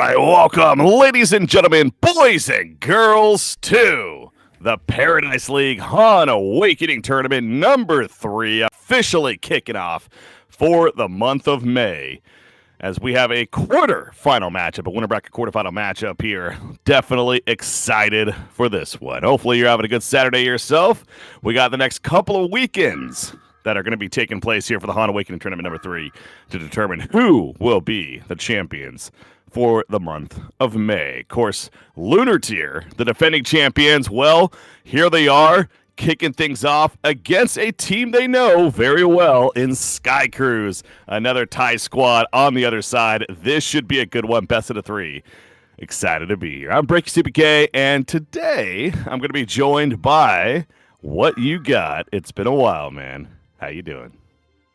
right, welcome, ladies and gentlemen, boys and girls, to the Paradise League HoN Awakening Tournament number 3, officially kicking off for the month of May. As we have a quarter-final matchup, a winner bracket quarterfinal matchup here. Definitely excited for this one. Hopefully you're having a good Saturday yourself. We got the next couple of weekends that are going to be taking place here for the HoN Awakening Tournament number 3 to determine who will be the champions for the month of May. Of course, Lunar Tier, the defending champions, well, here they are, kicking things off against a team they know very well in Sky Cruise. Another tie squad on the other side. This should be a good one, best of the 3. Excited to be here. I'm Breaky CPK, and today I'm going to be joined by What You Got. It's been a while, man. How you doing?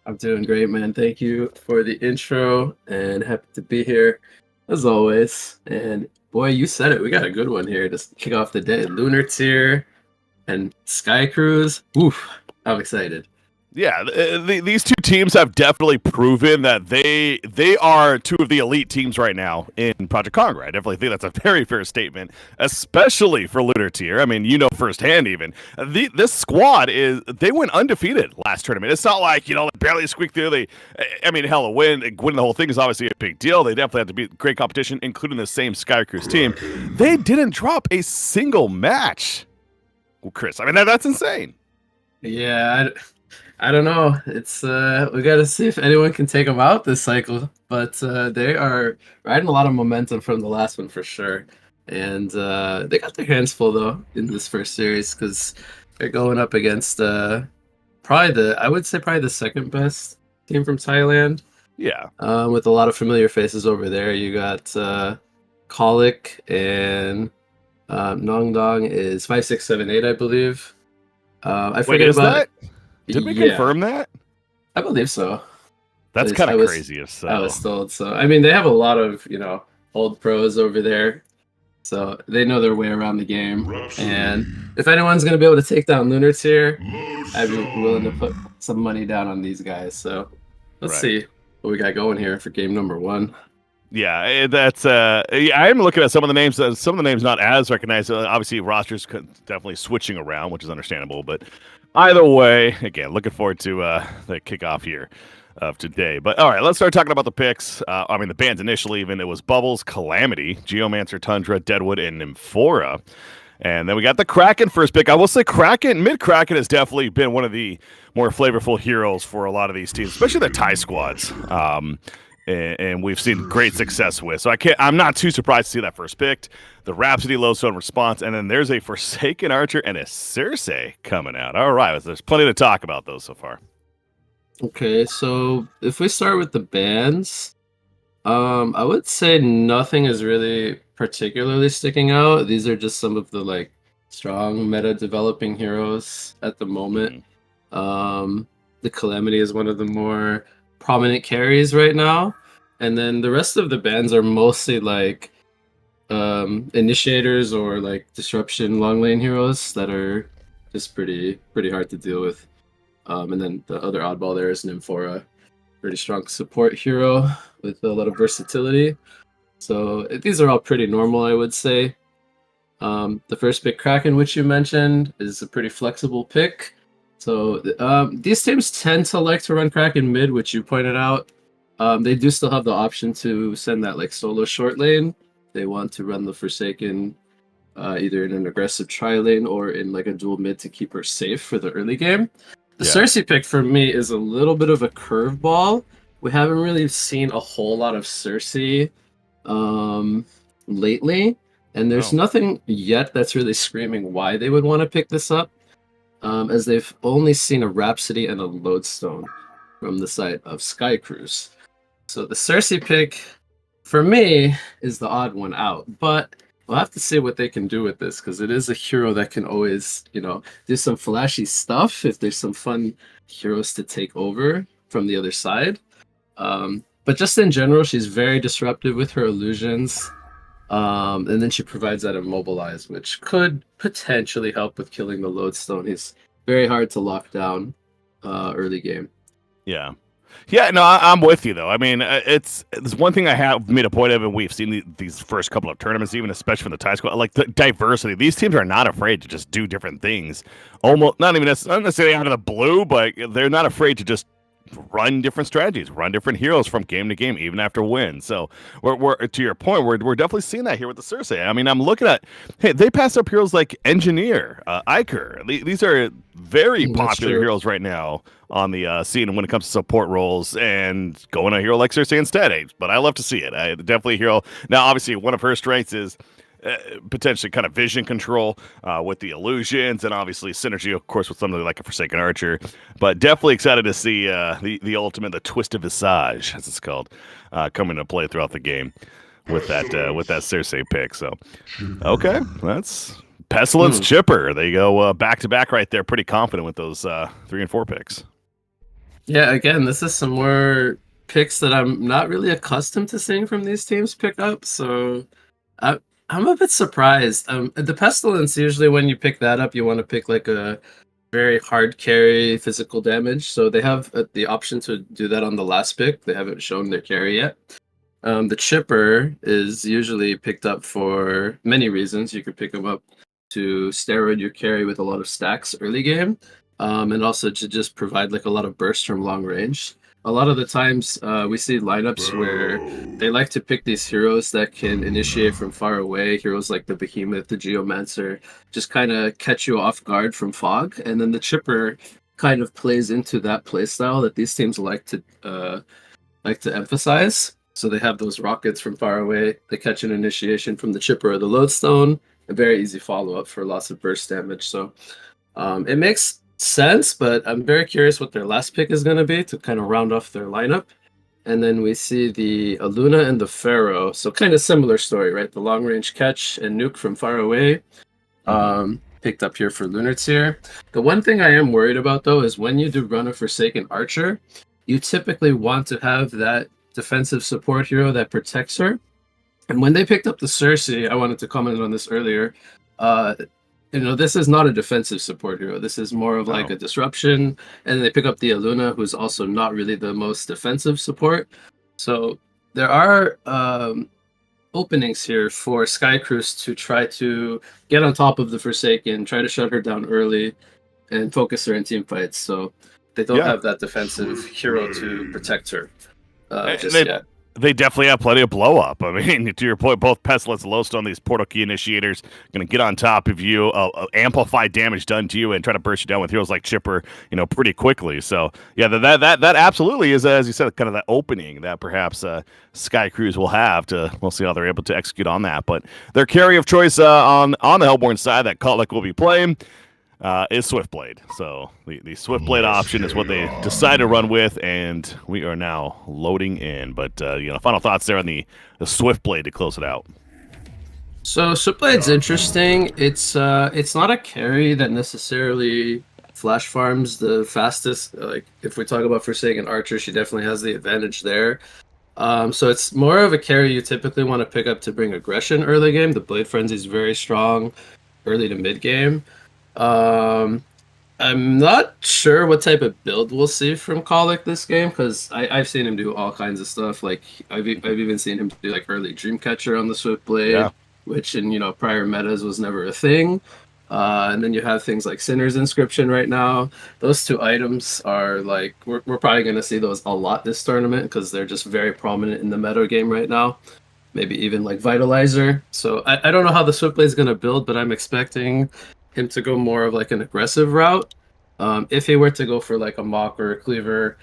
I'm doing great, man. Thank you for the intro, and happy to be here as always. And boy, you said it. We got a good one here to kick off the day. Lunar Tier and Sky Cruise. Oof, I'm excited. Yeah, these two teams have definitely proven that they are two of the elite teams right now in Project Congress. I definitely think that's a very fair statement, especially for Lunar Tier. I mean, you know firsthand even. This squad they went undefeated last tournament. It's not like, they barely squeaked through. Winning the whole thing is obviously a big deal. They definitely have to beat great competition, including the same Sky Cruise team. They didn't drop a single match. Well, Chris, I mean, that's insane. Yeah, I don't know. It's we got to see if anyone can take them out this cycle, but they are riding a lot of momentum from the last one for sure. And they got their hands full though in this first series because they're going up against probably the second best team from Thailand. Yeah. With a lot of familiar faces over there. You got Kolik and Nongdong is 5678, I believe. I forget about that. Did we confirm that? I believe so. That's kind of crazy if so. I was told so. I mean, they have a lot of, old pros over there. So they know their way around the game. And if anyone's going to be able to take down Lunar Tier, I'd be willing to put some money down on these guys. So let's see what we got going here for game number 1. Yeah, that's I am looking at some of the names. Some of the names not as recognized. Obviously, rosters definitely switching around, which is understandable. But either way, again, looking forward to the kickoff here of today. But all right, let's start talking about the picks. The bands initially, even it was Bubbles, Calamity, Geomancer, Tundra, Deadwood, and Nymphora. And then we got the Kraken first pick. I will say Mid-Kraken has definitely been one of the more flavorful heroes for a lot of these teams, especially the Thai squads. And we've seen great success with. So I'm not too surprised to see that first picked. The Rhapsody Lowstone response, and then there's a Forsaken Archer and a Circe coming out. All right, there's plenty to talk about those so far. Okay, so if we start with the bans, I would say nothing is really particularly sticking out. These are just some of the strong meta developing heroes at the moment. The Calamity is one of the more prominent carries right now, and then the rest of the bans are mostly initiators or disruption long lane heroes that are just pretty hard to deal with. And then the other oddball there is Nymphora, pretty strong support hero with a lot of versatility. So these are all pretty normal, I would say. The first pick, Kraken, which you mentioned, is a pretty flexible pick. So these teams tend to like to run Kraken mid, which you pointed out. They do still have the option to send that solo short lane. They want to run the Forsaken either in an aggressive tri lane or in a dual mid to keep her safe for the early game. The Circe pick for me is a little bit of a curveball. We haven't really seen a whole lot of Circe lately, and there's nothing yet that's really screaming why they would want to pick this up. As they've only seen a Rhapsody and a Lodestone from the side of Sky Cruise. So the Circe pick, for me, is the odd one out. But we'll have to see what they can do with this, because it is a hero that can always, do some flashy stuff if there's some fun heroes to take over from the other side. But just in general, she's very disruptive with her illusions. And then she provides that immobilize, which could potentially help with killing the Lodestone. He's very hard to lock down early game. Yeah. Yeah, no, I'm with you though. I mean, it's one thing I have made a point of, and we've seen these first couple of tournaments, even especially from the tie squad, like the diversity. These teams are not afraid to just do different things, almost not necessarily out of the blue, but they're not afraid to just run different strategies, run different heroes from game to game, even after wins. So we're to your point, we're definitely seeing that here with the Cersei. I mean, I'm looking at, hey, they pass up heroes like Engineer, Iker. These are very That's popular true. heroes right now on the scene when it comes to support roles, and going a hero like Cersei instead. But I love to see it. I definitely a hero. Now, obviously, one of her strengths is potentially kind of vision control with the illusions, and obviously synergy, of course, with something like a Forsaken Archer. But definitely excited to see the ultimate, the twist of visage, as it's called, come into play throughout the game with that Cersei pick. So okay, that's Pestilence Hmm. Chipper. They go back to back right there. Pretty confident with those 3 and 4 picks. Yeah, again, this is some more picks that I'm not really accustomed to seeing from these teams pick up. So I, I'm a bit surprised. The Pestilence, usually when you pick that up, you want to pick like a very hard carry physical damage. So they have the option to do that on the last pick. They haven't shown their carry yet. The Chipper is usually picked up for many reasons. You could pick them up to steroid your carry with a lot of stacks early game, and also to just provide like a lot of burst from long range. A lot of the times we see lineups where they like to pick these heroes that can initiate from far away, heroes like the Behemoth, the Geomancer, just kind of catch you off guard from fog. And then the Chipper kind of plays into that playstyle that these teams like to emphasize. So they have those rockets from far away. They catch an initiation from the Chipper or the Lodestone. A very easy follow up for lots of burst damage. So it makes sense, but I'm very curious what their last pick is going to be to kind of round off their lineup. And then we see the Aluna and the Pharaoh. So kind of similar story, right? The long range catch and nuke from far away. Picked up here for Lunar Tier. The one thing I am worried about though is when you do run a Forsaken Archer, you typically want to have that defensive support hero that protects her. And when they picked up the Cersei, I wanted to comment on this earlier. Uh, this is not a defensive support hero. This is more of like Oh, a disruption. And they pick up the Aluna, who's also not really the most defensive support. So there are openings here for Skycruise to try to get on top of the Forsaken, try to shut her down early, and focus her in team fights. So they don't yeah. have that defensive hero to protect her And just they yet. they definitely have plenty of blow up. I mean, to your point, both Pestilence and Lowstone, these portal key initiators, going to get on top of you, amplify damage done to you, and try to burst you down with heroes like Chipper, pretty quickly. So yeah, that absolutely is, as you said, kind of that opening that perhaps Sky Cruise will have to. We'll see how they're able to execute on that. But their carry of choice on the Hellborn side that Kotlik will be playing is Swiftblade. So the Swiftblade option is what they decide to run with, and we are now loading in. But final thoughts there on the Swiftblade to close it out. So Switchblade's interesting. It's not a carry that necessarily flash farms the fastest. Like if we talk about Forsaken Archer, she definitely has the advantage there. So it's more of a carry you typically want to pick up to bring aggression early game. The Blade Frenzy is very strong early to mid game. Um, I'm not sure what type of build we'll see from Colic this game because I've seen him do all kinds of stuff. Like I've even seen him do like early Dreamcatcher on the Yeah. Swiftblade, which in prior metas was never a thing. And then you have things like Sinner's Inscription right now. Those two items are like we're probably going to see those a lot this tournament because they're just very prominent in the meta game right now. Maybe even like Vitalizer. So I don't know how the Swiftblade is going to build, but I'm expecting him to go more of like an aggressive route. If he were to go for like a Mock or a Cleaver,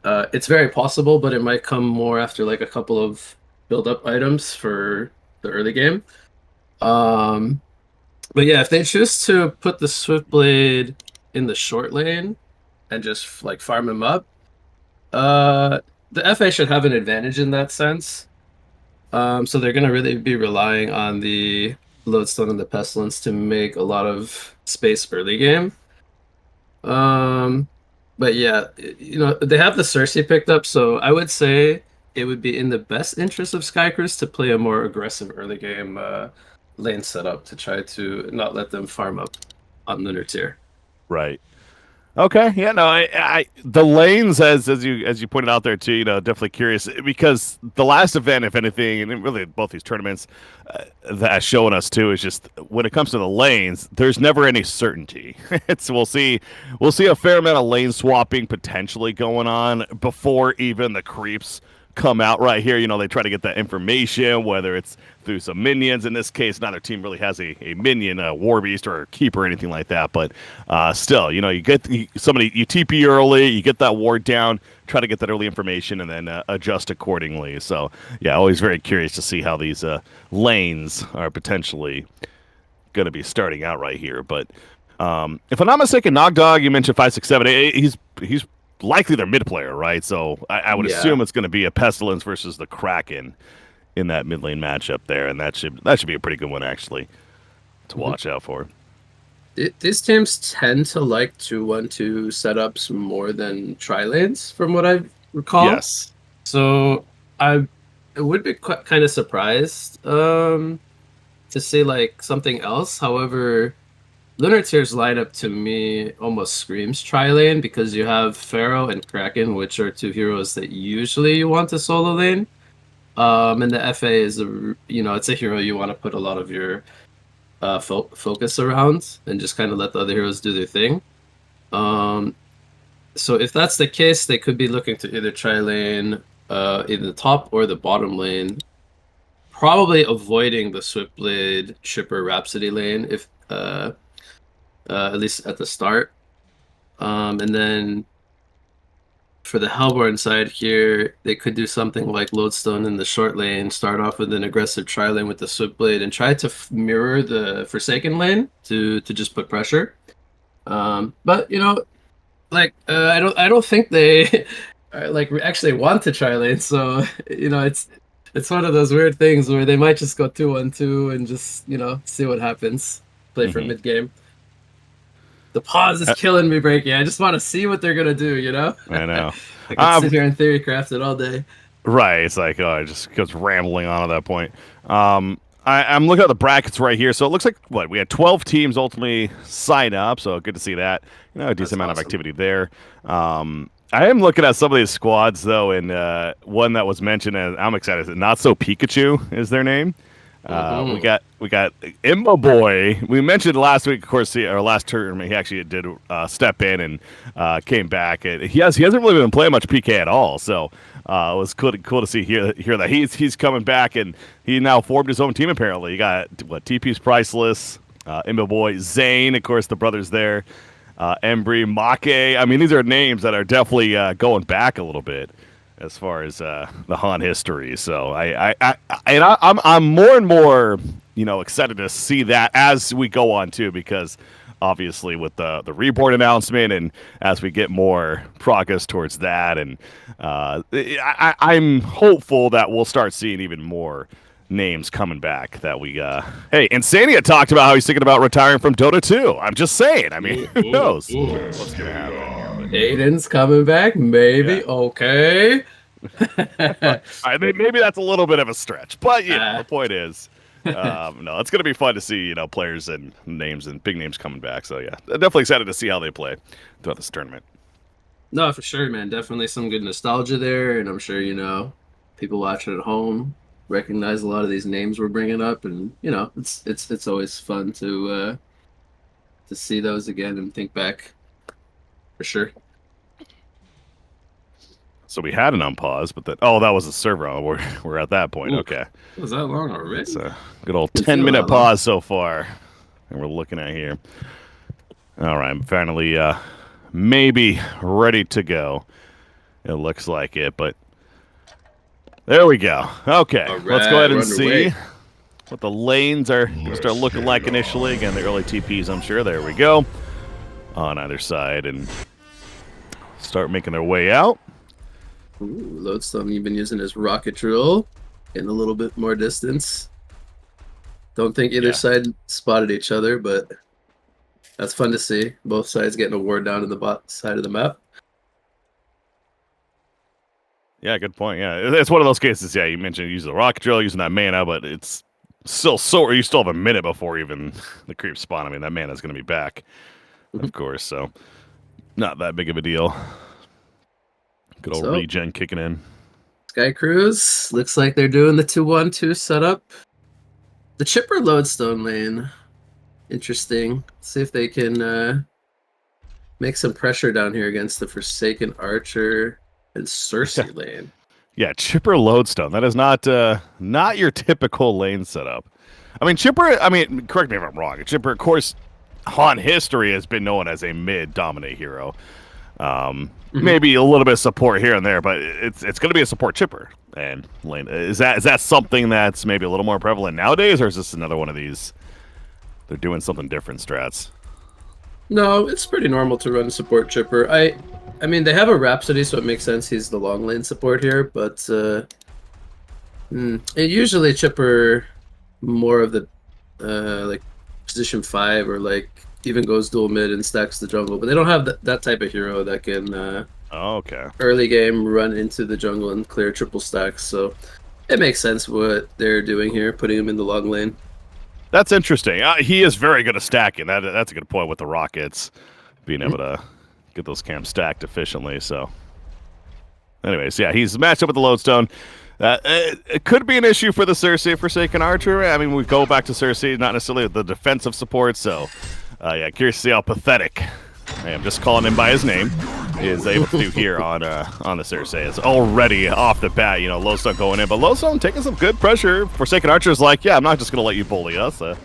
it's very possible, but it might come more after like a couple of build-up items for the early game. Um, but yeah, if they choose to put the Swiftblade in the short lane and just like farm him up, the FA should have an advantage in that sense. So they're gonna really be relying on the Lodestone and the Pestilence to make a lot of space early game. Um, but yeah, they have the Cersei picked up, so I would say it would be in the best interest of Skycruise to play a more aggressive early game lane setup to try to not let them farm up on Lunar Tier. Right. Okay, yeah, no, the lanes as you pointed out there too, definitely curious because the last event, if anything, and really both these tournaments, that's showing us too is just when it comes to the lanes, there's never any certainty. It's we'll see a fair amount of lane swapping potentially going on before even the creeps come out right here. They try to get that information, whether it's through some minions. In this case, neither team really has a minion, a war beast, or a keeper, or anything like that. But still, you get somebody, you TP early, you get that ward down, try to get that early information, and then adjust accordingly. So, yeah, always very curious to see how these lanes are potentially going to be starting out right here. But if I'm not mistaken, Nogdog, you mentioned 567. He's likely their mid player, right? So I would assume it's going to be a Pestilence versus the Kraken in that mid lane matchup there, and that should be a pretty good one actually to watch out for. These teams tend to like 2-1-2 setups more than tri-lanes, from what I recall. Yes. So I would be kind of surprised to see like something else. However, Lunar Tier's lineup to me almost screams tri-lane because you have Pharaoh and Kraken, which are two heroes that usually you want to solo lane. And the FA is it's a hero you want to put a lot of your focus around and just kind of let the other heroes do their thing. So if that's the case, they could be looking to either tri-lane either the top or the bottom lane, probably avoiding the Swiftblade Shipper Rhapsody lane if at least at the start. And then for the Hellborn side here, they could do something like Lodestone in the short lane, start off with an aggressive tri-lane with the Swiftblade, and try to mirror the Forsaken lane to just put pressure. But I don't think they actually want to tri-lane. So it's one of those weird things where they might just go 2-1-2 and just see what happens. Play for mid game. The pause is killing me, Breaky. I just want to see what they're gonna do. I know. I can sit here and theory craft it all day. Right. It's like it just goes rambling on at that point. I'm looking at the brackets right here. So it looks like we had 12 teams ultimately sign up. So good to see that. A decent amount of activity there. I am looking at some of these squads though, and one that was mentioned, and I'm excited. Not So Pikachu is their name. We got Imba Boy. We mentioned last week, of course, our last tournament. He actually did step in and came back. And he hasn't really been playing much PK at all. So it was cool to see hear that he's coming back, and he now formed his own team. Apparently, you got TP's Priceless, Imba Boy, Zane, of course, the brothers there, Embry, Make. I mean, these are names that are definitely going back a little bit as far as the HoN history. So I'm more and more excited to see that as we go on too, because obviously with the Reborn announcement and as we get more progress towards that, and I'm hopeful that we'll start seeing even more names coming back that we hey, Insania talked about how he's thinking about retiring from Dota 2. I'm just saying, I mean, who knows what's gonna happen. Aiden's coming back, maybe. Yeah. Okay. Maybe that's a little bit of a stretch, but the point is, no, it's going to be fun to see players and names and big names coming back. So yeah, definitely excited to see how they play throughout this tournament. No, for sure, man. Definitely some good nostalgia there, and I'm sure people watching at home recognize a lot of these names we're bringing up, and it's always fun to see those again and think back. For sure. So we had an unpause, but that was a server. We're at that point. Ooh, okay. Was that long already? It's a good old 10-minute pause so far, and we're looking at here. All right, I'm finally maybe ready to go. It looks like it, but there we go. Okay, right, let's go ahead and see what the lanes are going to start looking like initially. Again, the early TPs, I'm sure. There we go. On either side, and start making their way out. Ooh, Lodestone you've been using his rocket drill in a little bit more distance. Don't think either side spotted each other, but that's fun to see. Both sides getting a ward down to the bot side of the map. Yeah, good point. Yeah, it's one of those cases. Yeah, you mentioned using the rocket drill, using that mana, but it's still you still have a minute before even the creep spawn. I mean, that mana is going to be back. Of course, so not that big of a deal. Good old So, regen kicking in. Sky Cruise looks like they're doing the 2-1-2 setup. The Chipper Lodestone lane. Interesting. See if they can make some pressure down here against the Forsaken Archer and Cersei lane. Yeah, Chipper Lodestone. That is not your typical lane setup. I mean, Chipper, correct me if I'm wrong. Chipper, of course, HoN history has been known as a mid-dominate hero. Maybe a little bit of support here and there, but it's going to be a support Chipper. And lane is that something that's maybe a little more prevalent nowadays, or is this another one of these? They're doing something different, strats. No, it's pretty normal to run support Chipper. I mean, they have a Rhapsody, so it makes sense he's the long lane support here, but usually Chipper more of the like position 5 or like even goes dual mid and stacks the jungle, but they don't have that type of hero that can early game run into the jungle and clear triple stacks, so it makes sense what they're doing here, putting him in the long lane. That's interesting. He is very good at stacking. That's a good point with the Rockets being able to get those camps stacked efficiently. So, anyways, yeah, he's matched up with the Lodestone. It could be an issue for the Cersei Forsaken Archer. I mean, we go back to Cersei, not necessarily the defensive support. So, yeah, curious to see how pathetic, I'm just calling him by his name, is able to do here on the Cersei. It's already off the bat, Lodestone going in, but Lodestone taking some good pressure. Forsaken Archer's like, yeah, I'm not just going to let you bully us. We're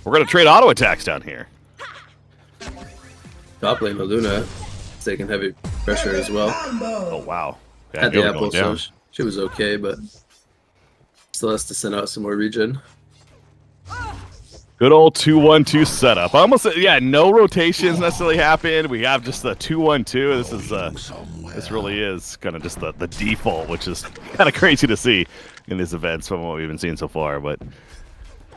going to trade auto attacks down here. Top lane, Luna taking heavy pressure as well. Oh, wow. Yeah, Had the apple, so she was okay, but still has to send out some more regen. Good old 2-1-2 setup. No rotations necessarily happened. We have just the 2-1-2. This really is kind of just the default, which is kind of crazy to see in these events from what we've been seeing so far. But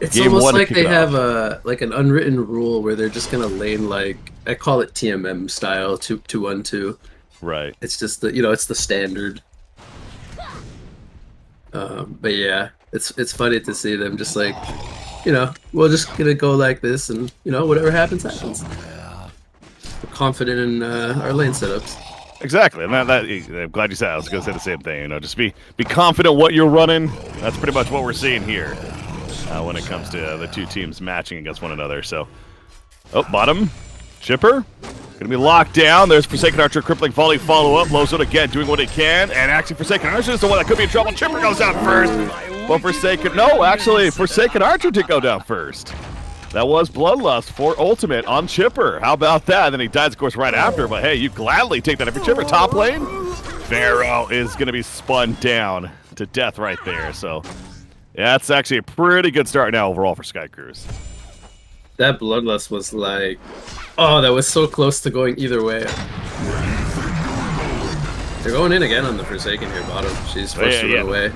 it's almost like they have an unwritten rule where they're just gonna lane like, I call it TMM style 2-1-2. Right. It's just it's the standard. But yeah, it's funny to see them just like, we're just gonna go like this, and whatever happens, happens. We're confident in our lane setups. Exactly, and I'm glad you said. I was gonna say the same thing. Just be confident what you're running. That's pretty much what we're seeing here when it comes to the two teams matching against one another. So, bottom, Chipper. Gonna be locked down. There's Forsaken Archer, crippling volley, follow up. Lozone again doing what he can, and actually Forsaken Archer is the one that could be in trouble. Chipper goes down first. But Forsaken Archer did go down first. That was Bloodlust for Ultimate on Chipper. How about that? And then he dies, of course, right after. But hey, you gladly take that if you're Chipper. Top lane, Pharaoh is going to be spun down to death right there. So yeah, that's actually a pretty good start now overall for Sky Cruise. That Bloodlust was like, that was so close to going either way. They're going in again on the Forsaken here, bottom. She's forced to run away.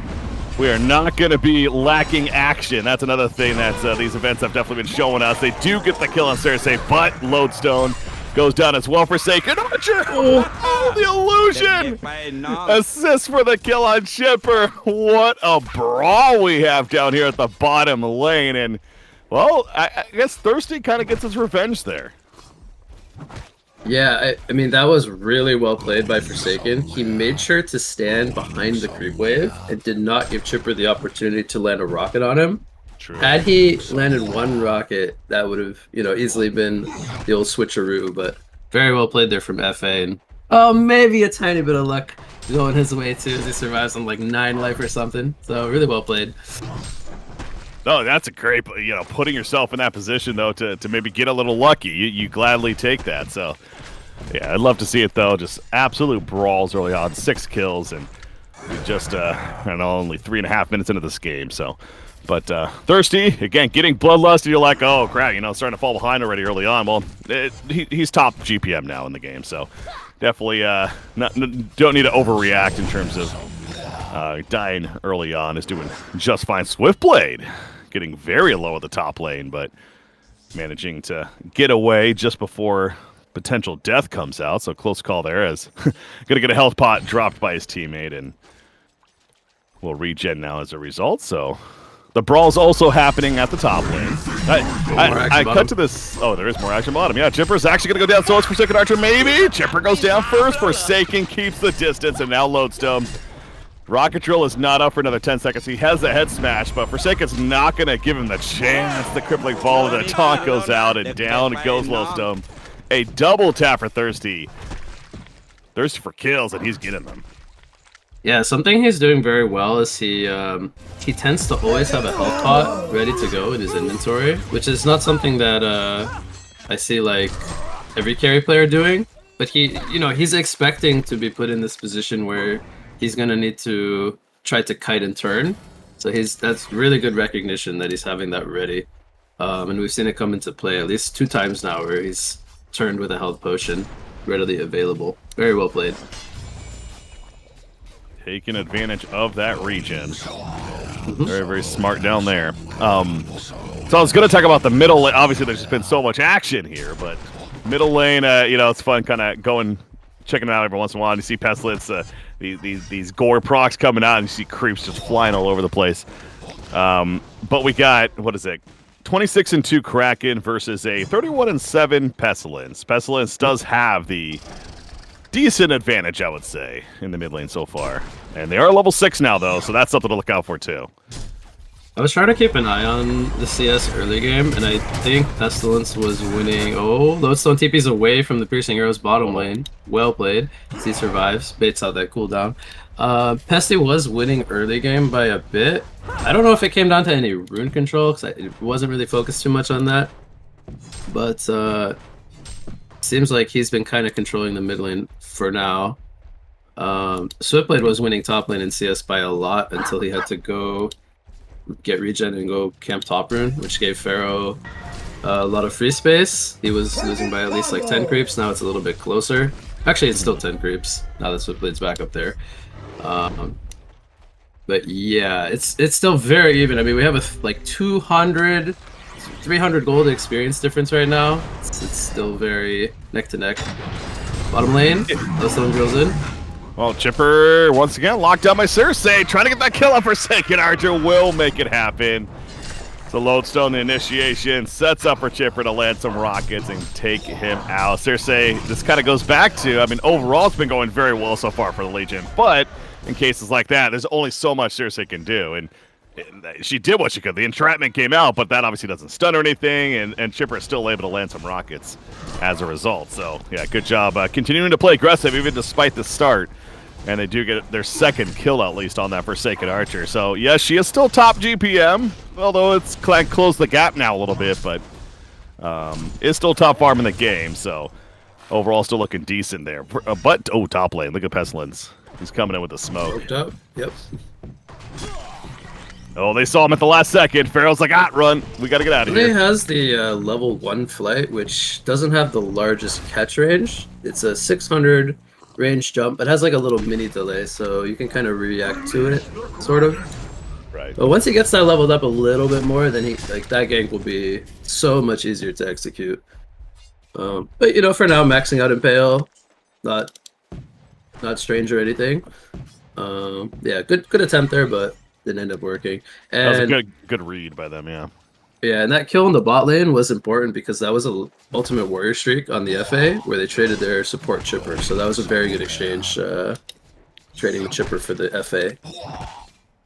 We are not going to be lacking action. That's another thing that these events have definitely been showing us. They do get the kill on Cersei, but Lodestone goes down as well. Forsaken Archer. Oh, the illusion. Assist for the kill on Chipper. What a brawl we have down here at the bottom lane. And, well, I guess Thirsty kind of gets his revenge there. Yeah, I mean, that was really well played by Forsaken. He made sure to stand behind the creep wave and did not give Chipper the opportunity to land a rocket on him. True. Had he landed one rocket, that would have, easily been the old switcheroo, but very well played there from FA. And maybe a tiny bit of luck going his way too, as he survives on like 9 life or something. So really well played. Oh, that's a great, putting yourself in that position, though, to maybe get a little lucky. You gladly take that. So, yeah, I'd love to see it, though. Just absolute brawls early on. 6 kills, and just, only 3.5 minutes into this game. So, but Thirsty, again, getting Bloodlust, and you're like, oh, crap, starting to fall behind already early on. Well, he's top GPM now in the game. So, definitely don't need to overreact in terms of dying early on. Is doing just fine. Swiftblade getting very low at the top lane, but managing to get away just before potential death comes out. So close call there, as gonna get a health pot dropped by his teammate, and will regen now as a result. So The brawl's also happening at the top lane. I cut bottom. to this. Oh, there is more action bottom. Yeah, Chipper's actually going to go down. So it's Forsaken Archer, maybe. Chipper goes down first. Forsaken keeps the distance, and now Lodestone. Rocket Drill is not up for another 10 seconds. He has the head smash, but Forsaken's not going to give him the chance. The crippling ball of the taunt goes out, and down goes Lodestone. A double tap for Thirsty. Thirsty for kills, and he's getting them. Yeah, something he's doing very well is he tends to always have a health pot ready to go in his inventory, which is not something that I see like every carry player doing. But he's expecting to be put in this position where he's gonna need to try to kite and turn. So that's really good recognition that he's having that ready. And we've seen it come into play at least 2 times now where he's turned with a health potion readily available. Very well played. Taking advantage of that region. Very, very smart down there. So I was going to talk about the middle lane. Obviously, there's just been so much action here, but middle lane, it's fun kind of checking it out every once in a while. And you see Pestilence, these gore procs coming out, and you see creeps just flying all over the place. But we got, 26-2 Kraken versus a 31-7 Pestilence. Pestilence does have the decent advantage, I would say, in the mid lane so far. And they are level 6 now, though, so that's something to look out for, too. I was trying to keep an eye on the CS early game, and I think Pestilence was winning. Oh, Lodestone TP's away from the Piercing Arrow's bottom lane. Well played. He survives. Baits out that cooldown. Pesty was winning early game by a bit. I don't know if it came down to any rune control, because I wasn't really focused too much on that. But seems like he's been kind of controlling the mid lane for now. Swiftblade was winning top lane in CS by a lot until he had to go get regen and go camp top rune, which gave Pharaoh a lot of free space. He was losing by at least like 10 creeps. Now it's a little bit closer. Actually, it's still 10 creeps now that Swiftblade's back up there. But yeah, it's still very even. I mean, we have like 200, 300 gold experience difference right now. It's still very neck to neck. Bottom lane, Lodestone drills in. Well, Chipper, once again, locked down by Cersei, trying to get that kill on Forsaken Archer, will make it happen. So Lodestone, the initiation, sets up for Chipper to land some rockets and take him out. Cersei, this kind of goes back to, I mean, overall it's been going very well so far for the Legion, but in cases like that, there's only so much Cersei can do, and she did what she could. The entrapment came out, but that obviously doesn't stun or anything, and Chipper is still able to land some rockets as a result. So, yeah, good job continuing to play aggressive even despite the start. And they do get their second kill, at least, on that Forsaken Archer. So, yes, she is still top GPM, although it's closed the gap now a little bit, but is still top farm in the game. So, overall, still looking decent there. But, oh, top lane. Look at Pestilence. He's coming in with the smoke. Smoked up. Yep. Oh, they saw him at the last second. Pharaoh's like, run. We got to get out of here. It has the level 1 flight, which doesn't have the largest catch range. It's a 600 range jump. It has like a little mini delay, so you can kind of react to it, sort of. Right. But once he gets that leveled up a little bit more, then that gank will be so much easier to execute. But for now, maxing out Impale, not strange or anything. Yeah, good attempt there, but didn't end up working. And that was a good read by them, yeah. Yeah, and that kill in the bot lane was important because that was a Ultimate Warrior streak on the FA where they traded their support Chipper. So that was a very good exchange, trading the Chipper for the FA.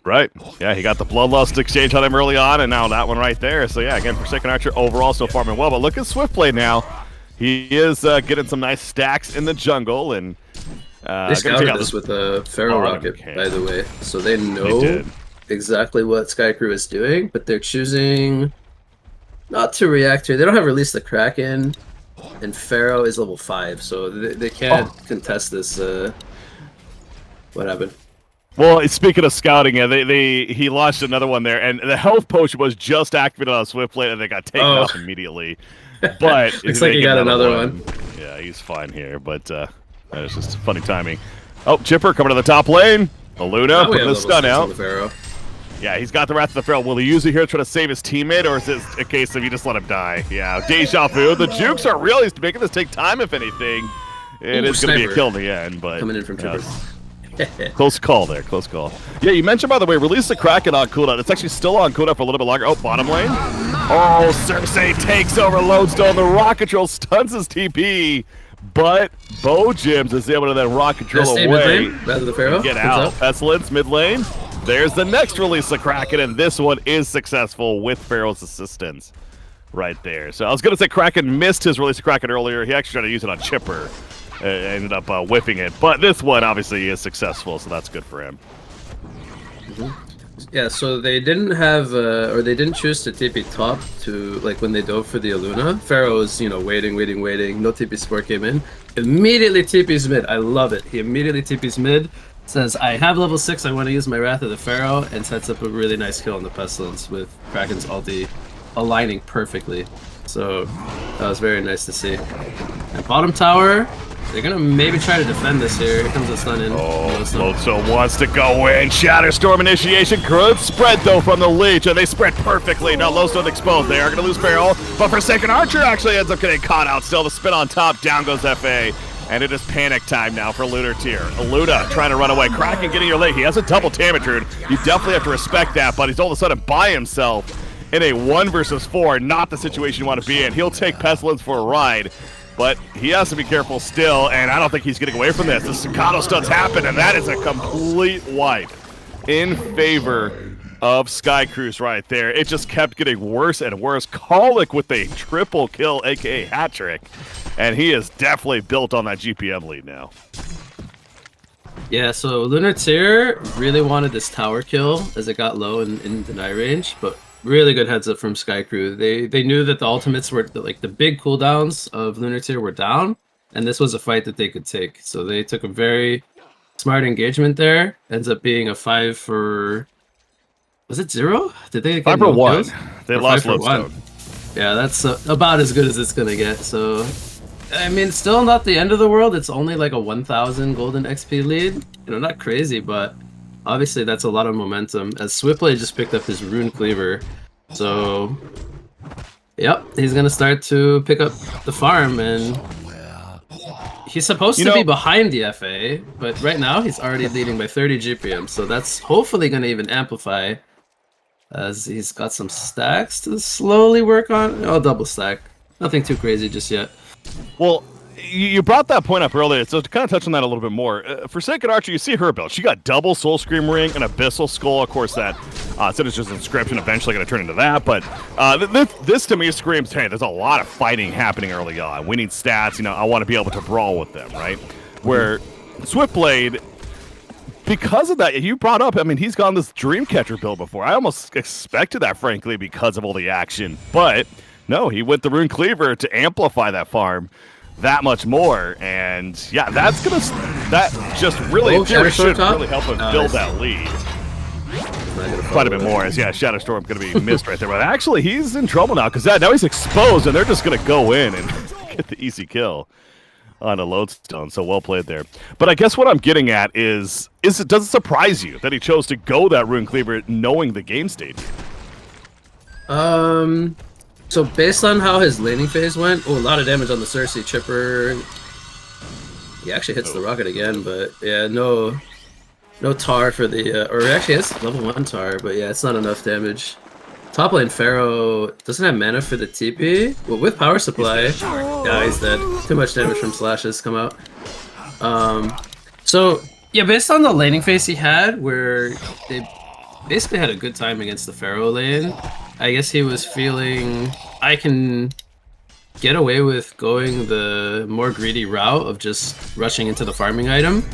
Right. Yeah, he got the Bloodlust exchange on him early on, and now that one right there. So yeah, again, Forsaken Archer overall still farming well. But look at Swiftblade now. He is getting some nice stacks in the jungle, and they scouted this with a Pharaoh rocket, by the way, so they know exactly what Sky Crew is doing, but they're choosing not to react here. They don't have released the Kraken, and Pharaoh is level 5, so they can't contest this. What happened? Well, speaking of scouting, he launched another one there, and the health potion was just activated on Swiftblade, and they got taken off immediately. But looks like he got another one. Yeah, he's fine here, but that was just funny timing. Oh, Chipper coming to the top lane. The Luna putting the stun out. Yeah, he's got the Wrath of the Pharaoh. Will he use it here to try to save his teammate, or is this a case of you just let him die? Yeah, Deja Vu. The jukes are real. He's making this take time, if anything. It is going to be a kill in the end, but coming in from Chipper. Close call there, close call. Yeah, you mentioned, by the way, release the Kraken on cooldown. It's actually still on cooldown for a little bit longer. Oh, bottom lane. Oh, Cersei takes over Lodestone. The rocket drill stuns his TP, but Bo Jims is able to then rocket drill away. Rather the Pharaoh. Get out. Pestilence mid lane. There's the next release of Kraken, and this one is successful with Pharaoh's assistance right there. So I was going to say Kraken missed his release of Kraken earlier. He actually tried to use it on Chipper. Ended up whiffing it. But this one obviously is successful, so that's good for him. Yeah, so they didn't have, or they didn't choose to TP top to, like, when they dove for the Aluna. Pharaoh was, you know, waiting. No TP support came in. Immediately TP's mid. I love it. He immediately TP's mid. Says, I have level 6, I want to use my Wrath of the Pharaoh, and sets up a really nice kill on the Pestilence with Kraken's ulti aligning perfectly. So that was very nice to see. And bottom tower, they're going to maybe try to defend this here. Here comes a stun in. Lodestone wants to go in. Shatterstorm initiation. Good spread, though, from the Leech, and they spread perfectly. Now Lodestone exposed. They are going to lose Pharaoh, but Forsaken Archer actually ends up getting caught out still. The spin on top, down goes FA. And it is panic time now for Lunar Tier. Aluna trying to run away. Kraken getting your late. He has a double damage rune. You definitely have to respect that, but he's all of a sudden by himself in a 1 versus 4. Not the situation you want to be in. He'll take Pestilence for a ride, but he has to be careful still, and I don't think he's getting away from this. The Staccato stunts happen, and that is a complete wipe in favor of Sky Cruise right there. It just kept getting worse and worse. Colic with a triple kill, aka hat trick. And he is definitely built on that GPM lead now. Yeah, so Lunar Tier really wanted this tower kill as it got low in deny range, but really good heads up from Sky Crew. They knew that the ultimates were, like, the big cooldowns of Lunar Tier were down, and this was a fight that they could take. So they took a very smart engagement there. Ends up being a 5 for... Was it 0? Did they get 5 for 1. Kills? They lost Lodestone. Yeah, that's about as good as it's going to get, so... I mean, still not the end of the world. It's only like a 1,000 golden XP lead. You know, not crazy, but obviously that's a lot of momentum. As Swiftblade just picked up his Rune Cleaver. So, yep, he's going to start to pick up the farm, and he's supposed to be behind the FA, but right now he's already leading by 30 GPM, so that's hopefully going to even amplify as he's got some stacks to slowly work on. Oh, double stack. Nothing too crazy just yet. Well, you brought that point up earlier, so to kind of touch on that a little bit more. Forsaken Archer, you see her build. She got double Soul Scream Ring, an Abyssal Skull. Of course, that Sinister's Inscription eventually going to turn into that. But this to me screams, hey, there's a lot of fighting happening early on. We need stats. You know, I want to be able to brawl with them, right? Where Swiftblade, because of that, you brought up, I mean, he's gone this Dreamcatcher build before. I almost expected that, frankly, because of all the action. But no, he went the Rune Cleaver to amplify that farm that much more, and yeah, that just really should really help him build that lead quite a bit more. As Shatterstorm going to be missed right there, but actually he's in trouble now because now he's exposed, and they're just going to go in and get the easy kill on a Lodestone. So well played there. But I guess what I'm getting at is does it surprise you that he chose to go that Rune Cleaver knowing the game state? So based on how his laning phase went, a lot of damage on the Cersei Chipper. He actually hits the rocket again, but yeah, no tar for the, or actually it's level 1 tar, but yeah, it's not enough damage. Top lane Pharaoh doesn't have mana for the TP, but with power supply, yeah, he's dead. Too much damage from slashes come out. So yeah, based on the laning phase he had, where they basically had a good time against the Pharaoh lane, I guess he was feeling, I can get away with going the more greedy route of just rushing into the farming item.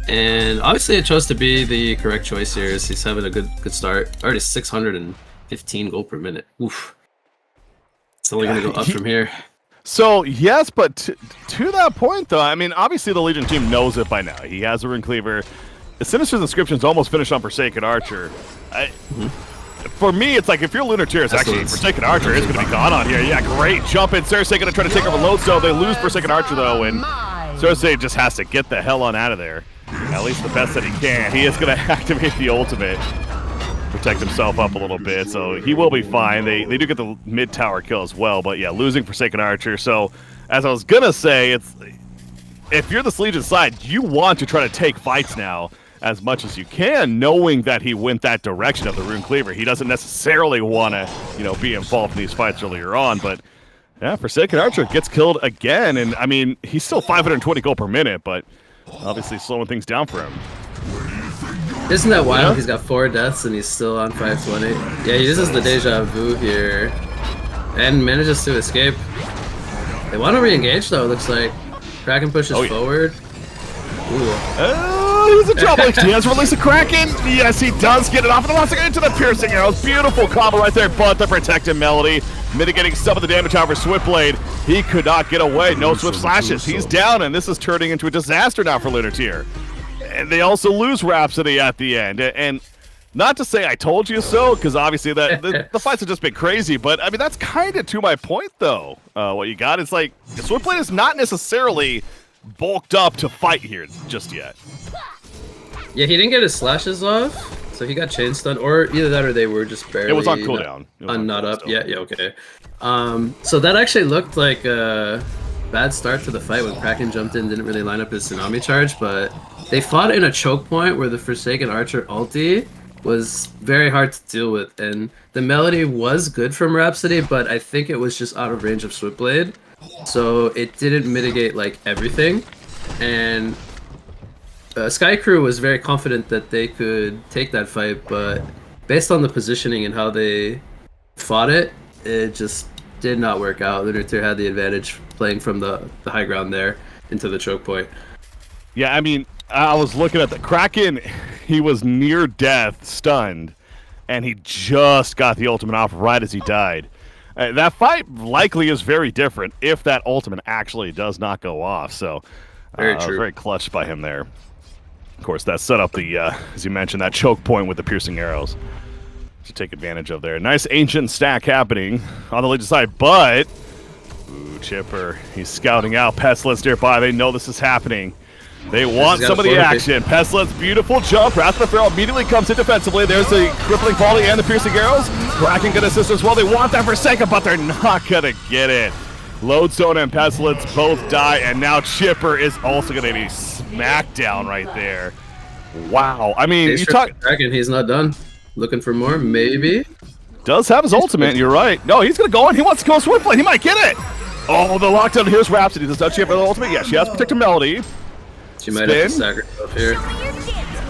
And obviously it chose to be the correct choice here, as he's having a good start. Already 615 gold per minute. Oof. It's only going to go up from here. So, yes, but to that point, though, I mean, obviously the Legion team knows it by now. He has a Rune Cleaver. The Sinister's Inscription's almost finished on Forsaken Archer. For me, it's like if you're Lunar Tier, it's actually Forsaken Archer is going to be gone on here. Yeah, great jump in. Cersei going to try to take over Lodestone. They lose Forsaken Archer, though, and Cersei just has to get the hell on out of there. At least the best that he can. He is going to activate the ultimate, protect himself up a little bit, so he will be fine. They do get the mid-tower kill as well, but yeah, losing Forsaken Archer. So, as I was going to say, it's if you're this Legion side, you want to try to take fights now as much as you can, knowing that he went that direction of the Rune Cleaver. He doesn't necessarily want to, you know, be involved in these fights earlier on, but yeah, Forsaken Archer gets killed again, and I mean, he's still 520 gold per minute, but obviously slowing things down for him. Isn't that wild? Yeah. He's got 4 deaths and he's still on 520. Yeah, he uses the deja vu here and manages to escape. They want to re-engage though, it looks like. Kraken pushes forward. He's in trouble. He has released a Kraken. Yes, he does get it off. And wants to get into the piercing arrows. Beautiful combo right there, but the protected Melody mitigating some of the damage. However, Swiftblade, he could not get away. No Swift Slashes. He's down, and this is turning into a disaster now for Lunar. And they also lose Rhapsody at the end. And not to say I told you so, because obviously the fights have just been crazy, but I mean, that's kind of to my point, though. What you got is like, Swiftblade is not necessarily bulked up to fight here just yet. Yeah, he didn't get his slashes off, so he got chain stunned, or either that or they were just barely. It was on cooldown. Not up. Yeah, okay. So that actually looked like a bad start to the fight when Kraken jumped in, didn't really line up his Tsunami charge, but they fought in a choke point where the Forsaken Archer ulti was very hard to deal with, and the Melody was good from Rhapsody, but I think it was just out of range of Swiftblade. So it didn't mitigate like everything, and Sky Crew was very confident that they could take that fight, but based on the positioning and how they fought it, it just did not work out. Lunar had the advantage playing from the high ground there into the choke point. Yeah, I mean, I was looking at the Kraken. He was near death, stunned, and he just got the ultimate off right as he died. That fight likely is very different if that ultimate actually does not go off. So, very clutch by him there. Of course, that set up the, as you mentioned, that choke point with the piercing arrows to take advantage of there. Nice ancient stack happening on the Legion side, but Chipper, he's scouting out Pestilence nearby. They know this is happening. They want some of the action. Pestilence, beautiful jump. Wrath of the Pharaoh immediately comes in defensively. There's the crippling volley and the piercing arrows. Kraken gonna assist as well. They want that for a second, but they're not gonna get it. Lodestone and Pestilence both die, and now Chipper is also gonna be smacked down right there. Wow. I mean, you talk. Kraken, he's not done. Looking for more, maybe. Does have his ultimate. You're right. No, he's gonna go in. He wants to go Swiftblade. He might get it. Oh, the lockdown. Here's Rhapsody. Does she have the ultimate? Yeah, she has Protected Melody. She might have to sacrifice herself here.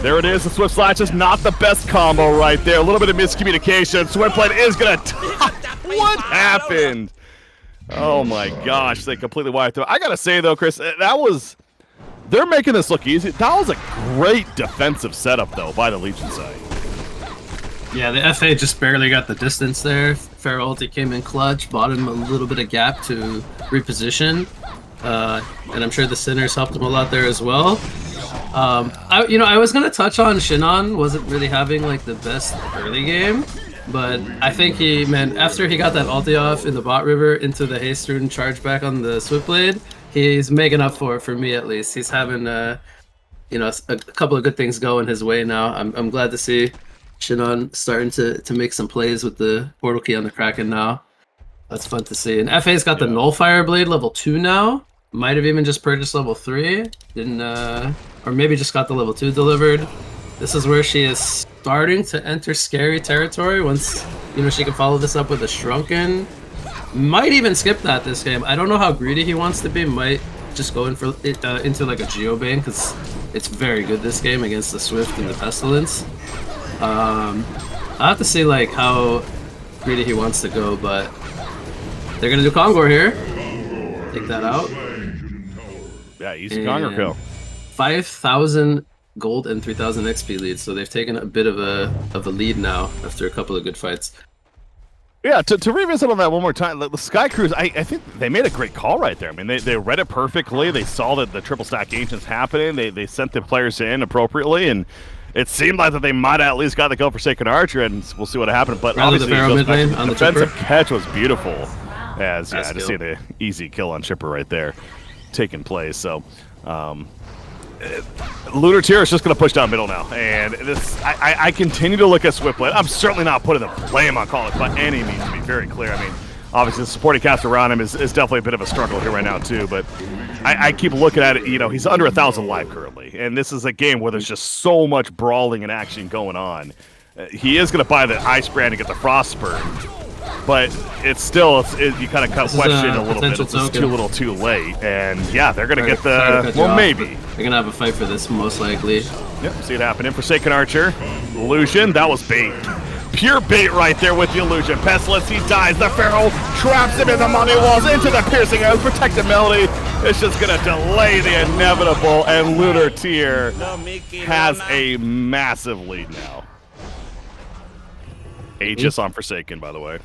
There it is. The Swift Slash is not the best combo right there. A little bit of miscommunication. Swiftblade is going to... What happened? Oh my gosh. They completely wiped it. I got to say, though, Chris, that was... They're making this look easy. That was a great defensive setup, though, by the Legion side. Yeah, the FA just barely got the distance there. Pharaoh ulti came in clutch, bought him a little bit of gap to reposition. And I'm sure the Sinners helped him a lot there as well. I was gonna touch on Shinon wasn't really having like the best early game, but I think after he got that ulti off in the bot river into the haste rune charge back on the Swiftblade, he's making up for me at least. He's having a couple of good things going his way now. I'm glad to see Shinon starting to make some plays with the portal key on the Kraken now. That's fun to see. And FA's got the Nullfire Blade level 2 now. Might have even just purchased level 3. Didn't, or maybe just got the level 2 delivered. This is where she is starting to enter scary territory once, she can follow this up with a Shrunken. Might even skip that this game. I don't know how greedy he wants to be. Might just go in for into like a Geobane because it's very good this game against the Swift and the Pestilence. I have to see like how greedy he wants to go, but they're gonna do Kongor here. Take that out. Yeah, easy Kongor kill. 5,000 gold and 3,000 XP lead, so they've taken a bit of a lead now after a couple of good fights. Yeah, to revisit on that one more time, the Sky Crews, I think they made a great call right there. I mean, they read it perfectly. They saw that the triple stack ancients happening. They sent the players in appropriately, and it seemed like that they might have at least got the go for Sacred Archer, and we'll see what happened. But obviously, the defensive catch was beautiful. As I just see the easy kill on Chipper right there taking place. So, Lunar is just going to push down middle now, and this I continue to look at Swiftblade. I'm certainly not putting the blame on Call It by any means, to be very clear. I mean, obviously the supporting cast around him is definitely a bit of a struggle here right now too, but I keep looking at it, you know, he's under 1,000 life currently, and this is a game where there's just so much brawling and action going on. He is going to buy the Ice Brand and get the Frost Spurn, but it's still, you kind of question a little bit. It's just too little too late, and yeah, they're going to get the, well, maybe. They're going to have a fight for this, most likely. Yep, see it happening. Forsaken Archer. Illusion, that was bait. Pure bait right there with the illusion. Pestilence, he dies. The Pharaoh traps him in the money walls into the piercing eyes. Protected Melody. It's just going to delay the inevitable, and Lunar Tier has a massive lead now. Aegis on Forsaken, by the way.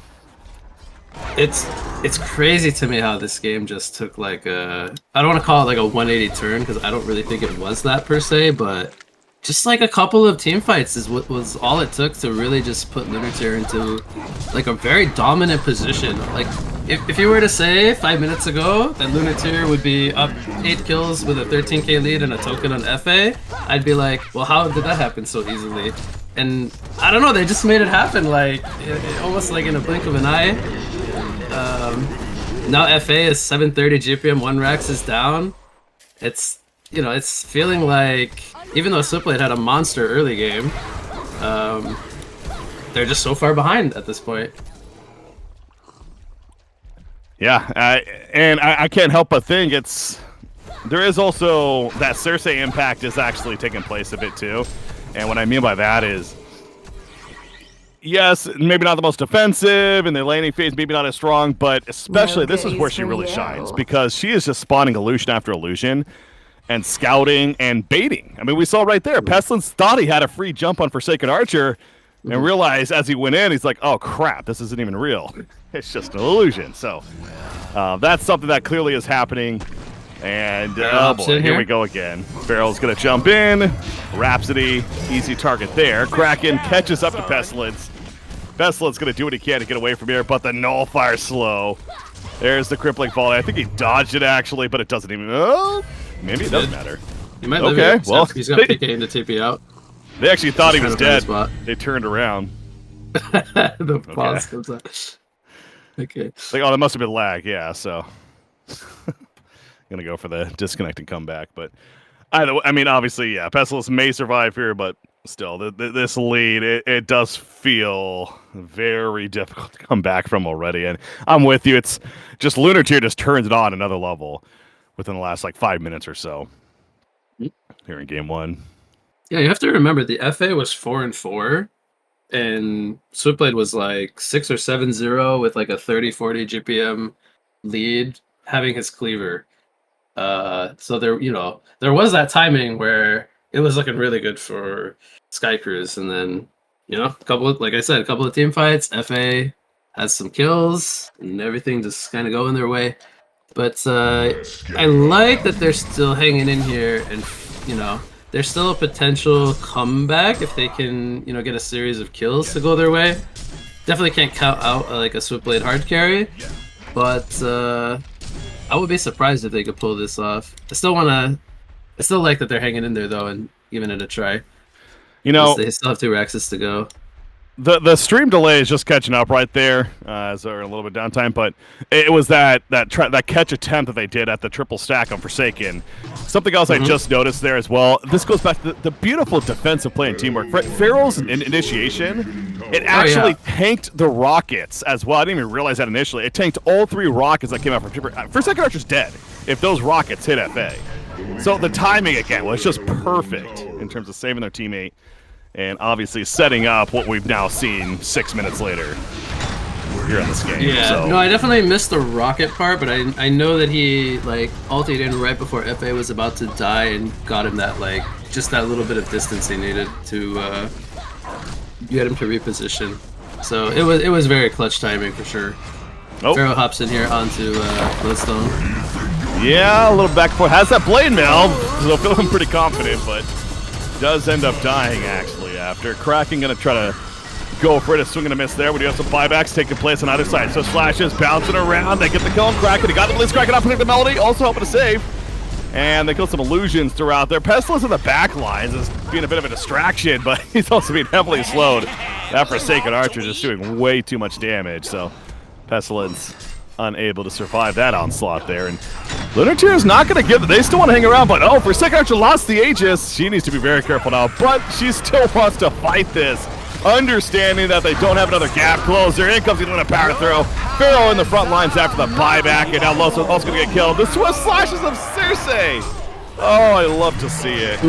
It's crazy to me how this game just took like a, I don't want to call it like a 180 turn, because I don't really think it was that per se, but just like a couple of team fights is what was all it took to really just put Lunar Tier into like a very dominant position. Like if you were to say 5 minutes ago that Lunar Tier would be up 8 kills with a 13k lead and a token on FA, I'd be like, well, how did that happen so easily? And I don't know, they just made it happen, like almost like in a blink of an eye. Now FA is 730 GPM, 1 Rax is down. It's, you know, it's feeling like, even though Switchblade had a monster early game, they're just so far behind at this point. Yeah, and I can't help but think there is also that Cersei impact is actually taking place a bit too. And what I mean by that is, yes, maybe not the most defensive, and the laning phase maybe not as strong, but especially this is where she really shines, because she is just spawning illusion after illusion and scouting and baiting. I mean, we saw right there, Pestilence thought he had a free jump on Forsaken Archer and realized as he went in, he's like, oh crap, this isn't even real. It's just an illusion. So that's something that clearly is happening. And oh boy, here we go again. Barrel's gonna jump in. Rhapsody, easy target there. Kraken catches up to Pestilence. Pestilence gonna do what he can to get away from here, but the Nullfire slow. There's the crippling volley. I think he dodged it actually, but it doesn't even. Oh, maybe it doesn't matter. He might live here. Well, he's got PK in the TP out. They actually thought he was dead. They turned around. The pause comes out. Okay. Like, oh, that must have been lag. Yeah, so. Gonna go for the disconnect and come back, but I mean, obviously, yeah, Pestilence may survive here, but still, this lead, it does feel very difficult to come back from already. And I'm with you. It's just Lunar Tier just turns it on another level within the last like 5 minutes or so here in game 1. Yeah, you have to remember the FA was 4-4, and Switchblade was like 6 or 7-0 with like a 30-40 GPM lead, having his cleaver. So there, you know, there was that timing where it was looking really good for Sky Cruise, and then, you know, like I said, a couple of team fights. FA has some kills, and everything just kind of going their way. But I like that they're still hanging in here, and you know, there's still a potential comeback if they can, you know, get a series of kills to go their way. Definitely can't count out like a Switchblade hard carry, but I would be surprised if they could pull this off. I still like that they're hanging in there though, and giving it a try. You know, they still have 2 Raxes to go. The stream delay is just catching up right there, as they're a little bit downtime. But it was that catch attempt that they did at the triple stack on Forsaken. Something else I just noticed there as well. This goes back to the beautiful defensive play and teamwork. Pharaoh's initiation, it actually tanked the rockets as well. I didn't even realize that initially. It tanked all 3 rockets that came out from Forsaken Archer's dead if those rockets hit FA. So the timing again was just perfect in terms of saving their teammate. And obviously setting up what we've now seen 6 minutes later here in this game. Yeah, so. No, I definitely missed the rocket part, but I know that he like ulted in right before FA was about to die and got him that like just that little bit of distance he needed to get him to reposition. So it was very clutch timing for sure. Oh. Pharaoh hops in here onto Bloodstone. Yeah, a little back and forth. Has that blade mail, so feeling pretty confident, but does end up dying actually after. Kraken gonna try to go for it, a swing and a miss there. We do have some buybacks taking place on either side. So Slashes bouncing around, they get the kill on Kraken. They got the Blitz, Kraken outputting the Melody, also helping to save. And they kill some illusions throughout there. Pestilence in the back lines is being a bit of a distraction, but he's also being heavily slowed. That Forsaken Archer just doing way too much damage, so Pestilence unable to survive that onslaught there. And Lunateer is not going to give it. They still want to hang around, but oh, for a second, Archer lost the Aegis. She needs to be very careful now, but she still wants to fight this, understanding that they don't have another gap closer. In comes the Luna power throw. Pharaoh in the front lines after the buyback, and now Los also going to get killed. The swift slashes of Circe. Oh, I love to see it.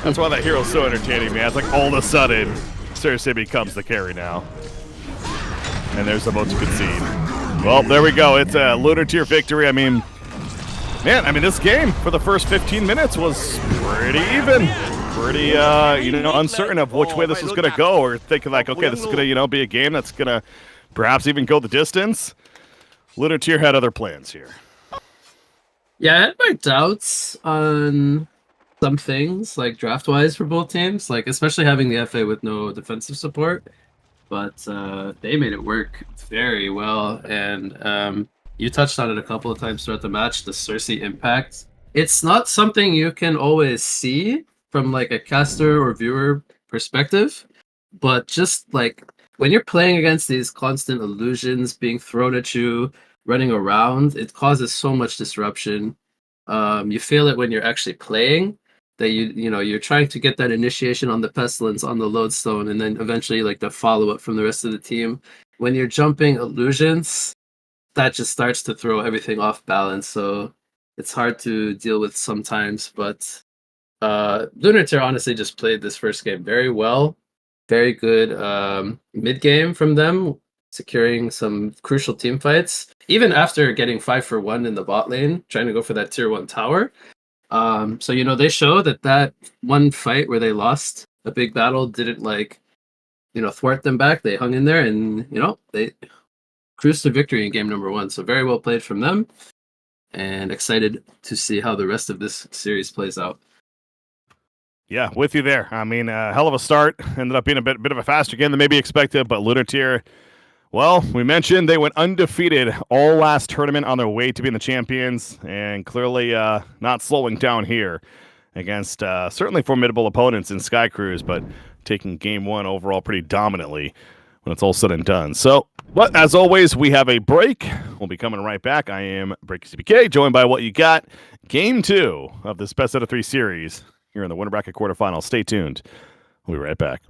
That's why that hero's so entertaining, man. It's like all of a sudden, Circe becomes the carry now. And there's the vote to concede. Well, there we go. It's a Lunateer victory. I mean, man, this game for the first 15 minutes was pretty even. Pretty, uncertain of which way this was going to go, or thinking like, okay, this is going to, be a game that's going to perhaps even go the distance. Lunateer had other plans here. Yeah, I had my doubts on some things, like draft-wise for both teams, like especially having the FA with no defensive support. But they made it work very well, and you touched on it a couple of times throughout the match, the Circe impact. It's not something you can always see from like a caster or viewer perspective, but just like when you're playing against these constant illusions being thrown at you, running around, it causes so much disruption. You feel it when you're actually playing, that you're trying to get that initiation on the pestilence, on the lodestone, and then eventually like the follow-up from the rest of the team. When you're jumping illusions, that just starts to throw everything off balance, so it's hard to deal with sometimes. But Lunateer honestly just played this first game very well. Very good mid game from them, securing some crucial team fights, even after getting 5-for-1 in the bot lane, trying to go for that tier 1 tower. So they show that one fight where they lost a big battle didn't thwart them back. They hung in there, and they cruised to victory in game number 1. So very well played from them, and excited to see how the rest of this series plays out. Yeah, with you there. Hell of a start. Ended up being a bit of a faster game than maybe expected, but Lunateer, well, we mentioned they went undefeated all last tournament on their way to being the champions, and clearly not slowing down here against certainly formidable opponents in Sky Cruise, but taking game 1 overall pretty dominantly when it's all said and done. So, but as always, we have a break. We'll be coming right back. I am Breaky CPK, joined by What You Got. Game 2 of this best out of 3 series here in the winner bracket quarterfinals. Stay tuned. We'll be right back.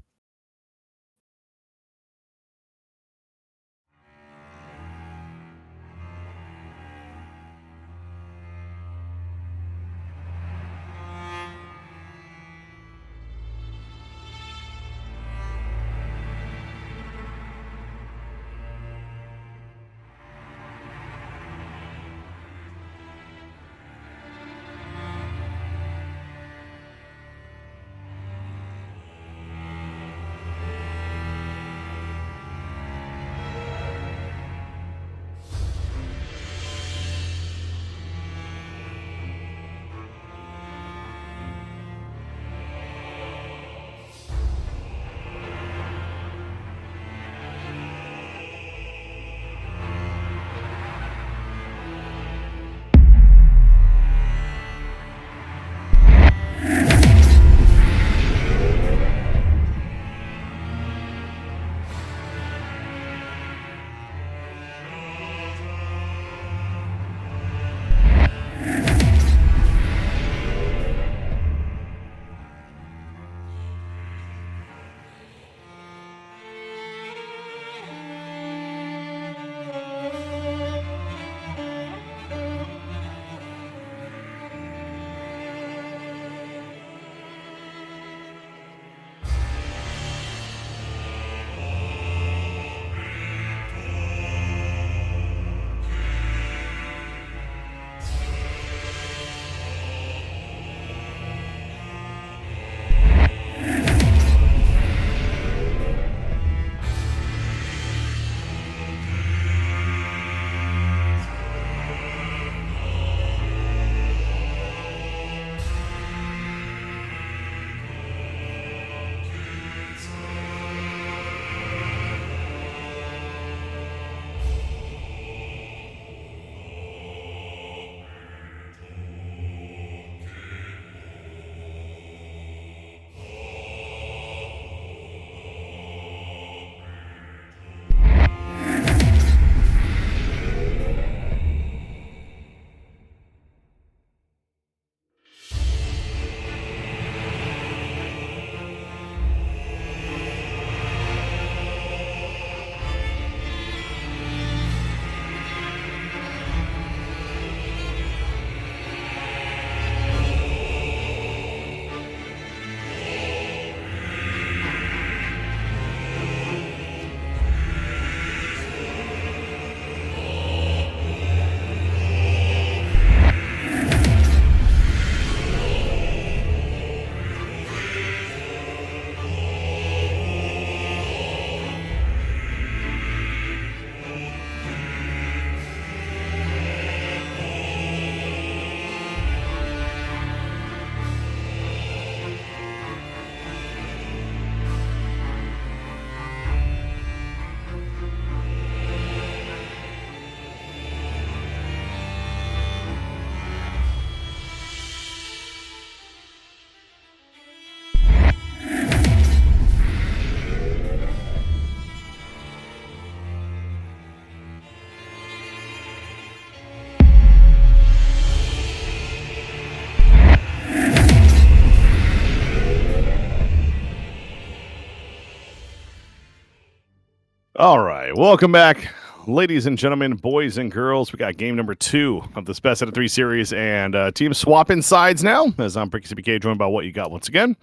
All right, welcome back, ladies and gentlemen, boys and girls. We got game number 2 of this best out of 3 series, and team swapping sides now. As I'm Bricky CBK, joined by What You Got once again.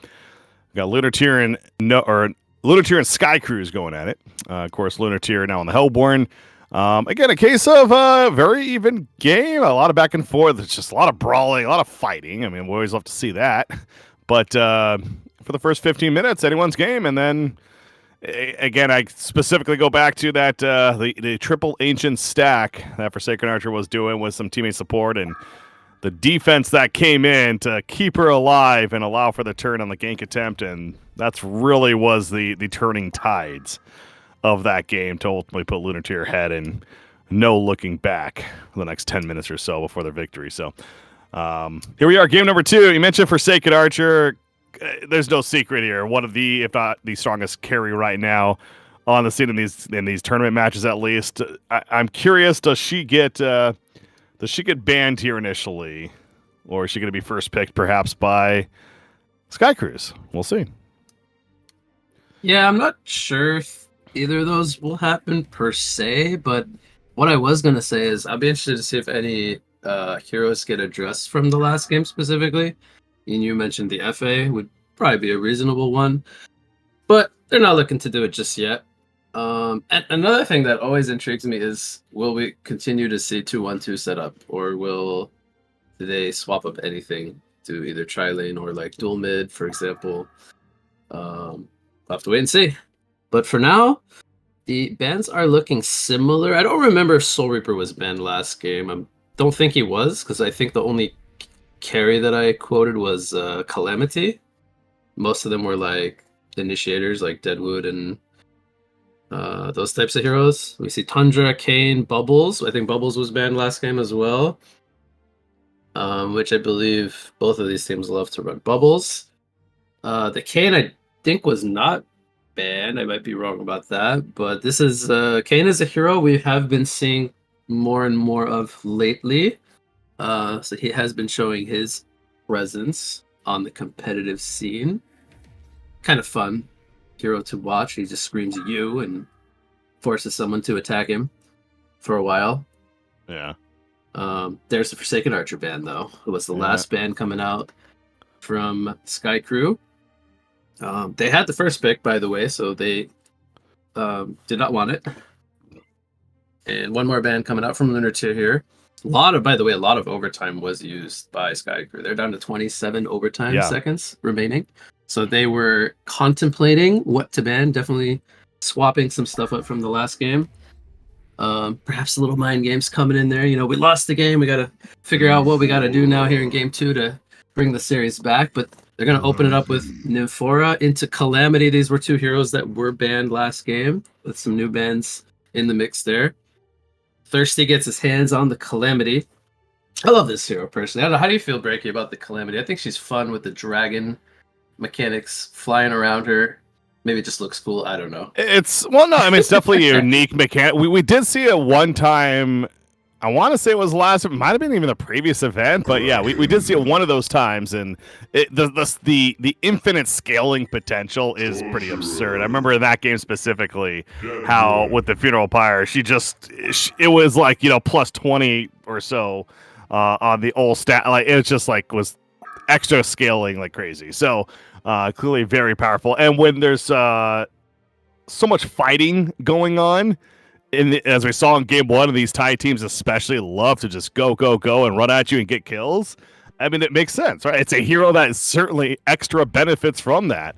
We got Lunateer and Sky Cruise going at it. Of course, Lunateer now on the Hellborn. Again, a case of a very even game. A lot of back and forth. It's just a lot of brawling, a lot of fighting. I mean, we always love to see that. But for the first 15 minutes, anyone's game, and then. Again, I specifically go back to that the triple ancient stack that Forsaken Archer was doing with some teammate support and the defense that came in to keep her alive and allow for the turn on the gank attempt, and that's really was the turning tides of that game to ultimately put Lunateer ahead and no looking back for the next 10 minutes or so before their victory. So here we are, game number 2. You mentioned Forsaken Archer. There's no secret here. One of the, if not the strongest carry right now on the scene in these tournament matches, at least. I'm curious, does she get banned here initially, or is she going to be first picked perhaps by Sky Cruise? We'll see. Yeah, I'm not sure if either of those will happen per se, but what I was going to say is I'll be interested to see if any heroes get addressed from the last game specifically. And you mentioned the FA would probably be a reasonable one, but they're not looking to do it just yet. And another thing that always intrigues me is, will we continue to see 2-1-2 set up, or do they swap up anything to either tri-lane or like dual mid, for example? We'll have to wait and see. But for now, the bans are looking similar. I don't remember if Soul Reaper was banned last game. I don't think he was, because I think the only carry that I quoted was Calamity. Most of them were like initiators, like Deadwood and those types of heroes. We see Tundra, Kane, Bubbles. I think Bubbles was banned last game as well, which I believe both of these teams love to run Bubbles. The Kane I think was not banned. I might be wrong about that, but this is Kane is a hero we have been seeing more and more of lately. So he has been showing his presence on the competitive scene. Kind of fun hero to watch. He just screams at you and forces someone to attack him for a while. Yeah. There's the Forsaken Archer ban, though. It was the last ban coming out from Sky Crew. They had the first pick, by the way, so they did not want it. And one more ban coming out from Lunateer here. A lot of overtime was used by Sky Crew. They're down to 27 overtime seconds remaining. So they were contemplating what to ban, definitely swapping some stuff up from the last game. Perhaps a little mind games coming in there. You know, we lost the game. We got to figure out what we got to do now here in game 2 to bring the series back. But they're going to open it up with Newerth into Calamity. These were 2 heroes that were banned last game, with some new bans in the mix there. Thirsty gets his hands on the Calamity. I love this hero personally. I don't know, how do you feel, Breaky, about the Calamity? I think she's fun with the dragon mechanics flying around her. Maybe it just looks cool. I don't know. It's definitely a unique mechanic. We did see it one time. I want to say it was last. It might have been even the previous event, but yeah, we did see it one of those times, and the infinite scaling potential is pretty absurd. I remember in that game specifically how with the Funeral Pyre, it was like, you know, plus 20 or so on the old stat. Like it was just like was extra scaling like crazy. So clearly very powerful. And when there's so much fighting going on. As we saw in game 1, of these Thai teams especially love to just go and run at you and get kills. I mean, it makes sense, right? It's a hero that certainly extra benefits from that,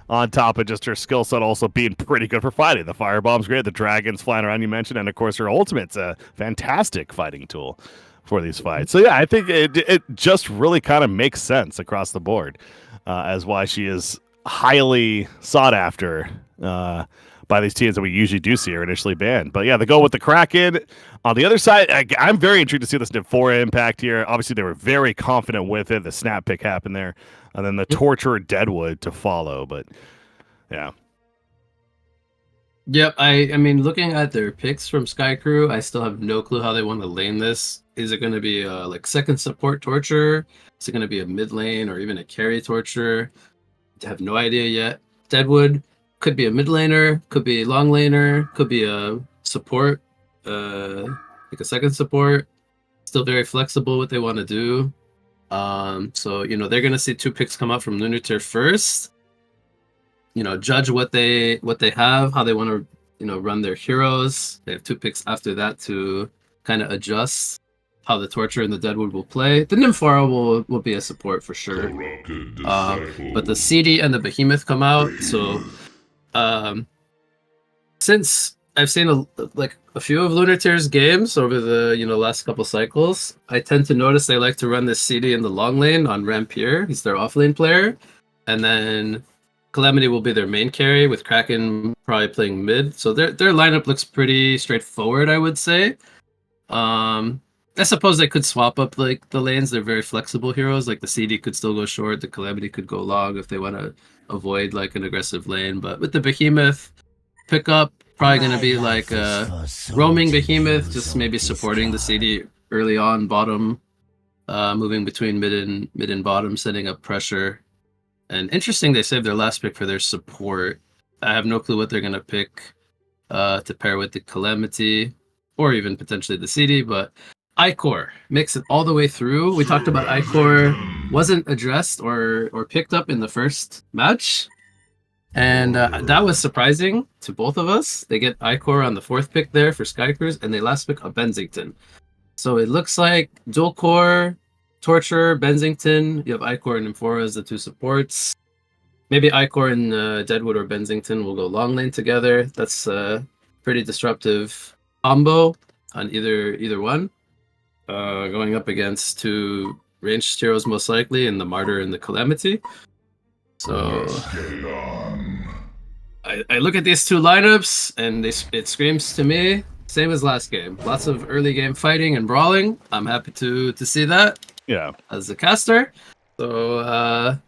on top of just her skill set also being pretty good for fighting. The firebomb's great, the dragons flying around you mentioned, and of course her ultimate's a fantastic fighting tool for these fights. So yeah, I think it just really kind of makes sense across the board as why she is highly sought after by these teams that we usually do see are initially banned. But yeah, they go with the Kraken. On the other side, I'm very intrigued to see this Nephora impact here. Obviously, they were very confident with it. The snap pick happened there. And then the Torturer Deadwood to follow. But yeah. Yep, I mean, looking at their picks from Sky Crew, I still have no clue how they want to lane this. Is it going to be like second support Torturer? Is it going to be a mid lane or even a carry Torturer? I have no idea yet. Deadwood, Could be a mid laner, could be long laner, could be a support, like a second support. Still very flexible what they want to do. So they're gonna see 2 picks come up from Lunar Tier first. Judge what they have, how they want to run their heroes. They have 2 picks after that to kind of adjust how the Torture and the Deadwood will play. The Nymphora will be a support for sure. But the CD and the Behemoth come out. So since I've seen a few of Lunar Tier's games over the last couple cycles, I tend to notice they like to run this CD in the long lane on Rampier. He's their offlane player, and then Calamity will be their main carry, with Kraken probably playing mid. So their lineup looks pretty straightforward, I would say. I suppose they could swap up the lanes. They're very flexible heroes. Like the CD could still go short, the Calamity could go long if they want to avoid an aggressive lane. But with the Behemoth pickup, probably going to be a roaming Behemoth, just maybe supporting the CD early on, bottom, moving between mid and bottom, setting up pressure. And interesting, they saved their last pick for their support. I have no clue what they're going to pick to pair with the Calamity, or even potentially the CD, but Icor makes it all the way through. We talked about Icor wasn't addressed or picked up in the first match, and that was surprising to both of us. They get Icor on the 4th pick there for Skycruise, and they last pick a Benzington. So it looks like dual core, Torture, Benzington. You have Icor and Nymphora as the 2 supports. Maybe Icor and Deadwood or Benzington will go long lane together. That's a pretty disruptive combo on either one. Going up against 2 ranged heroes most likely, and the Martyr and the Calamity. So I look at these 2 lineups, and it screams to me same as last game. Lots of early game fighting and brawling. I'm happy to see that. Yeah. As a caster. So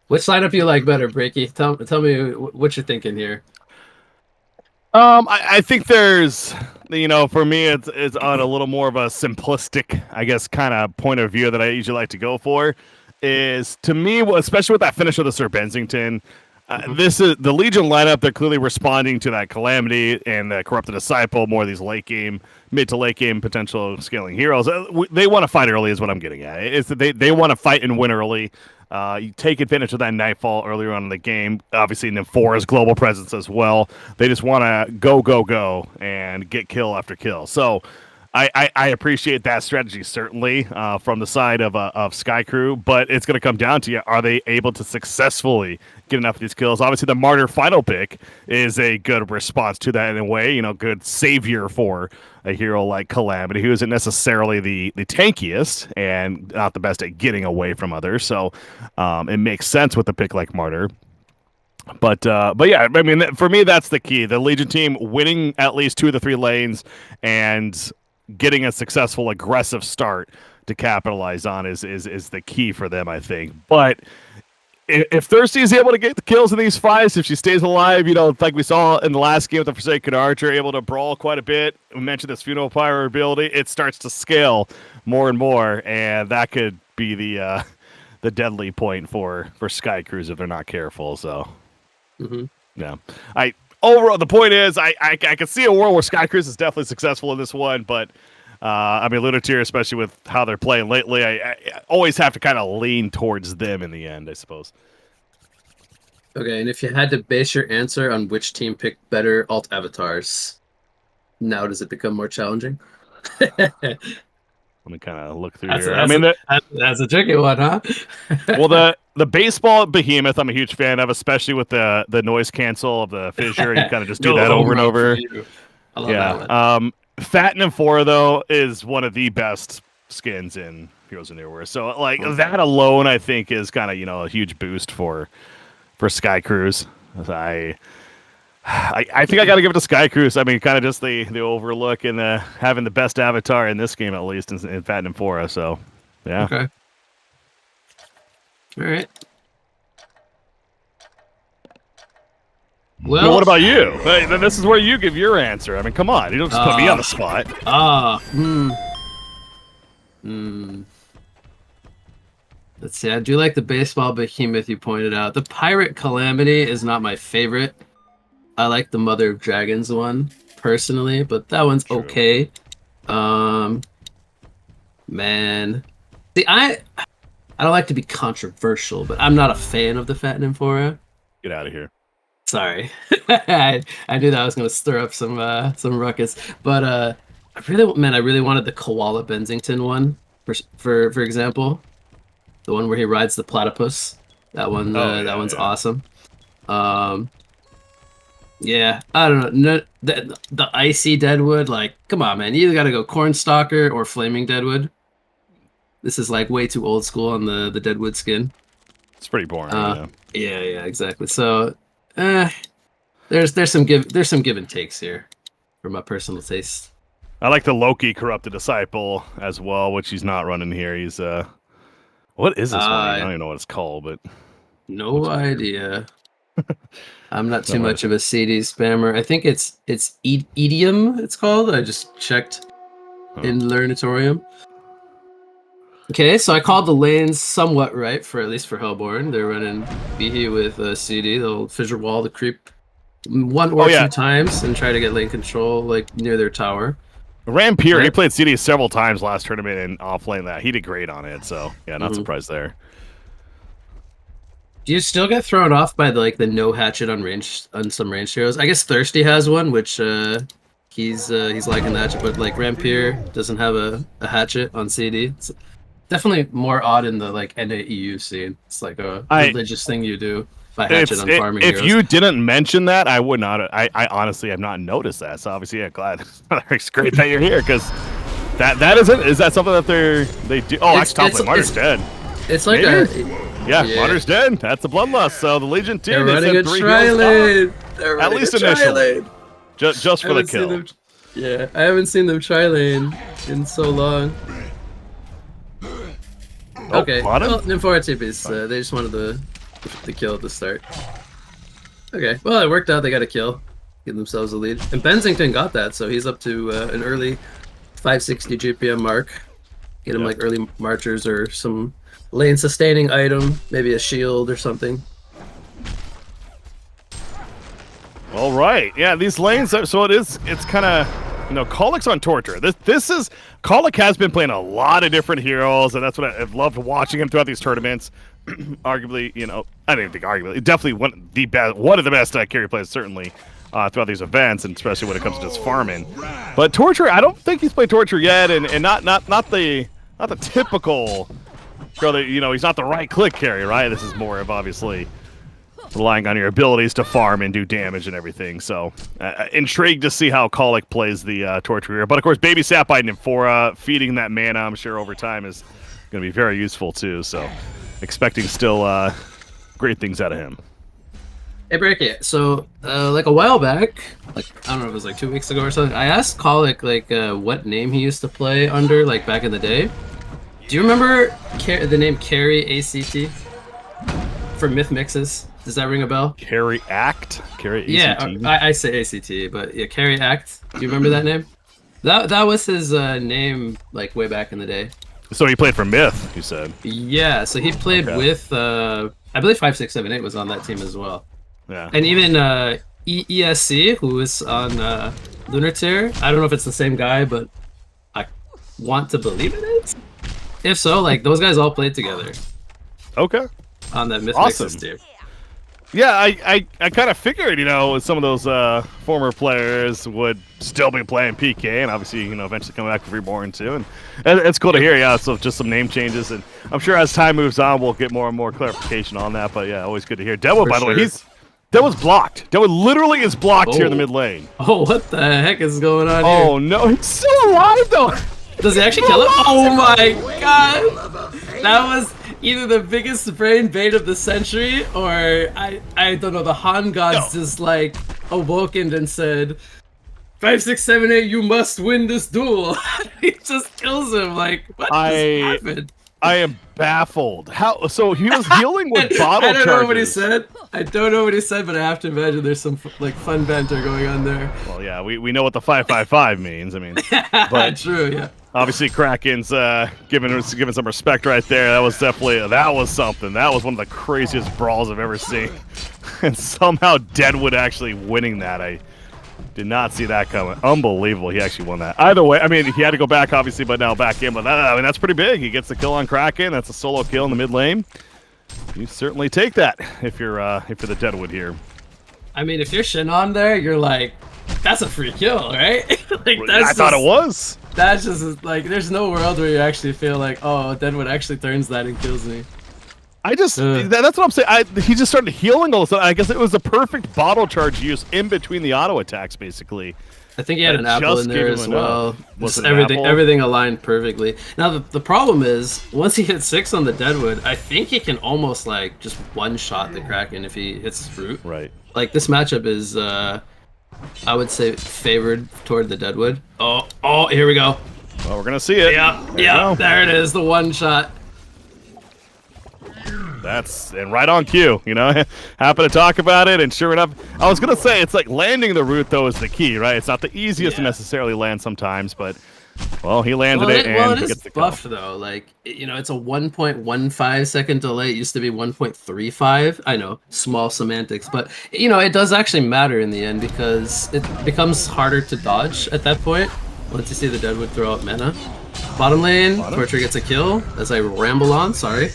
which lineup you like better, Breaky? Tell me what you're thinking here. I think there's, for me, it's on a little more of a simplistic, I guess, kind of point of view that I usually like to go for. Is, to me, especially with that finish of the Sir Benzington, this is the Legion lineup. They're clearly responding to that Calamity and the Corrupted Disciple, more of these mid to late game potential scaling heroes. They want to fight early, is what I'm getting at. It's that they want to fight and win early. You take advantage of that Nightfall earlier on in the game. Obviously, Nymphora's global presence as well. They just want to go, and get kill after kill. So I appreciate that strategy, certainly, from the side of Skycrew, but it's going to come down to, are they able to successfully get enough of these kills? Obviously, the Martyr final pick is a good response to that in a way, good savior for a hero like Calamity, who isn't necessarily the tankiest and not the best at getting away from others. So it makes sense with a pick like Martyr. But yeah, I mean, for me, that's the key. The Legion team winning at least 2 of the 3 lanes and getting a successful aggressive start to capitalize on is the key for them, I think. But if Thirsty is able to get the kills in these fights, if she stays alive, like we saw in the last game with the Forsaken Archer, able to brawl quite a bit. We mentioned this Funeral Pyre ability. It starts to scale more and more, and that could be the deadly point for Skycruise if they're not careful. So, yeah. Overall, the point is, I can see a world where Skycruise is definitely successful in this one, but I mean, Lunar Tier, especially with how they're playing lately, I always have to kind of lean towards them in the end, I suppose. Okay, and if you had to base your answer on which team picked better alt avatars, now does it become more challenging? Let me kind of look through here. That's a tricky one, huh? Well, the baseball Behemoth, I'm a huge fan of, especially with the noise cancel of the fissure. You kind of just do that over and over. I love that one. Fat Nymphora, though, is one of the best skins in Heroes of Newerth. So, that alone, I think, is kind of, a huge boost for Skycruise. I think I got to give it to Skycruise. I mean, kind of just the overlook and having the best avatar in this game, at least, in Fat Nymphora. So, yeah. Okay. All right. Well, what about you? Then this is where you give your answer. I mean, come on. You don't just put me on the spot. Let's see. I do like the baseball Behemoth you pointed out. The Pirate Calamity is not my favorite. I like the Mother of Dragons one personally, but that one's okay. Man, see, I don't like to be controversial, but I'm not a fan of the Fat Nymphora. Get out of here. Sorry, I knew that was gonna stir up some ruckus, but I really wanted the Koala Bensington one for example, the one where he rides the platypus. That one, that one's awesome. Yeah, I don't know. The icy Deadwood, like, come on, man. You either gotta go Cornstalker or Flaming Deadwood. This is like way too old school on the Deadwood skin. It's pretty boring. Yeah, exactly. So, there's some give and takes here, for my personal taste. I like the Loki Corrupted Disciple as well, which he's not running here. He's what is this one? I don't even know what it's called, but no idea. I'm not too much of a CD spammer. I think it's Idiom. It's called. I just checked in Learnatorium. Okay, so I called the lanes somewhat right at least for Hellborn. They're running Behe with CD. They'll fissure wall the creep one or two times and try to get lane control like near their tower. Rampier, he played CD several times last tournament and offlane that. He did great on it, so yeah, not surprised there. Do you still get thrown off by the no hatchet on some range heroes? I guess Thirsty has one, which he's liking that, but like Rampier doesn't have a hatchet on CD. It's definitely more odd in the NAEU scene. It's like a religious thing you do by hatchet on farming heroes. If you didn't mention that, I would not. I honestly have not noticed that. So obviously, yeah, glad. It's great that you're here because that isn't. Is that something that they do? Oh, actually, Martyr's dead. It's like yeah, Martyr's dead. That's a bloodlust. So the Legion team, they're running a tri-lane. At least initially. Just for the kill. Yeah, I haven't seen them tri-lane in so long. Okay, well, Nymphora TPs, they just wanted the kill at the start. Okay, well, it worked out. They got a kill. Give themselves a lead. And Bensington got that, so he's up to an early 560 GPM mark. Get him early marchers or some lane sustaining item, maybe a shield or something. All right, yeah, these lanes. So it's kind of Kolik's on Torture. Kolik has been playing a lot of different heroes, and that's what I've loved watching him throughout these tournaments. Arguably, I didn't think arguably, definitely one of the best carry players certainly throughout these events, and especially when it comes to just farming. But Torture, I don't think he's played Torture yet, and not the typical girl that he's not the right click carry, right? This is more of obviously relying on your abilities to farm and do damage and everything. So intrigued to see how Kolik plays the Torture here. But of course, Baby Sapphire Nymphora feeding that mana, I'm sure over time is going to be very useful too. So expecting still great things out of him. Hey, Breaky, so like a while back, I don't know if it was 2 weeks ago or something, I asked Kolik what name he used to play under back in the day. Do you remember the name Carry ACT for Myth Mixes? Does that ring a bell? Carry Act? Carry ACT? Yeah, I say ACT, but yeah, Carry Act. Do you remember that name? That was his name way back in the day. So he played for Myth, you said? Yeah, so he played with, I believe 5678 was on that team as well. Yeah. And even ESC, who is on Lunar Tier, I don't know if it's the same guy, but I want to believe it is. If so, those guys all played together. Okay. On that Myth Mixes tier. Yeah, I kind of figured, some of those former players would still be playing PK, and obviously, eventually coming back for Reborn too. And it's cool to hear, yeah. So just some name changes, and I'm sure as time moves on, we'll get more and more clarification on that. But yeah, always good to hear. Dewo, by the way, Dewo's blocked. Dewo literally is blocked here in the mid lane. Oh, what the heck is going on here? Oh no, he's still alive though. Does he actually kill him? Oh my god! That was either the biggest brain bait of the century, or I don't know, the HoN gods just awoken and said, 5678, you must win this duel. He just kills him. What just happened? I am baffled. How? So he was healing with bottle charges. I don't know what he said. I don't know what he said, but I have to imagine there's some fun banter going on there. Well, yeah, we know what the 555 means. I mean, but true, yeah. Obviously, Kraken's giving some respect right there. That was something. That was one of the craziest brawls I've ever seen. And somehow Deadwood actually winning that. I did not see that coming. Unbelievable. He actually won that. Either way, I mean, he had to go back, obviously, but now back in. But I mean, that's pretty big. He gets the kill on Kraken. That's a solo kill in the mid lane. You certainly take that if you're the Deadwood here. I mean, if you're HoN there, you're like, that's a free kill, right? Like, that's I thought it was. That's just like, there's no world where you actually feel like, oh, Deadwood actually turns that and kills me. That's what I'm saying. He just started healing all of a sudden. I guess it was the perfect bottle charge use in between the auto attacks, basically. I think he had an apple in there as well. Was it everything aligned perfectly. Now the problem is, once he hits 6 on the Deadwood, I think he can almost like just one-shot the Kraken if he hits his root. Right. Like this matchup is, I would say, favored toward the Deadwood. Oh, here we go. Well, we're gonna see it. Yeah, there it is, the one shot. And right on cue, you know. Happen to talk about it, and sure enough, I was gonna say it's like landing the root though is the key, right? It's not the easiest to necessarily land sometimes, but well, he landed it, and he gets the kill. Buff though, like, you know, it's a 1.15 second delay. It used to be 1.35. I know, small semantics, but you know, it does actually matter in the end because it becomes harder to dodge at that point once you see the Deadwood throw out mana. Bottom lane, Torture gets a kill as I ramble on. Sorry.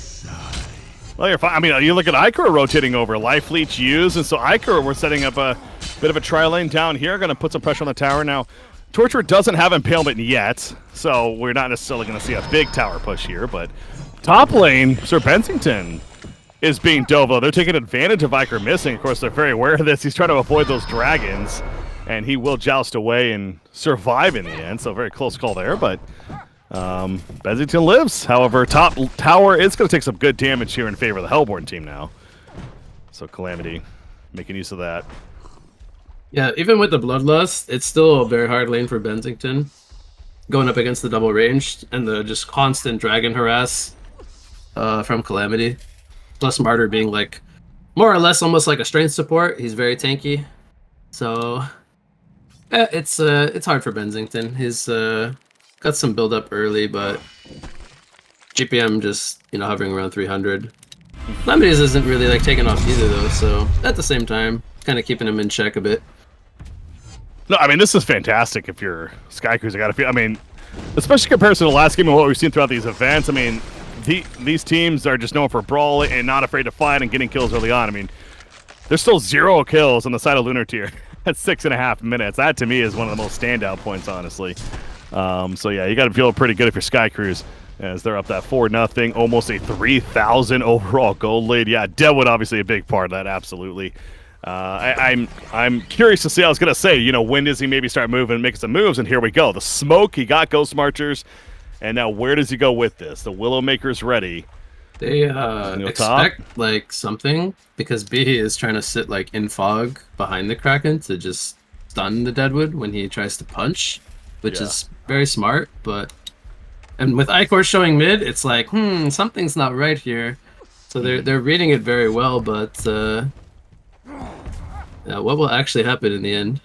Well, you're fine. I mean, you look at Ikora rotating over. Life Leech used, and so Ikora, we're setting up a bit of a tri-lane down here. Going to put some pressure on the tower. Now, Torture doesn't have Impalement yet, so we're not necessarily going to see a big tower push here, but top lane, Sir Bensington is being Dovo. They're taking advantage of Ikora missing. Of course, they're very aware of this. He's trying to avoid those dragons, and he will joust away and survive in the end, so very close call there, but Bensington lives. However, top tower is going to take some good damage here in favor of the Hellborn team now. So Calamity making use of that. Yeah, even with the Bloodlust, it's still a very hard lane for Bensington. Going up against the double ranged and the just constant dragon harass from Calamity. Plus Martyr being like more or less almost like a strength support. He's very tanky. So it's hard for Bensington. He's got some build up early, but GPM just, you know, hovering around 300. Calamity's isn't really like taking off either though, so at the same time, kind of keeping him in check a bit. No, I mean, this is fantastic if you're Skycruiser. I gotta feel, I mean, especially compared to the last game and what we've seen throughout these events. I mean, these teams are just known for brawling and not afraid to fight and getting kills early on. I mean, there's still 0 kills on the side of Lunar Tier at 6.5 minutes. That to me is one of the most standout points, honestly. So yeah, you got to feel pretty good if you're Skycruise, as they're up that 4-0, almost a 3,000 overall gold lead. Yeah, Deadwood obviously a big part of that, absolutely. I'm curious to see. I was gonna say, you know, when does he maybe start moving, making some moves? And here we go. The smoke. He got Ghost Marchers, and now where does he go with this? The Willowmaker's ready. They expect like something because B is trying to sit like in fog behind the Kraken to just stun the Deadwood when he tries to punch, which is very smart. And with Ikor showing mid, it's like, something's not right here. So they're reading it very well, but what will actually happen in the end?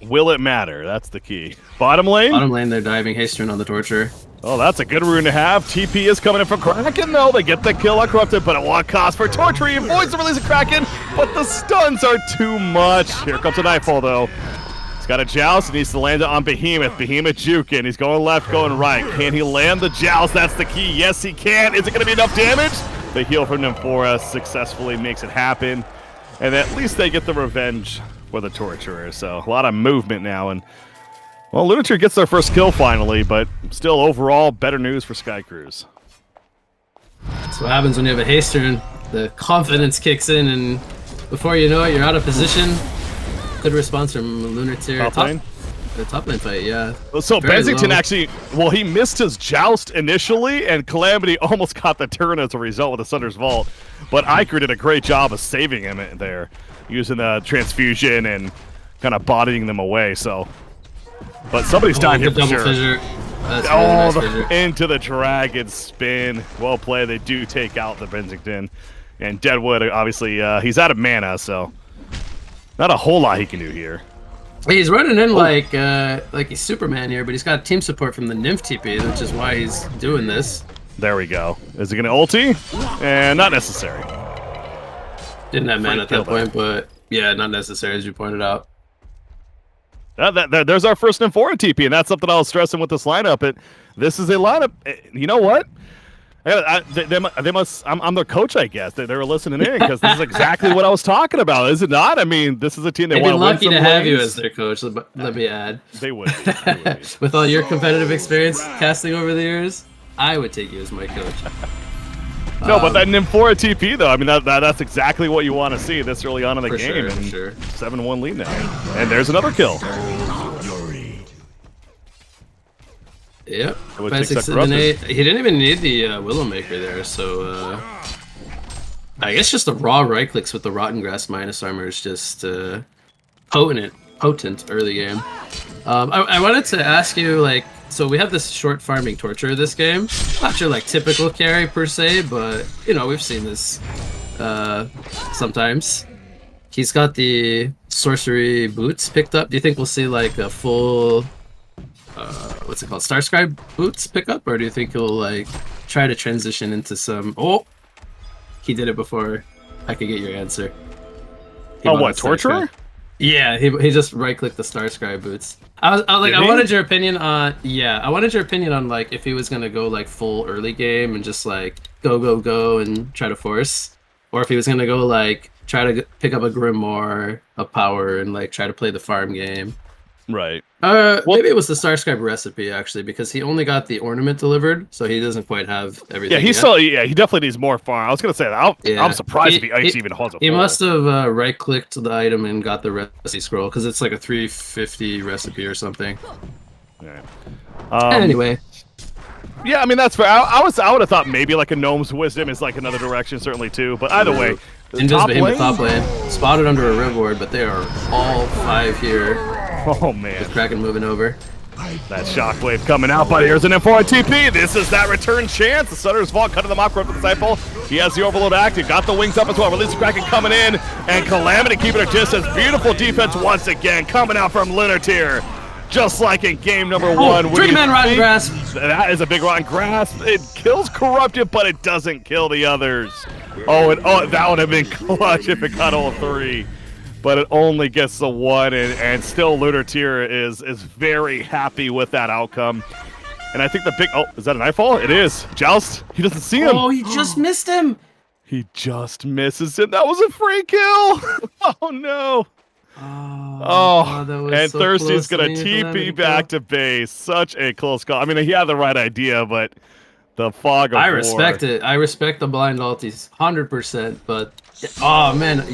Will it matter? That's the key. Bottom lane? Bottom lane, they're diving Haystern on the Torture. Oh, that's a good rune to have. TP is coming in from Kraken, though. They get the kill on Corrupted, but at what cost for Torture? He avoids the release of Kraken, but the stuns are too much. Here comes a Nightfall, though. He's got a Joust, and needs to land it on Behemoth. Behemoth juking. He's going left, going right. Can he land the Joust? That's the key. Yes, he can. Is it going to be enough damage? The heal from Nymphora successfully makes it happen. And at least they get the revenge for the Torturer. So a lot of movement now. And, well, Lunatir gets their first kill finally, but still overall better news for Skycruise. That's what happens when you have a Haystern. The confidence kicks in, and before you know it, you're out of position. Good response from Lunatir. Top lane? The top lane fight, yeah. So Bensington actually, well, he missed his Joust initially, and Calamity almost got the turn as a result with the Sunders Vault. But Iker did a great job of saving him there, using the transfusion and kind of bodying them away. So, but somebody's dying here for sure. Fissure. That's really nice fissure. Into the dragon spin. Well played. They do take out the Bensington, and Deadwood obviously he's out of mana, so not a whole lot he can do here. He's running in like he's Superman here, but he's got team support from the Nymph TP, which is why he's doing this. There we go. Is he going to ulti? And not necessary. Didn't have mana at kill that point, but yeah, not necessary as you pointed out. There's our first Nymphora TP, and that's something I was stressing with this lineup. This is a lineup. You know what? They must. I'm their coach, I guess. They were listening in because this is exactly what I was talking about, is it not? I mean, this is a team they want to win. They'd be lucky to have you as their coach. Let me add. They would. Be. With all your competitive experience casting over the years, I would take you as my coach. No, but that Nymphora TP though, I mean that's exactly what you want to see this early on in the game. Sure. 7-1 lead now, and there's another kill. Yep. 5, 6, 7, 8. He didn't even need the Willowmaker there, so I guess just the raw right clicks with the Rotten Grass minus armor is just potent early game. I wanted to ask you, like, so we have this short farming torture this game. Not your like typical carry per se, but you know we've seen this sometimes. He's got the sorcery boots picked up. Do you think we'll see like a full what's it called, Starscribe boots pick up, or do you think he'll like try to transition into some? Oh, he did it before I could get your answer. Oh, what, torturer? Yeah, he just right clicked the Starscribe boots. I wanted your opinion on I wanted your opinion on like if he was gonna go like full early game and just like go and try to force, or if he was gonna go like try to pick up a Grimoire, a power, and like try to play the farm game. Right. Maybe it was the Starscribe recipe actually, because he only got the ornament delivered, so he doesn't quite have everything. Yeah, he definitely needs more farm. I was gonna say that. I'm surprised if he even has a. He must have right clicked the item and got the recipe scroll, because it's like a 350 recipe or something. Yeah. Anyway. Yeah, I mean that's fair. I would have thought maybe like a Gnome's Wisdom is like another direction certainly too, but either way. Top lane, spotted under a Riv Ward, but they are all 5 here. Oh man. With Kraken moving over. That shockwave coming out, but here's an Nymphora TP. This is that return chance. The Sutter's Vault cutting them off with the Disciple. He has the Overload active, got the wings up as well. Release the Kraken coming in, and Calamity keeping her distance. Beautiful defense once again coming out from Linartier. Just like in game number 1. Dream-Man Rotten Grasp. That is a big Rotten Grasp. It kills Corrupted, but it doesn't kill the others. That would have been clutch if it got all 3. But it only gets the 1, and still Linartier is very happy with that outcome. And I think the big... Oh, is that a Nightfall? It is. Joust. He doesn't see him. Oh, he just missed him. He just misses him. That was a free kill. Oh, no. And so Thirsty's going to TP back to base. Such a close call. I mean, he had the right idea, but the fog of war. I respect it. I respect the blind ultis 100%, but oh man,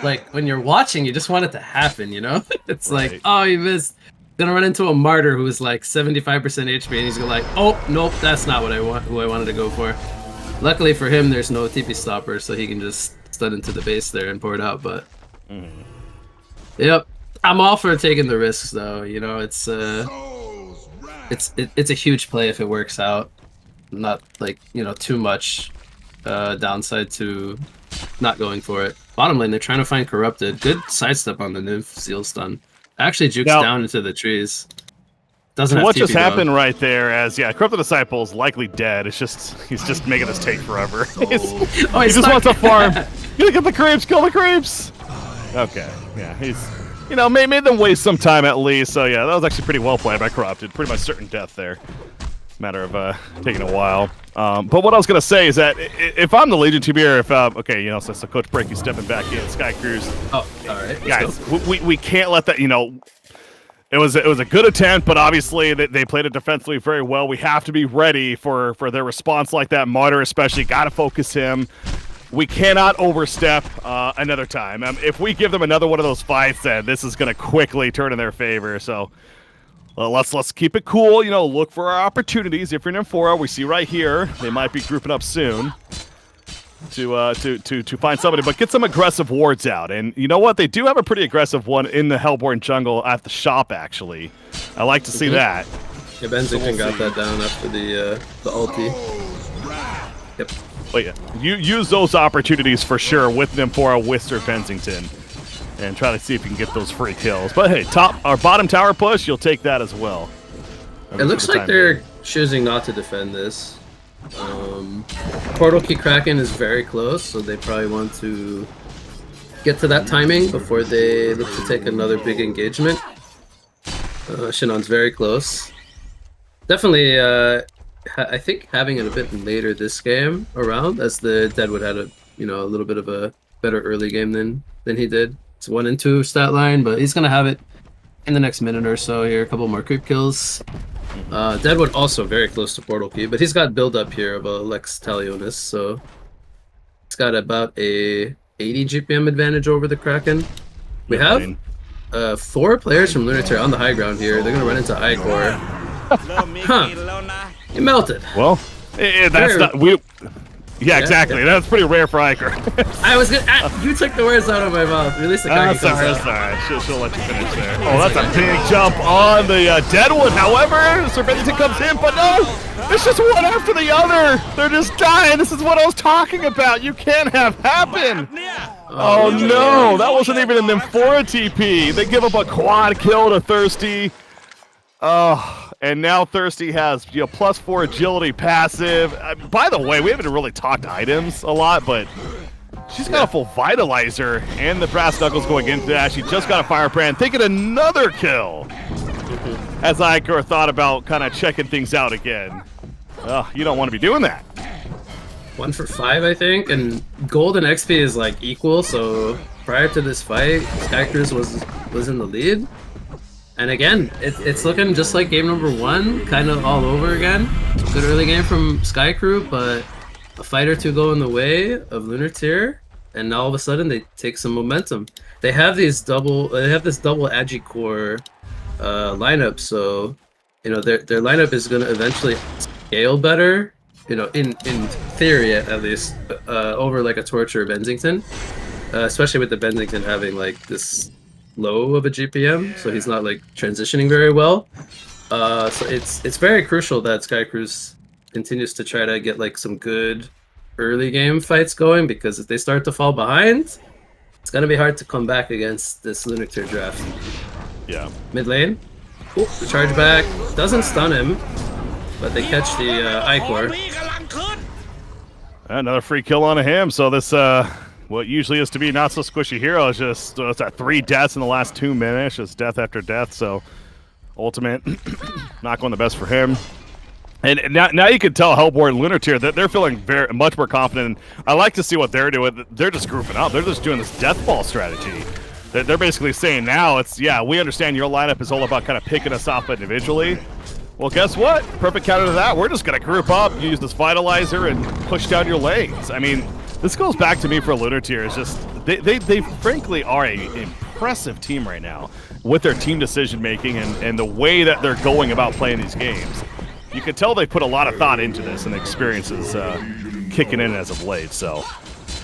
like when you're watching, you just want it to happen, you know? It's right. Like, oh, he missed. Gonna run into a martyr who's like 75% HP, and he's gonna like, oh, nope, that's not what I wanted to go for. Luckily for him, there's no TP stopper, so he can just stun into the base there and pour it out. But yep, I'm all for taking the risks, though. You know, it's a huge play if it works out. Not like, you know, too much downside to not going for it. Bottom lane, they're trying to find Corrupted. Good sidestep on the Nymph Seal Stun. Actually jukes down into the trees. Doesn't have what TP just happened though. Right there, as Corrupted Disciple is likely dead. It's just he's just making this take forever. He just wants to farm. You get the creeps, kill the creeps. Okay, yeah, he's made them waste some time at least. So yeah, that was actually pretty well played by Corrupted. Pretty much certain death there. Matter of taking a while. But what I was gonna say is that if I'm the Legion team here, so Coach Breaky stepping back in, Sky Cruise. Oh, all right, guys, we can't let that. It was a good attempt, but obviously they played it defensively very well. We have to be ready for their response like that. Martyr especially, got to focus him. We cannot overstep another time. If we give them another one of those fights, then this is gonna quickly turn in their favor. So. Let's keep it cool. Look for our opportunities. If you're in Nymphora, we see right here they might be grouping up soon to find somebody, but get some aggressive wards out. And you know what? They do have a pretty aggressive one in the Hellborn jungle at the shop. Actually, I like to see that. Yeah, Benzington got that down after the ulti. Yep. But yeah, you use those opportunities for sure with Nymphora, Wister, Benzington. And try to see if you can get those free kills. But hey, bottom tower push, you'll take that as well. It looks like they're choosing not to defend this. Portal Key Kraken is very close, so they probably want to get to that timing before they look to take another big engagement. Shinnon's very close. Definitely, I think having it a bit later this game around, as the Deadwood had a little bit of a better early game than he did. It's 1 and 2 stat line, but he's gonna have it in the next minute or so here. A couple more creep kills. Deadwood also very close to Portal Key, but he's got build up here of a Lex Talionis, so he's got about a 80 GPM advantage over the Kraken. We have 4 players from Lunatic on the high ground here. They're gonna run into Icor. Huh. He melted. Well, that's not we. Yeah, exactly. That's pretty rare for Iker. I was gonna. You took the words out of my mouth. Release the Kraken. Sorry. She'll let you finish there. Oh, that's a big jump on the Deadwood. However, Serpentine comes in, but no, it's just one after the other. They're just dying. This is what I was talking about. You can't have happen. Oh no, that wasn't even an Nymphora TP. They give up a quad kill to Thirsty. And now Thirsty has +4 agility passive. By the way, we haven't really talked items a lot, but she's got a full vitalizer and the brass knuckles going into that. She just got a firebrand, taking another kill. As Iker thought about kind of checking things out again. You don't want to be doing that. 1 for 5, I think, and gold and XP is like equal. So prior to this fight, Skycruise was in the lead. And again, it's looking just like game number 1, kind of all over again. Good early game from Sky Crew, but a fight or two go in the way of Lunatic, and now all of a sudden they take some momentum. They have this double Agi core lineup, so their lineup is going to eventually scale better. In theory at least, over like a Torture Bensington, especially with the Bensington having like this low of a GPM, so he's not like transitioning very well. So it's very crucial that Sky Cruise continues to try to get like some good early game fights going, because if they start to fall behind, it's gonna be hard to come back against this Lunatic draft. Yeah. Mid lane. Oh, the charge back doesn't stun him, but they catch the Icor. Another free kill on him. So this what usually is to be not so squishy hero is just it's at 3 deaths in the last 2 minutes. Just death after death. So ultimate not going the best for him. And now you can tell Hellborn and Lunatic that they're feeling very much more confident. I like to see what they're doing. They're just grouping up. They're just doing this death ball strategy. They're basically saying now we understand your lineup is all about kind of picking us off individually. Well, guess what? Perfect counter to that. We're just going to group up, use this vitalizer, and push down your lanes. I mean, this goes back to me for Lunatic. It's just they frankly are an impressive team right now with their team decision making and the way that they're going about playing these games. You can tell they put a lot of thought into this, and the experience is kicking in as of late. So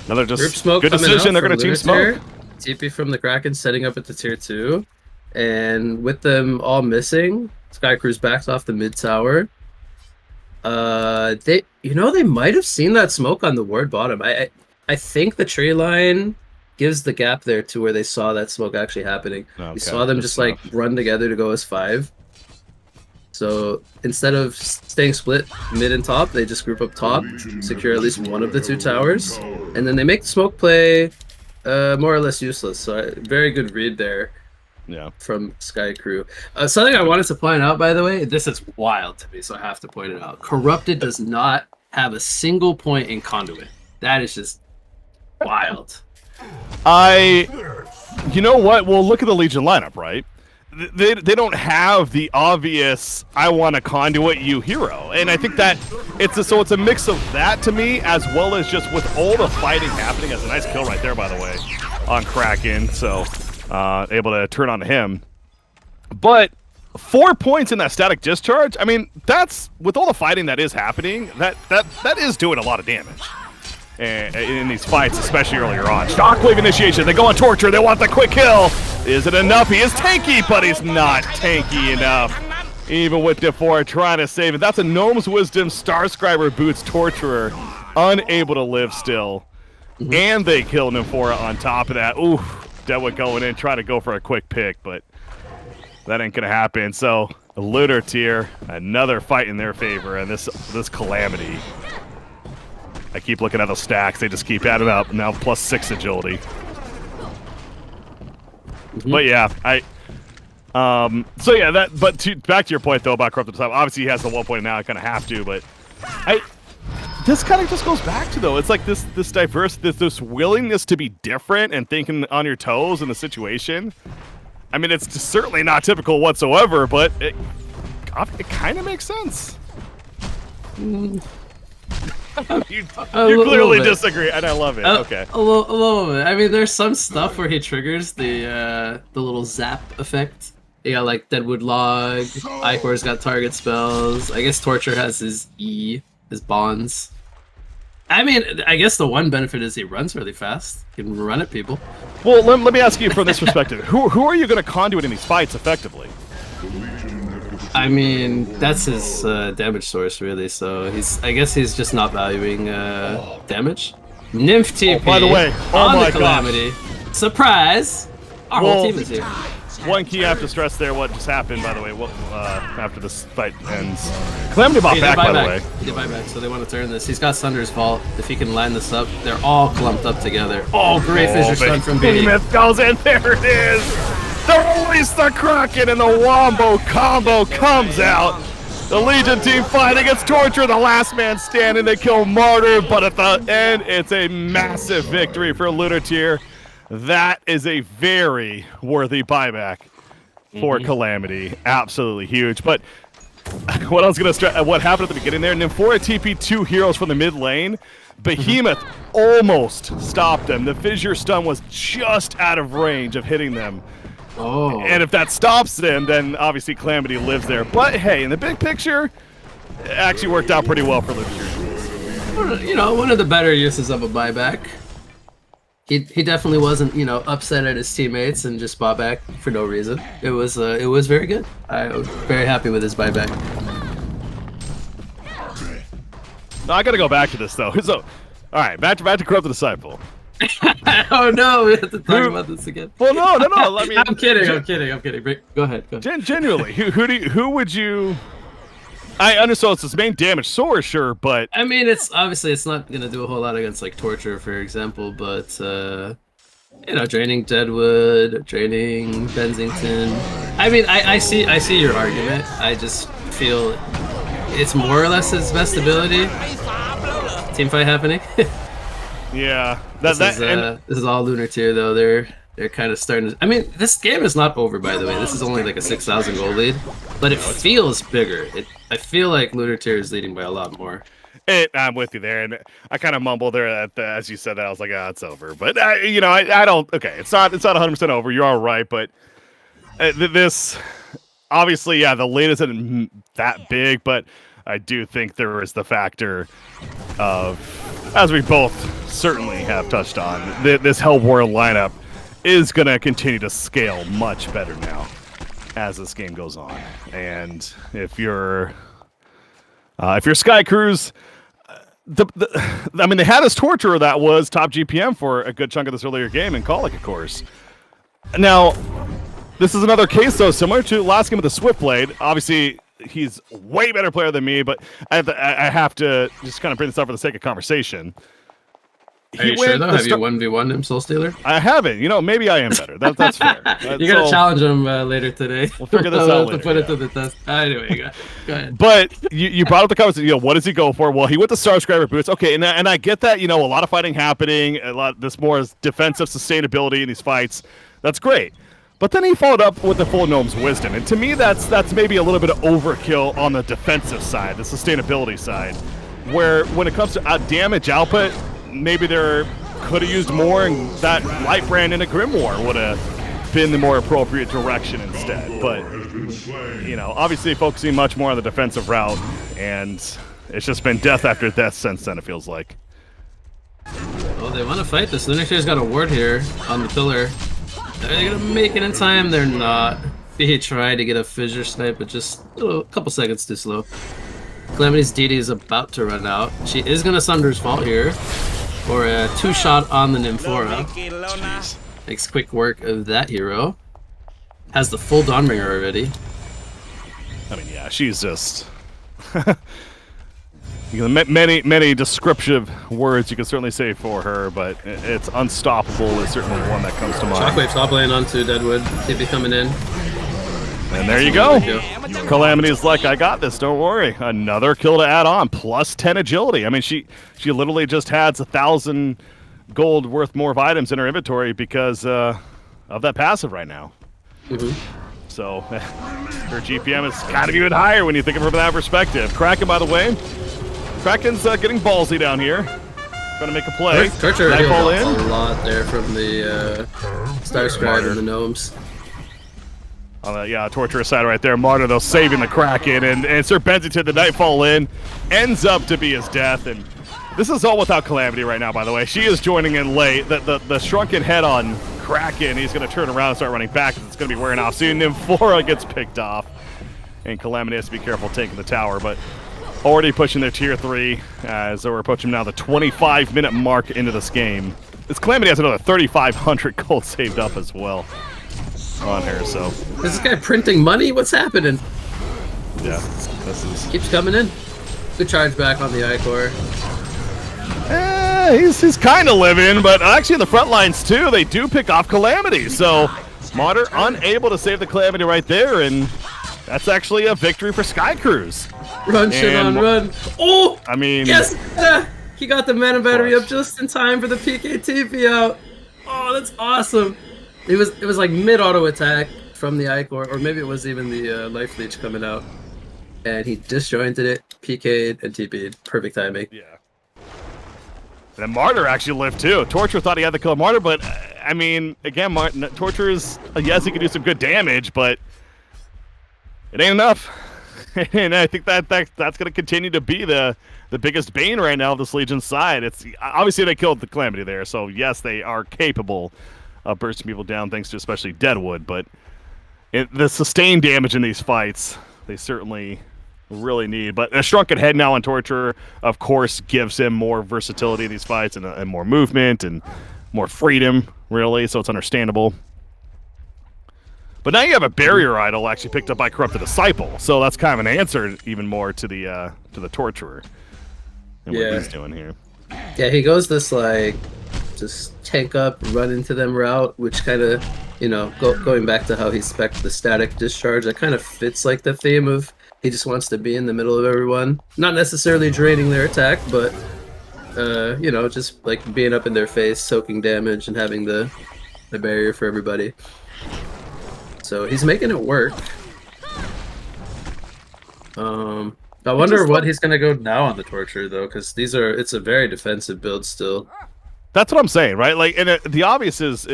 another just good decision. They're going to team smoke. TP from the Kraken setting up at the tier 2, and with them all missing, Sky Cruise backs off the mid tower. They might have seen that smoke on the ward bottom. I think the tree line gives the gap there to where they saw that smoke actually happening. Okay, you saw them just like run together to go as 5. So instead of staying split mid and top, they just group up top, secure at least one of the 2 towers, and then they make the smoke play more or less useless. So very good read there. Yeah, from Sky Crew. Something I wanted to point out, by the way, this is wild to me, so I have to point it out. Corrupted does not have a single point in Conduit. That is just wild. You know what? Well, look at the Legion lineup, right? They don't have the obvious I want a Conduit you hero, and I think that it's a mix of that to me, as well as just with all the fighting happening. That's a nice kill right there, by the way, on Kraken. So. Able to turn on him. But 4 points in that static discharge, I mean, that's, with all the fighting that is happening, that is doing a lot of damage in these fights, especially earlier on. Shockwave initiation, they go on Torture, they want the quick kill. Is it enough? He is tanky, but he's not tanky enough. Even with Nymphora trying to save it. That's a Gnome's Wisdom Starscriber boots Torturer, unable to live still. And they kill Nymphora on top of that. Ooh. Deadwood going in, trying to go for a quick pick, but that ain't gonna happen. So Lunatic, another fight in their favor, and this calamity. I keep looking at those stacks; they just keep adding up. Now +6 agility. But yeah, so yeah, back to your point though about corrupted time. Obviously, he has the 1 point now. I kind of have to, but this kind of just goes back to though. It's like this diverse, this willingness to be different and thinking on your toes in the situation. I mean, it's certainly not typical whatsoever, but it kind of makes sense. You clearly disagree, and I love it. Okay. A little bit. I mean, there's some stuff where he triggers the little zap effect. You got like Deadwood Log. Ichor's got target spells. I guess Torture has his his bonds. I mean, I guess the one benefit is he runs really fast. He can run at people. Well, let me ask you from this perspective: who are you going to conduit in these fights effectively? I mean, that's his damage source, really. So I guess he's just not valuing damage. Nymph TP. Oh, by the way, on the Calamity. Gosh. Surprise! Our whole team is here. One key I have to stress there. What just happened, by the way? After this fight ends, Calamity bought back, by the way. He did buy back, so they want to turn this. He's got Sunder's Vault. If he can line this up, they're all clumped up together. Oh, great fissure stun from B. Myth goes in. There it is. The release the Kraken and the Wombo combo comes out. The Legion team fight against Torture, the last man standing. They kill Martyr, but at the end, it's a massive victory for Lunateer. That is a very worthy buyback for Calamity. Absolutely huge. But what I was gonna stress, what happened at the beginning there? Nymphora TP 2 heroes from the mid lane. Behemoth almost stopped them. The fissure stun was just out of range of hitting them. Oh. And if that stops them, then obviously Calamity lives there. But hey, in the big picture, it actually worked out pretty well for Lunateer. You know, one of the better uses of a buyback. He definitely wasn't, you know, upset at his teammates and just bought back for no reason. It was very good. I was very happy with his buyback. No, I gotta go back to this though. So, all right, back to Corrupted Disciple. Oh no, we have to talk about this again. Well, no. I mean, I'm kidding. Go ahead. Genuinely, who would you? I understand it's his main damage source, sure, but I mean, it's not gonna do a whole lot against like Torture, for example, but you know, draining Deadwood, draining Bensington. I mean, I see your argument. I just feel it's more or less his best ability. Team fight happening. Yeah, this is all Lunateer though. They're kind of starting to. I mean, this game is not over, by the way. This is only like a 6,000 gold lead, but it feels bigger. I feel like Lunateer is leading by a lot more. I'm with you there, and I kind of mumbled there as you said that. I was like, it's over. But you know, I don't. Okay, it's not 100% over. You're all right, but this obviously, yeah, the lead isn't that big, but I do think there is the factor of, as we both certainly have touched on, this Hellborn lineup is going to continue to scale much better now as this game goes on. And if you're Sky Cruise, I mean, they had this Torturer that was top GPM for a good chunk of this earlier game, and Colic, of course. Now, this is another case, though, similar to last game with the Swiftblade. Obviously, he's a way better player than me, but I have to just kind of bring this up for the sake of conversation. Are you sure, though? Have you 1v1 him, Soul Stealer? I haven't. You know, maybe I am better. That's fair. You're going to challenge him later today. We'll figure this out later. To put it to the test. Anyway, go ahead. But you brought up the conversation. You know, what does he go for? Well, he went to Starscriber boots. Okay, and I get that. You know, a lot of fighting happening. This more is defensive sustainability in these fights. That's great. But then he followed up with the full Gnome's Wisdom. And to me, that's maybe a little bit of overkill on the defensive side, the sustainability side, where when it comes to damage output, maybe there could have used more, and that Light Brand in a Grimoire would have been the more appropriate direction instead. But, you know, obviously focusing much more on the defensive route, and it's just been death after death since then, it feels like. Oh, they want to fight this. Lunateer's got a ward here on the pillar. Are they going to make it in time? They're not. He tried to get a fissure snipe, but just a couple seconds too slow. Calamity's DD is about to run out. She is going to Sunder's Vault here for a 2-shot on the Nymphora. Makes quick work of that hero. Has the full Dawnbringer already. I mean, yeah, she's just... Many descriptive words you can certainly say for her, but it's unstoppable is certainly one that comes to mind. Shockwave top lane onto Deadwood. TP coming in. And there you go. Calamity's like, I got this, don't worry. Another kill to add on, plus 10 agility. I mean, she literally just has 1,000 gold worth more of items in her inventory because of that passive right now. So her GPM is kind of even higher when you think of her from that perspective. Kraken, by the way. Kraken's getting ballsy down here. Trying to make a play. Torture healed a lot there from the Star Scribe and the Gnomes. Yeah, Torturous side right there. Martyr, though, saving the Kraken. And Sir Benzington, the Nightfall in, ends up to be his death. And this is all without Calamity right now, by the way. She is joining in late. The shrunken head on Kraken, he's going to turn around and start running back because it's going to be wearing off soon. Nymphora gets picked off. And Calamity has to be careful taking the tower. But already pushing their tier 3 as we're approaching now the 25-minute mark into this game. This Calamity has another 3,500 gold saved up as well on her, so. Is this guy printing money? What's happening? Yeah, this is... Keeps coming in. Good charge back on the Icor. He's kind of living, but actually in the front lines too, they do pick off Calamity, so Martyr unable to save the Calamity right there, and that's actually a victory for Sky Cruise. Run, Shivan, run. Oh! I mean... Yes! He got the mana battery up just in time for the PK TP out. Oh, that's awesome. It was like mid-auto attack from the Icor, or maybe it was even the Life Leech coming out. And he disjointed it, PK'd, and TP'd. Perfect timing. Yeah. And then Martyr actually lived too. Torture thought he had to kill Martyr, but I mean, again, Torture is, yes, he can do some good damage, but it ain't enough. And I think that's going to continue to be the biggest bane right now of this Legion's side. It's obviously they killed the Calamity there, so yes, they are capable of bursting people down thanks to especially Deadwood, but the sustained damage in these fights, they certainly really need. But a shrunken head now on Torture, of course, gives him more versatility in these fights and more movement and more freedom, really, so it's understandable. But now you have a barrier idol actually picked up by Corrupted Disciple, so that's kind of an answer even more to the Torturer and what he's doing here. Yeah, he goes this like just tank up, run into them route, which kind of, you know, going back to how he spec'd the static discharge, that kind of fits like the theme of he just wants to be in the middle of everyone, not necessarily draining their attack, but you know, just like being up in their face, soaking damage, and having the barrier for everybody. So he's making it work. I wonder what he's gonna go now on the Torture though, because it's a very defensive build still. That's what I'm saying, right? Like, and the obvious is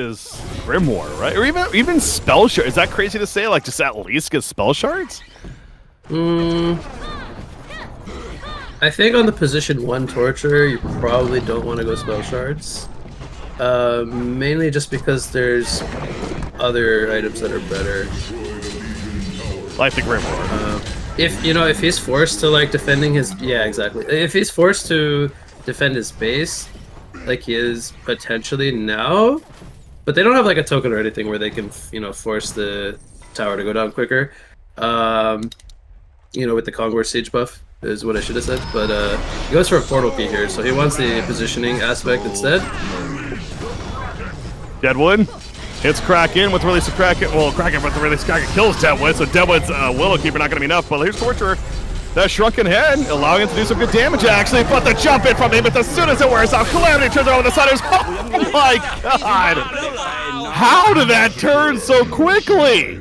Grimoire, right? Or even Spell Shard. Is that crazy to say? Like, just at least get Spell Shards? I think on the position 1 Torture, you probably don't want to go Spell Shards. Mainly just because there's other items that are better. Like the Grimoire. If he's forced to like defending his, yeah, exactly. If he's forced to defend his base, like he is potentially now, but they don't have like a token or anything where they can, you know, force the tower to go down quicker. You know, with the Kongor Siege buff is what I should have said, but he goes for a portal key here, so he wants the positioning aspect instead. Deadwood hits Kraken with the release of Kraken. Well, Kraken with the release of Kraken kills Deadwood, so Deadwood's Willowkeeper not going to be enough, but here's Torture. That shrunken head, allowing him to do some good damage, actually, but the jump in from him, but as soon as it wears off, Calamity turns around with the side. Oh my god! How did that turn so quickly?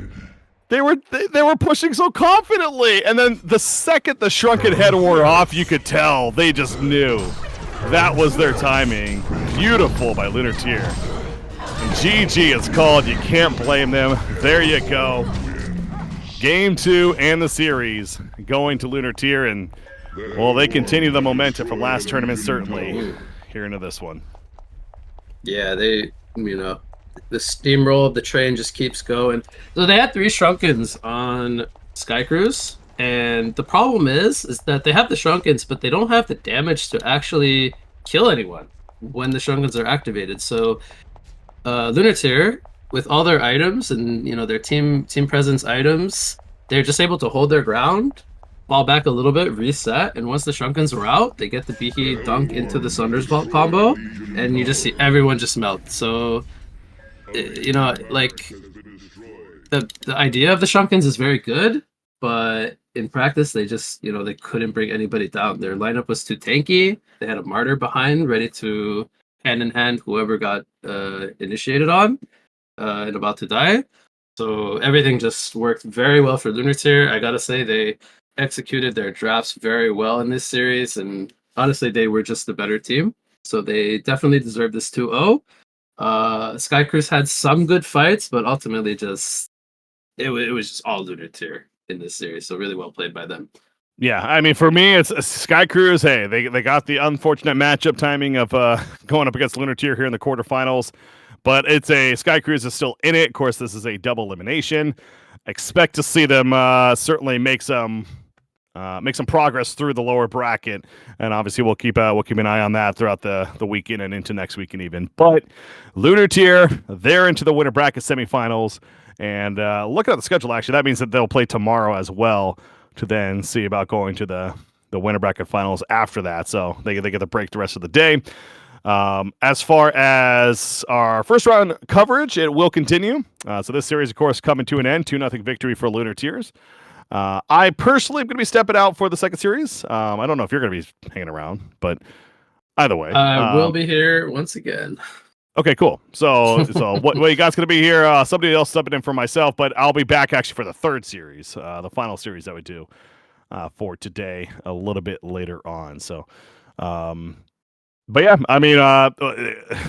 They were pushing so confidently, and then the second the shrunken head wore off, you could tell they just knew that was their timing. Beautiful by Lunar Tier. And GG is called. You can't blame them. There you go. Game 2 and the series going to Lunar Tier, and well, they continue the momentum from last tournament, certainly, here into this one. Yeah, they, you know, the steamroll of the train just keeps going. So they had 3 Shrunkens on Sky Cruise, and the problem is that they have the Shrunkens, but they don't have the damage to actually kill anyone when the Shrunkens are activated. So Lunar Tier, with all their items and, you know, their team presence items, they're just able to hold their ground fall back a little bit, reset, and once the Shrunkins were out, they get the Beaky dunk into the Sunder's Vault combo, and you just see everyone just melt. So, you know, like, the idea of the Shrunkins is very good, but in practice, they just, you know, they couldn't bring anybody down. Their lineup was too tanky. They had a Martyr behind, ready to hand in hand whoever got initiated on and about to die. So everything just worked very well for Lunar Tier. I gotta say, they executed their drafts very well in this series, and honestly, they were just the better team. So they definitely deserve this 2-0. Sky Cruise had some good fights, but ultimately just it was just all Lunar Tier in this series. So really well played by them. Yeah, I mean, for me, it's Sky Cruise. Hey, they got the unfortunate matchup timing of going up against Lunar Tier here in the quarterfinals, but it's a Sky Cruise is still in it. Of course, this is a double elimination. Expect to see them certainly make some progress through the lower bracket, and obviously we'll keep an eye on that throughout the weekend and into next weekend even. But Lunar Tier, they're into the winter bracket semifinals, and looking at the schedule, actually, that means that they'll play tomorrow as well to then see about going to the winter bracket finals after that. So they get the break the rest of the day. As far as our first round coverage, it will continue. So this series, of course, coming to an end, 2-0 victory for Lunar Tiers. I personally am going to be stepping out for the second series. I don't know if you're going to be hanging around, but either way, I will be here once again. Okay, cool. So what you guys going to be here? Somebody else stepping in for myself, but I'll be back actually for the third series, the final series that we do for today a little bit later on. So, but yeah, I mean,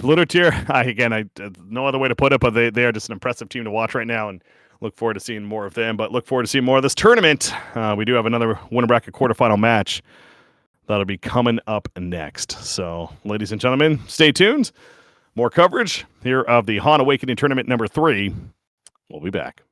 Lunar Tier, I no other way to put it, but they are just an impressive team to watch right now, and look forward to seeing more of them. But look forward to seeing more of this tournament. We do have another winter bracket quarterfinal match that'll be coming up next. So, ladies and gentlemen, stay tuned. More coverage here of the HoN Awakening Tournament number 3. We'll be back.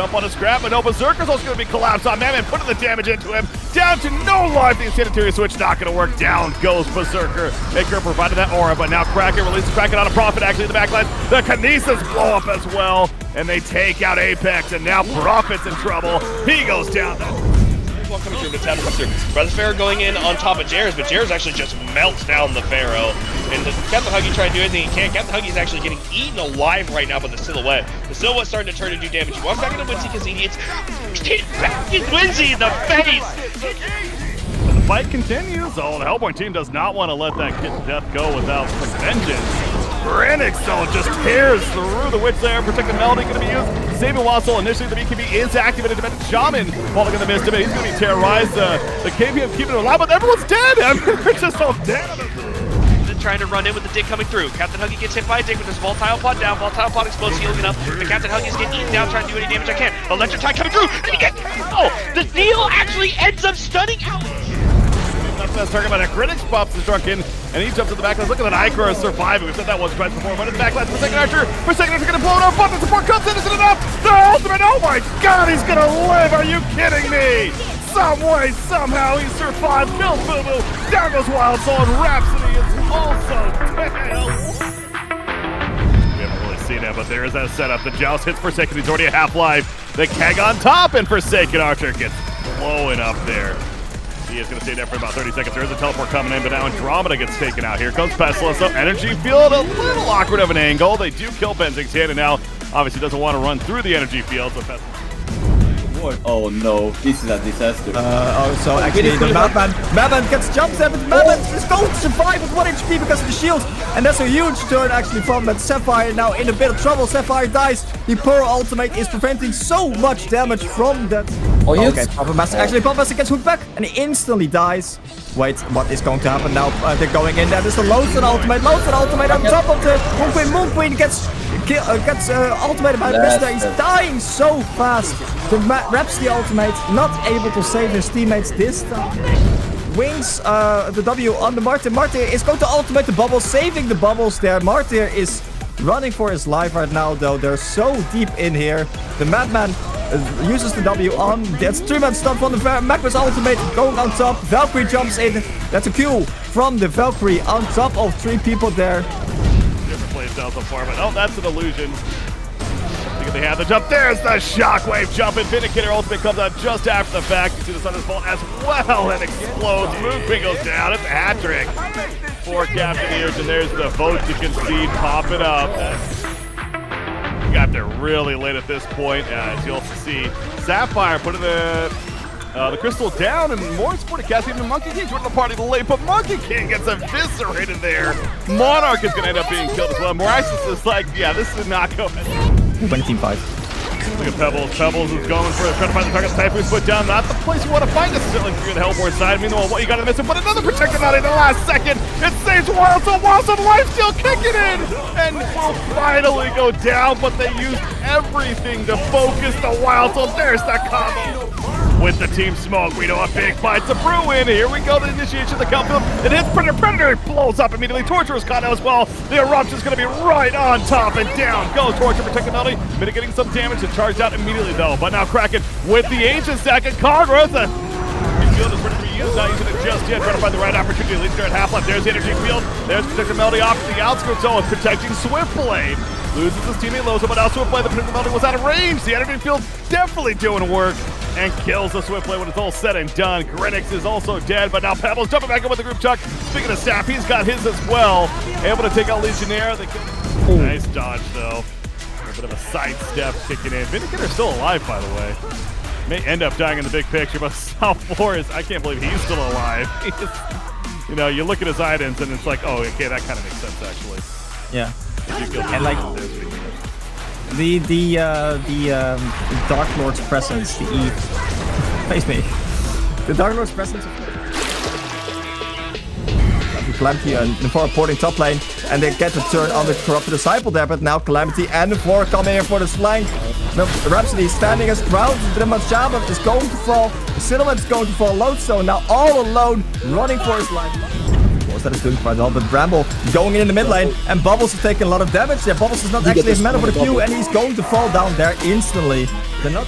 jump on a scrap, but no, Berserker's also going to be collapsed on Madman, putting the damage into him. Down to no life, the sanitary switch not going to work. Down goes Berserker. Maker provided that aura, but now Kraken releases Kraken on a profit actually in the backline. The Kinesis blow up as well, and they take out Apex, and now Profit's in trouble. He goes down. Coming through, Mid-Town comes through. Brother Pharaoh going in on top of Jairus, but Jairus actually just melts down the Pharaoh. And Captain Huggy trying to do anything he can. Captain Huggy's actually getting eaten alive right now by the Silhouette. The Silhouette's starting to turn and do damage. He walks back into Winsy because he hits Winsy in the face! But the fight continues. Oh, the Hellborn team does not want to let that kid to death go without some vengeance. Renix, though, just tears through the Witch there. Protected Melody going to be used. Saving Wassel. Initially, the BKB is activated. Defended Shaman falling in the midst of it. He's going to be terrorized. The KPM keeping it alive, but everyone's dead. I mean, they're just all dead. Trying to run in with the Dick coming through. Captain Huggy gets hit by a Dick with his volatile pod down. Volatile pod explodes, healing up. The Captain Huggy's getting eaten down, trying to do any damage I can. Electric Tide coming through, and he gets the deal actually ends up stunning out. That's talking about that. Critics pops is drunk in, and he jumps to the backline. Look at that Icora surviving. We've said that once twice before. But in the backline for second Archer. For second Archer, gonna blow it up. But the support comes in. Is it enough? The ultimate. Oh my God, he's gonna live. Are you kidding me? Some way, somehow, he survived. Kills Boo Boo. Down goes Wild Soul, and Rhapsody is also dead. We haven't really seen it, but there is that setup. The Joust hits Forsaken. He's already a half-life. The Keg on top, and Forsaken Archer gets blowing up there. He is going to stay there for about 30 seconds. There is a teleport coming in, but now Andromeda gets taken out. Here comes Pestilence. So Energy Field, a little awkward of an angle. They do kill Benzing's hand, and now obviously doesn't want to run through the Energy Field. So Oh no, this is a disaster. So actually the Madman gets jumped there, but Madman is going to survive with 1 HP because of the shield. And that's a huge turn actually from that Sapphire now in a bit of trouble. Sapphire dies. The Pearl ultimate is preventing so much damage from that. Oh, yes. Okay, Puppet Master actually gets hooked back and he instantly dies. Wait, what is going to happen now? They're going in there. There's the Loathsome ultimate. Loathsome ultimate on top of the Moon Queen. Moon Queen gets ultimated by Mr. He's dying so fast. The Rhapsody ultimate not able to save his teammates this time. Wings the W on the Martyr. Martyr is going to ultimate the bubbles, saving the bubbles there. Martyr is running for his life right now, though. They're so deep in here. The Madman uses the W on. That's 3-man stun from the Magnus ultimate going on top. Valkyrie jumps in. That's a Q from the Valkyrie on top of 3 people there. Different plays down so far, but oh, that's an illusion. I think they have the jump. There's the shockwave jump, and Vindicator ultimate comes out just after the fact. You see the Thunder's Bolt as well and explodes. Moon Queen goes down. It's a hat trick for Captain Ears, and there's the vote to concede popping up. Got there really late at this point, as you'll see. Sapphire putting the crystal down, and more supported cast. Even Monkey King joining the party late, but Monkey King gets eviscerated there. Monarch is going to end up being killed as well. Moraxis is like, yeah, this did not go. 20 team fight. Look at Pebbles. Pebbles is going for it, trying to find the target. Typhoon's put down. Not the place you want to find necessarily if you're the Hellborn side. Meanwhile, what you got to miss it, but another protector out in the last second. It saves Wild Soul. Wild Soul lifesteal kicking in, and will finally go down. But they used everything to focus the Wild Soul. There's that combo. With the team smoke, we know a big fight's a brewing. Here we go, the initiation of the Cupfield. It hits Predator. Predator blows up immediately. Torture is caught out as well. The Eruption's going to be right on top, and down goes Torture, protecting Melody, mitigating some damage and charged out immediately though. But now Kraken with the Ancient Stack and Congress. The field is ready to be used, not using it just yet. Trying to find the right opportunity. At least they're at half-life. There's the Energy Field. There's protecting Melody off to the outskirts. So protecting Swiftblade. Loses his teammate Lozo, but now Swiftblade, the protecting Melody was out of range. The Energy Field definitely doing work. And kills the Swiftblade when it's all said and done. Grenix is also dead, but now Pebbles jumping back in with the group chuck. Speaking of staff, he's got his as well. Able to take out Legionnaire. Nice dodge, though. A bit of a sidestep kicking in. Vindicator's still alive, by the way. May end up dying in the big picture, but South 4 is, I can't believe he's still alive. You know, you look at his items and it's like, oh, okay, that kind of makes sense, actually. Yeah. And like the Dark Lord's presence, the E. Face me. The Dark Lord's presence. Calamity and Newerth porting top lane, and they get the turn on the Corrupted Disciple there, but now Calamity and Newerth come here for the flank. The Rhapsody is standing his ground. The Machaba is going to fall. The Silhouette is going to fall. Loadstone now all alone, running for his life. Brawls that is doing quite well, but Bramble going in the mid lane, and Bubbles is taking a lot of damage there. Bubbles is not actually a matter for the Q, and he's going to fall down there instantly. They're not...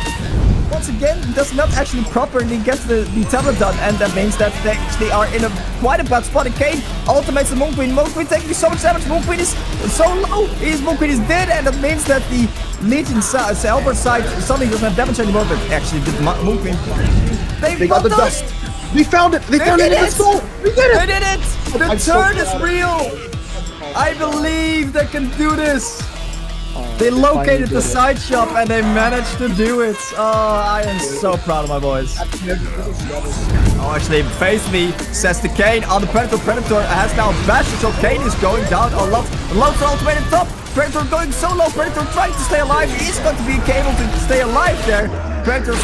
Once again, does not actually properly get the tablet done, and that means that they actually are in a quite a bad spot. And Kane ultimates the Moon Queen. Moon Queen taking so much damage. Moon Queen is so low. Moon Queen is dead, and that means that the Legion Albert side suddenly doesn't have damage anymore. But actually, the Moon Queen, they got the dust. We found it. They found it. Let's go. We did it. They did it. The turn is real. I believe they can do this. They located the side shop and they managed to do it. Oh, I am so proud of my boys. Oh, actually, face me, says the Kane on the Predator. Predator has now bashed, so Kane is going down a lot. Loads ultimated top. Predator going so low. Predator trying to stay alive. He's going to be able to stay alive there. Predator's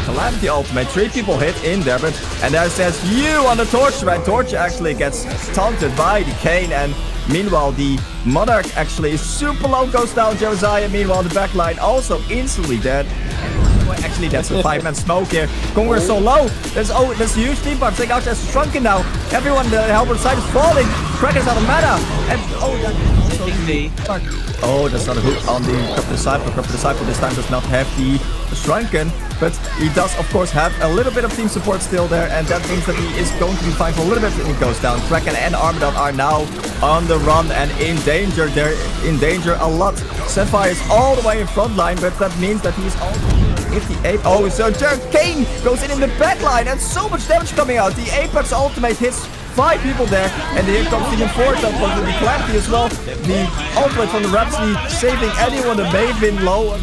Calamity ultimate. 3 people hit in there, but and there says you on the Torch. Right, Torch actually gets taunted by the Kane, and meanwhile the Monarch actually is super low, goes down Josiah. Meanwhile the backline also instantly dead. Actually, that's a 5-man smoke here. Congo is so low. There's a huge team part. Take out as shrunken now. Everyone, the Halberd side is falling. Kraken's out of mana. And that's not a hook on the Corrupt Disciple. Corrupt Disciple this time does not have the shrunken, but he does of course have a little bit of team support still there, and that means that he is going to be fine for a little bit. He goes down. Kraken and Armadan are now on the run and in danger. They're in danger a lot. Sapphire is all the way in front line, but that means that he's all 58. Oh, so Kane goes in the back line, and so much damage coming out. The Apex ultimate hits 5 people there, and here comes the Enforcer from the Calamity as well. The ultimate from the Rhapsody saving anyone that may have been low.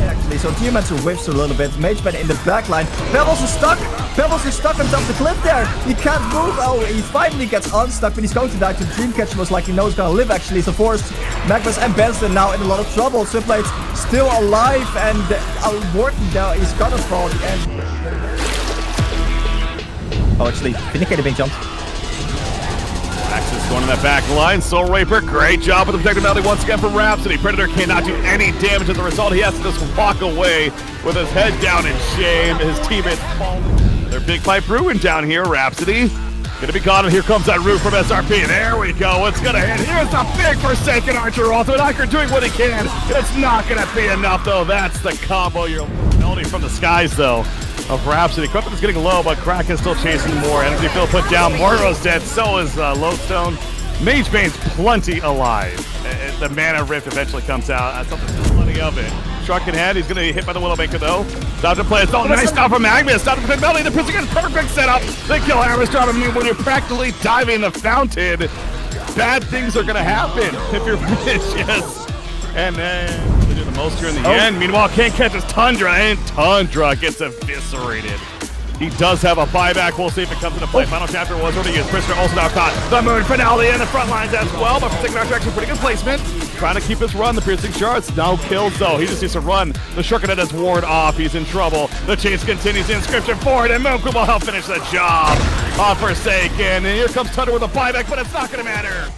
Actually, so Geomancer whiffs a little bit. Mageman in the back line. Pebbles is stuck. Pebbles is stuck on top of the cliff there. He can't move. Oh, he finally gets unstuck, but he's going to die to Dreamcatcher. Most likely knows he's gonna live actually. So Forrest, Magnus, and Benson now in a lot of trouble. Swiftblade's still alive, and Wharton now is gonna fall at the end. Oh, actually, Vindicator being jumped. Axis going in that back line. Soul Raper, great job with the protective melody once again from Rhapsody. Predator cannot do any damage as a result. He has to just walk away with his head down in shame. His teammates fall. Their big fight ruined down here. Rhapsody gonna be caught, and here comes that root from SRP. There we go. It's gonna hit. Here's the big Forsaken Archer ultimate. Iker doing what he can. It's not gonna be enough though. That's the combo. Your melody from the skies though of Rhapsody. Crumpet is getting low, but Kraken is still chasing more. Energy field put down. Morro's dead. So is Lodestone. Mage Bane's plenty alive. The mana rift eventually comes out. That's something, plenty of it. Shrunk in hand. He's going to be hit by the Widowmaker though. Stop to play. It's all nice stuff from Magnus. Stop to play Melody. The Prince again. Perfect setup. The kill hammer start. I mean, when you're practically diving the fountain, bad things are going to happen if you're vicious. And then they do the most here in the end. Meanwhile, Kane catches Tundra, and Tundra gets eviscerated. He does have a buyback. We'll see if it comes into play. Final chapter was already used. Prisoner also now caught. The Moon finale in the front lines as well. But for taking actually pretty good placement. Trying to keep his run. The piercing shards. No kills though. He just needs to run. The Shurkenet has ward off. He's in trouble. The chase continues. Inscription forward, and Moonquin will help finish the job on Forsaken. And here comes Tundra with a buyback, but it's not going to matter.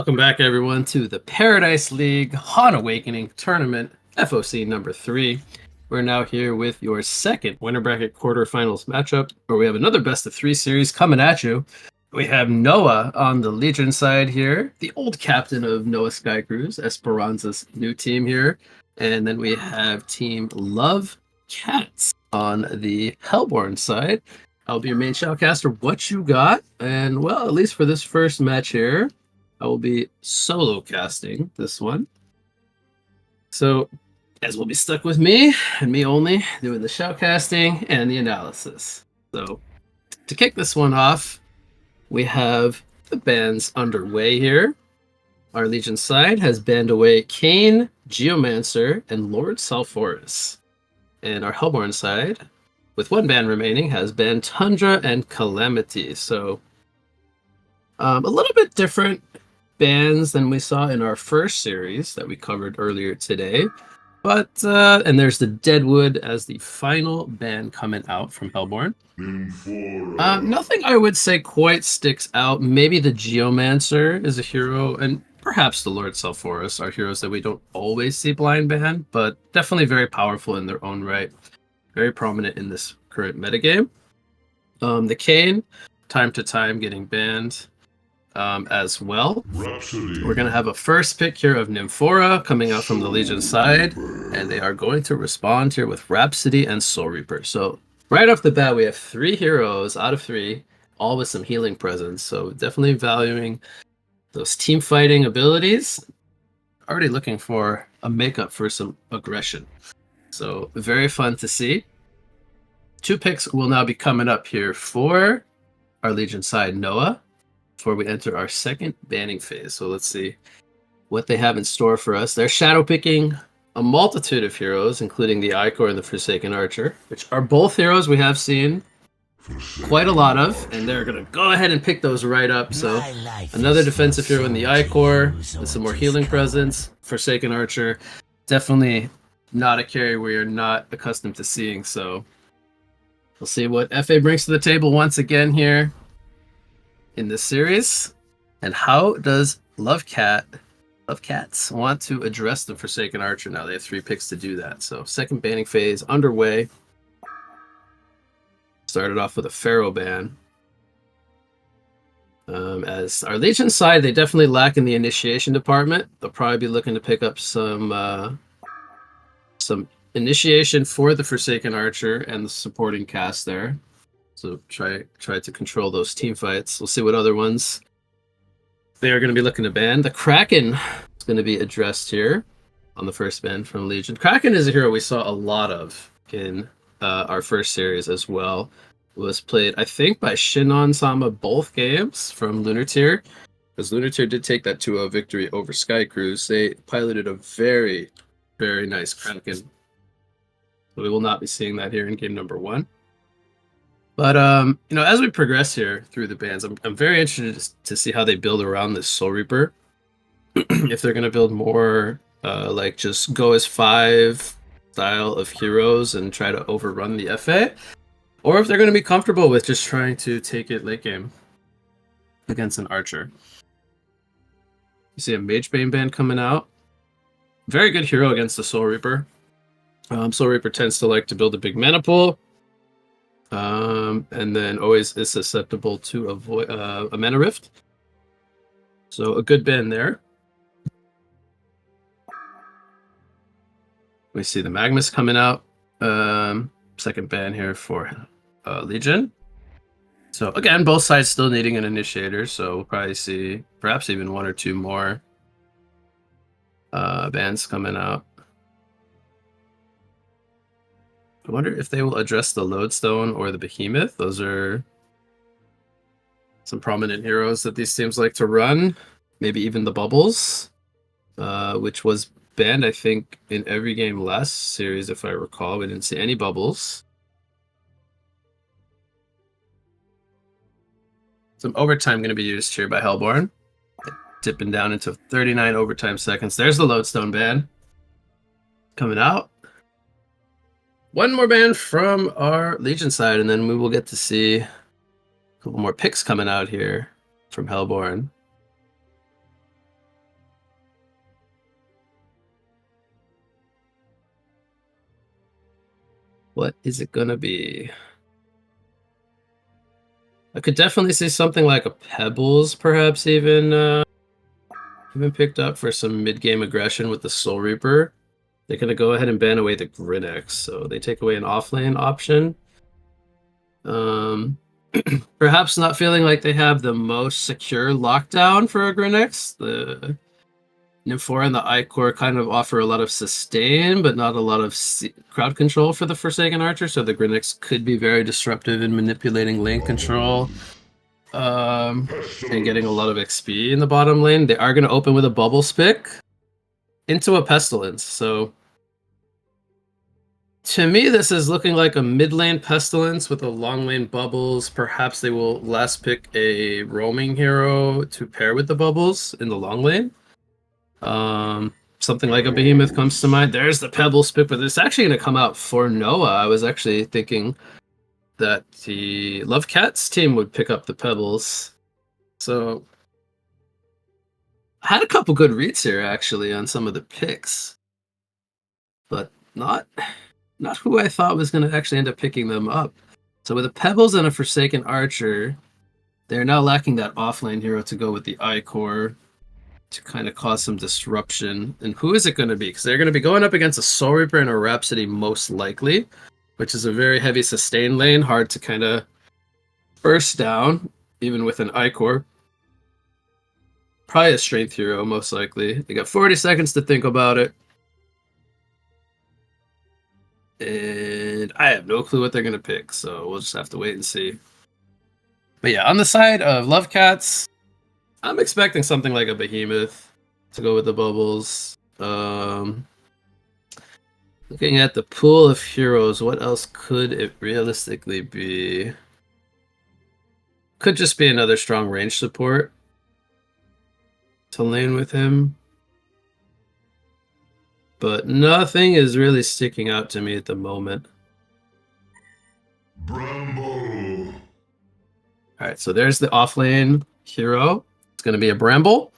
Welcome back, everyone, to the Paradise League HoN Awakening Tournament, FOC number 3. We're now here with your second winner bracket quarterfinals matchup, where we have another best of 3 series coming at you. We have Noah on the Legion side here, the old captain of Noah Sky Cruise, Esperanza's new team here. And then we have Team Love Cats on the Hellborn side. I'll be your main shoutcaster. What you got? And, well, at least for this first match here, I will be solo casting this one. So, guys will be stuck with me, and me only, doing the shoutcasting and the analysis. So, to kick this one off, we have the bans underway here. Our Legion side has banned away Kane, Geomancer, and Lord Salforus. And our Hellborn side, with one ban remaining, has banned Tundra and Calamity. So, a little bit different bans than we saw in our first series that we covered earlier today. But, and there's the Deadwood as the final ban coming out from Hellborn. Nothing I would say quite sticks out. Maybe the Geomancer is a hero, and perhaps the Lord Salforus are heroes that we don't always see blind ban, but definitely very powerful in their own right. Very prominent in this current metagame. The Kane, time to time getting banned as well. We're going to have a first pick here of Nymphora coming out from the Legion side, and they are going to respond here with Rhapsody and Soul Reaper. So right off the bat, we have 3 heroes out of 3, all with some healing presence. So definitely valuing those team fighting abilities. Already looking for a makeup for some aggression. So very fun to see. 2 picks will now be coming up here for our Legion side, Noah, before we enter our second banning phase. So let's see what they have in store for us. They're shadow picking a multitude of heroes, including the Icor and the Forsaken Archer, which are both heroes we have seen quite a lot of, and they're going to go ahead and pick those right up. So another defensive hero in the Icor with some more healing presence. Forsaken Archer, definitely not a carry we are not accustomed to seeing. So we'll see what FA brings to the table once again here in this series. And how does Love Cats want to address the Forsaken Archer now? They have 3 picks to do that. So second banning phase underway. Started off with a Pharaoh ban. As our Legion side, they definitely lack in the initiation department. They'll probably be looking to pick up some initiation for the Forsaken Archer and the supporting cast there. So try to control those team fights. We'll see what other ones they are going to be looking to ban. The Kraken is going to be addressed here on the first ban from Legion. Kraken is a hero we saw a lot of in our first series as well. It was played, I think, by Shinon Sama both games from Lunar Tier, because Lunar Tier did take that 2-0 victory over Sky Cruise. They piloted a very, very nice Kraken. So we will not be seeing that here in game number 1. But, as we progress here through the bans, I'm very interested to see how they build around this Soul Reaper. If they're going to build more, like, just go as 5 style of heroes and try to overrun the FA, or if they're going to be comfortable with just trying to take it late game against an Archer. You see a Magebane ban coming out. Very good hero against the Soul Reaper. Soul Reaper tends to like to build a big mana pool, and then always is susceptible to avoid a mana rift. So a good ban there. We see the Magnus coming out. Second ban here for Legion. So again, both sides still needing an initiator, so we'll probably see perhaps even 1 or 2 more bans coming out. I wonder if they will address the Lodestone or the Behemoth. Those are some prominent heroes that these teams like to run. Maybe even the Bubbles, which was banned, I think, in every game last series, if I recall. We didn't see any Bubbles. Some overtime going to be used here by Hellborn. Dipping down into 39 overtime seconds. There's the Lodestone ban coming out. 1 more ban from our Legion side, and then we will get to see a couple more picks coming out here from Hellborn. What is it gonna be? I could definitely see something like a Pebbles, perhaps even picked up for some mid-game aggression with the Soul Reaper. They're gonna go ahead and ban away the Grinnex, so they take away an offlane option. Perhaps not feeling like they have the most secure lockdown for a Grinnex. The Nymphora and the Icor kind of offer a lot of sustain, but not a lot of crowd control for the Forsaken Archer, so the Grinnex could be very disruptive in manipulating lane control and getting a lot of XP in the bottom lane. They are going to open with a Bubble Spick into a Pestilence, so to me this is looking like a mid lane Pestilence with a long lane Bubbles. Perhaps they will last pick a roaming hero to pair with the Bubbles in the long lane. Something like a Behemoth comes to mind. There's the Pebble Spit, but it's actually going to come out for Noah. I was actually thinking that the Love Cats team would pick up the Pebbles. So I had a couple good reads here actually on some of the picks, but not who I thought was going to actually end up picking them up. So with a Pebbles and a Forsaken Archer, they're now lacking that offlane hero to go with the Icor to kind of cause some disruption. And who is it going to be? Because they're going to be going up against a Soul Reaper and a Rhapsody most likely, which is a very heavy sustain lane, hard to kind of burst down, even with an Icor. Probably a Strength hero, most likely. They got 40 seconds to think about it. And I have no clue what they're going to pick, so we'll just have to wait and see. But yeah, on the side of Love Cats, I'm expecting something like a Behemoth to go with the Bubbles. Looking at the pool of heroes, what else could it realistically be? Could just be another strong range support to lane with him. But nothing is really sticking out to me at the moment. Bramble. Alright, so there's the offlane hero. It's going to be a Bramble.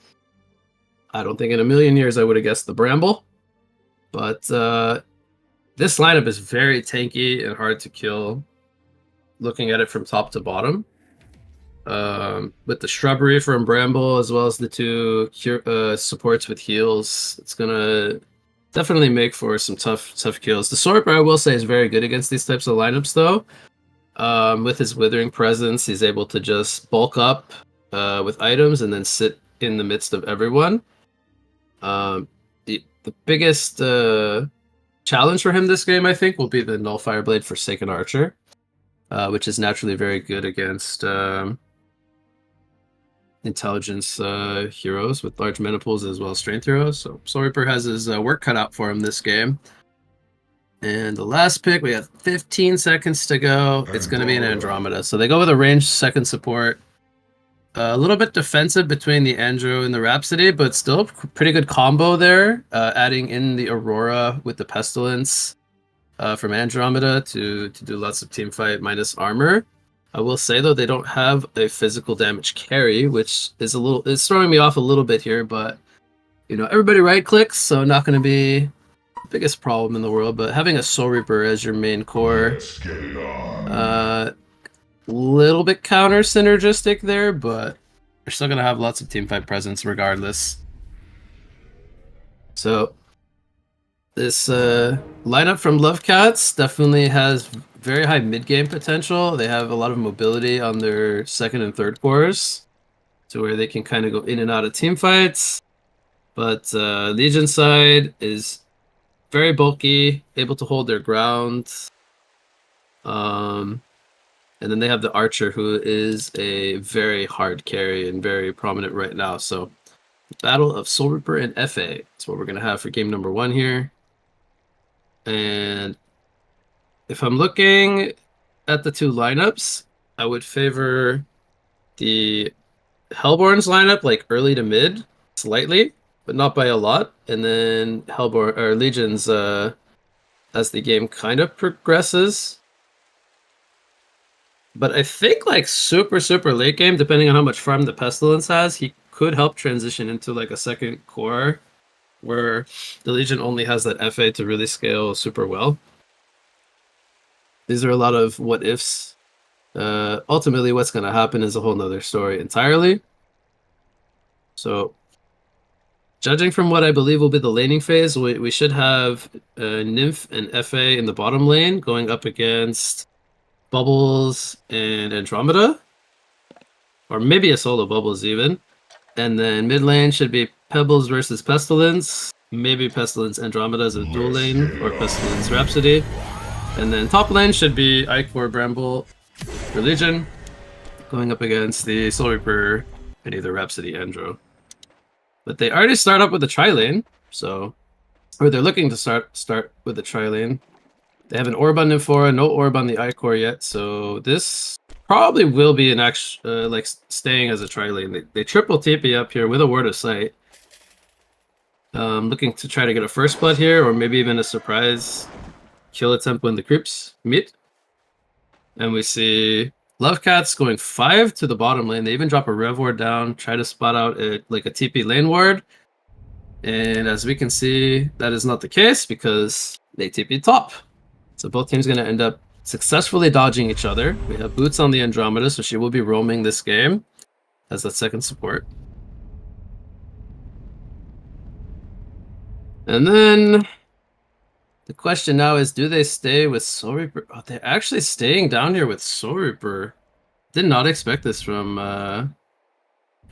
I don't think in a million years I would have guessed the Bramble. But this lineup is very tanky and hard to kill, looking at it from top to bottom. With the Shrubbery from Bramble, as well as the two supports with heals, it's going to definitely make for some tough kills. The Sorper, I will say, is very good against these types of lineups, though. With his Withering Presence, he's able to just bulk up with items and then sit in the midst of everyone. The biggest challenge for him this game, I think, will be the Nullfire Blade Forsaken Archer, which is naturally very good against intelligence heroes with large mana pools as well as strength heroes. So Soul Reaper has his work cut out for him this game. And the last pick, we have 15 seconds to go. It's going to be an Andromeda. So they go with a ranged second support. A little bit defensive between the Andrew and the Rhapsody, but still pretty good combo there. Adding in the Aurora with the Pestilence from Andromeda to do lots of teamfight minus armor. I will say though, they don't have a physical damage carry, which is it's throwing me off a little bit here. But you know, everybody right clicks, so not going to be the biggest problem in the world. But having a Soul Reaper as your main core, little bit counter synergistic there, but you're still gonna have lots of teamfight presence regardless. So this lineup from Love Cats definitely has very high mid-game potential. They have a lot of mobility on their second and third cores to where they can kind of go in and out of team fights. But Legion side is very bulky, able to hold their ground. And then they have the Archer, who is a very hard carry and very prominent right now. So Battle of Soul Reaper and FA is what we're going to have for game number 1 here. And if I'm looking at the two lineups, I would favor the Hellborn's lineup, like early to mid, slightly, but not by a lot. And then Legion's as the game kind of progresses. But I think like super late game, depending on how much farm the Pestilence has, he could help transition into like a second core where the Legion only has that FA to really scale super well. these are a lot of what ifs. Ultimately, what's going to happen is a whole nother story entirely. So, judging from what I believe will be the laning phase, we should have Nymph and FA in the bottom lane going up against Bubbles and Andromeda. Or maybe a solo Bubbles even. And then mid lane should be Pebbles versus Pestilence. Maybe Pestilence Andromeda as a dual lane, or Pestilence Rhapsody. And then top lane should be Icor Bramble for Legion, going up against the Soul Reaper and either Rhapsody Andro. But they already start up with the tri-lane, so... Or they're looking to start with the tri-lane. They have an orb on Nymphora, no orb on the Icor yet, so this probably will be an actual, like, staying as a tri-lane. They triple TP up here with a Word of Sight. Looking to try to get a first blood here, or maybe even a surprise kill attempt when the creeps meet. And we see Lovecats going 5 to the bottom lane. They even drop a Rev Ward down, try to spot out a TP lane ward. And as we can see, that is not the case because they TP top. So both teams going to end up successfully dodging each other. We have Boots on the Andromeda, so she will be roaming this game as that second support. And then the question now is, do they stay with Soul Reaper? Oh, they're actually staying down here with Soul Reaper. Did not expect this from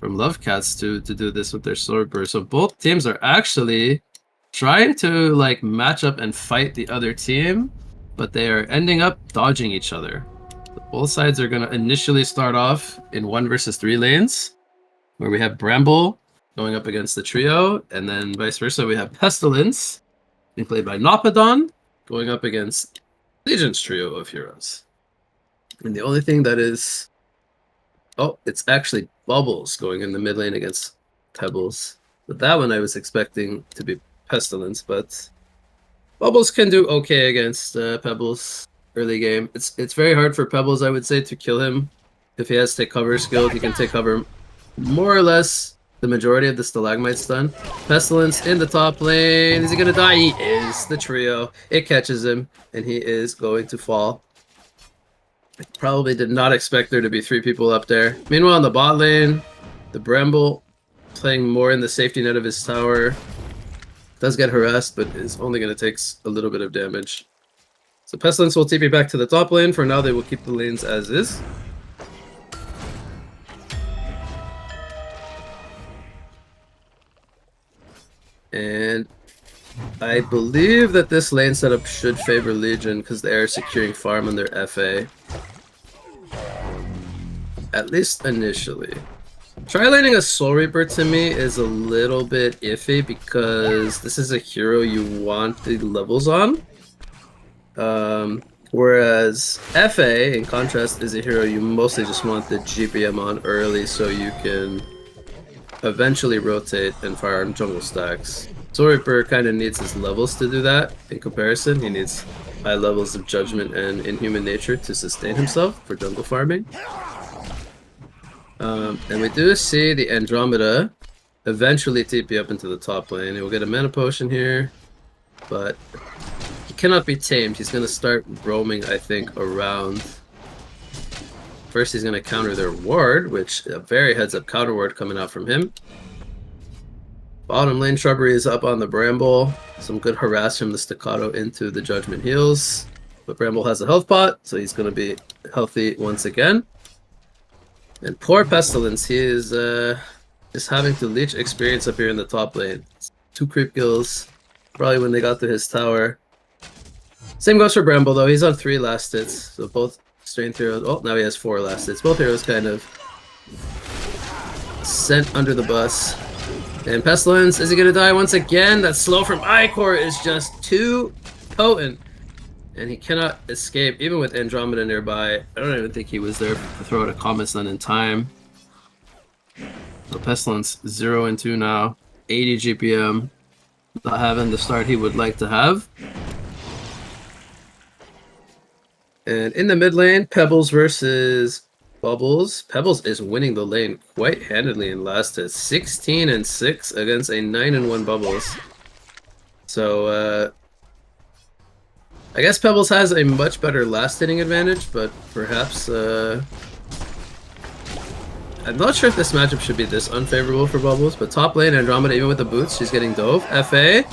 Lovecats to do this with their Soul Reaper. So both teams are actually trying to like match up and fight the other team, but they are ending up dodging each other. Both sides are going to initially start off in 1 versus 3 lanes, where we have Bramble going up against the trio, and then vice versa, we have Pestilence, being played by Nopodon, going up against Legion's trio of heroes. And the only thing that is... Oh, it's actually Bubbles going in the mid lane against Pebbles. But that one I was expecting to be Pestilence, but Bubbles can do okay against Pebbles early game. It's very hard for Pebbles, I would say, to kill him. If he has take cover skill, he can take cover more or less the majority of the Stalagmite stun. Pestilence in the top lane. Is he going to die? He is. The trio. It catches him, and he is going to fall. I probably did not expect there to be 3 people up there. Meanwhile, in the bot lane, the Bramble playing more in the safety net of his tower. Does get harassed, but is only going to take a little bit of damage. So Pestilence will TP back to the top lane. For now, they will keep the lanes as is. And I believe that this lane setup should favor Legion because they are securing farm on their FA. At least initially. Tri-laning a Soul Reaper to me is a little bit iffy because this is a hero you want the levels on. Whereas FA, in contrast, is a hero you mostly just want the GPM on early so you can eventually rotate and farm jungle stacks. Soul Reaper kind of needs his levels to do that. In comparison, he needs high levels of judgment and inhuman nature to sustain himself for jungle farming. And we do see the Andromeda eventually TP up into the top lane. He will get a mana potion here, but he cannot be tamed. He's going to start roaming, I think, around. First, he's going to counter their ward, which a very heads-up counter ward coming out from him. Bottom lane shrubbery is up on the Bramble. Some good harass from the staccato into the Judgment Heals. But Bramble has a health pot, so he's going to be healthy once again. And poor Pestilence, he is just having to leech experience up here in the top lane. 2 creep kills, probably when they got to his tower. Same goes for Bramble though, he's on 3 last hits, so both strength heroes, oh now he has 4 last hits. Both heroes kind of sent under the bus. And Pestilence, is he gonna die once again? That slow from Icor is just too potent. And he cannot escape, even with Andromeda nearby. I don't even think he was there to throw out a Comet Stun in time. So Pestilence 0 and 2 now. 80 GPM. Not having the start he would like to have. And in the mid lane, Pebbles versus Bubbles. Pebbles is winning the lane quite handedly in last hit. 16 and 6 against a 9 and 1 Bubbles. So, I guess Pebbles has a much better last hitting advantage, but perhaps I'm not sure if this matchup should be this unfavorable for Bubbles, but top lane Andromeda, even with the boots, she's getting dove. FA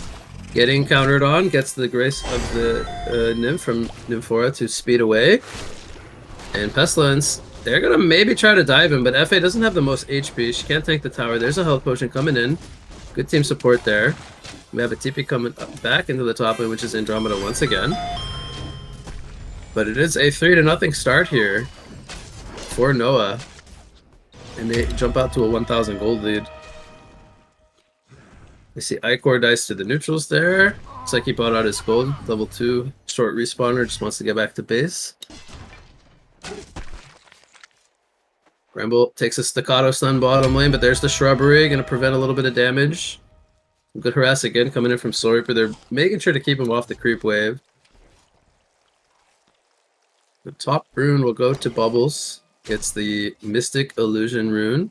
getting countered on, gets the grace of the Nymph from Nymphora to speed away. And Pestilence, they're gonna maybe try to dive him, but FA doesn't have the most HP. She can't tank the tower. There's a health potion coming in. Good team support there. We have a TP coming up back into the top lane, which is Andromeda once again. But it is a 3-0 start here for Noah. And they jump out to a 1,000 gold lead. We see Icor dice to the neutrals there. Looks like he bought out his gold. Level 2 short respawner, just wants to get back to base. Bramble takes a staccato stun bottom lane, but there's the shrubbery, gonna prevent a little bit of damage. Good harass again coming in from Soul Reaper. They're making sure to keep him off the creep wave. The top rune will go to Bubbles. Gets the Mystic Illusion rune.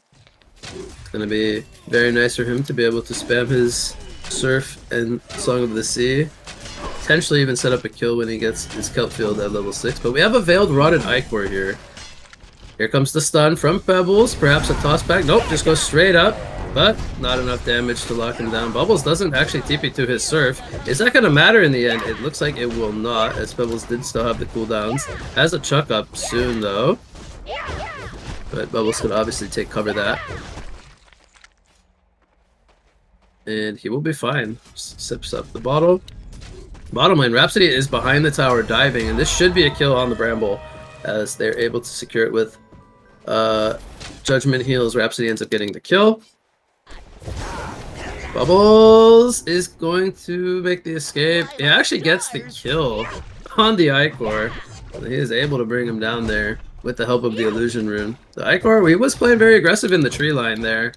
It's gonna be very nice for him to be able to spam his Surf and Song of the Sea. Potentially even set up a kill when he gets his Kelp Field at level 6. But we have a Veiled Rotted Icor here. Here comes the stun from Pebbles. Perhaps a toss back. Nope, just goes straight up. But not enough damage to lock him down. Bubbles doesn't actually TP to his Surf. Is that going to matter in the end? It looks like it will not, as Pebbles did still have the cooldowns. Has a chuck up soon, though. But Bubbles could obviously take cover that. And he will be fine. Sips up the bottle. Bottom lane, Rhapsody is behind the tower diving, and this should be a kill on the Bramble, as they're able to secure it with Judgment Heals. Rhapsody ends up getting the kill. Bubbles is going to make the escape. He actually gets the kill on the Icor. He is able to bring him down there with the help of the Illusion rune. The Icor, he was playing very aggressive in the tree line there,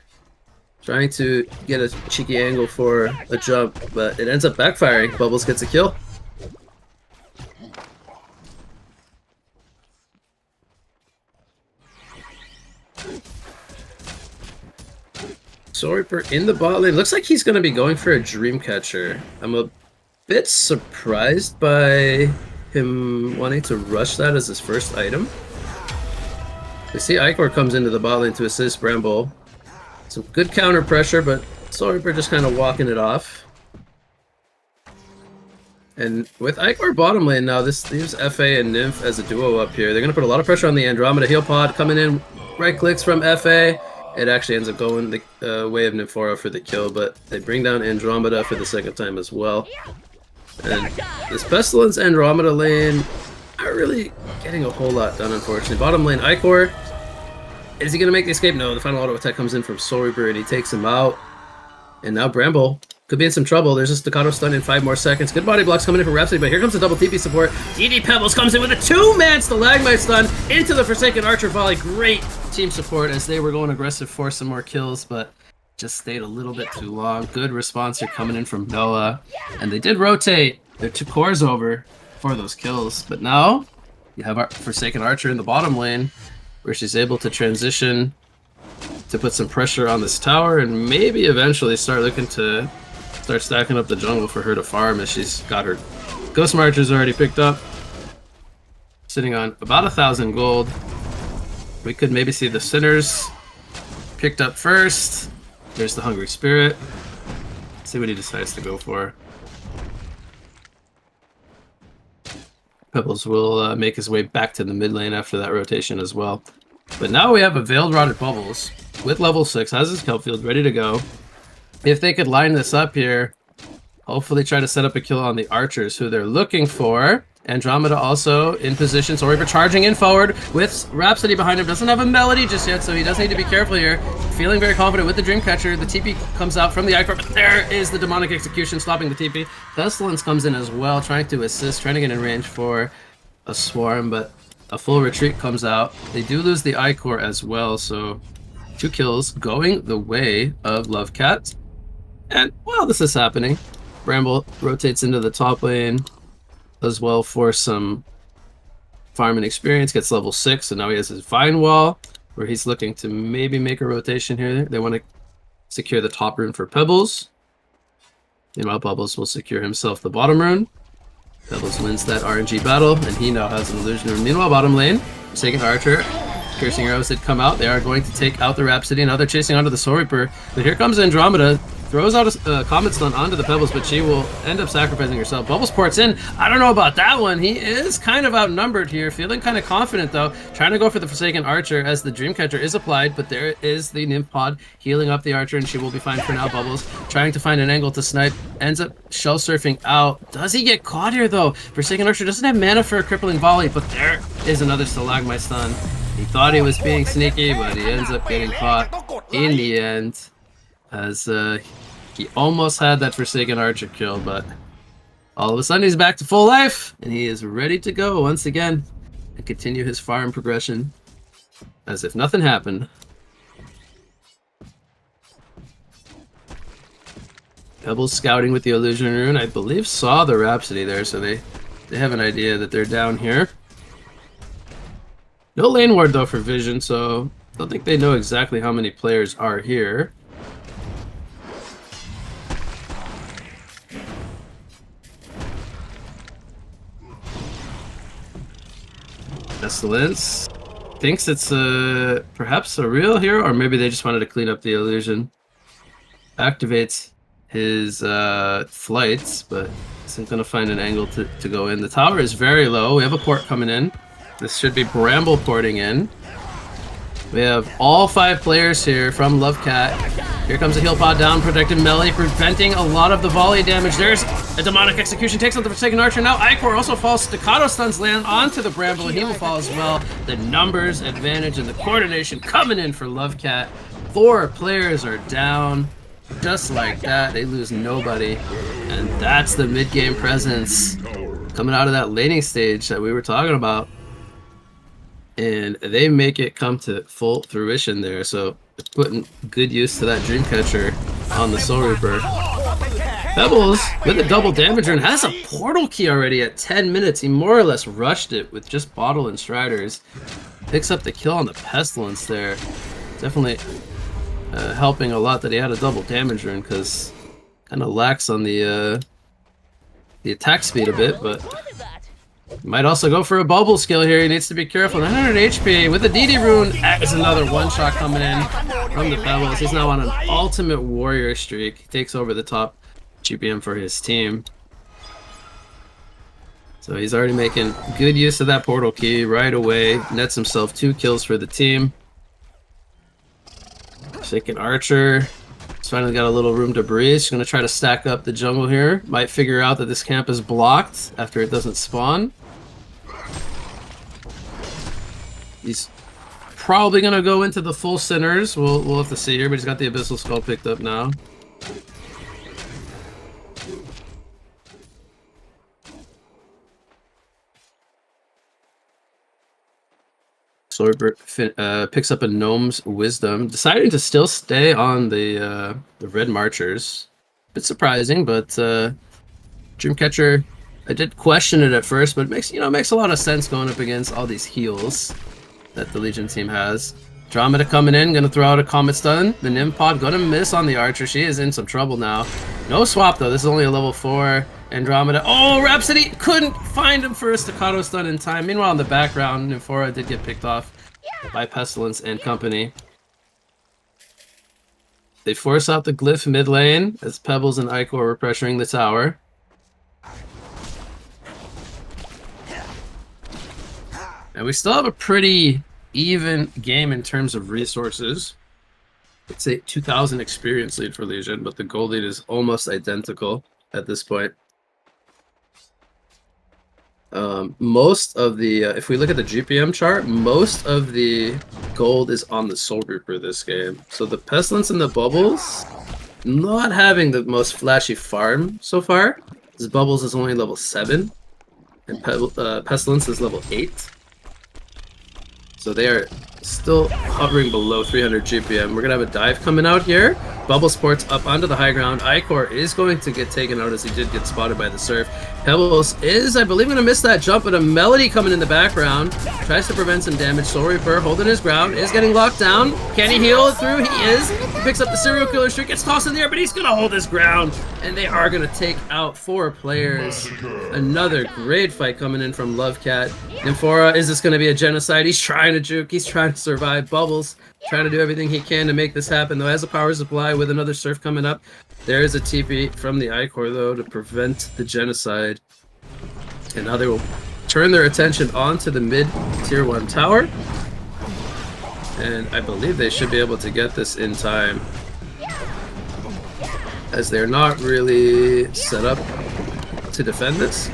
trying to get a cheeky angle for a jump, but it ends up backfiring. Bubbles gets a kill. Soul Reaper in the bot lane. Looks like he's going to be going for a Dreamcatcher. I'm a bit surprised by him wanting to rush that as his first item. We see Icor comes into the bot lane to assist Bramble. Some good counter pressure, but Soul Reaper just kind of walking it off. And with Icor bottom lane now, this leaves FA and Nymph as a duo up here. They're going to put a lot of pressure on the Andromeda heal pod coming in. Right clicks from FA. It actually ends up going the way of Nymphora for the kill, but they bring down Andromeda for the second time as well. And this Pestilence Andromeda lane, not really getting a whole lot done, unfortunately. Bottom lane, Icor. Is he going to make the escape? No, the final auto attack comes in from Soul Reaper and he takes him out. And now Bramble could be in some trouble. There's a staccato stun in 5 more seconds. Good body blocks coming in from Rhapsody, but here comes the double TP support. DD Pebbles comes in with a 2-man stalagmite stun into the Forsaken Archer volley. Great team support as they were going aggressive for some more kills, but just stayed a little bit too long. Good response here coming in from Noah. And they did rotate their 2 cores over for those kills. But now you have our Forsaken Archer in the bottom lane, where she's able to transition to put some pressure on this tower and maybe eventually start looking to start stacking up the jungle for her to farm, as she's got her Ghost Marchers already picked up. Sitting on about 1,000 gold. We could maybe see the Sinners picked up first. There's the Hungry Spirit. Let's see what he decides to go for. Pebbles will make his way back to the mid lane after that rotation as well. But now we have a Veiled Rotted Bubbles with level 6, has his Kelp Field ready to go. If they could line this up here, hopefully try to set up a kill on the archers who they're looking for. Andromeda also in position, so we're charging in forward with Rhapsody behind him. Doesn't have a melody just yet, so he does need to be careful here. Feeling very confident with the Dreamcatcher. The TP comes out from the Icor, but there is the Demonic Execution stopping the TP. Pestilence comes in as well, trying to assist, trying to get in range for a swarm, but a full retreat comes out. They do lose the Icor as well, so 2 kills going the way of Lovecat. And while this is happening, Bramble rotates into the top lane as well for some farming experience, gets level 6, and now he has his Vine Wall, where he's looking to maybe make a rotation here. They want to secure the top rune for Pebbles. Meanwhile, Bubbles will secure himself the bottom rune. Pebbles wins that RNG battle, and he now has an illusion rune. Meanwhile, bottom lane, Forsaken Archer, Piercing Arrows did come out. They are going to take out the Rhapsody. Now they're chasing onto the Soul Reaper. But here comes Andromeda. Throws out a Comet Stun onto the Pebbles, but she will end up sacrificing herself. Bubbles ports in. I don't know about that one. He is kind of outnumbered here. Feeling kind of confident, though. Trying to go for the Forsaken Archer as the Dreamcatcher is applied, but there is the Nymph Pod healing up the Archer, and she will be fine for now. Bubbles trying to find an angle to snipe. Ends up shell surfing out. Does he get caught here, though? Forsaken Archer doesn't have mana for a crippling volley, but there is another Stalagmite Stun. He thought he was being sneaky, but he ends up getting caught in the end, as he almost had that Forsaken Archer kill, but all of a sudden he's back to full life, and he is ready to go once again and continue his farm progression as if nothing happened. Pebbles scouting with the Illusion Rune, I believe saw the Rhapsody there, so they have an idea that they're down here. No lane ward though for Vision, so I don't think they know exactly how many players are here. Pestilence thinks it's perhaps a real hero, or maybe they just wanted to clean up the illusion. Activates his flights, but isn't going to find an angle to go in. The tower is very low. We have a port coming in. This should be Bramble porting in. We have all 5 players here from Lovecat. Here comes a heal pod down, protecting melee, preventing a lot of the volley damage. There's a demonic execution, takes out the Forsaken Archer. Now Icor also falls. Staccato stuns land onto the Bramble, and he will fall as well. The numbers advantage and the coordination coming in for Lovecat. 4 players are down. Just like that, they lose nobody. And that's the mid-game presence coming out of that laning stage that we were talking about. And they make it come to full fruition there, so putting good use to that Dreamcatcher on the Soul Reaper. Pebbles, with a double damage rune, has a portal key already at 10 minutes. He more or less rushed it with just Bottle and Striders. Picks up the kill on the Pestilence there. Definitely helping a lot that he had a double damage rune, because kind of lacks on the attack speed a bit, but might also go for a bubble skill here. He needs to be careful. 900 HP with the DD rune. That is another one-shot coming in from the Pebbles. He's now on an ultimate warrior streak. He takes over the top GPM for his team. So he's already making good use of that portal key right away. Nets himself 2 kills for the team. Forsaken Archer. He's finally got a little room to breathe. He's going to try to stack up the jungle here. Might figure out that this camp is blocked after it doesn't spawn. He's probably going to go into the full Sinners. We'll have to see here, but he's got the Abyssal Skull picked up now. Sorber picks up a Gnome's Wisdom, deciding to still stay on the Red Marchers. Bit surprising, but Dreamcatcher, I did question it at first, but it makes a lot of sense going up against all these heals that the Legion team has. Andromeda coming in, gonna throw out a Comet Stun. The Nymph Pod gonna miss on the Archer. She is in some trouble now. No swap though. This is only a level 4 Andromeda. Oh, Rhapsody couldn't find him for a Staccato Stun in time. Meanwhile, in the background, Nymphora did get picked off by Pestilence and company. They force out the Glyph mid lane as Pebbles and Icor were pressuring the tower. And we still have a pretty even game in terms of resources. It's a 2,000 experience lead for Legion, but the gold lead is almost identical at this point. Most of the, if we look at the GPM chart, most of the gold is on the Soul Reaper this game. So the Pestilence and the Bubbles, not having the most flashy farm so far. This Bubbles is only level 7, and Pestilence is level 8. So they are still hovering below 300 GPM. We're gonna have a dive coming out here. Bubble Sports up onto the high ground. Icor is going to get taken out as he did get spotted by the surf. Pebbles is, I believe, gonna miss that jump, but a Melody coming in the background. Tries to prevent some damage. Soul Reaper holding his ground, is getting locked down. Can he heal it through? He is. He picks up the serial killer streak, gets tossed in the air, but he's gonna hold his ground. And they are gonna take out 4 players. Another great fight coming in from Lovecat. Nymphora, is this gonna be a genocide? He's trying to juke, he's trying to survive. Bubbles trying to do everything he can to make this happen, though, as a power supply with another surf coming up. There is a TP from the Icor, though, to prevent the genocide. And now they will turn their attention onto the mid tier 1 tower. And I believe they should be able to get this in time, as they're not really set up to defend this.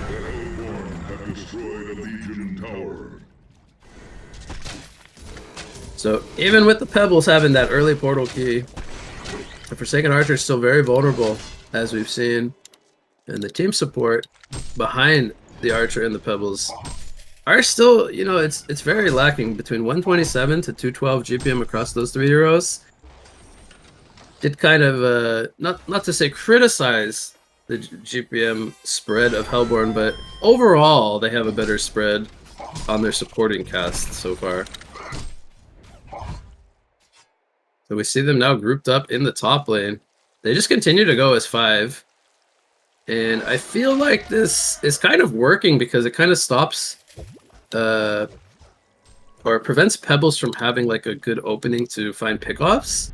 So even with the Pebbles having that early portal key, the Forsaken Archer is still very vulnerable, as we've seen. And the team support behind the Archer and the Pebbles are still, you know, it's very lacking. Between 127 to 212 GPM across those 3 heroes. Did kind of, not to say criticize the GPM spread of Hellborn, but overall they have a better spread on their supporting cast so far. So we see them now grouped up in the top lane. They just continue to go as 5. And I feel like this is kind of working because it kind of stops or prevents Pebbles from having like a good opening to find pickoffs.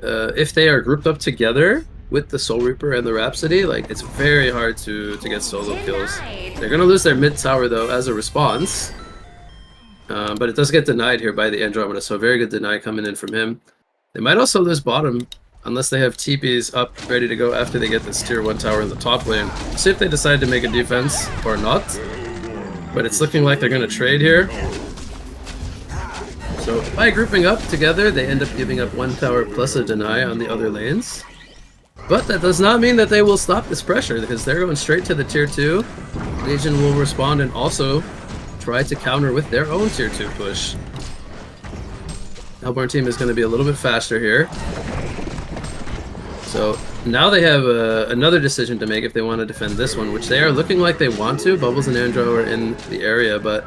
If they are grouped up together with the Soul Reaper and the Rhapsody, like it's very hard to get solo kills. They're gonna lose their mid tower though as a response. But it does get denied here by the Andromeda, so a very good deny coming in from him. They might also lose bottom unless they have TPs up ready to go after they get this tier 1 tower in the top lane. See if they decide to make a defense or not. But it's looking like they're going to trade here. So by grouping up together, they end up giving up 1 tower plus a deny on the other lanes. But that does not mean that they will stop this pressure, because they're going straight to the tier 2. Legion will respond and also try to counter with their own tier 2 push. Hellborn team is going to be a little bit faster here. So now they have another decision to make if they want to defend this one, which they are looking like they want to. Bubbles and Andro are in the area, but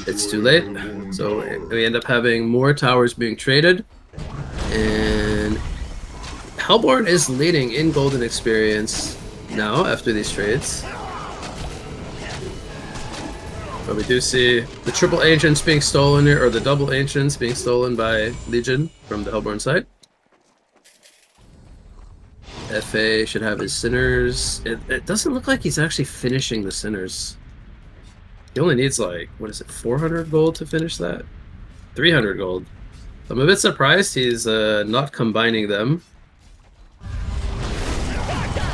it's too late. So we end up having more towers being traded. And Hellborn is leading in golden experience now after these trades. But we do see the triple ancients being stolen here, or the double ancients being stolen by Legion from the Hellborn side. FA should have his sinners. It doesn't look like he's actually finishing the sinners. He only needs like, what is it, 400 gold to finish that? 300 gold. I'm a bit surprised he's not combining them.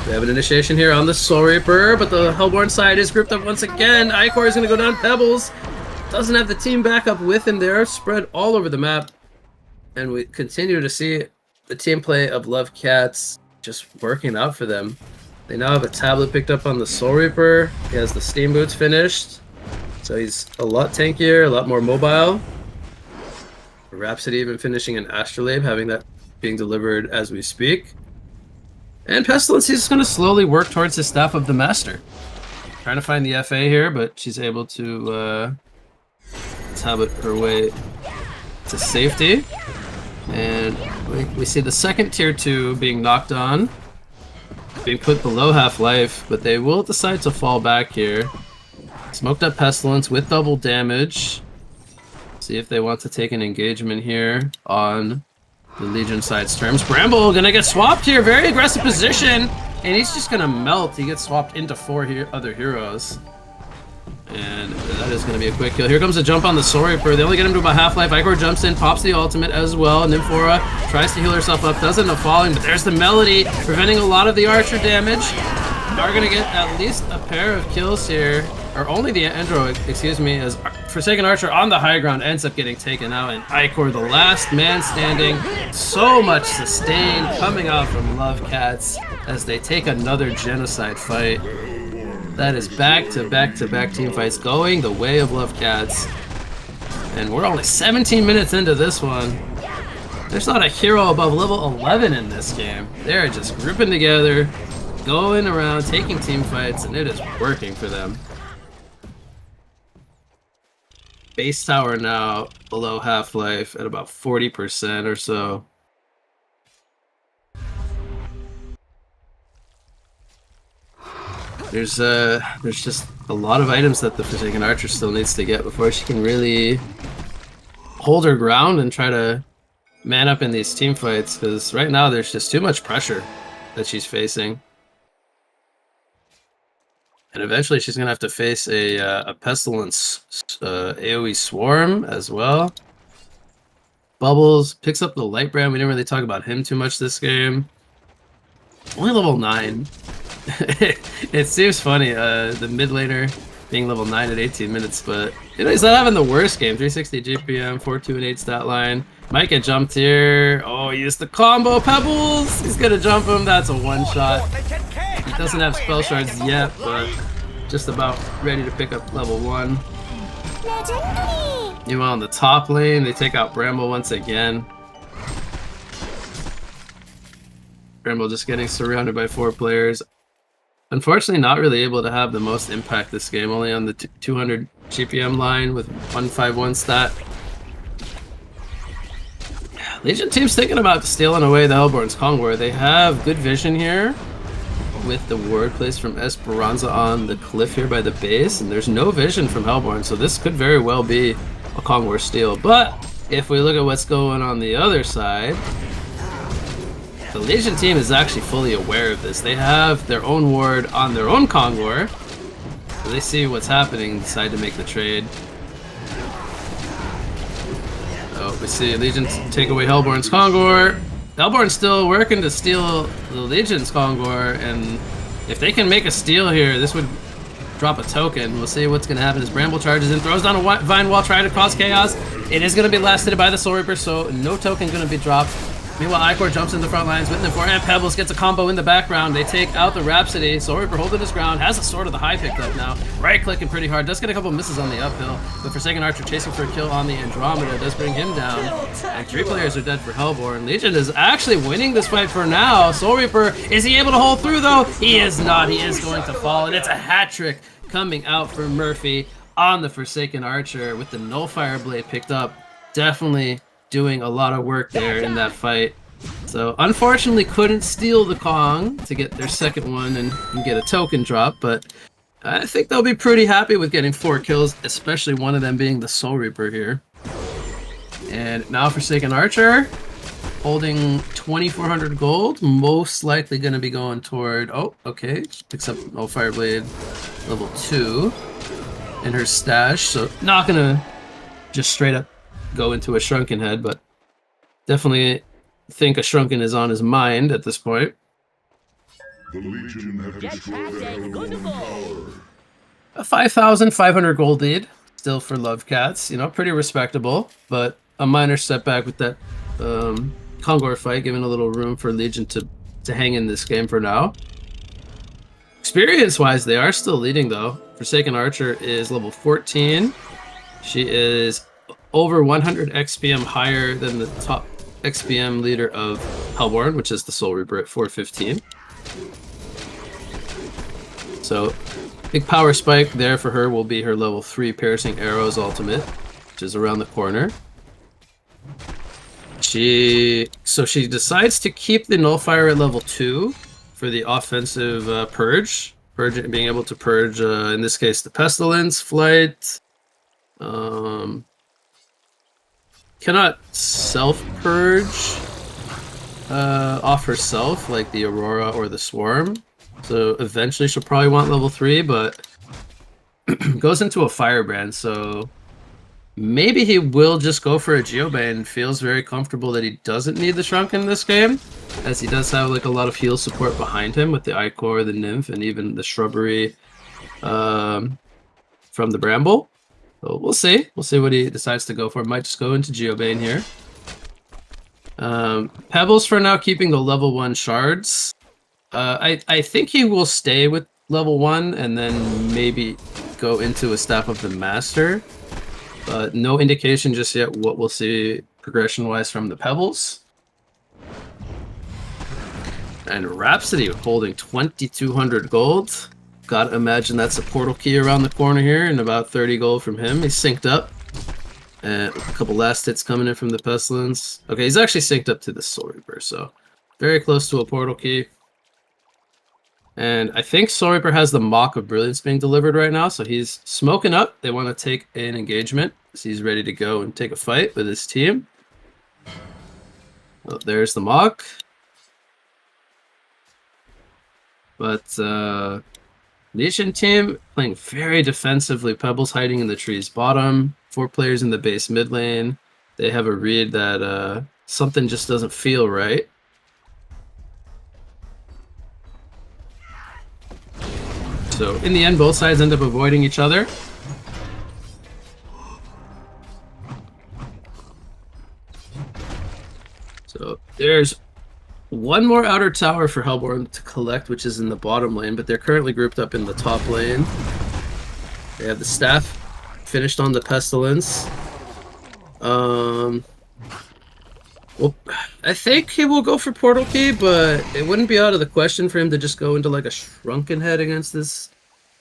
We have an initiation here on the Soul Reaper, but the Hellborn side is grouped up once again. Icor is going to go down. Pebbles doesn't have the team backup with him there, spread all over the map. And we continue to see the team play of Lovecats just working out for them. They now have a tablet picked up on the Soul Reaper. He has the Steam Boots finished, so he's a lot tankier, a lot more mobile. Rhapsody even finishing an Astrolabe, having that being delivered as we speak. And Pestilence is going to slowly work towards the Staff of the Master. Trying to find the FA here, but she's able to tablet her way to safety. And we see the second tier 2 being knocked on, being put below half-life, but they will decide to fall back here. Smoked up Pestilence with double damage. See if they want to take an engagement here on the Legion side's terms. Bramble gonna get swapped here, very aggressive position, and he's just gonna melt. He gets swapped into 4 other heroes. And that is going to be a quick kill. Here comes a jump on the Soul Reaper. They only get him to about half-life. Icor jumps in, pops the ultimate as well. Nymphora tries to heal herself up, does end up falling, but there's the Melody, preventing a lot of the Archer damage. Are going to get at least a pair of kills here, or only the Andro, excuse me, as Forsaken Archer on the high ground ends up getting taken out, and Icor, the last man standing. So much sustain coming out from Lovecats as they take another genocide fight. That is back-to-back-to-back team fights going the way of Lovecats. And we're only 17 minutes into this one. There's not a hero above level 11 in this game. They're just grouping together, going around, taking team fights, and it is working for them. Base tower now below half-life at about 40% or so. There's just a lot of items that the Forsaken Archer still needs to get before she can really hold her ground and try to man up in these team fights, because right now there's just too much pressure that she's facing. And eventually she's going to have to face a Pestilence AoE Swarm as well. Bubbles picks up the Light Brand. We didn't really talk about him too much this game. Only level 9. It seems funny, the mid laner being level 9 at 18 minutes, but you know, he's not having the worst game. 360 GPM, 4.2 and 8 stat line. Might get jumped here. Oh, he used the combo Pebbles! He's gonna jump him. That's a one-shot. He doesn't have spell shards yet, but just about ready to pick up level 1. Meanwhile, on the top lane, they take out Bramble once again. Bramble just getting surrounded by 4 players. Unfortunately, not really able to have the most impact this game, only on the 200 GPM line with 151 stat. Legion team's thinking about stealing away the Hellborn's Kongor. They have good vision here with the ward placed from Esperanza on the cliff here by the base, and there's no vision from Hellborn, so this could very well be a Kongor steal. But if we look at what's going on the other side, the Legion team is actually fully aware of this. They have their own ward on their own Kongor, so they see what's happening and decide to make the trade. So we see Legion take away Hellborn's Kongor. Hellborn's still working to steal the Legion's Kongor, and if they can make a steal here, this would drop a token. We'll see what's going to happen as Bramble charges in, throws down a Vine Wall, trying to cause chaos. It is going to be lasted by the Soul Reaper, so no token going to be dropped. Meanwhile, Icor jumps in the front lines with them for, and Pebbles gets a combo in the background. They take out the Rhapsody. Soul Reaper holding his ground, has a Sword of the High picked up now. Right clicking pretty hard, does get a couple misses on the uphill. The Forsaken Archer chasing for a kill on the Andromeda does bring him down. And 3 players are dead for Hellborn. Legion is actually winning this fight for now. Soul Reaper, is he able to hold through though? He is not, he is going to fall, and it's a hat trick coming out for Murphy on the Forsaken Archer with the Nullfire Blade picked up. Definitely doing a lot of work there in that fight. So unfortunately couldn't steal the Kong to get their second one and get a token drop, but I think they'll be pretty happy with getting 4 kills, especially one of them being the Soul Reaper here. And now Forsaken Archer holding 2,400 gold, most likely going to be going toward, oh, okay, picks up Fire Blade level 2 in her stash, so not going to just straight up go into a Shrunken Head, but definitely think a Shrunken is on his mind at this point. The Legion have destroyed their own power. A 5,500 gold lead, still for Love Cats, you know, pretty respectable, but a minor setback with that Kongor fight, giving a little room for Legion to hang in this game for now. Experience-wise, they are still leading though. Forsaken Archer is level 14. She is over 100 XPM higher than the top XPM leader of Hellborn, which is the Soul Reaper at 415. So, big power spike there for her will be her level 3 Piercing Arrows ultimate, which is around the corner. She decides to keep the Nullfire at level 2 for the offensive purge. Being able to purge, in this case, the Pestilence, Flight. Cannot self-purge off herself like the Aurora or the Swarm. So eventually she'll probably want level 3, but goes into a Firebrand, so maybe he will just go for a Geobane. Feels very comfortable that he doesn't need the Shrunken in this game, as he does have like a lot of heal support behind him with the Icor, the Nymph, and even the Shrubbery from the Bramble. So we'll see. We'll see what he decides to go for. Might just go into Geobane here. Pebbles for now, keeping the level 1 shards. I think he will stay with level 1 and then maybe go into a Staff of the Master. but no indication just yet what we'll see progression-wise from the Pebbles. And Rhapsody holding 2,200 gold. Gotta imagine that's a portal key around the corner here, and about 30 gold from him. He's synced up. And a couple last hits coming in from the Pestilence. Okay, he's actually synced up to the Soul Reaper, so very close to a portal key. And I think Soul Reaper has the Mock of Brilliance being delivered right now, so he's smoking up. They want to take an engagement, so he's ready to go and take a fight with his team. Oh, there's the Mock. But Legion team playing very defensively. Pebbles hiding in the tree's bottom. 4 players in the base mid lane. They have a read that something just doesn't feel right. So in the end, both sides end up avoiding each other. So there's one more outer tower for Hellborn to collect, which is in the bottom lane, but they're currently grouped up in the top lane. They have the staff finished on the Pestilence. Well, I think he will go for Portal Key, but it wouldn't be out of the question for him to just go into like a Shrunken Head against this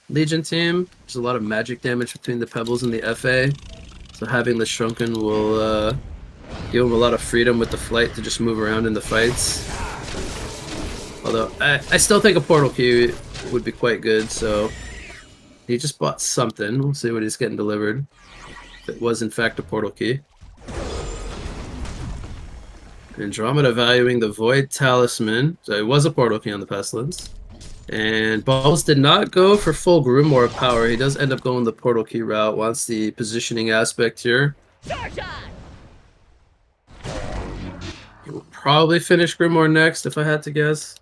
Legion team. There's a lot of magic damage between the Pebbles and the FA, so having the Shrunken will give him a lot of freedom with the flight to just move around in the fights. Although, I still think a Portal Key would be quite good, so he just bought something. We'll see what he's getting delivered. If it was in fact a Portal Key. Andromeda valuing the Void Talisman. So it was a Portal Key on the Pestilence. And Balls did not go for full Grimoire power. He does end up going the Portal Key route. Wants the positioning aspect here. He will probably finish Grimoire next, if I had to guess.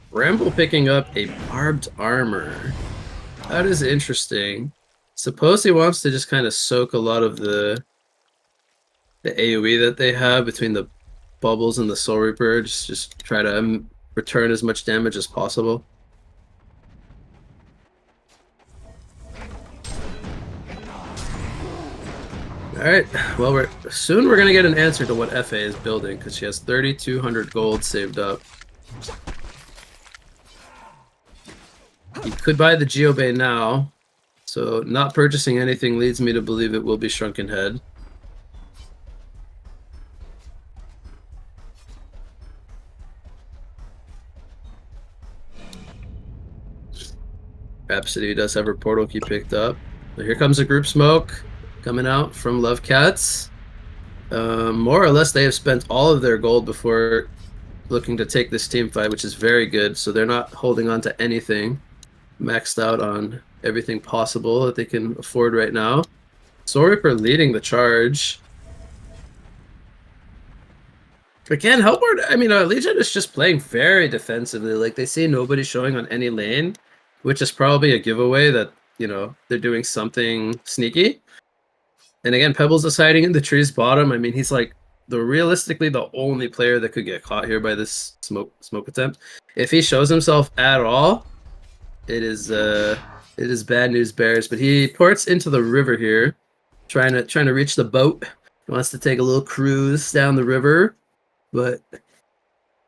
Bramble picking up a Barbed Armor. That is interesting. Suppose he wants to just kind of soak a lot of the AoE that they have between the Bubbles and the Soul Reaper. Just try to return as much damage as possible. Alright, well, we're gonna get an answer to what FA is building, because she has 3,200 gold saved up. He could buy the Geobay now, so not purchasing anything leads me to believe it will be Shrunken Head. Rhapsody does have her Portal Key picked up. So here comes a group smoke coming out from Love Cats. More or less, they have spent all of their gold before looking to take this team fight, which is very good. So they're not holding on to anything. Maxed out on everything possible that they can afford right now. Soul Reaper leading the charge. Again, Hellborn, I mean, Legion is just playing very defensively. Like, they see nobody showing on any lane, which is probably a giveaway that, you know, they're doing something sneaky. And again, Pebbles is hiding in the tree's bottom. I mean, he's like realistically the only player that could get caught here by this smoke attempt. If he shows himself at all, it is bad news bears. But he ports into the river here, trying to reach the boat. He wants to take a little cruise down the river, but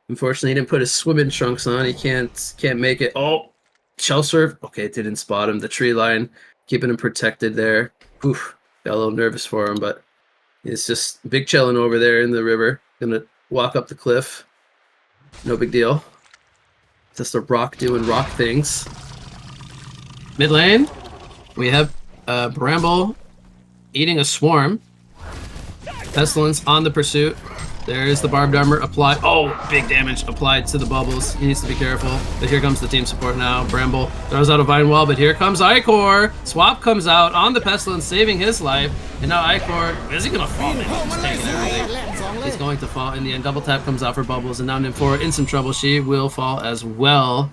unfortunately, he didn't put his swimming trunks on. He can't make it. Oh, shell serve. Okay, it didn't spot him. The tree line keeping him protected there. Oof. Got a little nervous for him, but he's just big chilling over there in the river. Gonna walk up the cliff. No big deal. Just a rock doing rock things. Mid lane, we have Bramble eating a swarm. Pestilence on the pursuit. There is the Barbed Armor applied. Oh, big damage applied to the Bubbles. He needs to be careful. But here comes the team support now. Bramble throws out a Vine Wall, but here comes Icor. Swap comes out on the Pestilence, saving his life. And now Icor, is he going to fall? Maybe he's taking everything. He's going to fall in the end. Double tap comes out for Bubbles, and now Nymphora in some trouble. She will fall as well.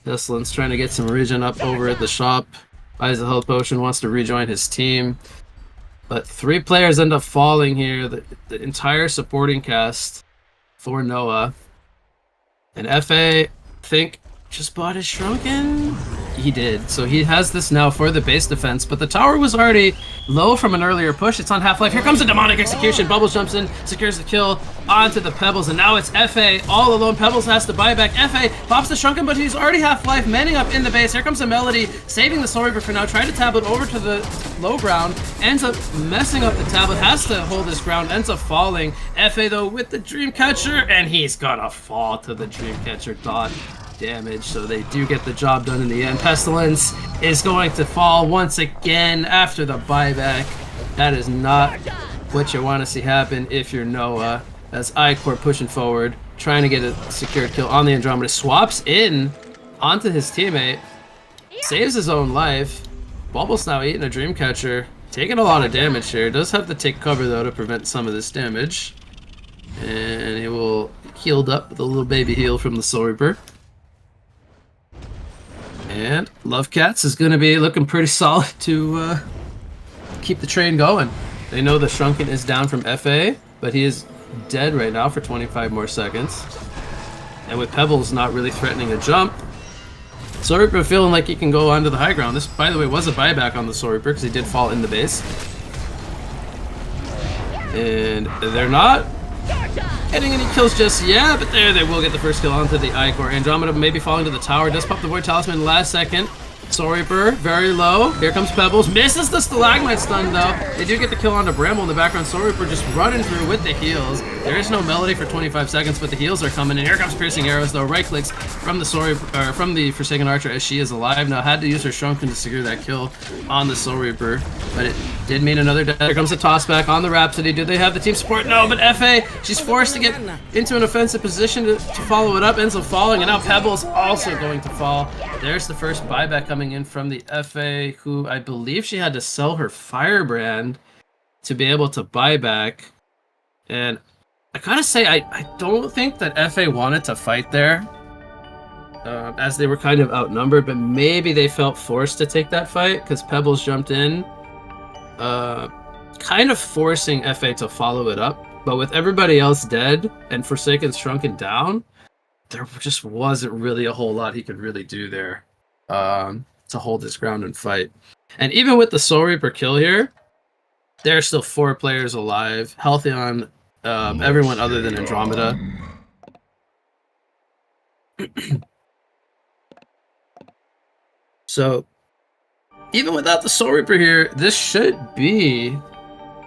Pestilence trying to get some regen up over at the shop. Buys a health potion, wants to rejoin his team. But 3 players end up falling here. The entire supporting cast for Noah. And FA, I think, just bought his Shrunken? he did. So he has this now for the base defense, but the tower was already low from an earlier push. It's on half-life. Here comes a demonic execution. Bubbles jumps in, secures the kill onto the Pebbles, and now it's FA all alone. Pebbles has to buy back. FA pops the Shrunken, but he's already half-life, manning up in the base. Here comes a Melody, saving the Soul Reaper for now, trying to tablet over to the low ground, ends up messing up the tablet, has to hold his ground, ends up falling. FA though with the Dreamcatcher, and he's gonna fall to the Dreamcatcher dot damage, so they do get the job done in the end. Pestilence is going to fall once again after the buyback. That is not what you want to see happen if you're Noah. As iCore pushing forward, trying to get a secured kill on the Andromeda, swaps in onto his teammate, saves his own life. Bubbles now eating a Dreamcatcher, taking a lot of damage here. Does have to take cover though to prevent some of this damage, and he will healed up with a little baby heal from the Soul Reaper. And Love Cats is going to be looking pretty solid to keep the train going. They know the Shrunken is down from FA, but he is dead right now for 25 more seconds. And with Pebbles not really threatening a jump, Soul Reaper feeling like he can go onto the high ground. This, by the way, was a buyback on the Soul Reaper because he did fall in the base. And they're not getting any kills just yet, but there they will get the first kill onto the iCore. Andromeda maybe falling to the tower, does pop the Void Talisman last second. Soul Reaper, very low. Here comes Pebbles, misses the Stalagmite stun though. They do get the kill onto Bramble in the background. Soul Reaper just running through with the heals. There is no Melody for 25 seconds, but the heals are coming in. Here comes Piercing Arrows though. Right clicks from the Soul Reaper, or from the Forsaken Archer as she is alive now. Had to use her Shrunken to secure that kill on the Soul Reaper, but it did mean another death. Here comes the toss back on the Rhapsody. Do they have the team support? No, but FA, she's forced to get into an offensive position to follow it up. Ends up falling, and now Pebbles also going to fall. There's the first buyback coming in from the FA, who I believe she had to sell her Firebrand to be able to buy back. And I gotta say, I don't think that FA wanted to fight there, as they were kind of outnumbered, but maybe they felt forced to take that fight because Pebbles jumped in, kind of forcing FA to follow it up. But with everybody else dead and Forsaken Shrunken down, there just wasn't really a whole lot he could really do there to hold his ground and fight. And even with the Soul Reaper kill here, there are still 4 players alive, healthy on everyone other than Andromeda. So even without the Soul Reaper here, this should be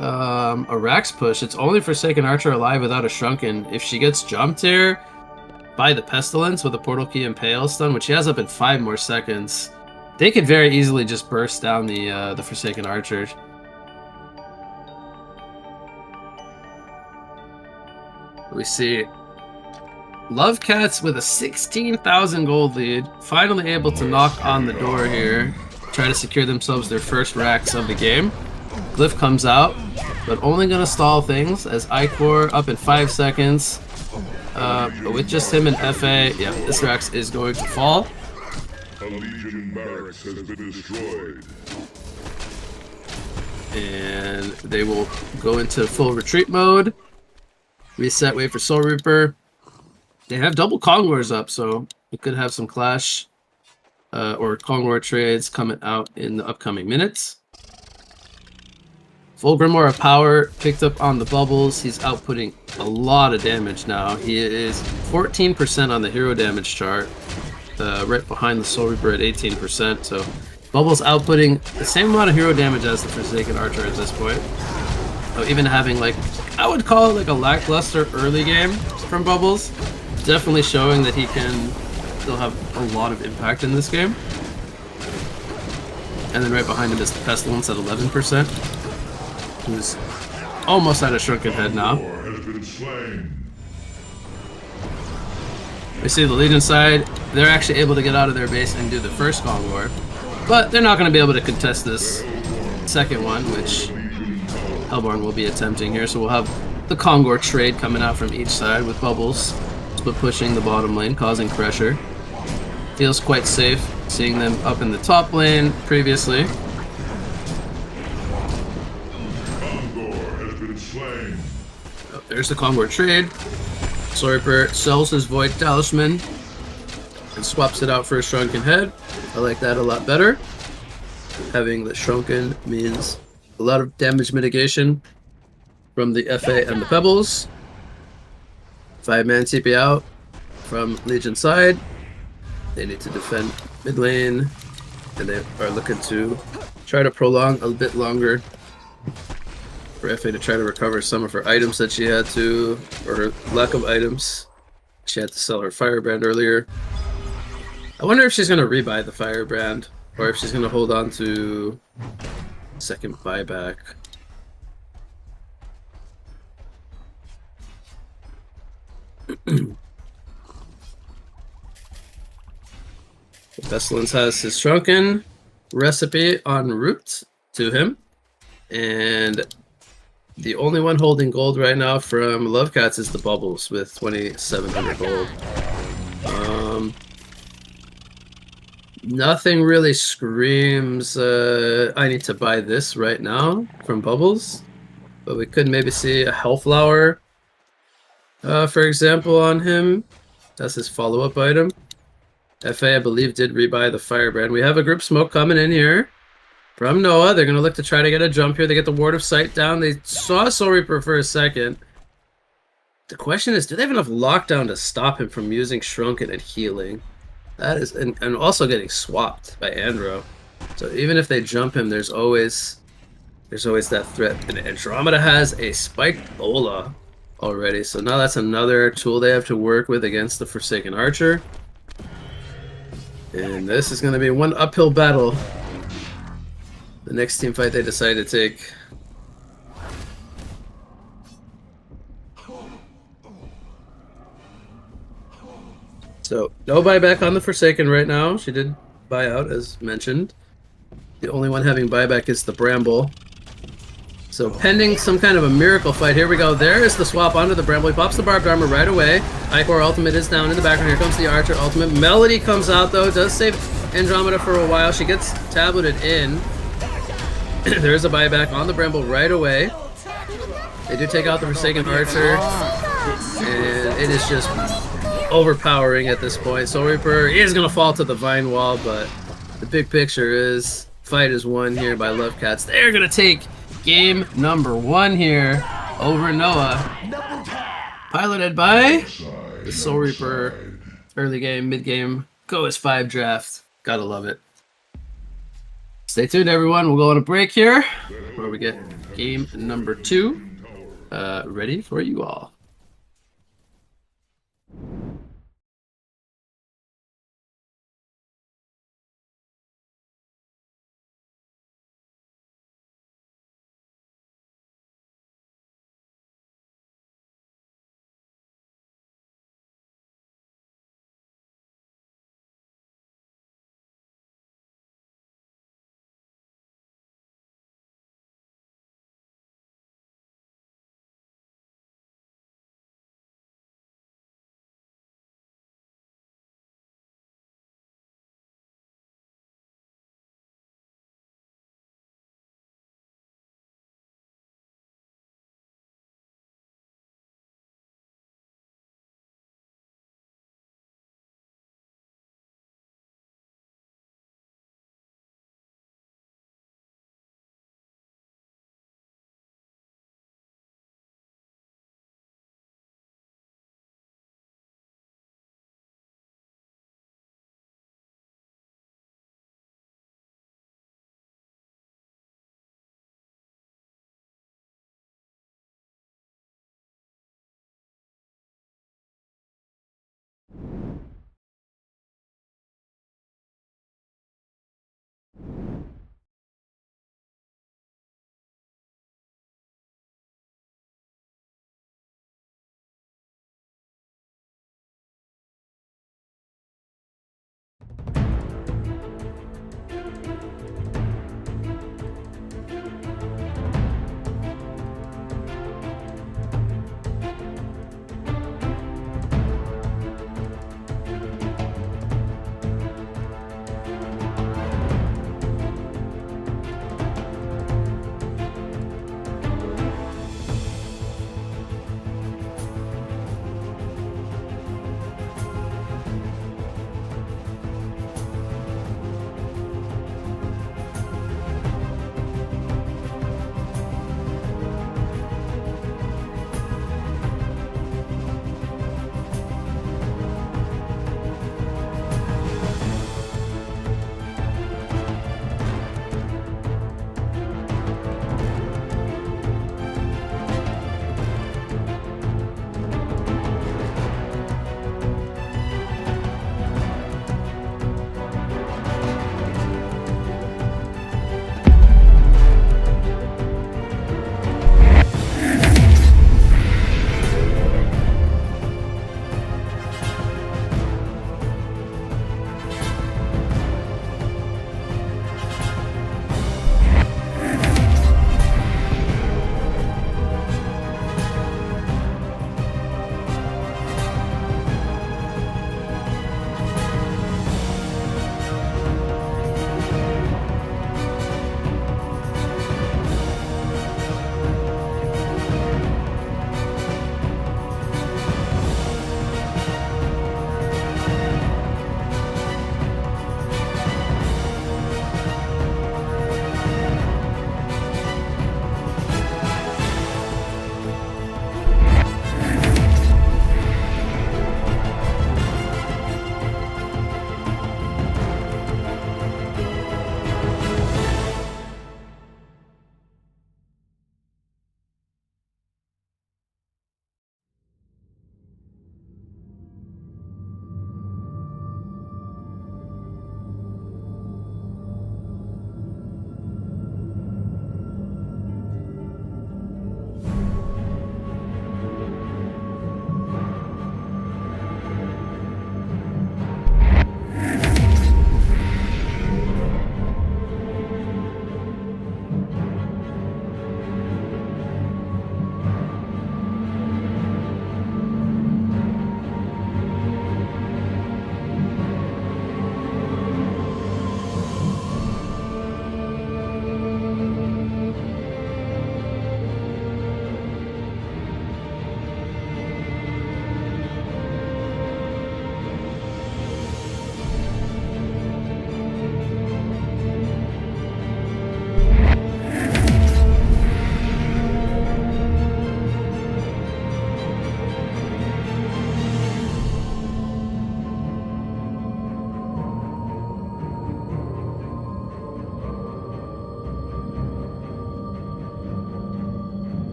a Rax push. It's only Forsaken Archer alive without a Shrunken. If she gets jumped here by the Pestilence with a Portal Key and Pale Stun, which she has up in 5 more seconds, they could very easily just burst down the Forsaken Archer. We see Love Cats with a 16,000 gold lead, finally able to knock on the door here, try to secure themselves their first racks of the game. Glyph comes out, but only gonna stall things as iCore up in 5 seconds. But with just him and FA, yeah, this Rax is going to fall. A Legion barracks has been destroyed. And they will go into full retreat mode. Reset, wait for Soul Reaper. They have double Kongors up, so we could have some clash or Kongor trades coming out in the upcoming minutes. Full Grimoire of Power picked up on the Bubbles. He's outputting a lot of damage now. He is 14% on the hero damage chart, right behind the Soul Reaper at 18%. So Bubbles outputting the same amount of hero damage as the Forsaken Archer at this point. So even having, like, I would call it like a lackluster early game from Bubbles. Definitely showing that he can still have a lot of impact in this game. And then right behind him is the Pestilence at 11%. Who's almost at a Shrunken Head now. We see the Legion side, they're actually able to get out of their base and do the first Kongor. But they're not going to be able to contest this second one, which Hellborn will be attempting here. So we'll have the Kongor trade coming out from each side with Bubbles split pushing the bottom lane, causing pressure. Feels quite safe seeing them up in the top lane previously. Oh, there's the Kongor trade. Soul Reaper sells his Void Talisman and swaps it out for a Shrunken Head. I like that a lot better. Having the shrunken means a lot of damage mitigation from the FA and the Pebbles. 5-man TP out from Legion side. They need to defend mid lane, and they are looking to try to prolong a bit longer for FA to try to recover some of her items that she had to, or her lack of items. She had to sell her firebrand earlier. I wonder if she's going to rebuy the firebrand, or if she's going to hold on to second buyback. Pestilence has his shrunken recipe en route to him, and the only one holding gold right now from Lovecats is the Bubbles with 2,700 gold. Nothing really screams I need to buy this right now from Bubbles, but we could maybe see a Hellflower, for example, on him. That's his follow-up item. FA, I believe, did rebuy the Firebrand. We have a group smoke coming in here from Noah. They're going to look to try to get a jump here. They get the Ward of Sight down. They saw Soul Reaper for a second. The question is, do they have enough lockdown to stop him from using Shrunken and healing? That is, and also getting swapped by Andro. So even if they jump him, there's always that threat. And Andromeda has a Spiked Bola already. So now that's another tool they have to work with against the Forsaken Archer. And this is going to be one uphill battle. The next team fight they decide to take. So, no buyback on the Forsaken right now. She did buy out, as mentioned. The only one having buyback is the Bramble. So, pending some kind of a miracle fight, here we go. There is the swap onto the Bramble. He pops the Barbed Armor right away. Icor ultimate is down in the background. Here comes the Archer ultimate. Melody comes out, though. Does save Andromeda for a while. She gets tableted in. There is a buyback on the Bramble right away. They do take out the Forsaken Archer. And it is just overpowering at this point. Soul Reaper is going to fall to the Vine Wall, but the big picture is fight is won here by Lovecats. They're going to take game number 1 here over Noah. Piloted by the Soul Reaper. Early game, mid game, go as 5 draft. Gotta love it. Stay tuned, everyone. We'll go on a break here where we get game number 2 ready for you all.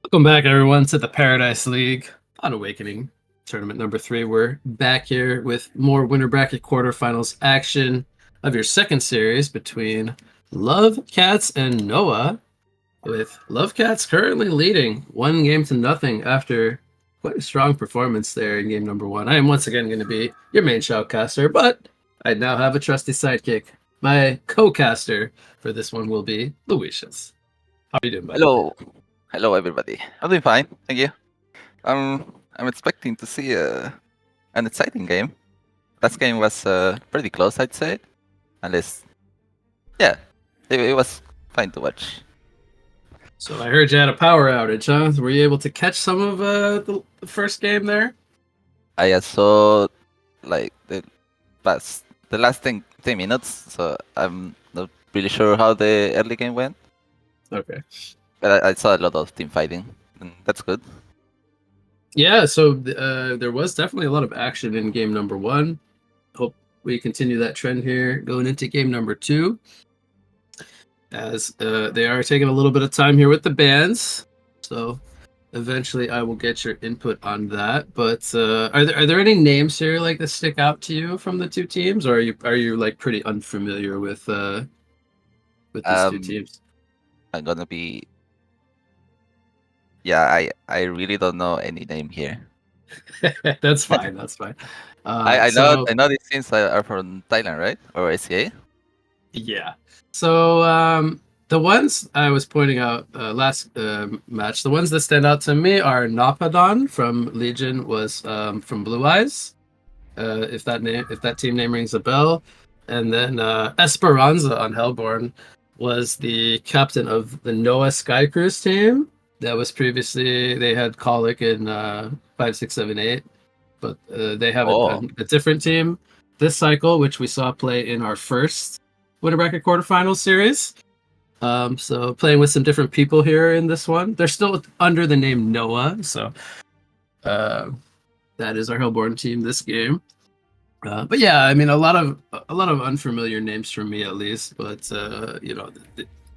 Welcome back, everyone, to the Paradise League on Awakening Tournament number 3. We're back here with more winner bracket quarterfinals action of your second series between Love Cats and Noah, with Love Cats currently leading 1-0 after quite a strong performance there in game number 1. I am once again going to be your main shoutcaster, but I now have a trusty sidekick. My co-caster for this one will be Lucius. How are you doing, buddy? Hello, everybody. I'm doing fine, thank you. I'm expecting to see an exciting game. Last game was pretty close, I'd say. Unless, yeah, it was fine to watch. So I heard you had a power outage, huh? Were you able to catch some of the first game there? I saw like the last 10 minutes, so I'm not really sure how the early game went. Okay. But I saw a lot of team fighting, and that's good. Yeah, so there was definitely a lot of action in game number 1. Hope we continue that trend here going into game number 2. As they are taking a little bit of time here with the bans. So eventually I will get your input on that. But are there any names here like that stick out to you from the two teams, or are you like pretty unfamiliar with these two teams? I'm gonna be. Yeah, I really don't know any name here. That's fine. That's fine. I know these teams are from Thailand, right? Or ACA? Yeah. So the ones I was pointing out last match, the ones that stand out to me are Napadon from Legion was from Blue Eyes, if that team name rings a bell, and then Esperanza on Hellborn was the captain of the Noah Sky Cruise team. That was previously, they had Colic in 5, 6, 7, 8, but they have a different team this cycle, which we saw play in our first winner bracket quarterfinals series. So playing with some different people here in this one. They're still under the name Noah, so that is our Hellborn team this game. But yeah, I mean a lot of unfamiliar names for me at least. But you know,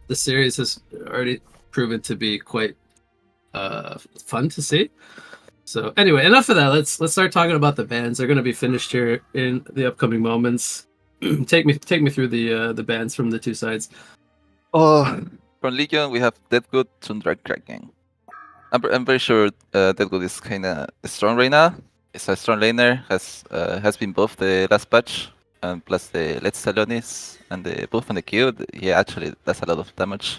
the series has already proven to be quite fun to see. So anyway, enough of that. Let's start talking about the bans. They're going to be finished here in the upcoming moments. take me through the bans from the two sides. From Legion, we have Deadgood, Tundra, Kraken. I'm very sure Deadgood is kind of strong right now. It's a strong laner, has been buffed the last patch, and plus the Let's Salonis and the buff on the Q. He actually does a lot of damage.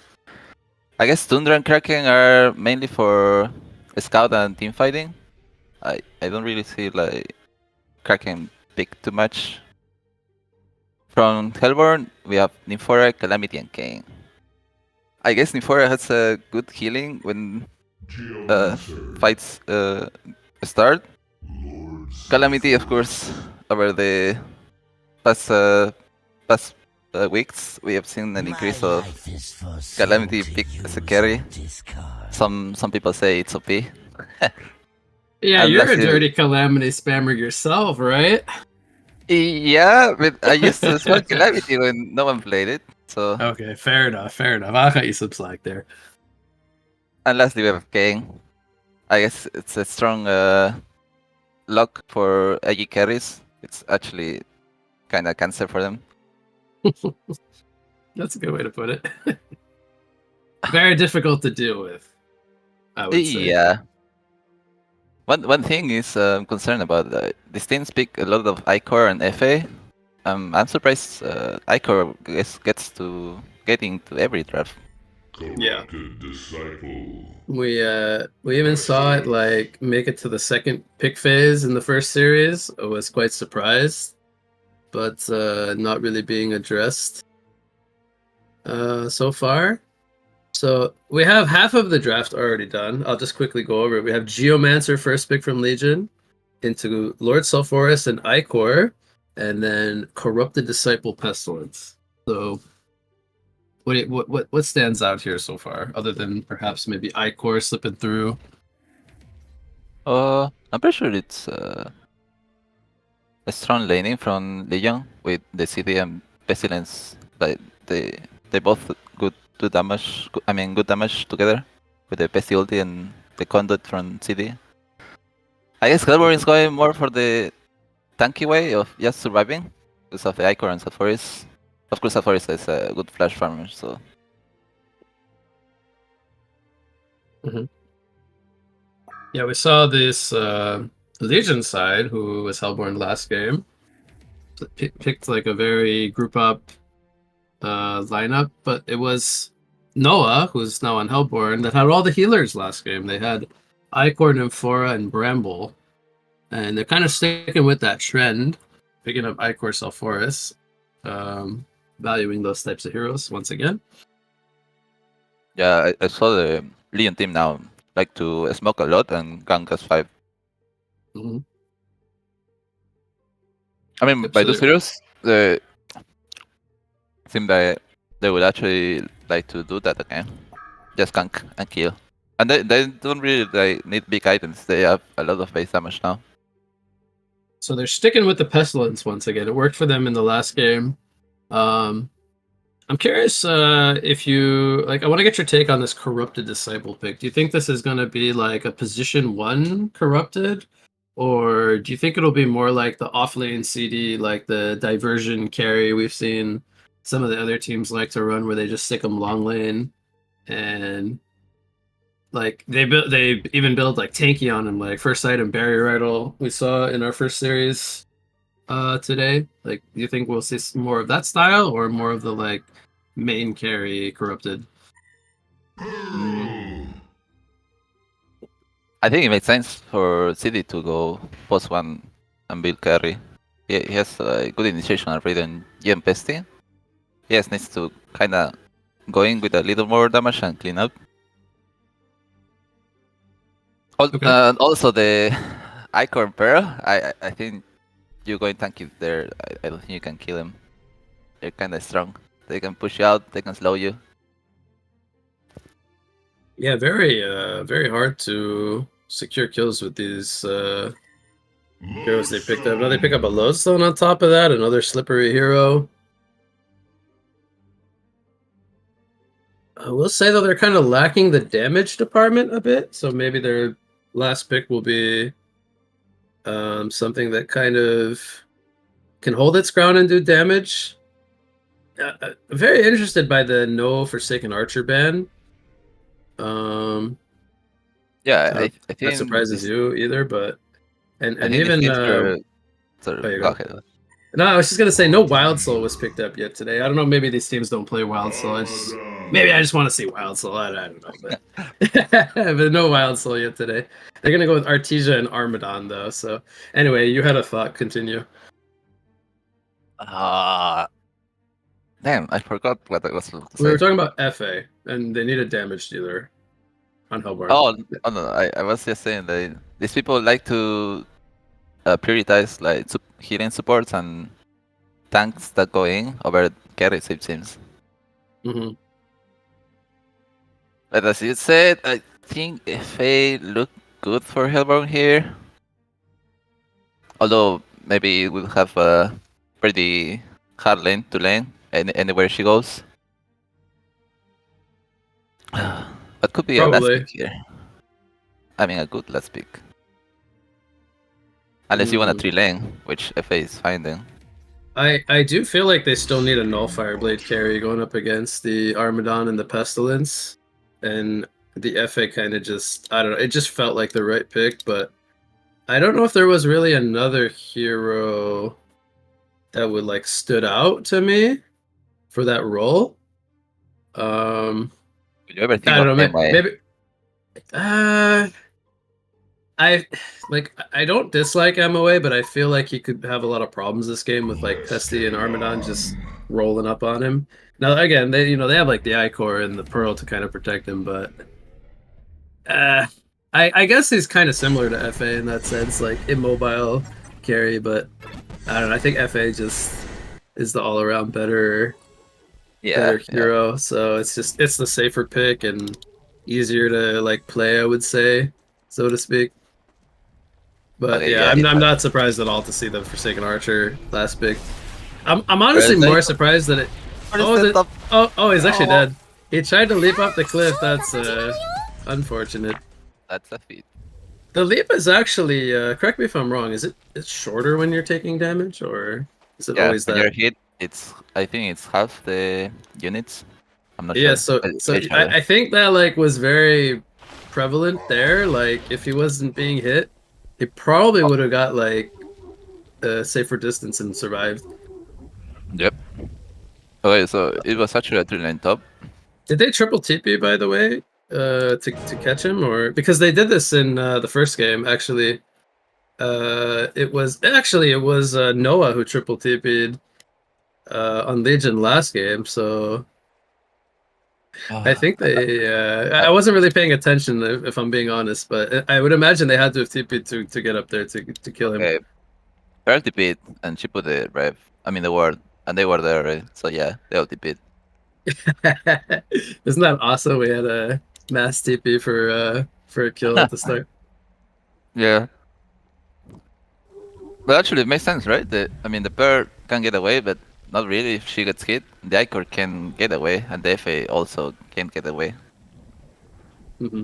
I guess Tundra and Kraken are mainly for scout and team fighting. I don't really see like Kraken pick too much. From Hellborn, we have Nymphora, Calamity, and Kayn. I guess Nymphora has a good healing when fights start. Calamity, of course, over the past weeks, we have seen an increase of Calamity pick as a carry. Some people say it's OP. Yeah, you're a dirty Calamity spammer yourself, right? Yeah, but I used to spam Calamity when no one played it. So okay, fair enough. I'll cut you some slack there. And lastly, we have Kayn. I guess it's a strong lock for AG carries. It's actually kind of cancer for them. That's a good way to put it. Very difficult to deal with, I would say. Yeah. One thing is I'm concerned about. These teams pick a lot of ICOR and FA. I'm surprised ICOR gets to getting to every draft. Yeah. Disciple. We even saw it like make it to the second pick phase in the first series. I was quite surprised, but not really being addressed so far. So we have half of the draft already done. I'll just quickly go over it. We have Geomancer first pick from Legion, into Lord Sulphurus and Icor, and then Corrupted Disciple Pestilence. So what stands out here so far, other than perhaps maybe Icor slipping through? I'm pretty sure it's a strong laning from Legion with the CD and Pestilence. Like they both good damage. Good damage together with the Pesti ulti and the conduit from CD. I guess Hellborn is going more for the tanky way of just surviving because of the Icor and Saphoris. Of course, Saphoris is a good flash farmer, so. Yeah, we saw this Legion side, who was Hellborn last game, picked like a very group up lineup, but it was Noah, who's now on Hellborn, that had all the healers last game. They had Icor, Nymphora, and Bramble, and they're kind of sticking with that trend, picking up Icor, Saphoris, valuing those types of heroes once again. Yeah, I saw the Legion team now like to smoke a lot and gank S5. Mm-hmm. I mean, by those heroes, the seem that they would actually like to do that again. Just gank and kill. And they don't really need big items. They have a lot of base damage now. So they're sticking with the Pestilence once again. It worked for them in the last game. I'm curious if you I want to get your take on this Corrupted Disciple pick. Do you think this is going to be like a position 1 Corrupted, or do you think it'll be more like the offlane CD, like the diversion carry we've seen some of the other teams like to run, where they just stick them long lane, and like they even build like tanky on him, like first item barrier idol we saw in our first series today. Like, do you think we'll see more of that style, or more of the like main carry Corrupted? I think it makes sense for CD to go post 1 and build carry. He has a good initiation already on GM Pesty. He just needs to kind of go in with a little more damage and clean up. Also the Icor Pearl, I think you going tanky there. I don't think you can kill him. They're kind of strong. They can push you out, they can slow you. Yeah, very hard to secure kills with these heroes they picked up. Now they pick up a Lodestone on top of that, another slippery hero. I will say though, they're kind of lacking the damage department a bit, so maybe their last pick will be something that kind of can hold its ground and do damage. I'm very interested by the no Forsaken Archer ban. Yeah, I think that surprises you either, but and even sorry, go ahead. No, I was just gonna say no Wild Soul was picked up yet today. I don't know, maybe these teams don't play Wild Soul. Maybe I just want to see Wild Soul. I don't know, but no Wild Soul yet today. They're gonna go with Artesia and Armadon though. So anyway, you had a thought. Continue. Damn, I forgot what I was going to say. We were talking about FA, and they need a damage dealer on Hellborn. Oh no, I was just saying that these people like to prioritize like healing supports and tanks that go in over carries, it seems. Mm-hmm. But as you said, I think FA looked good for Hellborn here. Although maybe it will have a pretty hard lane to lane anywhere she goes. But could be a last pick here. I mean, a good last pick. Unless you want a 3 lane, which FA is finding. I do feel like they still need a Nullfire Blade carry going up against the Armadon and the Pestilence. And the FA kind of just, I don't know, it just felt like the right pick, but I don't know if there was really another hero that would like stood out to me for that role. Did you ever think I don't know, of maybe I don't dislike MOA, but I feel like he could have a lot of problems this game with like Pesty and Armadon just rolling up on him. Now again, they have like the Icor and the Pearl to kind of protect him, but I guess he's kind of similar to FA in that sense, like immobile carry, but I don't know. I think FA just is the all-around better hero. So it's the safer pick and easier to like play, I would say, so to speak. But I'm not surprised at all to see the Forsaken Archer last pick. I'm honestly more surprised that it. He's actually dead. He tried to leap up the cliff. That's unfortunate. That's a feat. The leap is actually, correct me if I'm wrong, it's shorter when you're taking damage, or is it Yeah, always when that? you're hit, I think it's half the units. I'm not Yeah, sure. I think that like was very prevalent there. Like if he wasn't being hit, he probably would have got like a safer distance and survived. Yep. Okay, so it was actually a 3-line top. Did they triple TP by the way, to catch him, or because they did this in the first game actually? It was Noah who triple TP'd on Legion last game, so I think they. I wasn't really paying attention if I'm being honest, but I would imagine they had to have TP'd to get up there to kill him. Okay. Pearl TP'd and she put the rev. I mean the ward, and they were there, right? So yeah, they all TP'd. Isn't that awesome? We had a mass TP for a kill at the start. Yeah. But actually, it makes sense, right? The Pearl can get away, but not really if she gets hit. The Icor can get away, and the FA also can get away. Mm-hmm.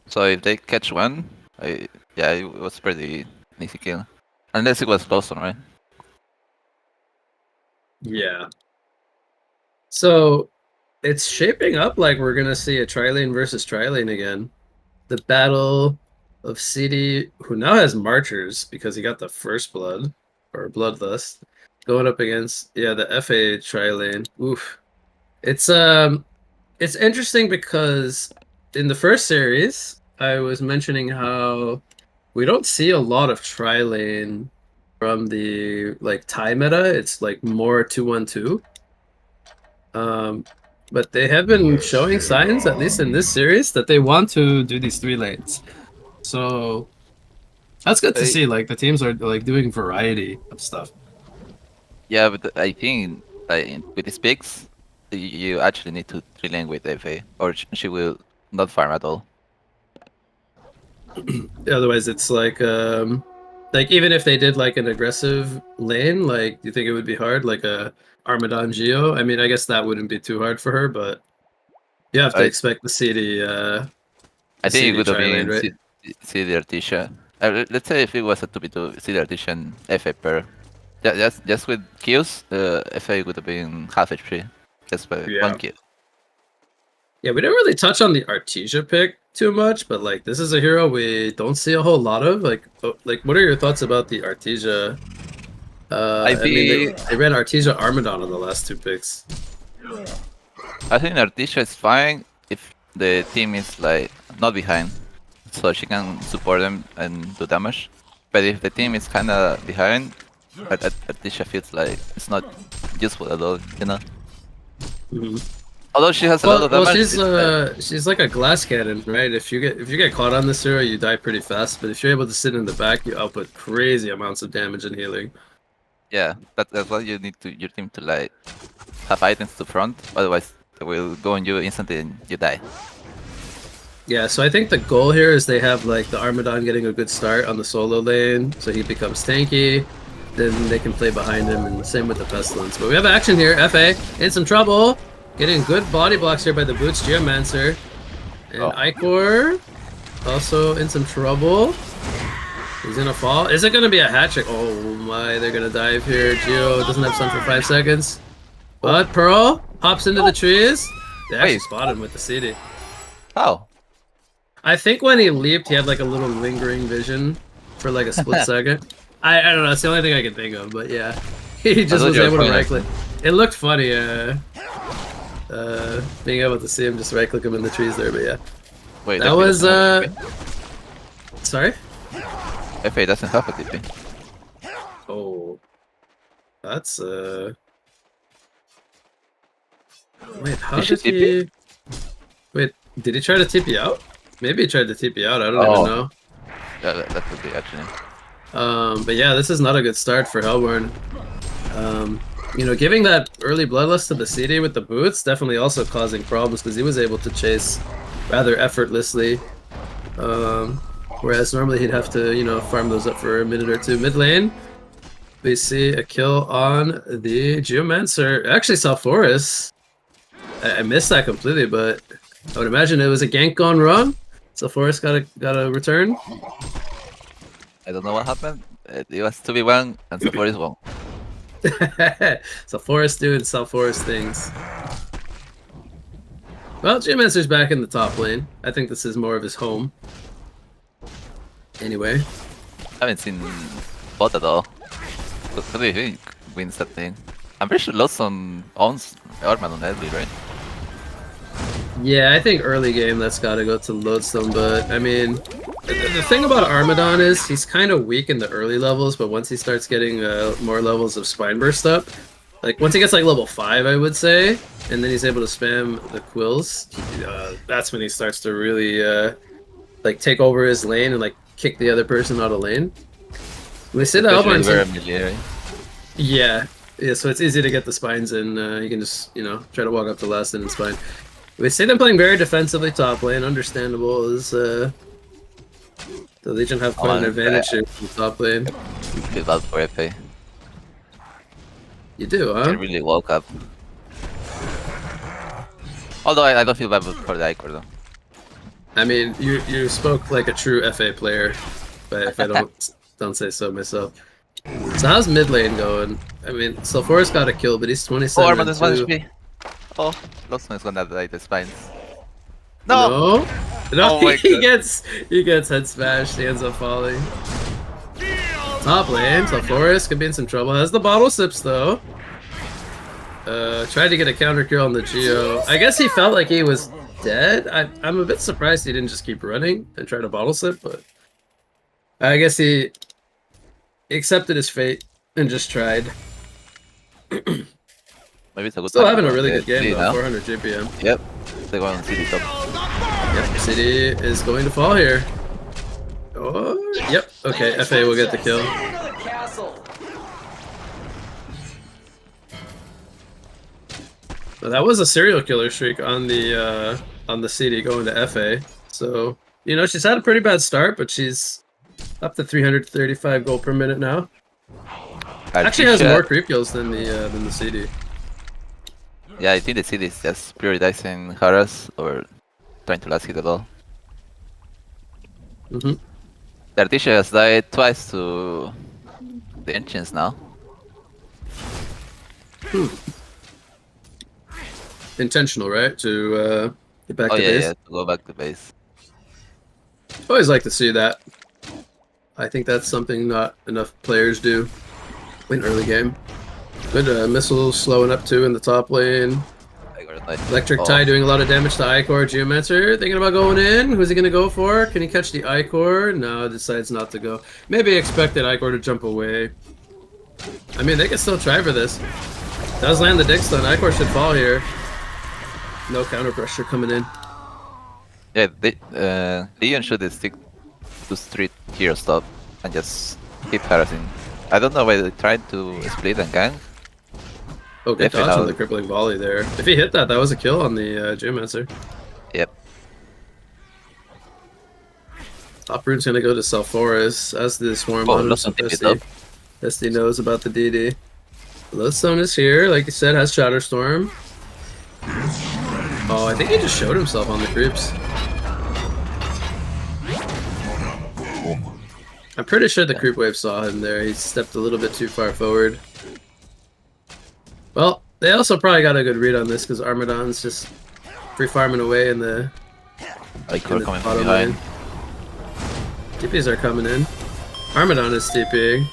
So if they catch one, yeah, it was pretty easy kill. Unless it was close one, right? Yeah. So it's shaping up like we're gonna see a tri-lane versus tri-lane again. The battle of CD, who now has Marchers because he got the first blood or bloodlust, going up against the FA tri-lane. Oof. It's interesting because in the first series I was mentioning how we don't see a lot of tri-lane from the like Thai meta. It's like more 2-1-2. But they have been showing signs, at least in this series, that they want to do these 3 lanes. So that's good to see. Like the teams are like doing variety of stuff. Yeah, but I think with these picks, you actually need to 3-lane with FA, or she will not farm at all. Otherwise, it's like even if they did like an aggressive lane, like do you think it would be hard, like a Armadon Geo? I mean, I guess that wouldn't be too hard for her, but you have to expect the CD. I think it would have been right? CD Artisha. Let's say if it was a 2v2 CD Artisha and FA pair, just with kills, FA would have been half HP just by 1 kill. Yeah, we didn't really touch on the Artesia pick too much, but like this is a hero we don't see a whole lot of. Like what are your thoughts about the Artesia? I mean, they ran Artesia Armadon on the last 2 picks. I think Artesia is fine if the team is like not behind, so she can support them and do damage. But if the team is kind of behind, Artesia feels like it's not useful at all, you know. Mm-hmm. Although she has a lot of damage. She's like a glass cannon, right? If you get caught on this hero, you die pretty fast. But if you're able to sit in the back, you output crazy amounts of damage and healing. Yeah, that's why you need your team to like have items to front. Otherwise, they will go on you instantly and you die. Yeah, so I think the goal here is they have like the Armadon getting a good start on the solo lane, so he becomes tanky. Then they can play behind him, and same with the Pestilence. But we have action here. FA in some trouble. Getting good body blocks here by the Boots Geomancer. And Icor also in some trouble. He's gonna fall. Is it gonna be a hat trick? Oh my, they're gonna dive here. Geo doesn't have sun for 5 seconds. But Pearl hops into the trees. They actually spot him with the CD. How? I think when he leaped, he had like a little lingering vision for like a split second. I don't know, it's the only thing I can think of, but yeah. He just was able to right click. It looked funny, being able to see him just right click him in the trees there, but yeah. Wait, that was sorry? FA doesn't have a TP. Oh. That's wait, how did he wait, did he try to TP out? Maybe he tried to TP out, I don't even know. Yeah, that could be actually. But yeah, this is not a good start for Hellborn. You know, giving that early bloodlust to the CD with the boots definitely also causing problems because he was able to chase rather effortlessly. Whereas normally he'd have to, you know, farm those up for a minute or 2. Mid lane, we see a kill on the Geomancer. I actually saw Forest. I missed that completely, but I would imagine it was a gank gone wrong. So Forrest got a return. I don't know what happened. It was 2v1 and so Forrest won. So Forrest doing Self Forrest things. Well, Geomancer's back in the top lane. I think this is more of his home. Anyway. I haven't seen bot at all. Who do you think wins that thing? I'm pretty sure Lawson owns Arman on Edley, right? Yeah, I think early game that's got to go to Lodestone, but I mean, the thing about Armadon is he's kind of weak in the early levels, but once he starts getting more levels of Spine Burst up, like once he gets like level 5, I would say, and then he's able to spam the quills, that's when he starts to really like take over his lane and like kick the other person out of lane. We say that yeah, so it's easy to get the spines in. You can just, try to walk up to last and spine. We see them playing very defensively top lane. Understandable is the Legion have quite an advantage here from top lane. You feel bad for FA. You do, huh? I really woke up. Although I don't feel bad for the Icor though. I mean, you spoke like a true FA player, but if I don't say so myself. So how's mid lane going? I mean, Sulphurus got a kill, but he's 27. Oh, Armand is 1 HP. Oh, Lawson is gonna die the spines. No! No, Oh my he God. gets head smashed, he ends up falling. Top lane, Sulphurus could be in some trouble. Has the bottle sips though. Tried to get a counter kill on the Geo. I guess he felt like he was dead. I'm a bit surprised he didn't just keep running and try to bottle sip, but I guess he accepted his fate and just tried. Maybe it's a good Still time having a to really get good game CD though, now. 400 GPM. Yep, they're going on CD top. Yep, CD is going to fall here. Oh, yep, okay, FA will get the kill. Well, that was a serial killer streak on the CD going to FA. So, she's had a pretty bad start, but she's up to 335 gold per minute now. Actually has more creep kills than the CD. Yeah, I think the CD is just prioritizing harass or trying to last hit at all. Mm-hmm. The Articia has died twice to the Ancients now. Intentional, right? To get back Oh to yeah, base. yeah, to go back to base. Always like to see that. I think that's something not enough players do in early game. Good missile slowing up too in the top lane. Electric Tie doing a lot of damage to Icor. Geomancer thinking about going in. Who's he going to go for? Can he catch the Icor? No, decides not to go. Maybe expected Icor to jump away. I mean, they can still try for this. Does land the Dick Stun. Icor should fall here. No counter pressure coming in. Yeah, Leon should stick to street hero stop and just keep harassing. I don't know why they tried to split and gang. Oh, good dodge on the crippling volley there. If he hit that, that was a kill on the Geomancer. Yep. Top rune's gonna go to Sulphurus as the Swarm on him, so Pesty knows about the DD. Lodestone is here, like you said, has Shatterstorm. Oh, I think he just showed himself on the creeps. I'm pretty sure the creep wave saw him there. He stepped a little bit too far forward. Well, they also probably got a good read on this because Armadon's just free farming away in the bottom lane. TPs are coming in. Armadon is TPing.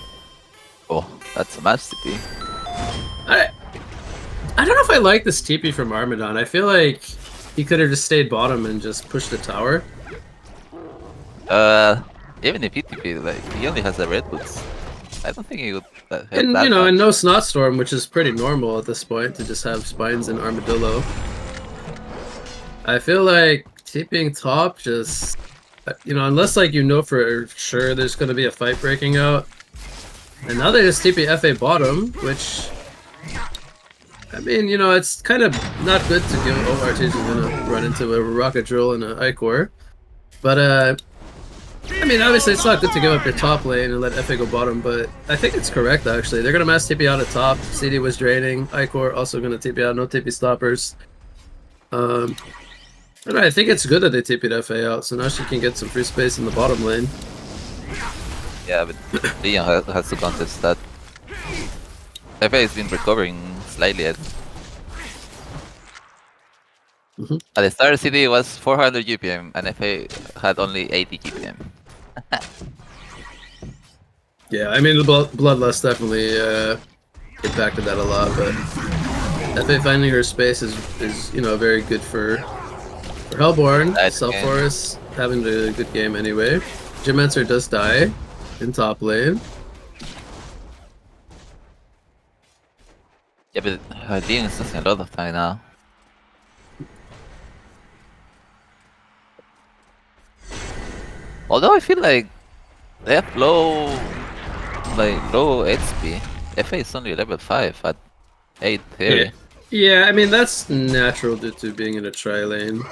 Oh, that's a match TP. I don't know if I like this TP from Armadon. I feel like he could have just stayed bottom and just pushed the tower. Even if he TP, like he only has the red boots. I don't think he would. And and no Snotstorm, which is pretty normal at this point to just have spines and Armadillo. I feel like TPing top just, unless like for sure there's going to be a fight breaking out. And now they just TP FA bottom, which, I mean, it's kind of not good to give. Oh, Artesian's going to run into a Rocket Drill and an Icor. But, I mean, obviously it's not good to give up your top lane and let FA go bottom, but I think it's correct, actually. They're going to mass TP out at top. CD was draining. Icor also going to TP out. No TP stoppers. And I think it's good that they TP'd FA out, so now she can get some free space in the bottom lane. Yeah, but Leon has to contest that. FA has been recovering slightly. At the start, CD was 400 GPM, and FA had only 80 GPM. Yeah, I mean, the Bloodlust definitely impacted that a lot, but FA finding her space is very good for Hellborn. Self-Forest having a good game anyway. Geomancer does die in top lane. Yeah, but Leon is losing a lot of time now. Although I feel like they have low HP. FA is only level 5 at 8 theory. Yeah, I mean that's natural due to being in a tri-lane.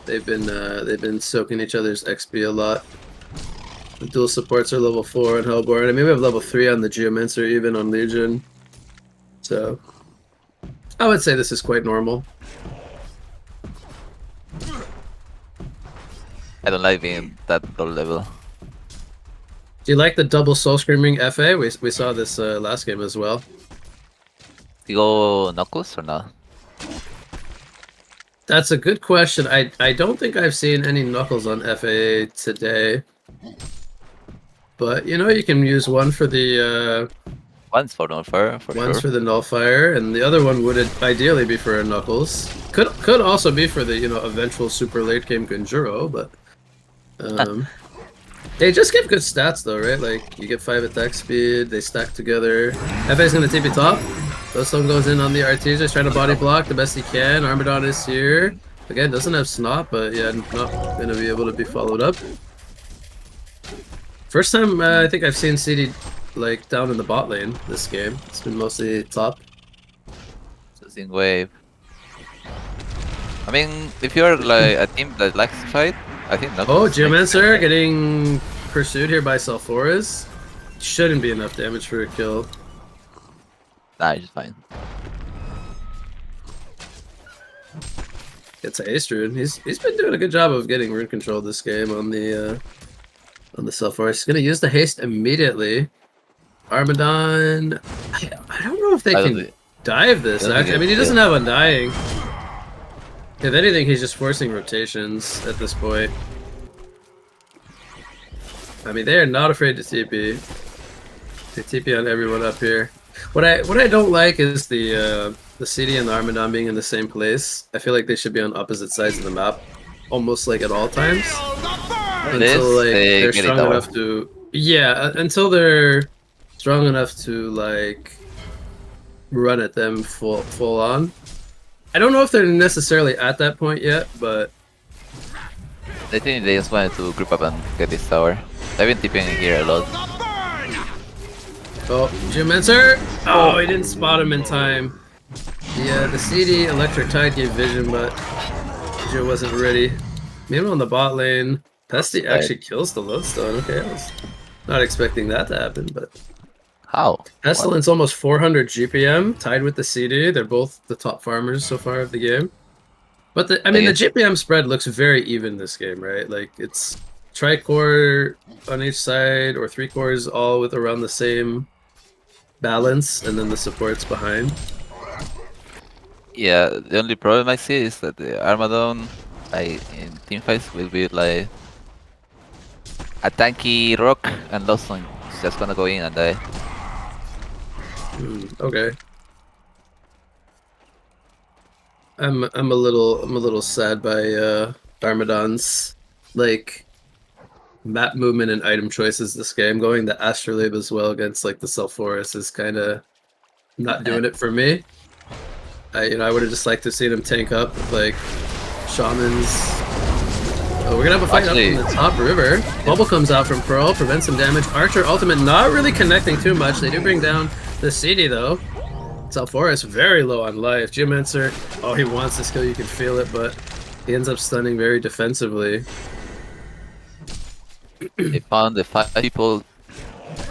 They've been soaking each other's XP a lot. The dual supports are level 4 on Hellborn. I mean, we have level 3 on the Geomancer, even on Legion. So, I would say this is quite normal. I don't like being that low level. Do you like the double soul screaming FA? We saw this last game as well. Do you go Knuckles or not? That's a good question. I don't think I've seen any Knuckles on FA today. But, you can use one for the... One's for Nullifier, for One's sure. for the Nullifier, and the other one would ideally be for a Knuckles. Could also be for the, eventual super late game Conjuro, but... They just give good stats though, right? Like, you get 5 attack speed, they stack together. FA's gonna TP top. Dosum goes in on the Artesia, trying to body block the best he can. Armadon is here. Again, doesn't have Snot, but yeah, not gonna be able to be followed up. First time I think I've seen CD like down in the bot lane this game. It's been mostly top. Using wave. I mean, if you're like a team that likes to fight, I think Knuckles. Oh, Geomancer getting pursued here by Sulfuras. Shouldn't be enough damage for a kill. Nah, it's fine. Gets a Haste Rune. He's been doing a good job of getting rune control this game on the Sulfuras. He's gonna use the haste immediately. Armadon. I don't know if they can dive this. Actually, I mean, he doesn't have Undying. If anything, he's just forcing rotations at this point. I mean, they are not afraid to TP. They TP on everyone up here. What I don't like is the CD and the Armadon being in the same place. I feel like they should be on opposite sides of the map, almost like at all times. Until like they're strong enough to, until they're strong enough to like run at them full on. I don't know if they're necessarily at that point yet, but I think they just wanted to group up and get this tower. I've been tipping in here a lot. Oh, Geomancer! Oh, he didn't spot him in time. Yeah, the CD Electric Tide gave vision, but Geo wasn't ready. Meanwhile, on the bot lane, Pesty actually kills the Lodestone. Okay, I was not expecting that to happen, but... How? Pestilence almost 400 GPM, tied with the CD. They're both the top farmers so far of the game. But the GPM spread looks very even this game, right? Like, it's tri-core on each side, or 3 cores all with around the same balance, and then the supports behind. Yeah, the only problem I see is that the Armadon in teamfights will be like a tanky rock, and Lawson is just gonna go in and die. Okay. I'm a little sad by Armadon's like map movement and item choices this game. Going the Astrolabe as well against like the Sulfuras is kind of not doing it for me. I would have just liked to see him tank up with like shamans. Oh, we're gonna have a fight up in the top river. Bubble comes out from Pearl, prevents some damage. Archer ultimate not really connecting too much. They do bring down the CD though. Sulfuras very low on life. Geomancer, oh, he wants this kill, you can feel it, but he ends up stunning very defensively. They found the 5 people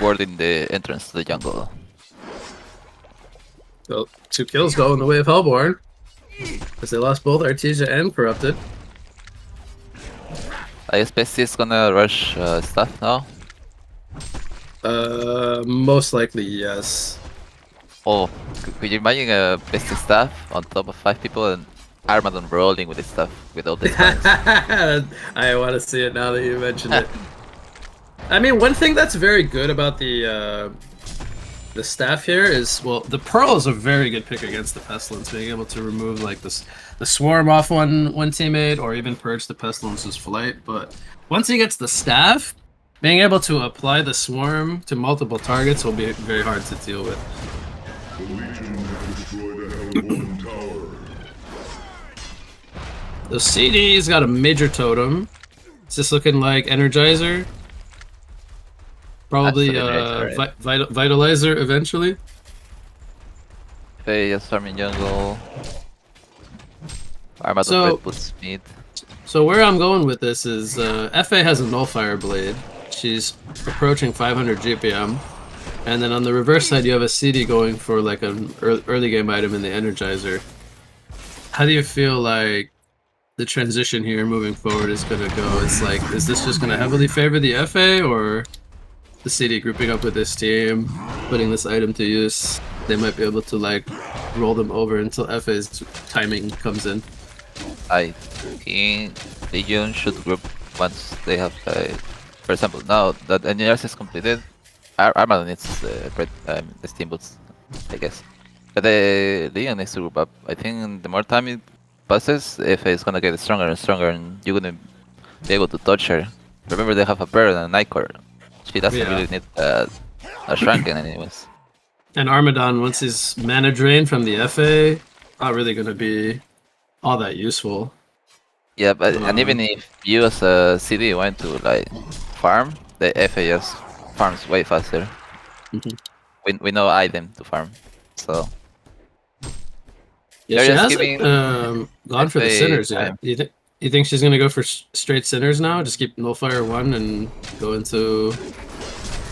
warding the entrance to the jungle. So 2 kills go in the way of Hellborn. Because they lost both Artesia and Corrupted. I guess Bessie's gonna rush stuff now. Most likely, yes. Oh, could you imagine a Bestie staff on top of 5 people and Armadon rolling with his stuff with all the spines? I want to see it now that you mentioned it. I mean, one thing that's very good about the staff here is, well, the Pearl is a very good pick against the Pestilence, being able to remove like the Swarm off one teammate, or even purge the Pestilence's flight. But once he gets the staff, being able to apply the Swarm to multiple targets will be very hard to deal with. The Legion have destroyed a Hellborn tower. The CD's got a major totem. Is this looking like Energizer? Probably Absolutely, Vitalizer eventually. Faye is farming jungle. Armadon So- red puts mid. So where I'm going with this is FA has a Nullfire Blade. She's approaching 500 GPM. And then on the reverse side you have a CD going for like an early game item in the Energizer. How do you feel like the transition here moving forward is going to go? It's like, is this just going to heavily favor the FA, or the CD grouping up with this team, putting this item to use? They might be able to like roll them over until FA's timing comes in. I think Legion should group once they have, for example, now that NERS is completed, Armadon needs the steam boots, I guess. But the Legion needs to group up. I think the more time it passes, FA is gonna get stronger and stronger, and you're gonna be able to touch her. Remember, they have a Bird and a Nightcore. She doesn't Yeah. really need a Shrunken anyways. And Armadon, once his mana drain from the FA, not really going to be all that useful. Yeah, but and even if you as a CD want to like farm, the FA just farms way faster. Mhm. We know item to farm, so Yeah, They're she just hasn't giving gone for the FA Sinners yet. time. You think she's going to go for straight Sinners now? Just keep Nullfire 1 and go into...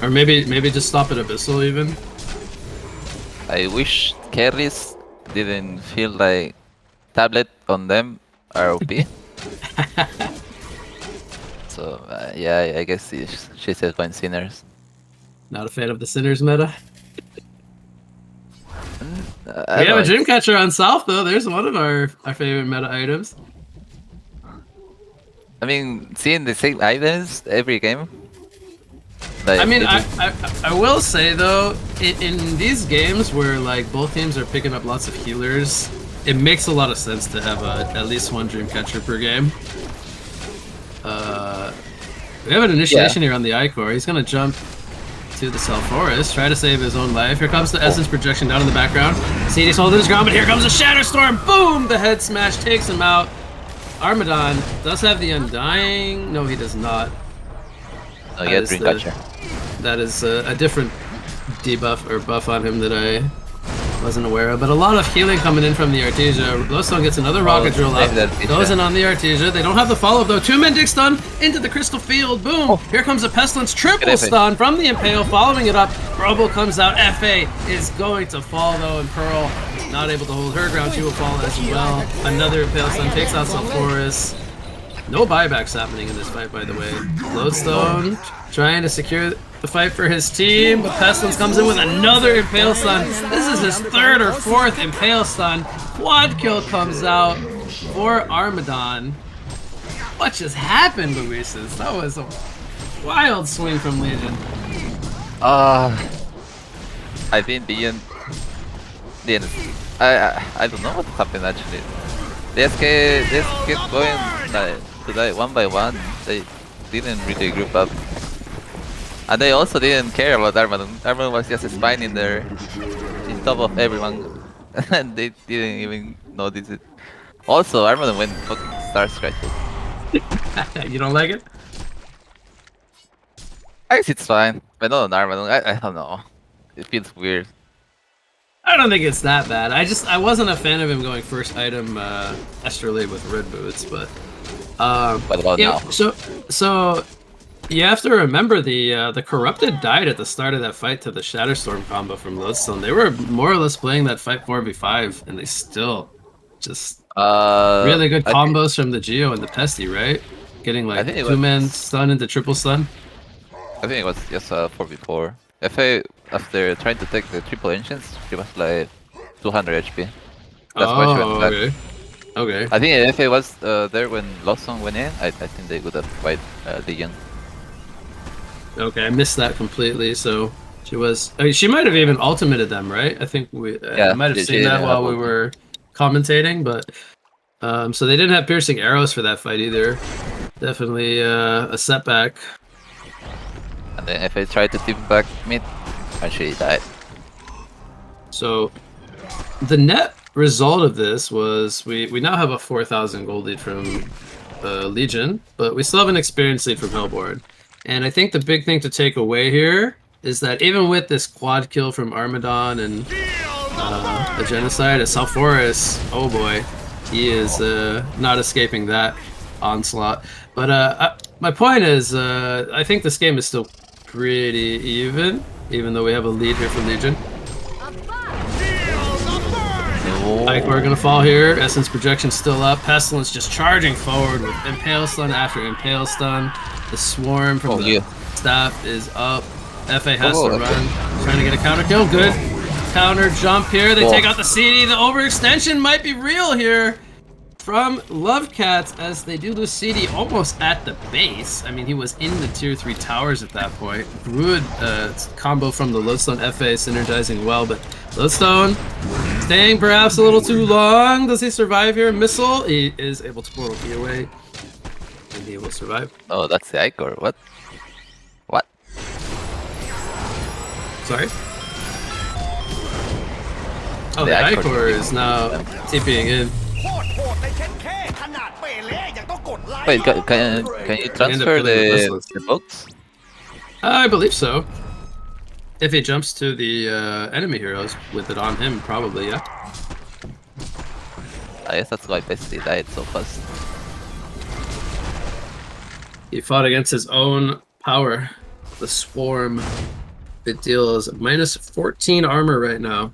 Or maybe just stop at Abyssal even? I wish carries didn't feel like tablet on them are OP. So yeah, I guess she's just going Sinners. Not a fan of the Sinners meta. I We have don't a know, Dreamcatcher on South though. There's one of our favorite meta items. I mean, seeing the same items every game. Like, I mean, it I will say though, in these games where like both teams are picking up lots of healers, it makes a lot of sense to have at least one Dreamcatcher per game. We have an initiation here on the Icor. He's gonna jump to the South Forest, try to save his own life. Here comes the Essence projection down in the background. CD's holding his ground, but here comes a Shatter Storm. Boom! The head smash takes him out. Armadon does have the Undying. No, he does not. Oh, yeah, Dreamcatcher. That is a different debuff or buff on him that I wasn't aware of. But a lot of healing coming in from the Artesia. Glowstone gets another rocket drill up. Goes in on the Artesia. They don't have the follow-up though. 2-man dig stun into the Crystal Field. Boom! Here comes a Pestilence triple stun from the Impale. Following it up, Robo comes out. FA is going to fall though, and Pearl not able to hold her ground. She will fall as well. Another Impale stun takes out Sulfuras. No buybacks happening in this fight, by the way. Glowstone trying to secure the fight for his team, but Pestilence comes in with another Impale Stun. This is his third or fourth Impale Stun. Quad kill comes out for Armadon. What just happened, Luises? That was a wild swing from Legion. I think the end. I don't know what happened actually. They just kept going to die one by one. They didn't really group up. And they also didn't care about Armadon. Armadon was just spining there in top of everyone. And they didn't even notice it. Also, Armadon went fucking Star Scratches. You don't like it? I guess it's fine. But not on Armadon. I don't know. It feels weird. I don't think it's that bad. I wasn't a fan of him going first item Astrolabe with red boots, but What about yeah. now? So you have to remember the Corrupted died at the start of that fight to the Shatterstorm combo from Lodestone. They were more or less playing that fight 4v5, and they still Just Uh, really good I think- combos from the Geo and the Pesty, right? Getting like think it two-man was- stun into triple stun. I think it was just 4v4. FA, after trying to take the triple engines, she was like 200 HP. That's why she went back. okay. Okay. I think if it was there when Lawson went in, I think they would have fight Legion. Okay, I missed that completely. So she was. She might have even ultimated them, right? I think we. Yeah, I might have she seen did that have while we ulti. were commentating, but. So they didn't have piercing arrows for that fight either. Definitely a setback. And then FA tried to tip back mid, and she died. So the net result of this was we now have a 4,000 gold lead from Legion, but we still have an experience lead from Hellborn. And I think the big thing to take away here is that even with this quad kill from Armadon and a genocide, a Salforus, oh boy, he is not escaping that onslaught. But my point is, I think this game is still pretty even though we have a lead here from Legion. We're gonna fall here. Essence projection still up. Pestilence just charging forward with Impale Stun after Impale Stun. The Swarm from the staff is up. FA has to run. Trying to get a counter kill. Good. Counter jump here. They take out the CD. The overextension might be real here from Lovecats as they do lose CD almost at the base. I mean, he was in the tier 3 towers at that point. Good combo from the Lodestone FA synergizing well, but Lodestone staying perhaps a little too long. Does he survive here? Missile. He is able to portal key away. And he will survive. Oh, that's the Icor. What? What? Sorry? Oh, the The Icor is now TPing in. Wait, can you transfer the boats? I believe so. If he jumps to the enemy heroes with it on him, probably, yeah. I guess that's why Bestie died so fast. He fought against his own power. The Swarm. It deals minus 14 armor right now.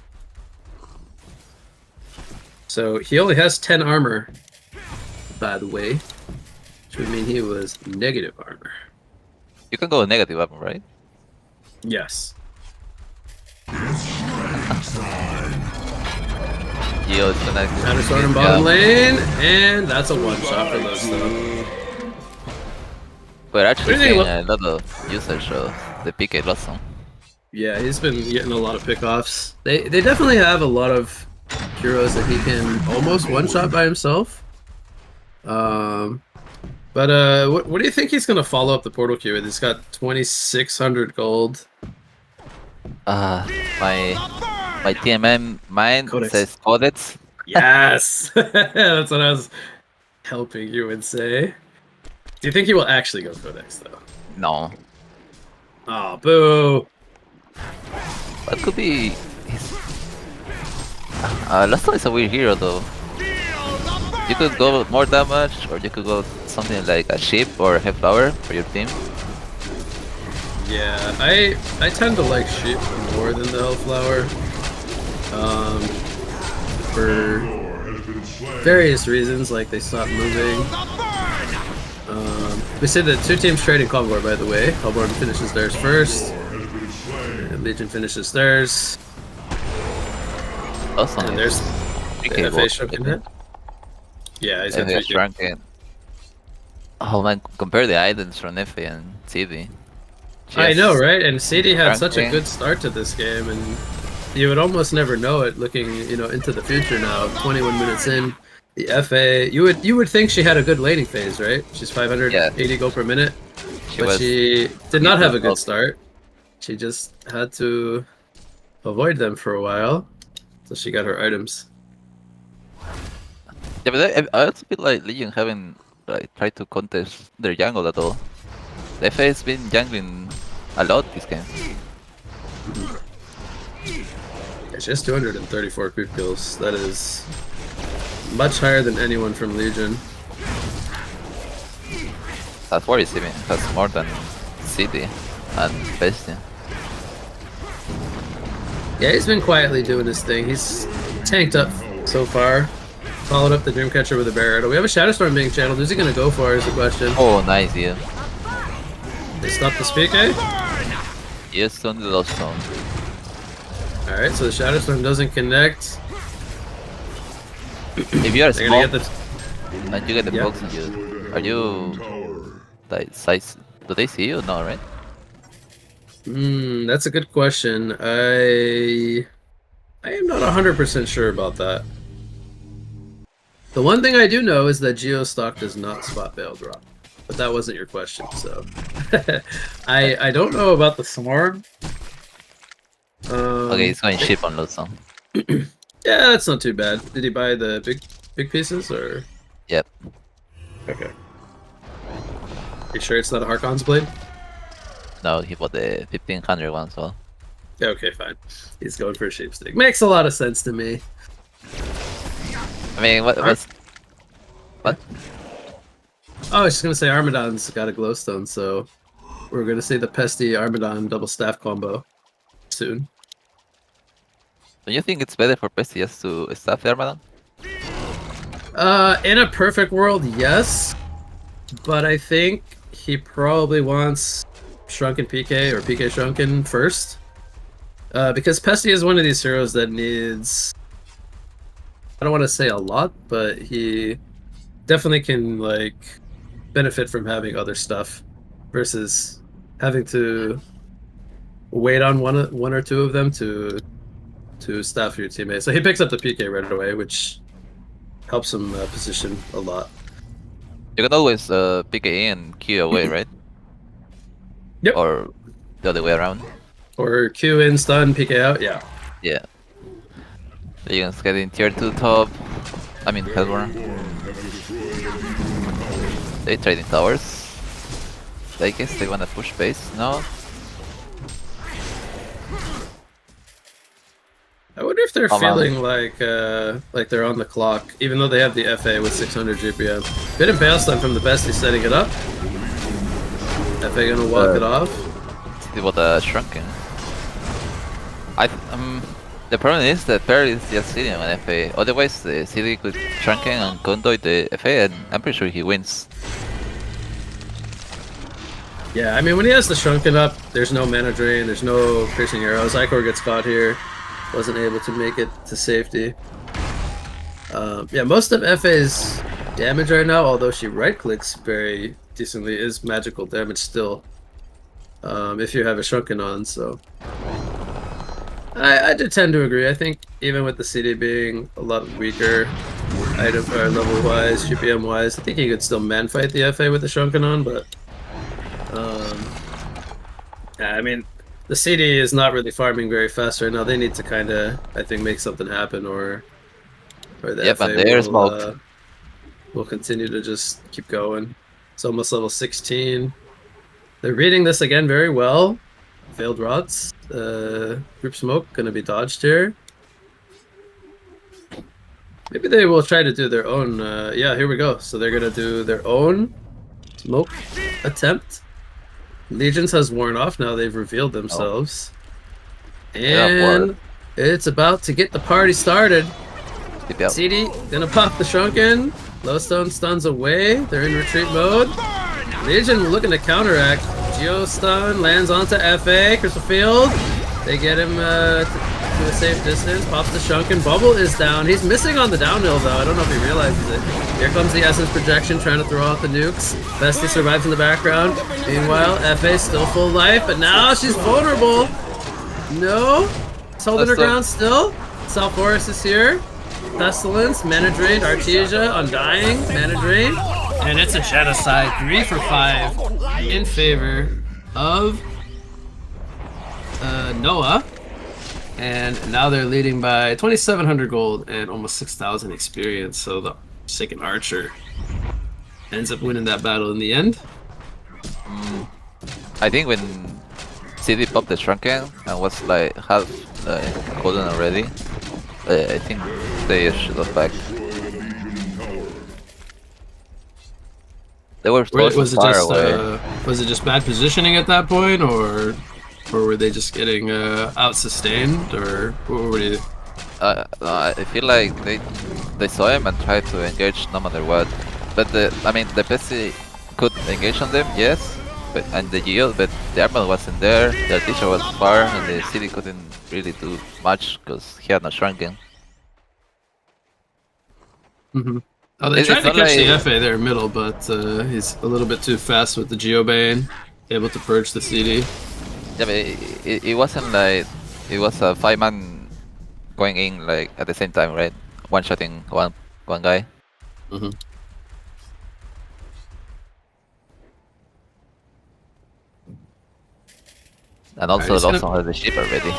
So he only has 10 armor, by the way. Which would mean he was negative armor. You can go negative armor, right? Yes. Yo, it's gonna Counterstorm in bottom lane, and that's a one-shot for those though. We're actually What do you seeing think a lot of usage of the PK Blossom. Yeah, he's been getting a lot of pickoffs. They definitely have a lot of heroes that he can almost one-shot by himself. But what do you think he's gonna follow up the portal queue with? He's got 2,600 gold. My TMM mind Codex. says Codex. Yes, that's what I was helping you would say. Do you think he will actually go Codex though? No, Oh, boo! that could be. Last one is a weird hero though. You could go more damage, or you could go something like a ship or a Hellflower for your team. Yeah, I tend to like sheep more than the Hellflower. For various reasons, like they stop moving. We said that 2 teams trading Convor, by the way. Hellborn finishes theirs first. And Legion finishes theirs. Awesome. And there's PK the FA bot. shrunken hit. Yeah, he's got FA 3 shrunken. Oh man, compare the items from FA and CD. I know, right? And CD had such a Shrunken. good start to this game, and you would almost never know it looking, into the future now. 21 minutes in, the FA, you would think she had a good laning phase, right? She's 580 gold per minute, but she did not have a good start. She just had to avoid them for a while, so she got her items. Yeah, but I also feel like Legion haven't tried to contest their jungle at all. The FA has been jungling a lot this game. Yeah, she has 234 creep kills. That is much higher than anyone from Legion. That's what is even has more than CD and Bestia. Yeah, he's been quietly doing his thing. He's tanked up so far. Followed up the Dreamcatcher with a Barrett. We have a Shadowstorm being channeled. Who's he gonna go for is the question. Oh, nice, yeah. They stopped the speak, eh? Yes, on the lost zone. Alright, so the Shadowstorm doesn't connect. If you are They're small gonna get the... and you get the Yep. box, are you like size? Do they see you? No, right? That's a good question. I am not 100% sure about that. The one thing I do know is that Geostock does not spot Veil Drop. But that wasn't your question, so... I don't know about the Swarm. Okay, it's going ship on lost zone. Yeah, that's not too bad. Did he buy the big pieces, or...? Yep. Okay. You sure it's not a Harkon's blade? No, he bought the 1500 one, so. Yeah, okay, fine. He's going for a sheepstick. Makes a lot of sense to me. I mean, what? What? Oh, I was just gonna say Armadon's got a glowstone, so we're gonna see the pesty Armadon double staff combo soon. Do you think it's better for Pesty just to staff the Armadon? In a perfect world, yes. But I think he probably wants Shrunken PK or PK Shrunken first. Because Pesty is one of these heroes that needs... I don't want to say a lot, but he definitely can, like, benefit from having other stuff versus having to wait on one or two of them to staff your teammate. So he picks up the PK right away, which helps him position a lot. You can always PK and Q away, right? Yep. Or the other way around. Or Q in, stun, PK out, yeah. Yeah. So you can get in tier 2 top. I mean, Hellborn. They trading towers. I guess they wanna push base now. I wonder if they're Oh, wow. feeling like they're on the clock, even though they have the FA with 600 GPM. Bit of bail stun from the bestie setting it up. FA gonna walk it off. See what Shrunken. The problem is that Perry is just sitting on FA. Otherwise, the CD could Shrunken and conduit the FA, and I'm pretty sure he wins. Yeah, I mean, when he has the Shrunken up, there's no mana drain, there's no piercing arrows. Icor gets caught here. Wasn't able to make it to safety. Yeah, most of FA's damage right now, although she right-clicks very decently, is magical damage still. If you have a Shrunken on, so... I do tend to agree. I think even with the CD being a lot weaker, item or level-wise, GPM-wise, I think he could still man-fight the FA with the Shrunken on, but... yeah, I mean... The CD is not really farming very fast right now. They need to kind of, I think, make something happen, or the FA and they're smoked. Will continue to just keep going. It's almost level 16. They're reading this again very well. Failed rods. Group smoke gonna be dodged here. Maybe they will try to do their own. Yeah, here we go. So they're gonna do their own smoke attempt. Legions has worn off now. They've revealed themselves. And it's about to get the party started. CD gonna pop the Shrunken. Lowstone stuns away. They're in retreat mode. Legion looking to counteract. Geo stun lands onto FA. Crystal Field. They get him to a safe distance. Pops the Shrunken. Bubble is down. He's missing on the downhill though. I don't know if he realizes it. Here comes the Essence projection trying to throw out the nukes. Bestie survives in the background. Meanwhile, FA still full life, but now she's vulnerable. No. She's holding her ground still. South Forest is here. Pestilence, Mana Drain, Artesia, Undying, Mana Drain. And it's a genocide. 3 for 5 in favor of Noah. And now they're leading by 2,700 gold and almost 6,000 experience. So the Forsaken Archer ends up winning that battle in the end. I think when CD popped the Shrunken and was like half golden already, I think they should have back. They were Was it far just away. was it just bad positioning at that point, or were they just getting out sustained, or what were you? I feel like they they saw him and tried to engage no matter what. But the PC could engage on them, yes, but and the Geo, but the armor wasn't there. The teacher was far, and the city couldn't really do much because he had no shrunken. Oh, they tried It's to not catch the like- FA there middle, but he's a little bit too fast with the Geobane, able to purge the CD. Yeah, but it wasn't like it was a 5-man going in like at the same time, right? One-shotting one guy. And also he's gonna- Lawson has the ship already.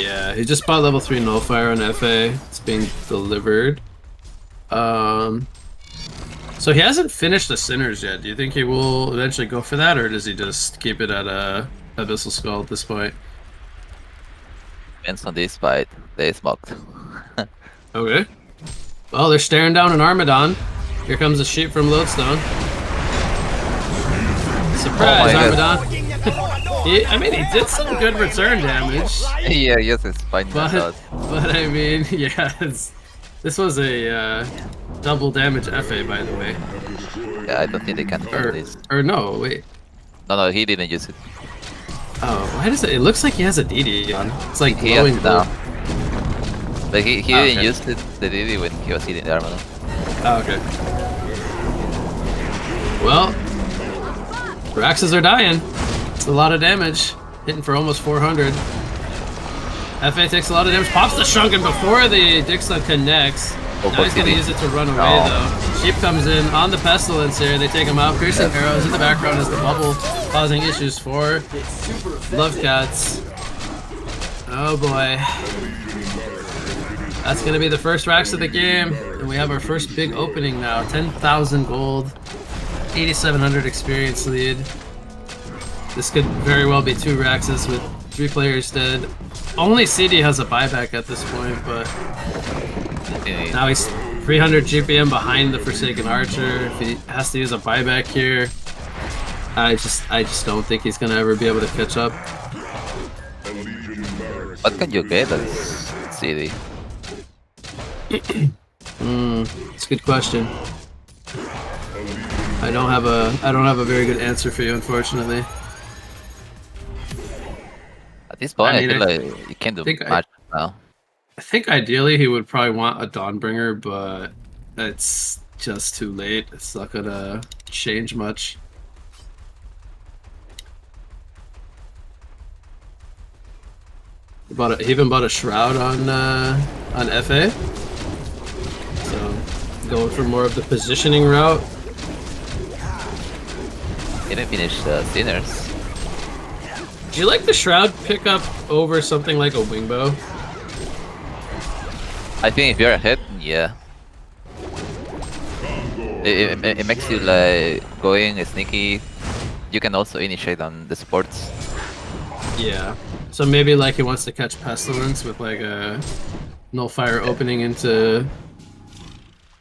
Yeah, he just bought level 3 Nullfire on FA. It's being delivered. So he hasn't finished the Sinners yet. Do you think he will eventually go for that, or does he just keep it at Abyssal Skull at this point? Depends on this fight. They smoked. Okay. Well, they're staring down an Armadon. Here comes a sheep from Lodestone. Surprise, Oh my Armadon. he did some good return damage. Yeah, yes, it's fine. But I mean, yeah, this was a double damage FA, by the way. Yeah, I don't think they can do this. Or no, wait. No, he didn't use it. Oh, why does it? It looks like he has a DD on. It's like He has glowing it blue. now. But he didn't okay. use the DD when he was hitting the armor. Oh, okay. Well, Raxes are dying. It's a lot of damage. Hitting for almost 400. FA takes a lot of damage. Pops the Shrunken before the Dixon connects. Now he's gonna use it to run away though. Sheep comes in on the Pestilence here. They take him out. Piercing arrows in the background as the bubble causing issues for Love Cats. Oh boy. That's gonna be the first racks of the game. And we have our first big opening now. 10,000 gold. 8,700 experience lead. This could very well be 2 Raxes with 3 players dead. Only CD has a buyback at this point, but now he's 300 GPM behind the Forsaken Archer. If he has to use a buyback here, I just don't think he's gonna ever be able to catch up. What can you get as CD? It's a good question. I don't have a very good answer for you, unfortunately. At this point, I mean, feel like you can't do much now. I think ideally he would probably want a Dawnbringer, but it's just too late. It's not gonna change much. He even bought a Shroud on FA. So going for more of the positioning route. Didn't finish Sinners. Do you like the Shroud pickup over something like a Wingbow? I think if you're ahead, yeah. It makes you like going sneaky. You can also initiate on the supports. Yeah. So maybe like he wants to catch Pestilence with like a Nullfire opening into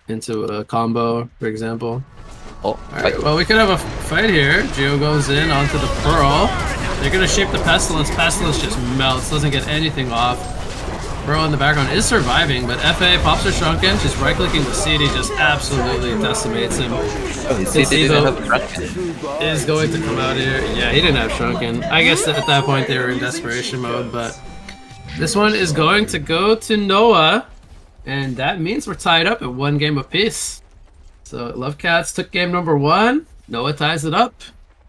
a combo, for example. Oh, Alright, well we could have a fight here. Geo goes in onto the Pearl. They're gonna shape the Pestilence. Pestilence just melts, doesn't get anything off. Pearl in the background is surviving, but FA pops her Shrunken. She's right-clicking the CD, just absolutely decimates him. CD didn't have Decisive is going to come out here. Yeah, he didn't have Shrunken. I guess that at that point they were in desperation mode, but this one is going to go to Noah, and that means we're tied up at 1 game apiece. So Love Cats took game number 1. Noah ties it up.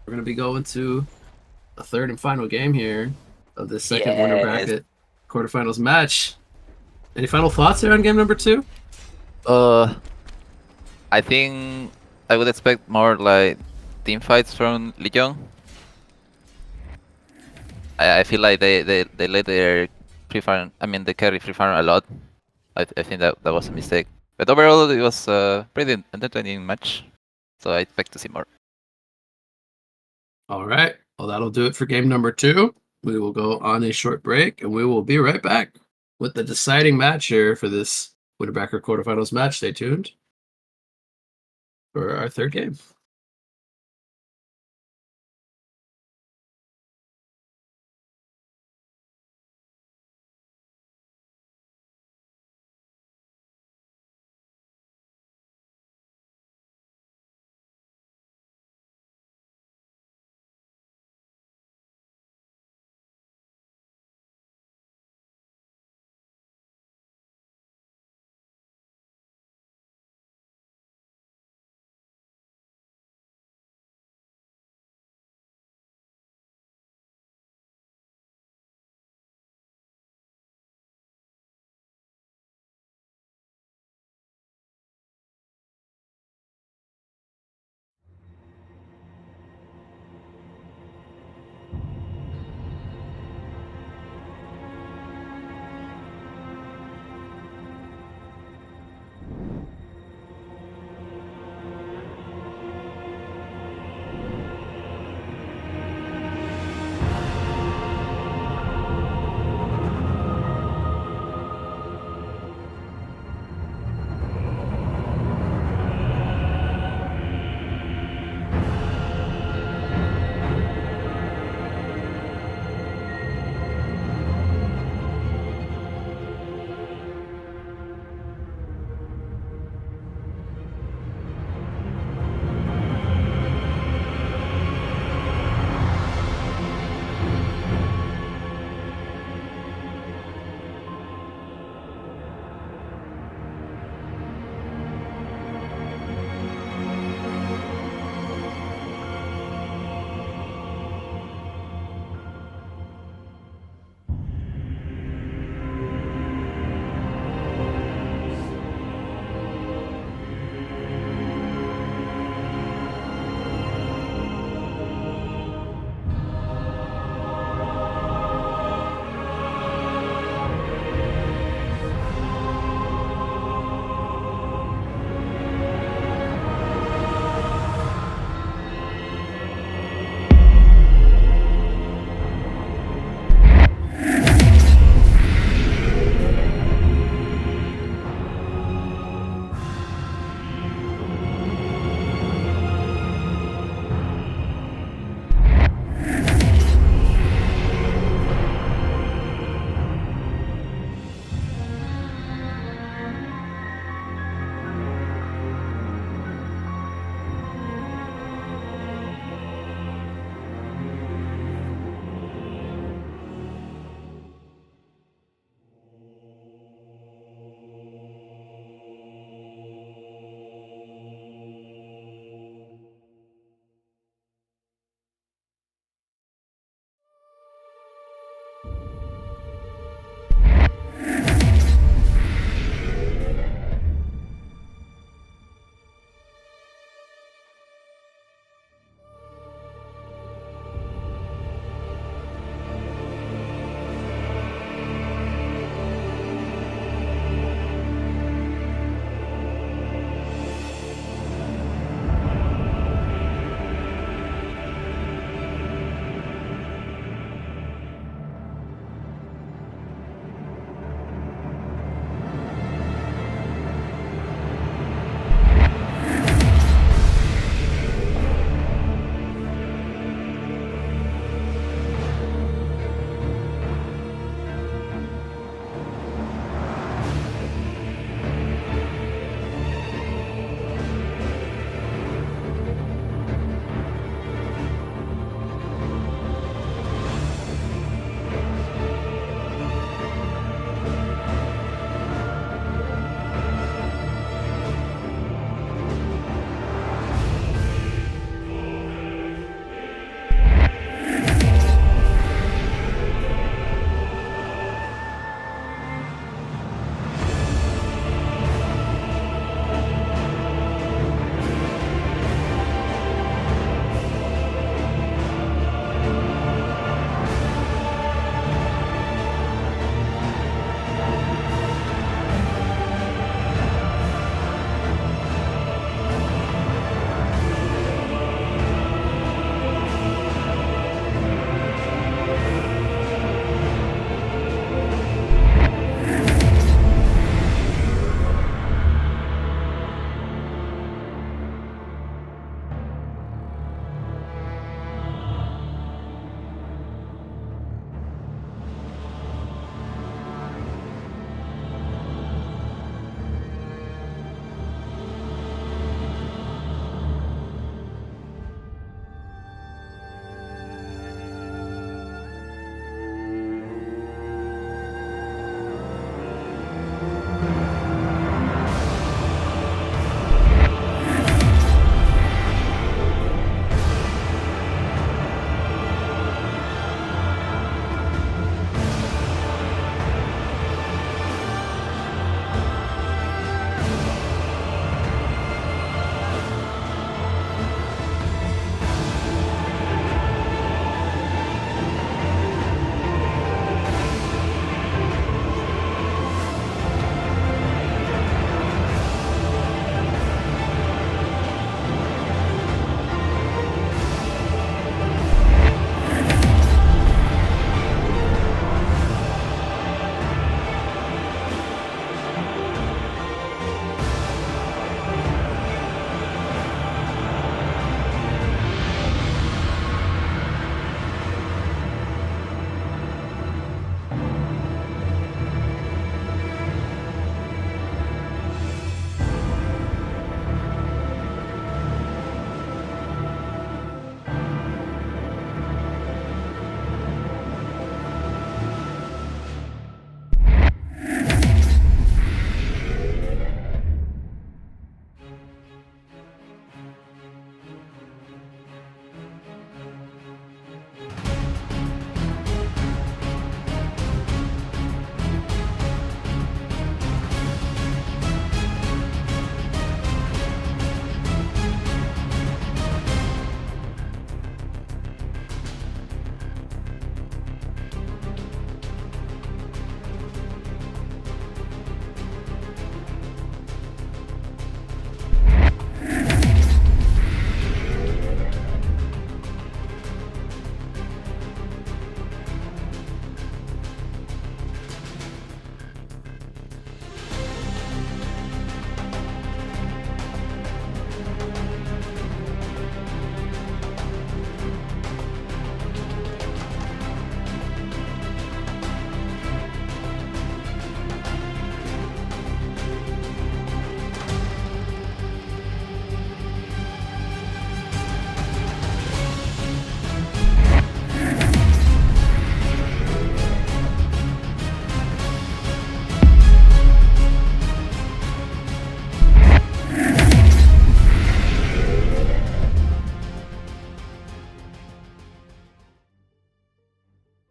We're going to be going to a 3rd and final game here of this second winner bracket quarterfinals match. Any final thoughts there on game number 2? I think I would expect more like team fights from Legion. I feel like they let their free farm, the carry free farm a lot. I think that was a mistake. But overall, it was a pretty entertaining match. So I expect to see more. All right. Well, that'll do it for game number 2. We will go on a short break, and we will be right back with the deciding match here for this Winterbacker quarterfinals match. Stay tuned for our 3rd game.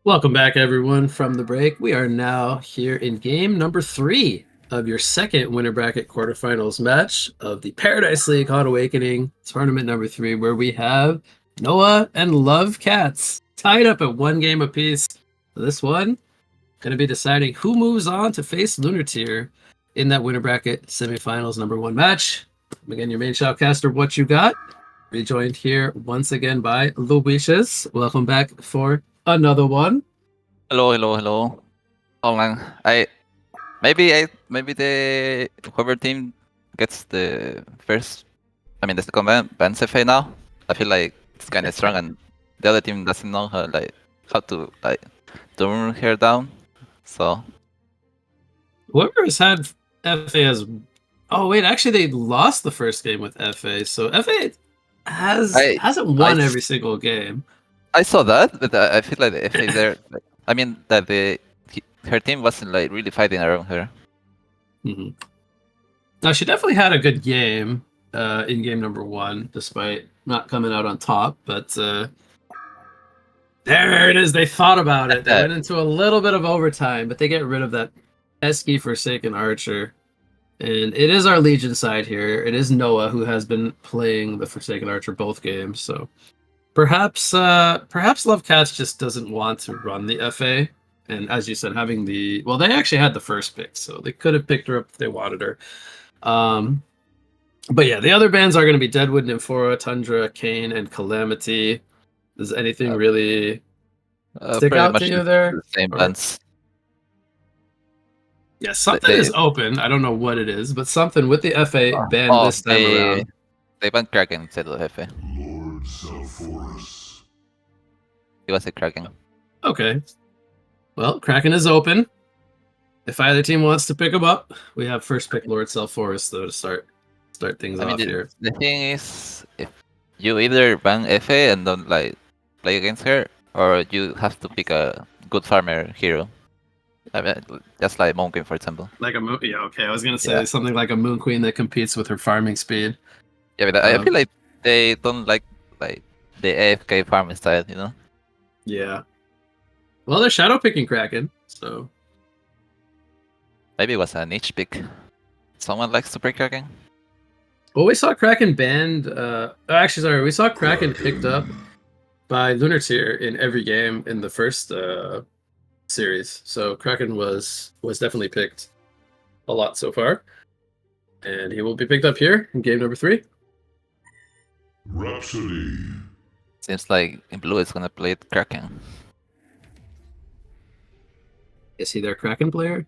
Welcome back, everyone, from the break. We are now here in game number 3 of your second winner bracket quarterfinals match of the Paradise League HoN Awakening tournament number 3, where we have Noah and Love Cats tied up at 1 game apiece. This one going to be deciding who moves on to face Lunar Tier in that winner bracket semifinals number 1 match. Again, your main shoutcaster, What You Got, rejoined here once again by Lucius. Welcome back for another one. Hello. Hold on. Maybe the whoever team gets the first, the second bans FA now. I feel like it's kind of strong, and the other team doesn't know how to turn her down. So whoever has had FA has. Oh wait, actually they lost the first game with FA, so FA hasn't won every single game. I saw that, but I feel like the FA there. That her team wasn't really fighting around her. Mm-hmm. Now she definitely had a good game in game number 1, despite not coming out on top. But there it is. They thought about it. They went into a little bit of overtime, but they get rid of that pesky Forsaken Archer. And it is our Legion side here. It is Noah who has been playing the Forsaken Archer both games. So perhaps Love Cats just doesn't want to run the FA. And as you said, having they actually had the first pick, so they could have picked her up if they wanted her. But yeah, the other bans are going to be Deadwood, Nymphora, Tundra, Kane, and Calamity. Does anything really stick out to you there? The same bans. Yeah, something is open. I don't know what it is, but something with the FA ban this time around. They banned Kraken instead of the FA. Lord Salforus. It was a Kraken. Okay. Well, Kraken is open. If either team wants to pick him up, we have first pick Lord Salforus though to start things off here. The thing is, if you either ban FA and don't play against her, or you have to pick a good farmer hero. Just like Moon Queen, for example. Like a Moon, yeah, okay. I was gonna say something like a Moon Queen that competes with her farming speed. Yeah, but I feel like they don't like the AFK farming style, you know? Yeah. Well, they're shadow picking Kraken, so maybe it was a niche pick. Someone likes to pick Kraken. Well, we saw Kraken banned. We saw Kraken picked up by Lunar Tier in every game in the first series. So Kraken was definitely picked a lot so far, and he will be picked up here in game number 3. Rhapsody. Seems like Blue is gonna play Kraken. Is he their Kraken player?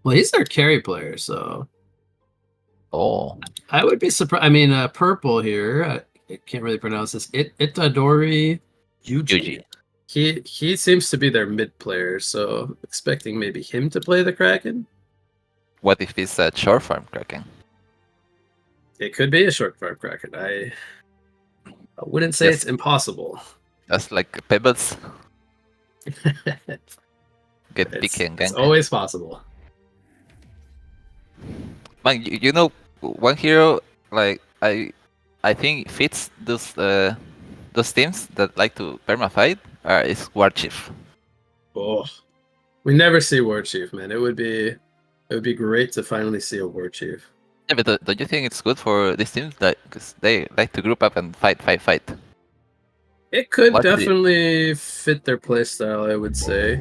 Well, he's their carry player, so. Oh. I would be surprised. Purple here. I can't really pronounce this. Itadori Yuji. He seems to be their mid player, so expecting maybe him to play the Kraken. What if it's a short farm Kraken? It could be a short farm Kraken. I wouldn't say it's impossible. That's like Pebbles. Get picky and gank. It's always possible. Man, you know, one hero I think fits those teams that like to permafight is War Chief. Oh, we never see War Chief, man. It would be great to finally see a War Chief. Yeah, but don't you think it's good for these teams because they like to group up and fight? It could definitely fit their playstyle, I would say.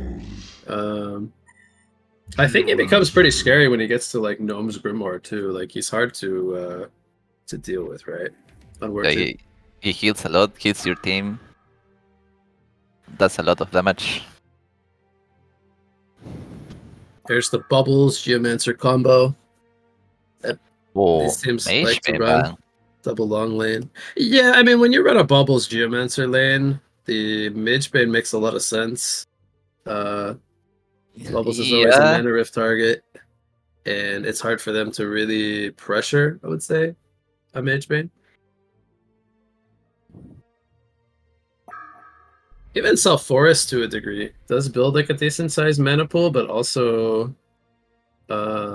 I think it becomes pretty scary when he gets to like Gnome's Grimoire too. Like he's hard to deal with, right? Yeah, he heals a lot, heals your team. Does a lot of damage. There's the Bubbles Geomancer combo. Oh, these teams like to run double long lane. Yeah, when you run a Bubbles Geomancer lane, the Mage Bane makes a lot of sense. Bubbles is always a mana rift target, and it's hard for them to really pressure, I would say, a Mage Bane. Even Self Forest to a degree does build like a decent sized mana pool, but also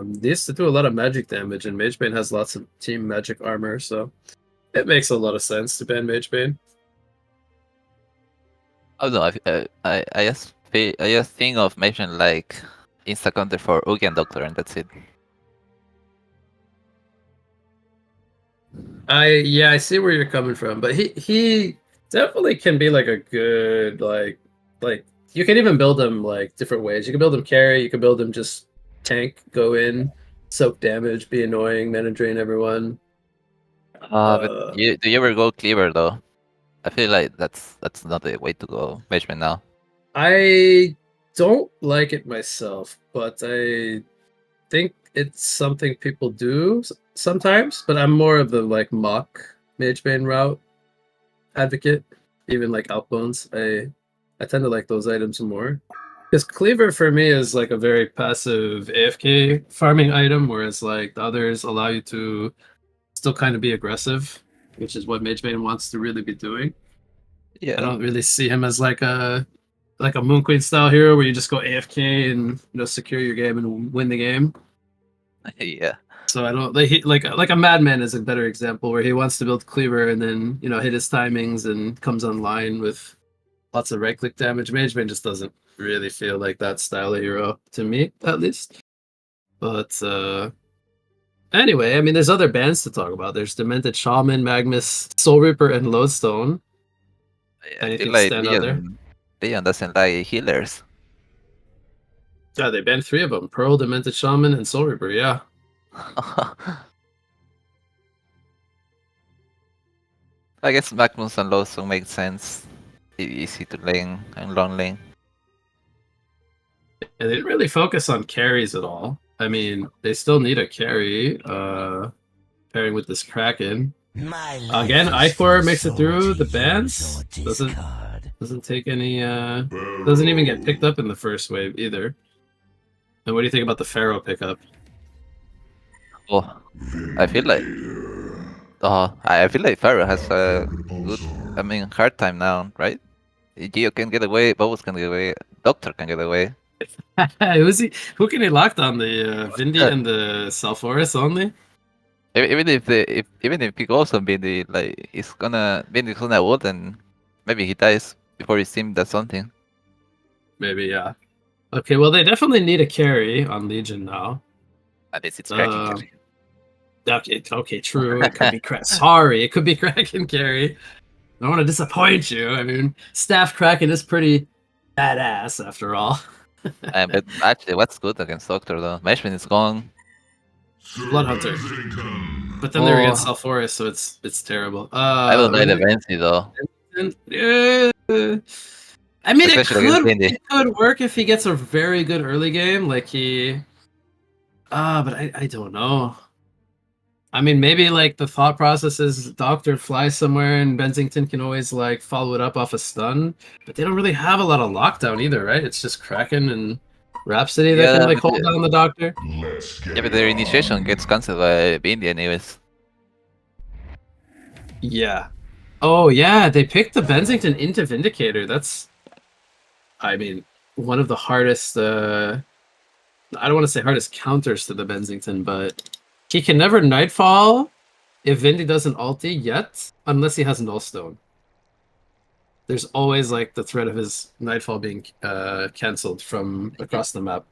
needs to do a lot of magic damage, and Mage Bane has lots of team magic armor, so it makes a lot of sense to ban Mage Bane. Oh no, I just think of Mission like insta counter for Oogie and Doctor, and that's it. I see where you're coming from, but he definitely can be like a good like you can even build him like different ways. You can build him carry, you can build him just tank, go in, soak damage, be annoying, mana drain everyone. But do you ever go cleaver though? I feel like that's not the way to go Mage-Man now. I don't like it myself, but I think it's something people do sometimes. But I'm more of the like mock Magebane route advocate. Even like Outbones, I tend to like those items more. Because Cleaver for me is like a very passive AFK farming item, whereas like the others allow you to still kind of be aggressive, which is what Magebane wants to really be doing. Yeah. I don't really see him as like a Moon Queen style hero where you just go AFK and secure your game and win the game. Yeah. So I don't like a Madman is a better example where he wants to build Cleaver and then hit his timings and comes online with lots of right click damage. Mageman just doesn't really feel like that style of hero to me, at least. But anyway, I mean, there's other bands to talk about. There's Demented Shaman, Magnus, Soul Reaper, and Lodestone. Anything stand out there? Leon doesn't like healers. Yeah, they banned 3 of them: Pearl, Demented Shaman, and Soul Reaper. Yeah. I guess Magnus and Lodestone make sense. Easy to lane and long lane. Yeah, they didn't really focus on carries at all. I mean, they still need a carry, pairing with this Kraken. Again, Icor makes it through the bans. Doesn't take any, doesn't even get picked up in the first wave either. And what do you think about the Pharaoh pickup? Oh, I feel like Pharaoh has a good, hard time now, right? Geo can get away, Bubbles can get away, Doctor can get away. Who can he lock on? The Vindy and the Salforus only? Even if he goes on Vindy, like Vindy's gonna ult and maybe he dies before his team does something. Maybe, yeah. Okay, well they definitely need a carry on Legion now. At least it's Kraken carry. Okay, true. It could be sorry, it could be Kraken carry. I don't want to disappoint you. I mean, Staff Kraken is pretty badass after all. But actually, what's good against Doctor though? Meshman is gone. Bloodhunter. But then they're against Salforus, so it's terrible. I don't know the Vency though. I mean, it could work if he gets a very good early game, like he. But I don't know. I mean, maybe like the thought process is Doctor flies somewhere and Bensington can always like follow it up off a stun, but they don't really have a lot of lockdown either, right? It's just Kraken and Rhapsody that can like hold down the Doctor. Yeah, but their initiation gets cancelled by Bindi anyways. Yeah. Oh yeah, they picked the Bensington into Vindicator. That's, I mean, one of the hardest. I don't want to say hardest counters to the Bensington, but he can never Nightfall if Vindy doesn't ulti yet, unless he has Nullstone. There's always like the threat of his Nightfall being cancelled from across the map.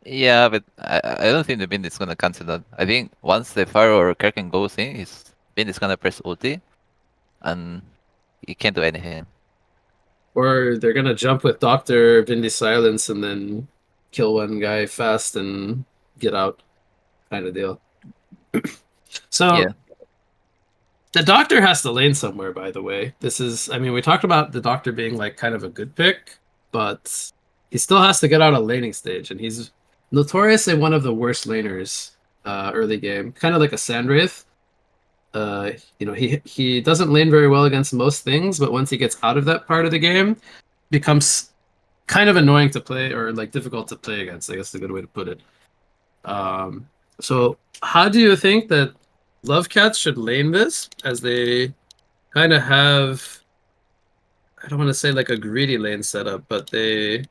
Yeah, but I don't think the Vindy is gonna cancel that. I think once the Pharaoh or Kraken goes in, Vindy is gonna press ulti, and he can't do anything. Or they're gonna jump with Doctor, Vindy Silence, and then kill one guy fast and get out, kind of deal. So yeah. The Doctor has to lane somewhere, by the way. This is, I mean, we talked about the Doctor being like kind of a good pick, but he still has to get out a laning stage, and he's notoriously one of the worst laners early game, kind of like a Sandwraith. He doesn't lane very well against most things, but once he gets out of that part of the game, becomes kind of annoying to play, or like difficult to play against, I guess is a good way to put it. So how do you think that Lovecats should lane this, as they kind of have, I don't want to say like a greedy lane setup, but they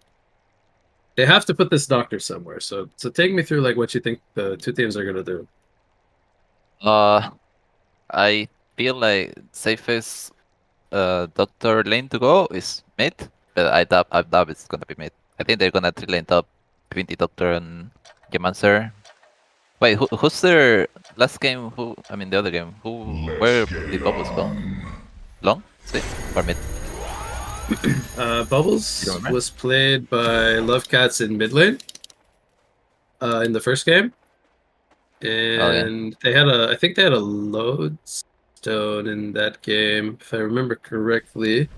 have to put this Doctor somewhere. So take me through like what you think the two teams are gonna do. I feel like safest Doctor lane to go is mid, but I doubt it's gonna be mid. I think they're gonna 3 lane top between the Doctor and Gemancer. Wait, who's their last game? I mean the other game. Where did Bubbles go? Long? See? Or mid? Bubbles was played by Lovecats in mid lane in the first game. And I think they had a lodestone in that game, if I remember correctly.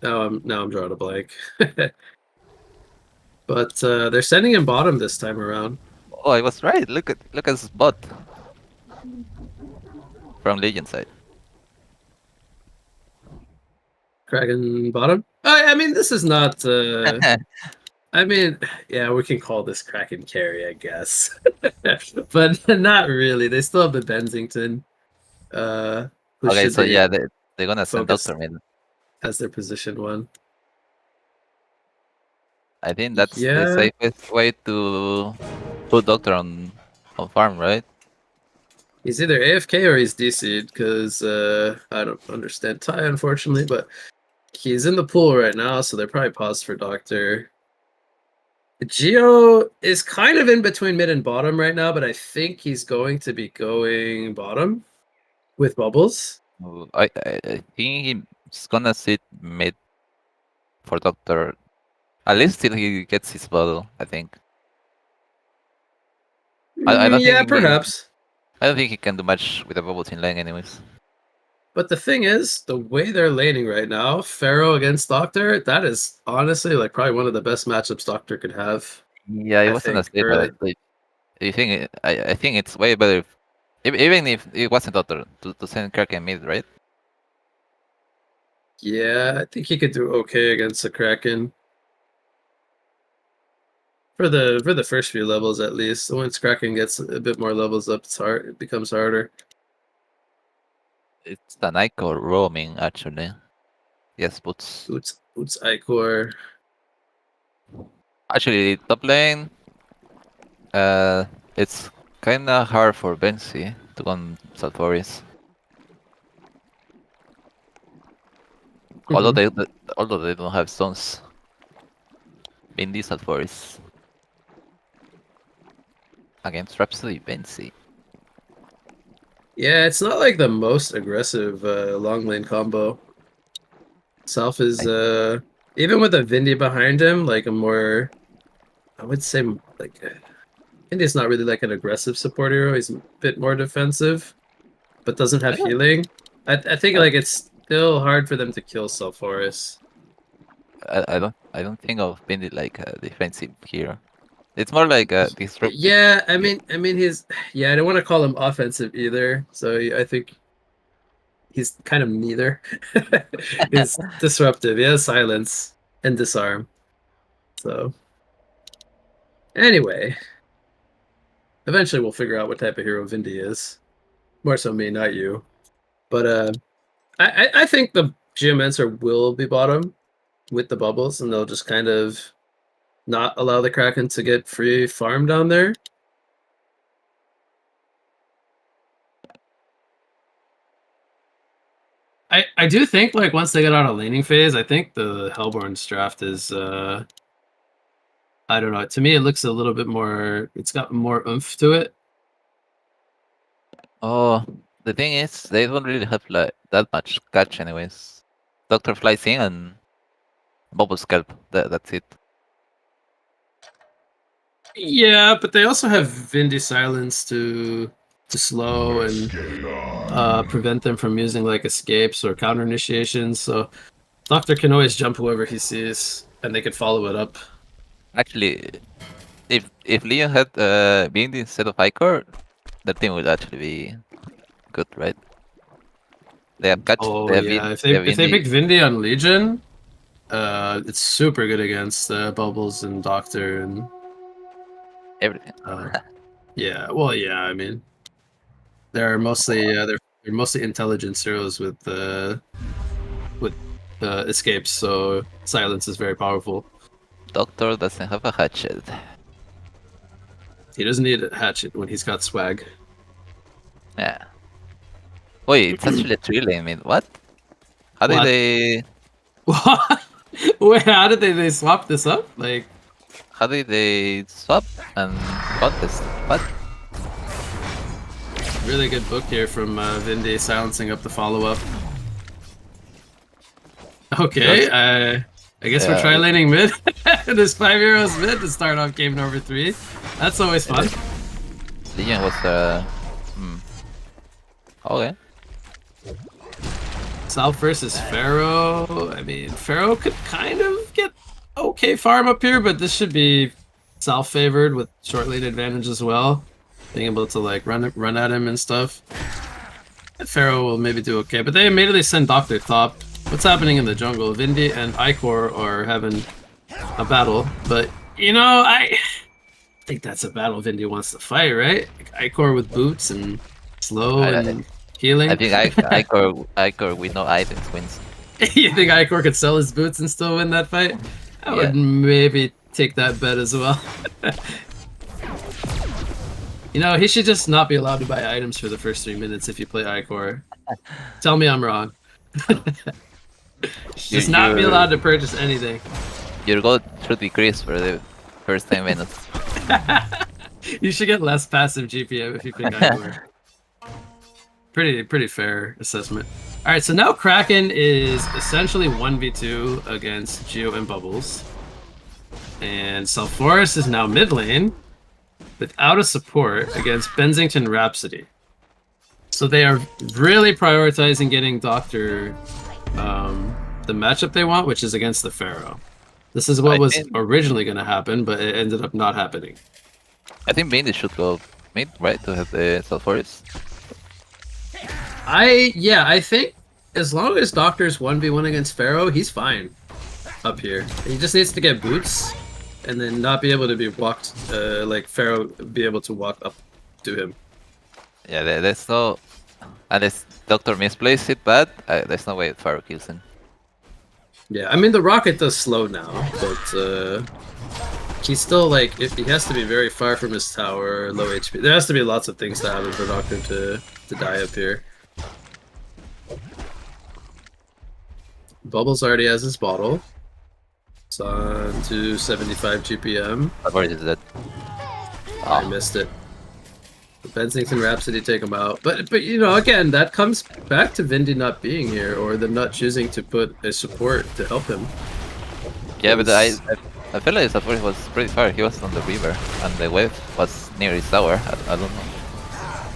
Now I'm drawing a blank. But they're sending him bottom this time around. Oh, I was right. Look at this bot from Legion side. Kraken bottom. I mean, this is not. I mean, yeah, we can call this Kraken carry, I guess, but not really. They still have the Bensington. Okay, so yeah, they're gonna send focus Doctor mid. as their position one. I think that's Yeah. the safest way to put Doctor on farm, right? He's either AFK or he's DC'd because I don't understand Thai, unfortunately, but he's in the pool right now, so they're probably paused for Doctor. Geo is kind of in between mid and bottom right now, but I think he's going to be going bottom with Bubbles. I think he's gonna sit mid for Doctor. At least till he gets his bottle, I think. I don't Yeah, think perhaps. I don't think he can do much with the bubbles in lane anyways. But the thing is, the way they're laning right now, Pharaoh against Doctor, that is honestly like probably one of the best matchups Doctor could have. Yeah, it I wasn't as think good, but I think I think it's way better even if it wasn't Doctor to send Kraken mid, right? Yeah, I think he could do okay against the Kraken. For the first few levels at least. Once Kraken gets a bit more levels up, it becomes harder. It's the Nyko roaming actually. Yes, Boots. Boots Icor. Actually top lane it's kinda hard for Bensi to go on Salforis. Although they don't have stones. Bendy Salforis. Against Rhapsody Bensi. Yeah, it's not like the most aggressive long lane combo. Self is even with a Vindy behind him, like a more, I would say like Vindy's not really like an aggressive support hero. He's a bit more defensive, but doesn't have healing. I think like it's still hard for them to kill Salforis. I don't think of Bendy like a defensive hero. It's more like a disruptive. Yeah, I mean he's I don't want to call him offensive either. So I think he's kind of neither. He's disruptive. He has silence and disarm. So anyway, eventually we'll figure out what type of hero Vindy is. More so me, not you. But I think the Geomancer will be bottom with the bubbles, and they'll just kind of not allow the Kraken to get free farm down there. I do think like once they get out of laning phase, I think the Hellborn's draft is I don't know. To me, it looks a little bit more. It's got more oomph to it. Oh, the thing is, they don't really have like that much catch, anyways. Doctor flies in and Bubble scalp. That's it. Yeah, but they also have Vindy Silence to slow and prevent them from using like escapes or counter initiations. So Doctor can always jump whoever he sees, and they could follow it up. Actually, if Leon had been instead of Icor, the team would actually be good, right? They have catch. Oh they have yeah, Vin- if they Vindy. picked Vindy on Legion, it's super good against Bubbles and Doctor and Everything. yeah. Well, yeah. I mean, they're mostly they're mostly intelligence heroes with escapes, so silence is very powerful. Doctor doesn't have a hatchet. He doesn't need a hatchet when he's got swag. Yeah. Wait, it's actually a 3 lane mid. What? How did What? they? What? Wait, how did they swap this up? Like, How did they swap and contest? What? really good book here from Vindy, silencing up the follow-up. Okay, I guess we're Yeah. tri-laning mid. There's 5 heroes mid to start off game number 3. That's always fun. Legion was Okay. South versus Pharaoh. I mean, Pharaoh could kind of get okay farm up here, but this should be South favored with short lane advantage as well. Being able to like run at him and stuff. And Pharaoh will maybe do okay, but they immediately send Doctor top. What's happening in the jungle? Vindy and Icor are having a battle, but you know, I think that's a battle Vindy wants to fight, right? Like, Icor with boots and slow and healing. I think Icor with no items wins. You think Icor could sell his boots and still win that fight? I would maybe take that bet as well. You know, he should just not be allowed to buy items for the first 3 minutes if you play Icor. Tell me I'm wrong. Just not be allowed to purchase anything. Your gold should decrease for the first 10 minutes. You should get less passive GPM if you pick Icor. Pretty fair assessment. Alright, so now Kraken is essentially 1v2 against Geo and Bubbles. And Sulfuras is now mid lane without a support against Bensington Rhapsody. So they are really prioritizing getting Doctor the matchup they want, which is against the Pharaoh. This is what was originally going to happen, but it ended up not happening. I think mainly should go mid, right, to have the Sulfuras. I think as long as Doctor's 1v1 against Pharaoh, he's fine up here. He just needs to get boots and then not be able to be walked, like Pharaoh be able to walk up to him. Yeah, there's no... Unless Doctor misplays it bad, there's no way Pharaoh kills him. Yeah, I mean the rocket does slow now, but he's still like, if he has to be very far from his tower, low HP. There has to be lots of things to happen for Doctor to die up here. Bubbles already has his bottle. It's on to 75 GPM. Where is that? I missed it. Bensington Rhapsody take him out. But you know, again, that comes back to Vindy not being here or them not choosing to put a support to help him. Yeah, but I feel like support was pretty far. He was on the river and the wave was near his tower. I don't know.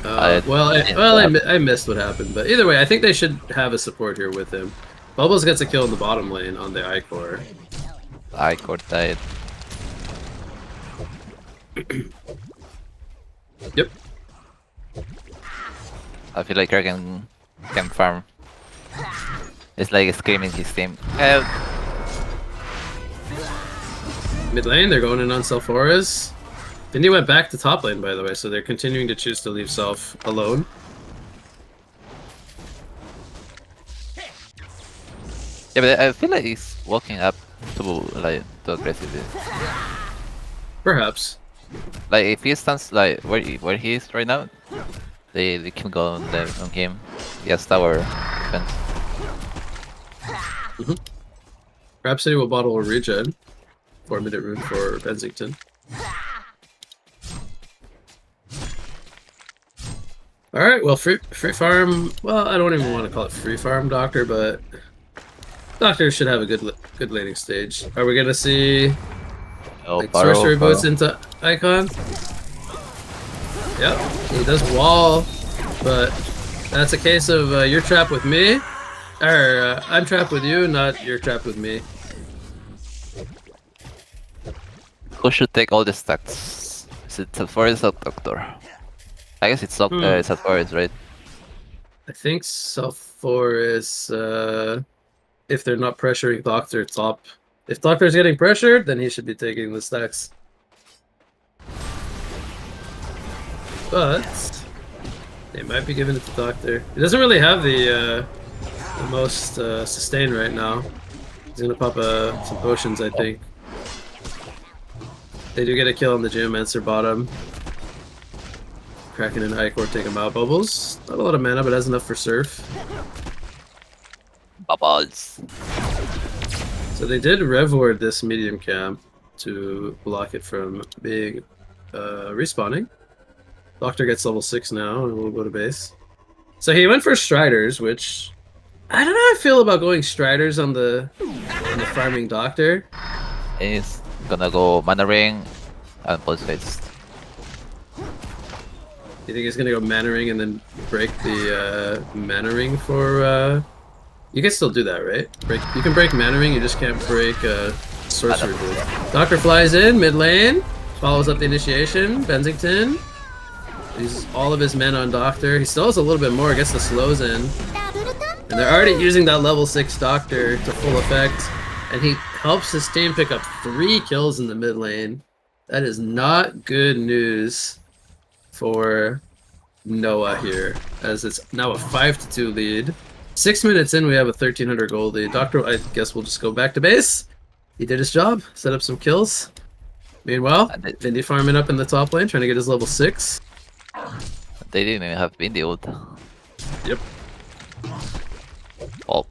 I missed what happened, but either way, I think they should have a support here with him. Bubbles gets a kill in the bottom lane on the Icor. Icor died. Yep. I feel like Kraken can farm. It's like screaming his team. Help! Mid lane, they're going in on Sulfuras. Vindy went back to top lane, by the way, so they're continuing to choose to leave Self alone. Yeah, but I feel like he's walking up too aggressively. Perhaps. Like if he stands like where he is right now, they can go on him. He has tower defense. Rhapsody will bottle a regen. 4-minute rune for Bensington. Alright, well free farm, well I don't even want to call it free farm Doctor, but Doctor should have a good laning stage. Are we gonna see like sorcery boots into Icon? Yep, he does wall, but that's a case of you're trapped with me, or I'm trapped with you, not you're trapped with me. Who should take all the stacks? Is it Sulfuras or Doctor? I guess it's Sulfuras, right? I think Sulfuras, if they're not pressuring Doctor top. If Doctor's getting pressured, then he should be taking the stacks. But they might be giving it to Doctor. He doesn't really have the most sustain right now. He's gonna pop some potions, I think. They do get a kill on the Geomancer bottom. Kraken and Icor take him out. Bubbles, not a lot of mana, but has enough for Surf. Bubbles. So they did revward this medium camp to block it from being respawning. Doctor gets level 6 now, and we'll go to base. So he went for Striders, which I don't know how I feel about going Striders on the farming Doctor. He's gonna go Mana Ring and Pulse Face. You think he's gonna go Mana Ring and then break the Mana Ring for? You can still do that, right? You can break Mana Ring, you just can't break Sorcerer Dude. Doctor flies in mid lane, follows up the initiation. Bensington uses all of his mana on Doctor. He still has a little bit more, gets the slows in. And they're already using that level 6 Doctor to full effect. And he helps his team pick up 3 kills in the mid lane. That is not good news for Noah here, as it's now a 5-2 lead. 6 minutes in, we have a 1300 gold lead. Doctor, I guess we'll just go back to base. He did his job, set up some kills. Meanwhile, Vindy farming up in the top lane, trying to get his level 6. They didn't even have Vindy ult. Yep. Oh.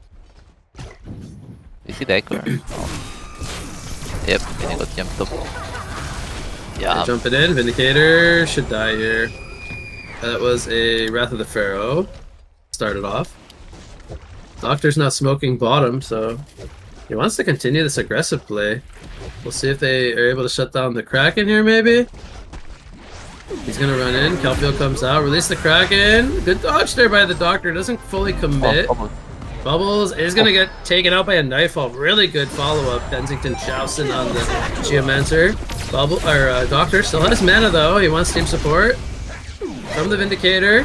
Is he dead? Oh. Yep, Vindy got jumped up. Yeah. Jumping in, Vindicator should die here. That was a Wrath of the Pharaoh. Started off. Doctor's not smoking bottom, so he wants to continue this aggressive play. We'll see if they are able to shut down the Kraken here, maybe. He's gonna run in. Kelfield comes out. Release the Kraken. Good dodge there by the Doctor. Doesn't fully commit. Oh, Bubbles is gonna get taken out by a Nightfall. Really good follow-up. Bensington jousting on the Geomancer. Doctor still has mana though. He wants team support from the Vindicator.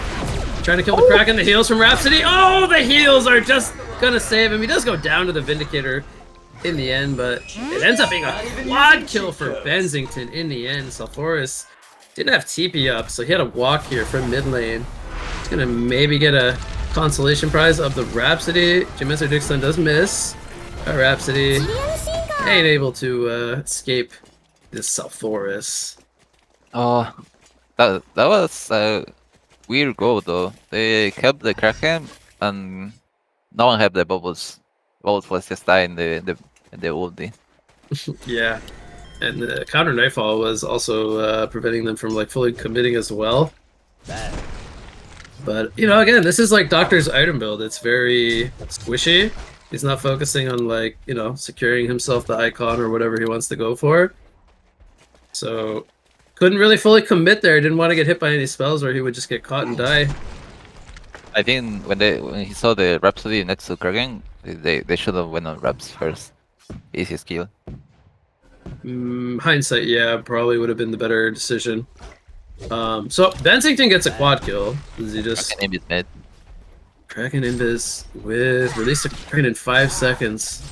Trying to kill the Kraken. The heals from Rhapsody. Oh, the heals are just gonna save him. He does go down to the Vindicator in the end, but it ends up being a quad kill for Bensington in the end. Sulfuras didn't have TP up, so he had to walk here from mid lane. He's gonna maybe get a consolation prize of the Rhapsody. Geomancer Dixon does miss. Rhapsody ain't able to escape this Sulfuras. Oh, that was a weird goal though. They kept the Kraken and no one had the bubbles. Bubbles was just dying the ulti. Yeah, and the counter Nightfall was also preventing them from like fully committing as well. But you know, again, this is like Doctor's item build. It's very squishy. He's not focusing on like, you know, securing himself the icon or whatever he wants to go for. So couldn't really fully commit there. Didn't want to get hit by any spells or he would just get caught and die. I think when he saw the Rhapsody next to Kraken, they should have went on Raps first. Easiest kill. Hindsight, yeah, probably would have been the better decision. So Bensington gets a quad kill. Does he just Kraken invis mid. Kraken invis with release the Kraken in 5 seconds.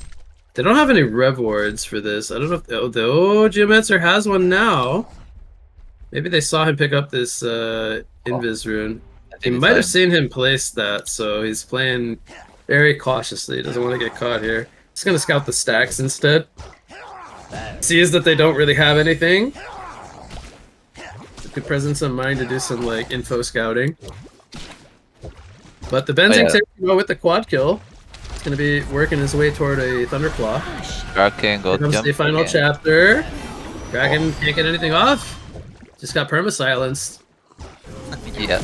They don't have any rev wards for this. I don't know if Geomancer has one now. Maybe they saw him pick up this invis rune. He might have seen him place that, so he's playing very cautiously. Doesn't want to get caught here. He's gonna scout the stacks instead. Sees that they don't really have anything. Good presence of mind to do some like info scouting. But the Bensington with the quad kill. He's gonna be working his way toward a Thunderclaw. Kraken got Comes jumped the final again. chapter. Kraken can't get anything off. Just got perma-silenced. Yeah.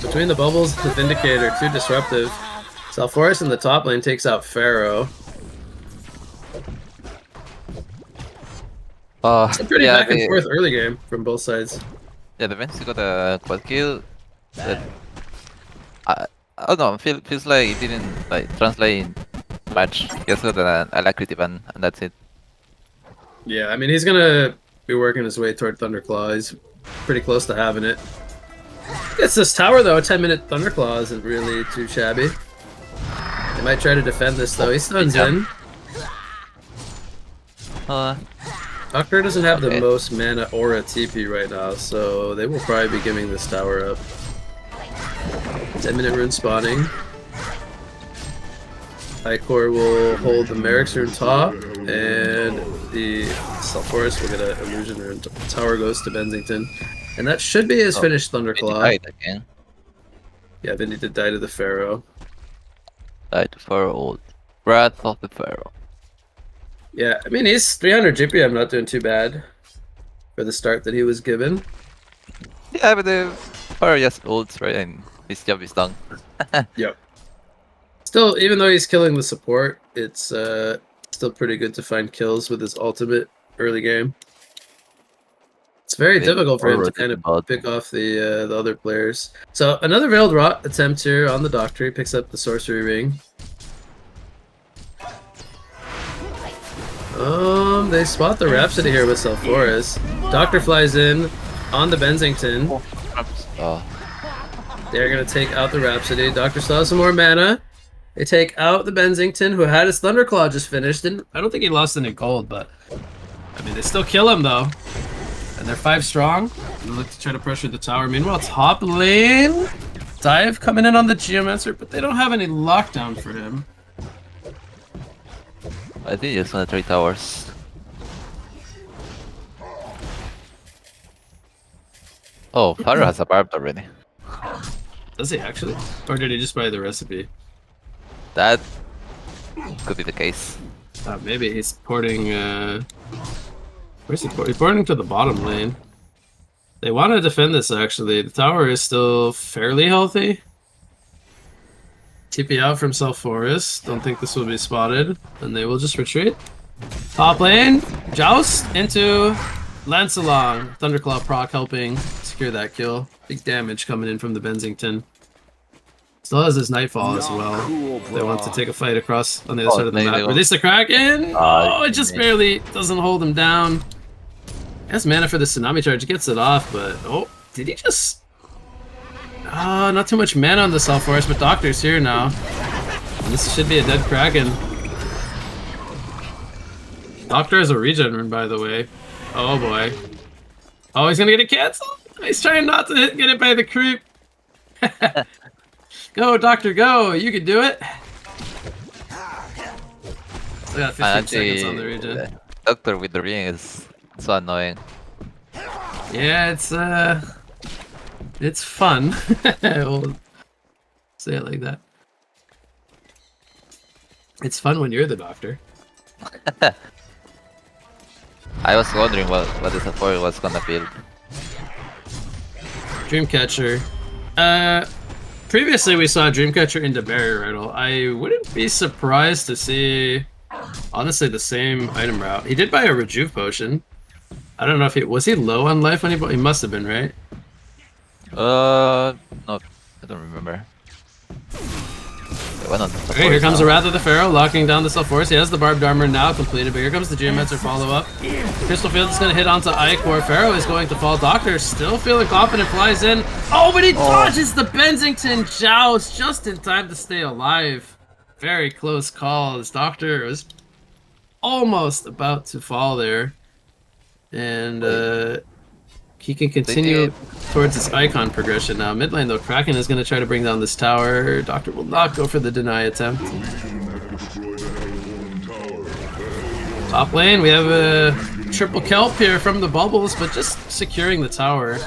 Between the bubbles, the Vindicator, too disruptive. Sulfuras in the top lane takes out Pharaoh. It's a pretty back and forth early game from both sides. Yeah, the Vinci got a quad kill. That I don't know. Feels like it didn't like translate much. Just got an alacrity ban, and that's it. Yeah, I mean he's gonna be working his way toward Thunderclaw. He's pretty close to having it. Gets this tower though. A 10-minute Thunderclaw isn't really too shabby. They might try to defend this though. He stuns in. Doctor doesn't have the most mana or a TP right now, so they will probably be giving this tower up. 10-minute rune spawning. Icor will hold the Merrick's rune top, and the Sulfuras will get an illusion rune. Tower goes to Bensington. And that should be his finished Thunderclaw. Died again. Yeah, Vindy did die to the Pharaoh. Died to Pharaoh ult. Wrath of the Pharaoh. Yeah, I mean, he's 300 GPM, not doing too bad for the start that he was given. Yeah, but the Pharaoh just ults, right? And his job is done. Yep. Still, even though he's killing the support, it's still pretty good to find kills with his ultimate early game. It's very difficult for him to kind of pick off the other players. So another Veiled Rot attempt here on the Doctor. He picks up the Sorcery Ring. They spot the Rhapsody here with Sulfuras. Doctor flies in on the Bensington. Oh. They're gonna take out the Rhapsody. Doctor still has some more mana. They take out the Bensington, who had his Thunderclaw just finished. I don't think he lost any gold, but I mean, they still kill him though. And they're 5 strong. They look to try to pressure the tower. Meanwhile, top lane, Dive coming in on the Geomancer, but they don't have any lockdown for him. I think he's gonna 3 towers. Oh, Pharaoh has a barbed already. Does he actually? Or did he just buy the recipe? That could be the case. Maybe he's porting, where's he porting? He's porting to the bottom lane. They want to defend this, actually. The tower is still fairly healthy. TP out from Sulfuras. Don't think this will be spotted. And they will just retreat. Top lane. Joust into Lancelot. Thunderclaw proc helping secure that kill. Big damage coming in from the Bensington. Still has his Nightfall as well. They want to take a fight across on the other side of the map. Release the Kraken! Oh, it just barely doesn't hold him down. He has mana for the Tsunami Charge. He gets it off, but... Oh, did he just... not too much mana on the Sulfuras, but Doctor's here now. And this should be a dead Kraken. Doctor has a regen rune, by the way. Oh boy. Oh, he's gonna get it cancelled! He's trying not to get it by the creep. Go, Doctor, go! You can do it! Still got 15 seconds on the regen. Doctor with the ring is so annoying. Yeah, it's fun. We'll say it like that. It's fun when you're the Doctor. I was wondering what the support was gonna build. Dreamcatcher. Previously we saw Dreamcatcher into Barrier Idol. I wouldn't be surprised to see, honestly, the same item route. He did buy a Rejuve Potion. I don't know if was he low on life when he bought? He must have been, right? No, I don't remember. Okay, here comes the Wrath of the Pharaoh, locking down the Sulfuras. He has the Barbed Armor now completed, but here comes the Geomancer follow-up. Crystal Field is going to hit onto Icor. Pharaoh is going to fall. Doctor still feeling confident, flies in. Oh, but he dodges the Bensington Joust just in time to stay alive. Very close call. This Doctor was almost about to fall there. And he can continue towards his icon progression now. Mid lane though, Kraken is going to try to bring down this tower. Doctor will not go for the deny attempt. Top lane, we have a triple kelp here from the bubbles, but just securing the tower,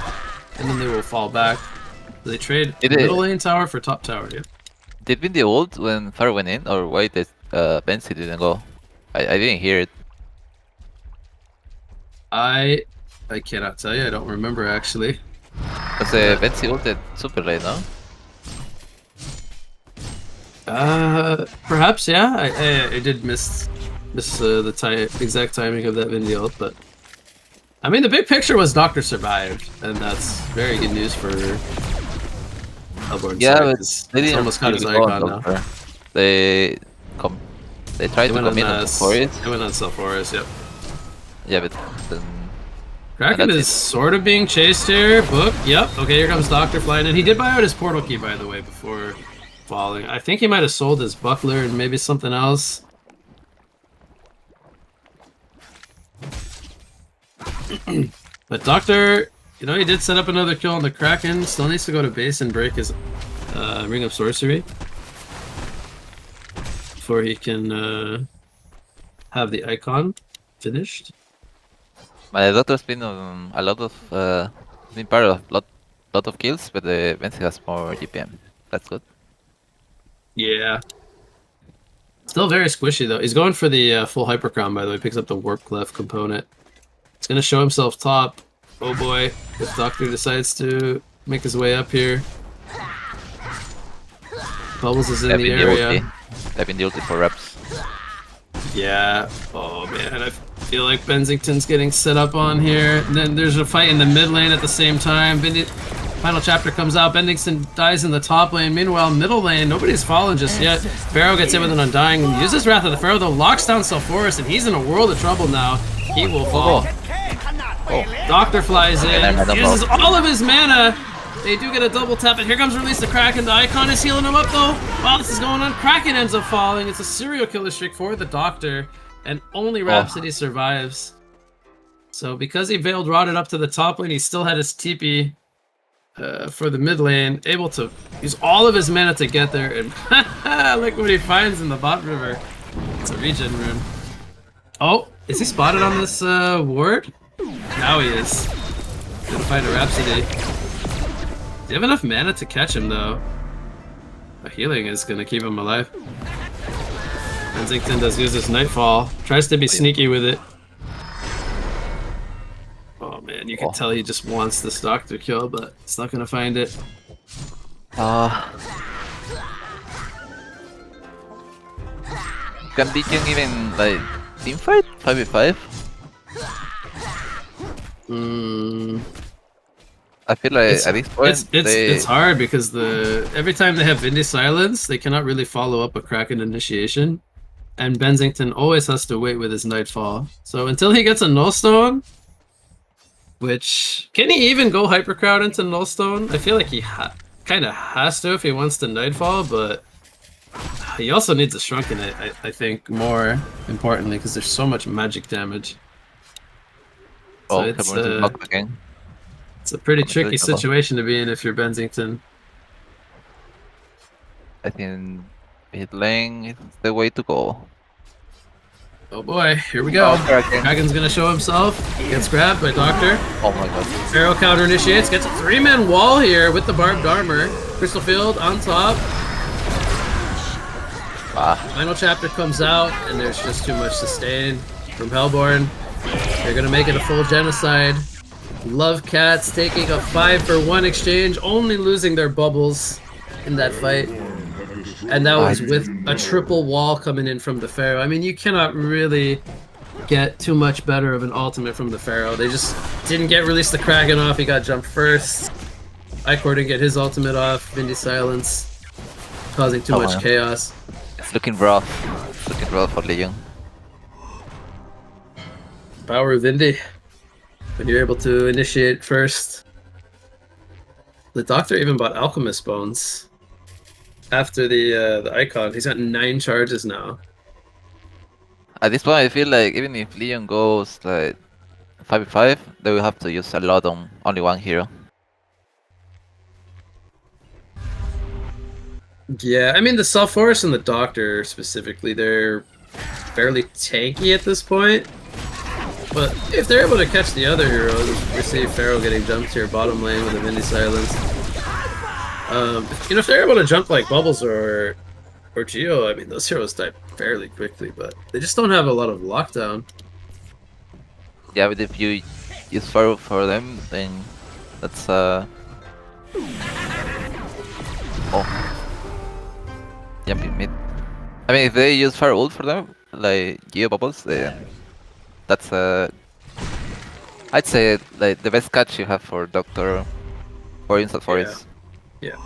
and then they will fall back. They trade middle lane tower for top tower. Yeah. Did win the ult when Pharaoh went in, or why did Bensi didn't go? I didn't hear it. I cannot tell you. I don't remember actually. Because Bensi ulted super late, no? Perhaps yeah. I did miss the exact timing of that Vindy ult, but I mean the big picture was Doctor survived, and that's very good news for Hellborn. Yeah, side, but they didn't almost got his icon now. They tried to commit on Sulfuras. They went on Sulfuras, yep. Yeah, but then Kraken is sort of being chased here. Book, yep. Okay, here comes Doctor flying in. He did buy out his portal key, by the way, before falling. I think he might have sold his buckler and maybe something else. But Doctor, you know, he did set up another kill on the Kraken. Still needs to go to base and break his Ring of Sorcery before he can have the icon finished. My Doctor's been a lot of been part of lot of kills, but the Bensi has more GPM. That's good. Yeah. Still very squishy though. He's going for the full hypercrown, by the way. Picks up the warp clef component. He's gonna show himself top. Oh boy, if Doctor decides to make his way up here. Bubbles is in the area. Tapping the ulti for reps. Yeah. Oh man, I feel like Bensington's getting set up on here. And then there's a fight in the mid lane at the same time. Final chapter comes out. Bennington dies in the top lane. Meanwhile, middle lane, nobody's fallen just yet. Pharaoh gets hit with an Undying. Uses Wrath of the Pharaoh, though, locks down Sulfuras, and he's in a world of trouble now. He will fall. Doctor flies in, uses all of his mana. They do get a double tap, and here comes Release the Kraken. The Icon is healing him up, though. While this is going on, Kraken ends up falling. It's a serial killer streak for the Doctor, and only Rhapsody survives. So because he Veiled Rotted up to the top lane, he still had his TP. For the mid lane, able to use all of his mana to get there, and look what he finds in the bot river. It's a regen rune. Oh, is he spotted on this ward? Now he is. Gonna find a Rhapsody. Do you have enough mana to catch him though? A healing is gonna keep him alive. Kensington does use this Nightfall. Tries to be sneaky with it. Oh man, you can tell he just wants this Doctor kill, but it's not gonna find it. Can Legion even like teamfight 5v5? I feel like at this point it's hard because every time they have Vindy Silence, they cannot really follow up a Kraken initiation, and Bensington always has to wait with his Nightfall. So until he gets a Nullstone. Which, can he even go Hypercrowd into Nullstone? I feel like he kind of has to if he wants to Nightfall, but he also needs a Shrunken it, I think, more importantly, because there's so much magic damage. So it's a pretty tricky situation to be in if you're Bensington. I think mid lane is the way to go. Oh boy, here we go. Kraken's gonna show himself. Gets grabbed by Doctor. Oh my god. Pharaoh counter initiates. Gets a 3-man wall here with the barbed armor. Crystal Field on top. Final chapter comes out, and there's just too much sustain from Hellborn. They're gonna make it a full genocide. Love Cats taking a 5-for-1 exchange, only losing their bubbles in that fight. And that was with a triple wall coming in from the Pharaoh. I mean, you cannot really get too much better of an ultimate from the Pharaoh. They just didn't get Release the Kraken off. He got jumped first. Icor didn't get his ultimate off. Vindy Silence, causing too much chaos. It's looking rough. It's looking rough for Legion. Power of Vindy. When you're able to initiate first. The Doctor even bought Alchemist Bones. After the Icon, he's got 9 charges now. At this point, I feel like even if Legion goes like 5v5, they will have to use a lot on only one hero. Yeah, I mean the Sulfuras and the Doctor specifically, they're fairly tanky at this point. But if they're able to catch the other heroes, we see Pharaoh getting jumped here bottom lane with a Vindy Silence. If they're able to jump like Bubbles or Geo, I mean, those heroes die fairly quickly, but they just don't have a lot of lockdown. Yeah, but if you use Pharaoh for them, then that's jumping mid. I mean, if they use Pharaoh ult for them, like Geo Bubbles, then that's I'd say like the best catch you have for Doctor or Instant Forest. Yeah.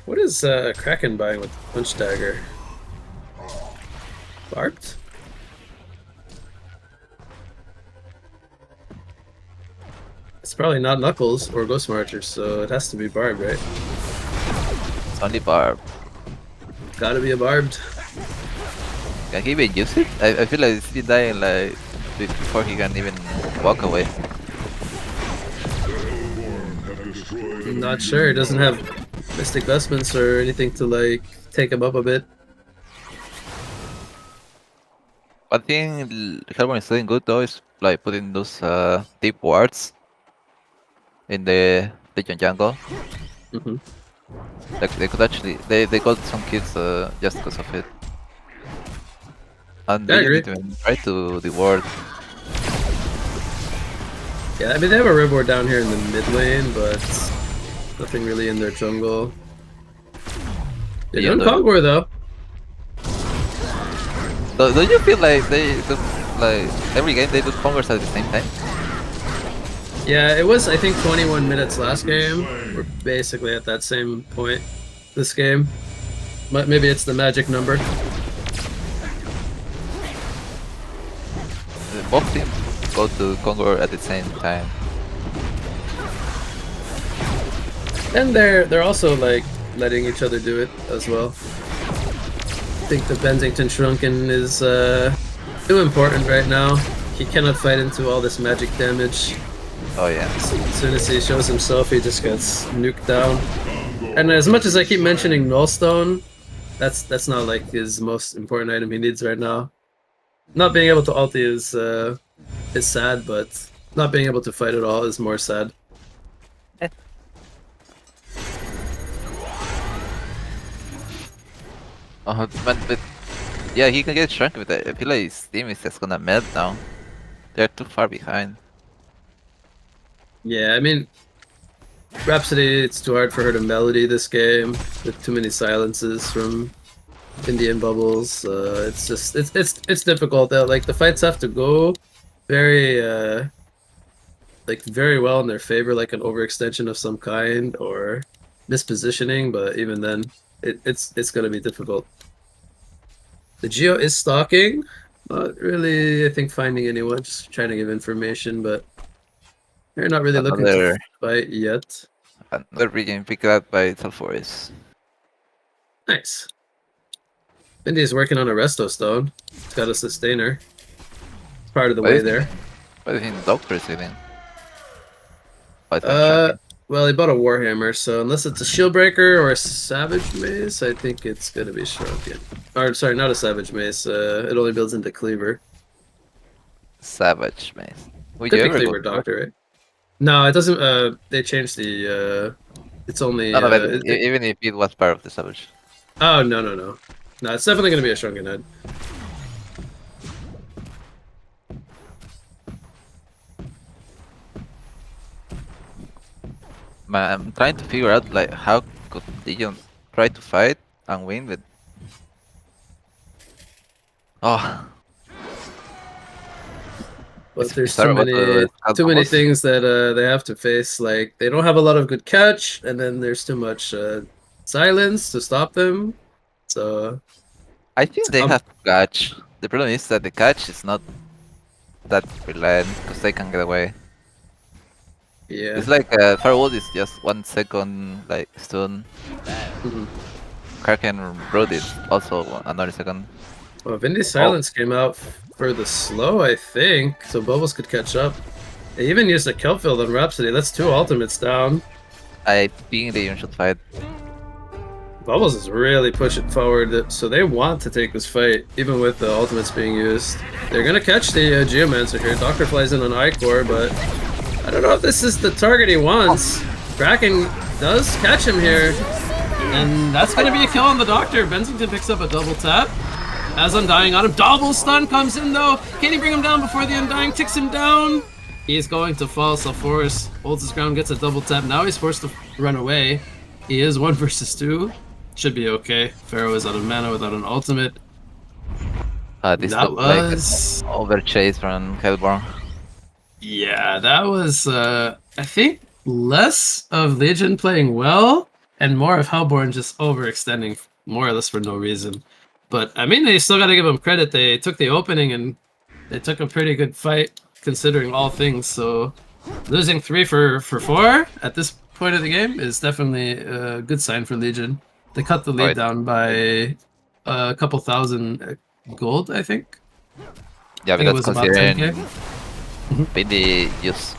What is Kraken buying with Punch Dagger? Barbed? It's probably not Knuckles or Ghost Marcher, so it has to be Barbed, right? It's only Barb. Gotta be a Barbed. Can he even use it? I feel like he's dying like before he can even walk away. I'm not sure. He doesn't have Mystic Vestments or anything to like take him up a bit. One thing Hellborn is doing good though is like putting those deep wards in the Legion jungle. Like they could actually they got some kills just because of it. And I they agree. didn't even try to the ward. Yeah, I mean they have a Red Ward down here in the mid lane, but nothing really in their jungle. They're Yeah, doing the- Kongor though. Don't you feel like they do, like every game they do Converse at the same time? Yeah, it was I think 21 minutes last game. We're basically at that same point this game. But maybe it's the magic number. Both teams go to Congo at the same time. And they're also like letting each other do it as well. I think the Bensington Shrunken is too important right now. He cannot fight into all this magic damage. Oh yeah. As soon as he shows himself, he just gets nuked down. And as much as I keep mentioning Nullstone, that's not like his most important item he needs right now. Not being able to ulti is sad, but not being able to fight at all is more sad. But yeah, he can get shrunk with it. I feel like his team is just gonna melt now. They're too far behind. Yeah, I mean, Rhapsody, it's too hard for her to melody this game with too many silences from Indian bubbles. It's just it's difficult. Like the fights have to go very like very well in their favor, like an overextension of some kind or mispositioning. But even then, it's gonna be difficult. The Geo is stalking. Not really, I think, finding anyone. Just trying to give information, but they're not really looking to fight yet. Another region picked up by Talforis. Nice. Indy is working on a resto stone. It's got a sustainer. Part of the way there. What do you think Doctor is hitting? Well, he bought a Warhammer, so unless it's a shield breaker or a Savage Mace, I think it's gonna be Shrunken. Or sorry, not a Savage Mace. It only builds into Cleaver. Savage Mace. Would Could you be ever Cleaver go? Doctor, right? No, it doesn't. They changed the. It's only. No, but even if it was part of the Savage. Oh no. No, it's definitely gonna be a Shrunken Head. Man, I'm trying to figure out like how could Legion try to fight and win with. Oh, But there's sorry too about many the too many combos. things that they have to face. Like they don't have a lot of good catch, and then there's too much silence to stop them. So I think they have catch. The problem is that the catch is not that reliant because they can get away. yeah. It's like Firewall is just 1 second like stun. Mhm. Kraken Road is also another second. Well, Vindy's silence came out for the slow, I think, so Bubbles could catch up. They even used a Kelpfield on Rhapsody. That's 2 ultimates down. I think they even should fight. Bubbles is really pushing forward, so they want to take this fight, even with the ultimates being used. They're gonna catch the Geomancer here. Doctor flies in on Icor, but I don't know if this is the target he wants. Kraken does catch him here, and that's gonna be a kill on the Doctor. Bensington picks up a double tap. As Undying on him, double stun comes in though. Can he bring him down before the Undying ticks him down? He's going to fall. Forest holds his ground, gets a double tap. Now he's forced to run away. He is 1 versus 2. Should be okay. Pharaoh is out of mana without an ultimate. This That looked like was... an overchase from Hellborn. Yeah, that was, I think, less of Legion playing well and more of Hellborn just overextending more or less for no reason. But, I mean, they still got to give them credit. They took the opening and they took a pretty good fight considering all things. So, losing 3 for 4 at this point of the game is definitely a good sign for Legion. They cut the lead down by a couple thousand gold, I think. Yeah, I think it because was about considering 10K. Vindy used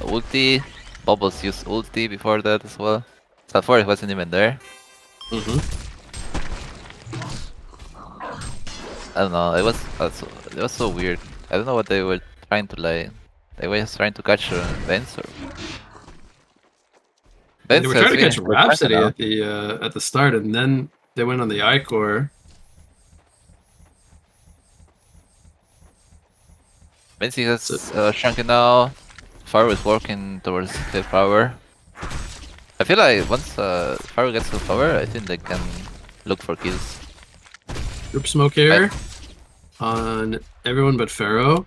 ulti, Bubbles used ulti before that as well. Salford wasn't even there. I don't know, it was so weird. I don't know what they were trying to like. They were just trying to catch Vents or... They Benz were has trying to been catch quite Rhapsody now. at the start, and then they went on the I-Core. Benzi has shrunken now. Faro is working towards the power. I feel like once Faro gets to power, I think they can look for kills. Group smoke here on everyone but Pharaoh.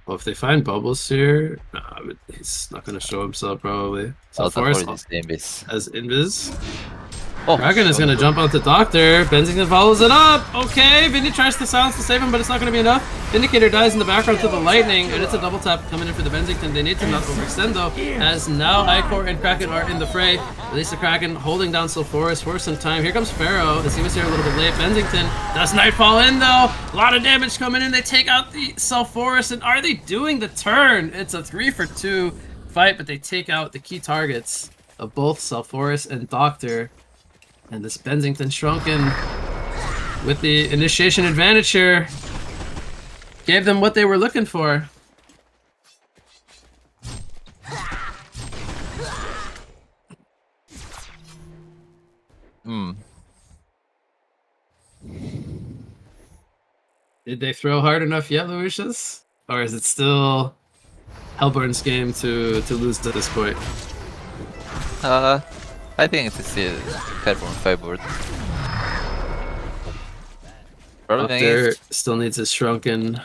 Well, if they find bubbles here, nah, but he's not going to show himself probably. So Forest is invis. as invis. Oh, Kraken is going to jump onto Doctor. Benzington follows it up. Okay, Vinny tries to silence to save him, but it's not going to be enough. Vindicator dies in the background to the lightning, and it's a double tap coming in for the Benzington. They need to not overextend though, as now I-Core and Kraken are in the fray. At least the Kraken holding down Sulfuras for some time. Here comes Pharaoh, as he was here a little bit late. Benzington does Nightfall in though. A lot of damage coming in. They take out the Sulfuras, and are they doing the turn? It's a 3-for-2 fight, but they take out the key targets of both Sulfuras and Doctor. And this Benzington Shrunken with the initiation advantage here gave them what they were looking for. Did they throw hard enough yet, Lucius? Or is it still Hellborn's game to lose at this point? I think it's still Hellborn favored. Doctor still needs his Shrunken. I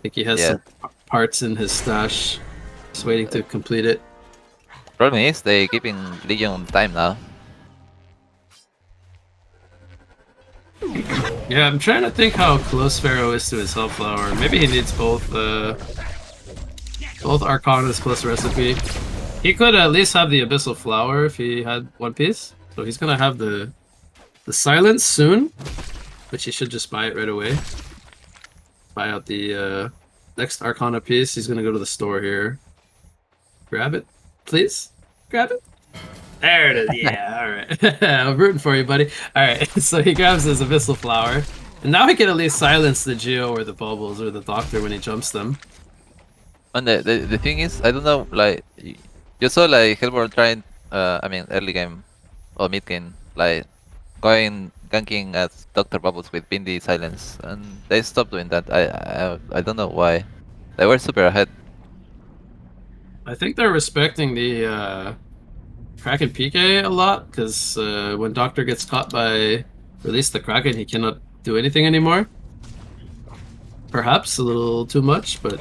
think he has some parts in his stash. Just waiting to complete it. Problem is they giving Legion time now. Yeah, I'm trying to think how close Pharaoh is to his Hellflower. Maybe he needs both Arcanas plus Recipe. He could at least have the Abyssal Flower if he had one piece. So he's gonna have the Silence soon, which he should just buy it right away. Buy out the next Arcana piece. He's gonna go to the store here. Grab it, please. Grab it. There it is. Yeah, alright. I'm rooting for you, buddy. Alright, so he grabs his Abyssal Flower. And now he can at least silence the Geo or the Bubbles or the Doctor when he jumps them. And the thing is, I don't know, like, you saw like Hellborn trying, early game or mid game, like going ganking at Dr. Bubbles with Bindi silence, and they stopped doing that. I don't know why. They were super ahead. I think they're respecting the Kraken PK a lot, because when Doctor gets caught by release the Kraken, he cannot do anything anymore. Perhaps a little too much, but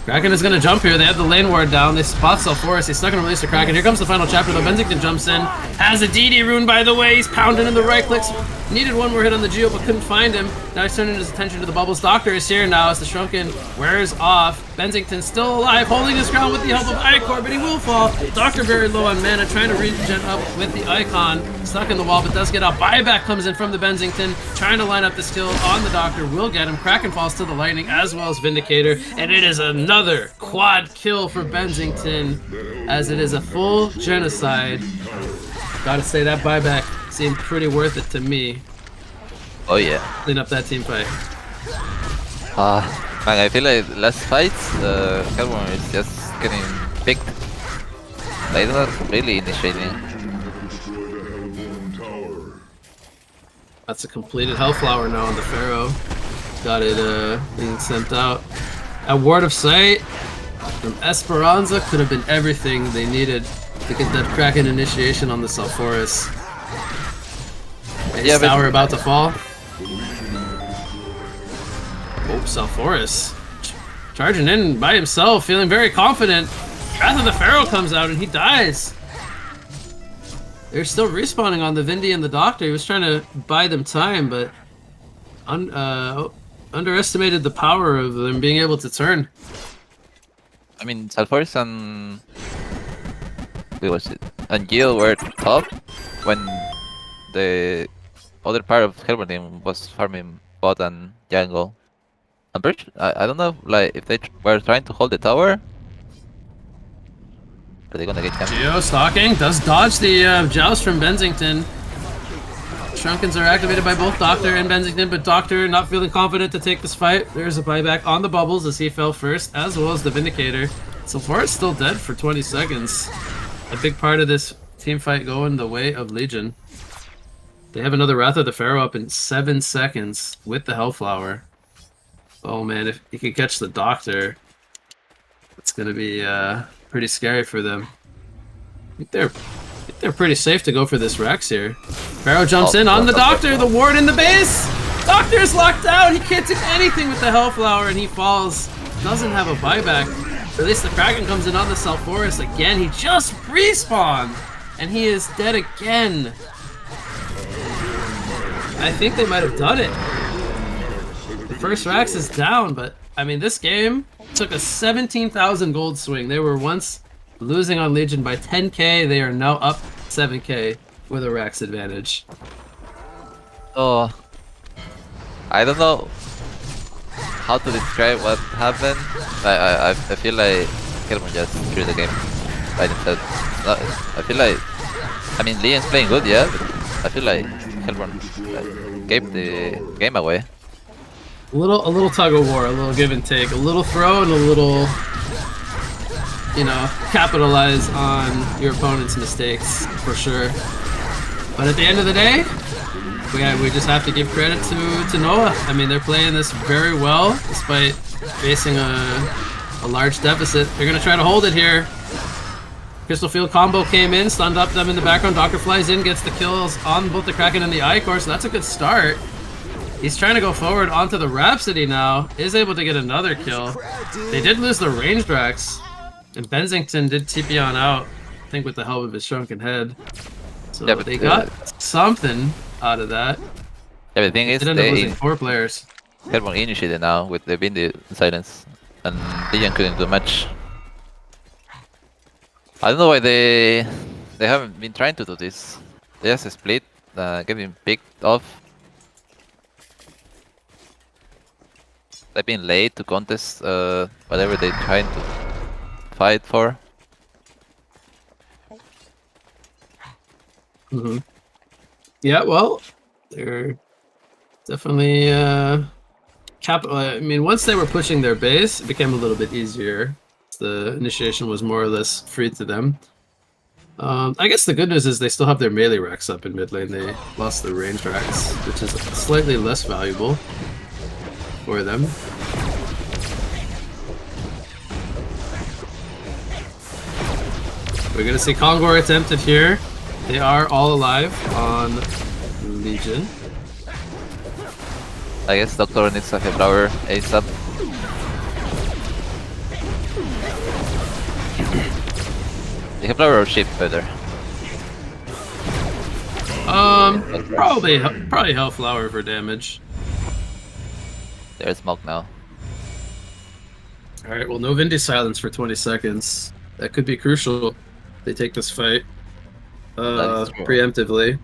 Kraken is going to jump here. They have the lane ward down. They spot Sulfuras. He's not going to release the Kraken. Here comes the final chapter, though. Benzington jumps in. Has a DD rune, by the way. He's pounding in the right clicks. Needed one more hit on the Geo, but couldn't find him. Now he's turning his attention to the Bubbles. Doctor is here now as the Shrunken wears off. Benzington still alive, holding his ground with the help of I-Core, but he will fall. Doctor very low on mana, trying to regen up with the Icon. Stuck in the wall, but does get out. Buyback comes in from the Benzington, trying to line up the skill on the Doctor. Will get him. Kraken falls to the Lightning, as well as Vindicator. And it is another quad kill for Benzington, as it is a full genocide. Gotta say, that buyback seemed pretty worth it to me. Oh yeah. Clean up that team fight. Man, I feel like last fights, Hellborn is just getting picked. Like, they're not really initiating. That's a completed Hellflower now on the Pharaoh. Got it being sent out. A Ward of Sight from Esperanza could have been everything they needed to get that Kraken initiation on the Sulfuras. Yeah, Tower about to fall. Oh, Sulfuras charging in by himself, feeling very confident. Wrath of the Pharaoh comes out and he dies. They're still respawning on the Vindy and the Doctor. He was trying to buy them time, but underestimated the power of them being able to turn. I mean, Sulfuras and and Geo were top when the other part of Hellborn team was farming bot and jungle. I'm pretty sure, I don't know, like, if they were trying to hold the tower, are they gonna get camped? Geo stalking, does dodge the joust from Benzington. Shrunkens are activated by both Doctor and Benzington, but Doctor not feeling confident to take this fight. There's a buyback on the Bubbles as he fell first, as well as the Vindicator. So far, it's still dead for 20 seconds. A big part of this team fight going the way of Legion. They have another Wrath of the Pharaoh up in 7 seconds with the Hellflower. Oh man, if you can catch the Doctor, it's gonna be pretty scary for them. I think they're pretty safe to go for this Rex here. Pharaoh jumps in on the Doctor, the ward in the base! Doctor's locked out! He can't do anything with the Hellflower and he falls. Doesn't have a buyback. At least the Kraken comes in on the Self-Forest again. He just respawned! And he is dead again. I think they might have done it. The first Rax is down, but I mean, this game took a 17,000 gold swing. They were once losing on Legion by 10k. They are now up 7k with a Rax advantage. Oh, I don't know how to describe what happened. I feel like Kelvin just threw the game by himself. I feel like, I mean, Leon's playing good, yeah, but I feel like Kelvin gave the game away. A little tug of war, a little give and take, a little throw and a little, you know, capitalize on your opponent's mistakes for sure. But at the end of the day, we just have to give credit to Noah. I mean, they're playing this very well despite facing a large deficit. They're gonna try to hold it here. Crystal Field combo came in, stunned up them in the background. Doctor flies in, gets the kills on both the Kraken and the Icor, so that's a good start. He's trying to go forward onto the Rhapsody now. Is able to get another kill. They did lose the ranged Rax, and Benzington did TP on out, I think with the help of his shrunken head. So yeah, but they got something out of that. Yeah, but the thing is, they ended up losing 4 players. Kelvin initiated now with the Bindi silence, and Legion couldn't do much. I don't know why they haven't been trying to do this. They just split, getting picked off. They've been late to contest whatever they're trying to fight for. Mm-hmm. Yeah, well, they're definitely I mean, once they were pushing their base, it became a little bit easier. The initiation was more or less free to them. I guess the good news is they still have their melee Rex up in mid lane. They lost the ranged Rex, which is slightly less valuable for them. We're gonna see Kongor attempted here. They are all alive on Legion. I guess Doctor needs a flower ASAP. The flower or shape better? Probably Hellflower for damage. There's smoke now. Alright, well, no Vindy silence for 20 seconds. That could be crucial. They take this fight preemptively.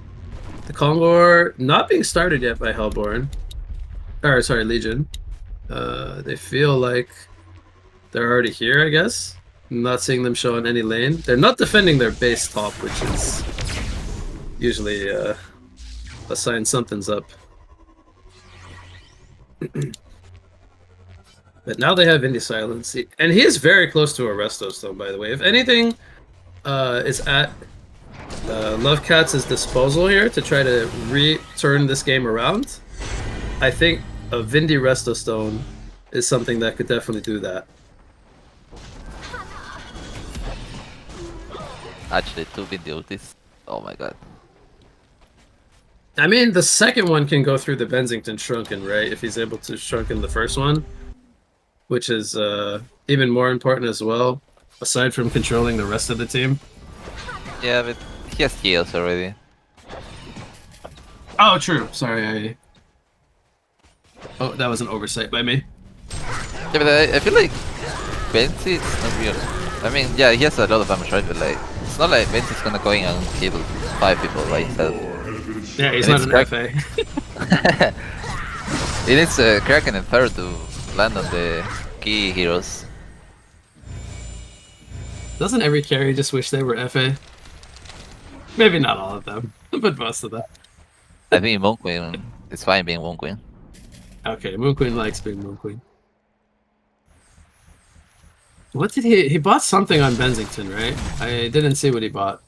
The Kongor not being started yet by Hellborn. Or, sorry, Legion. They feel like they're already here, I guess. I'm not seeing them show on any lane. They're not defending their base top, which is usually a sign something's up. But now they have Indie Silence. And he is very close to Arrestos, though, by the way. If anything is at Lovecats' disposal here to try to turn this game around, I think a Vindy Resto Stone is something that could definitely do that. Actually, 2 Bindi ultis. Oh my god. I mean, the second one can go through the Benzington Shrunken, right? If he's able to shrunken the first one, which is even more important as well, aside from controlling the rest of the team. Yeah, but he has heals already. Oh, true. Sorry, Oh, that was an oversight by me. Yeah, but I feel like Benzi is not real. I mean, yeah, he has a lot of damage, right? But like, it's not like Benzi's gonna go in and kill 5 people by himself. Yeah, he's not an FA. He needs Kraken and Pharaoh to land on the key heroes. Doesn't every carry just wish they were FA? Maybe not all of them, but most of them. I think Moon Queen is fine being Moon Queen. Okay, Moon Queen likes being Moon Queen. What did he bought something on Bensington, right? I didn't see what he bought.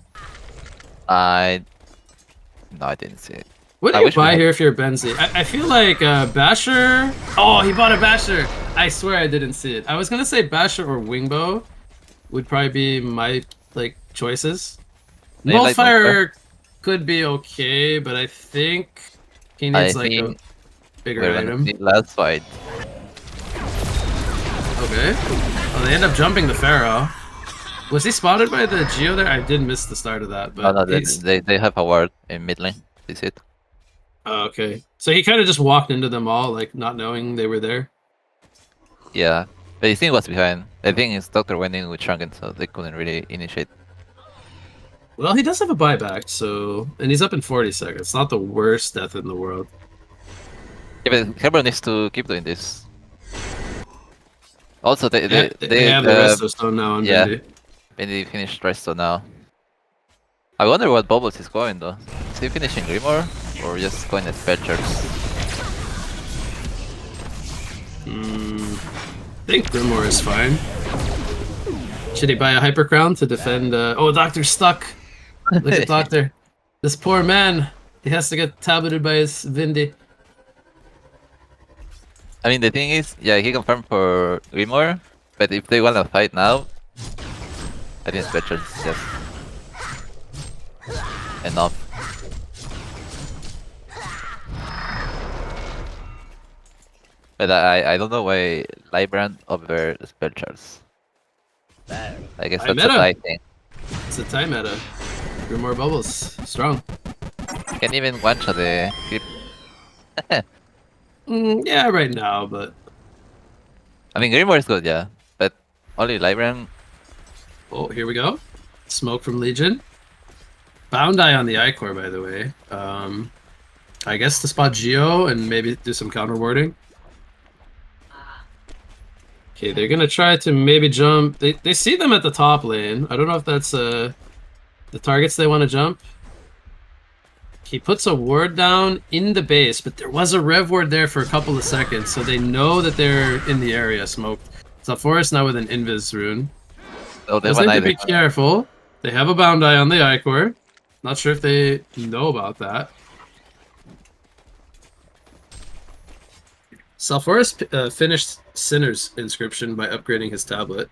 No, I didn't see it. What do I you wish we buy had- here if you're Benzie? I feel like Basher. Oh, he bought a Basher. I swear I didn't see it. I was gonna say Basher or Wingbow would probably be my like choices. They like Nullfire could be okay, but I think he needs like a bigger We're gonna item. see last fight. Okay. Oh, they end up jumping the Pharaoh. Was he spotted by the Geo there? I did miss the start of that, but No, he's- they have a ward in mid lane. Is it? Oh, okay. So he kind of just walked into them all, like not knowing they were there. Yeah. But I think what's behind. I think his doctor went in with Shrunken, so they couldn't really initiate. Well, he does have a buyback, so and he's up in 40 seconds. Not the worst death in the world. Yeah, but Herber needs to keep doing this. Also, they have the rest of stone now on yeah. Bendy. Maybe finished Resto now. I wonder what Bubbles is going though. Is he finishing Grimoire or just going at Fetchers? I think Grimoire is fine. Should he buy a Hyper Crown to defend? Oh, Doctor's stuck. Look at Doctor. This poor man. He has to get tableted by his Vindy. I mean, the thing is, yeah, he confirmed for Grimoire, but if they wanna fight now, I think Fetchers is just enough. But I don't know why Librand over Spellcharge. I guess that's a meta. tie thing. It's a time meta. Grimoire Bubbles. Strong. Can't even one-shot the creep. Yeah, right now, but... I mean, Grimoire is good, yeah. But only Librand. Oh, here we go. Smoke from Legion. Bound Eye on the Icor, by the way. I guess to spot Geo and maybe do some counter warding. Okay, they're gonna try to maybe jump. They see them at the top lane. I don't know if that's the targets they want to jump. He puts a ward down in the base, but there was a rev ward there for a couple of seconds, so they know that they're in the area smoked. So Forest now with an Invis rune. Oh, they Just have need an to be careful. They have a Bound Eye on the Icor. Not sure if they know about that. Salforest finished Sinner's inscription by upgrading his tablet.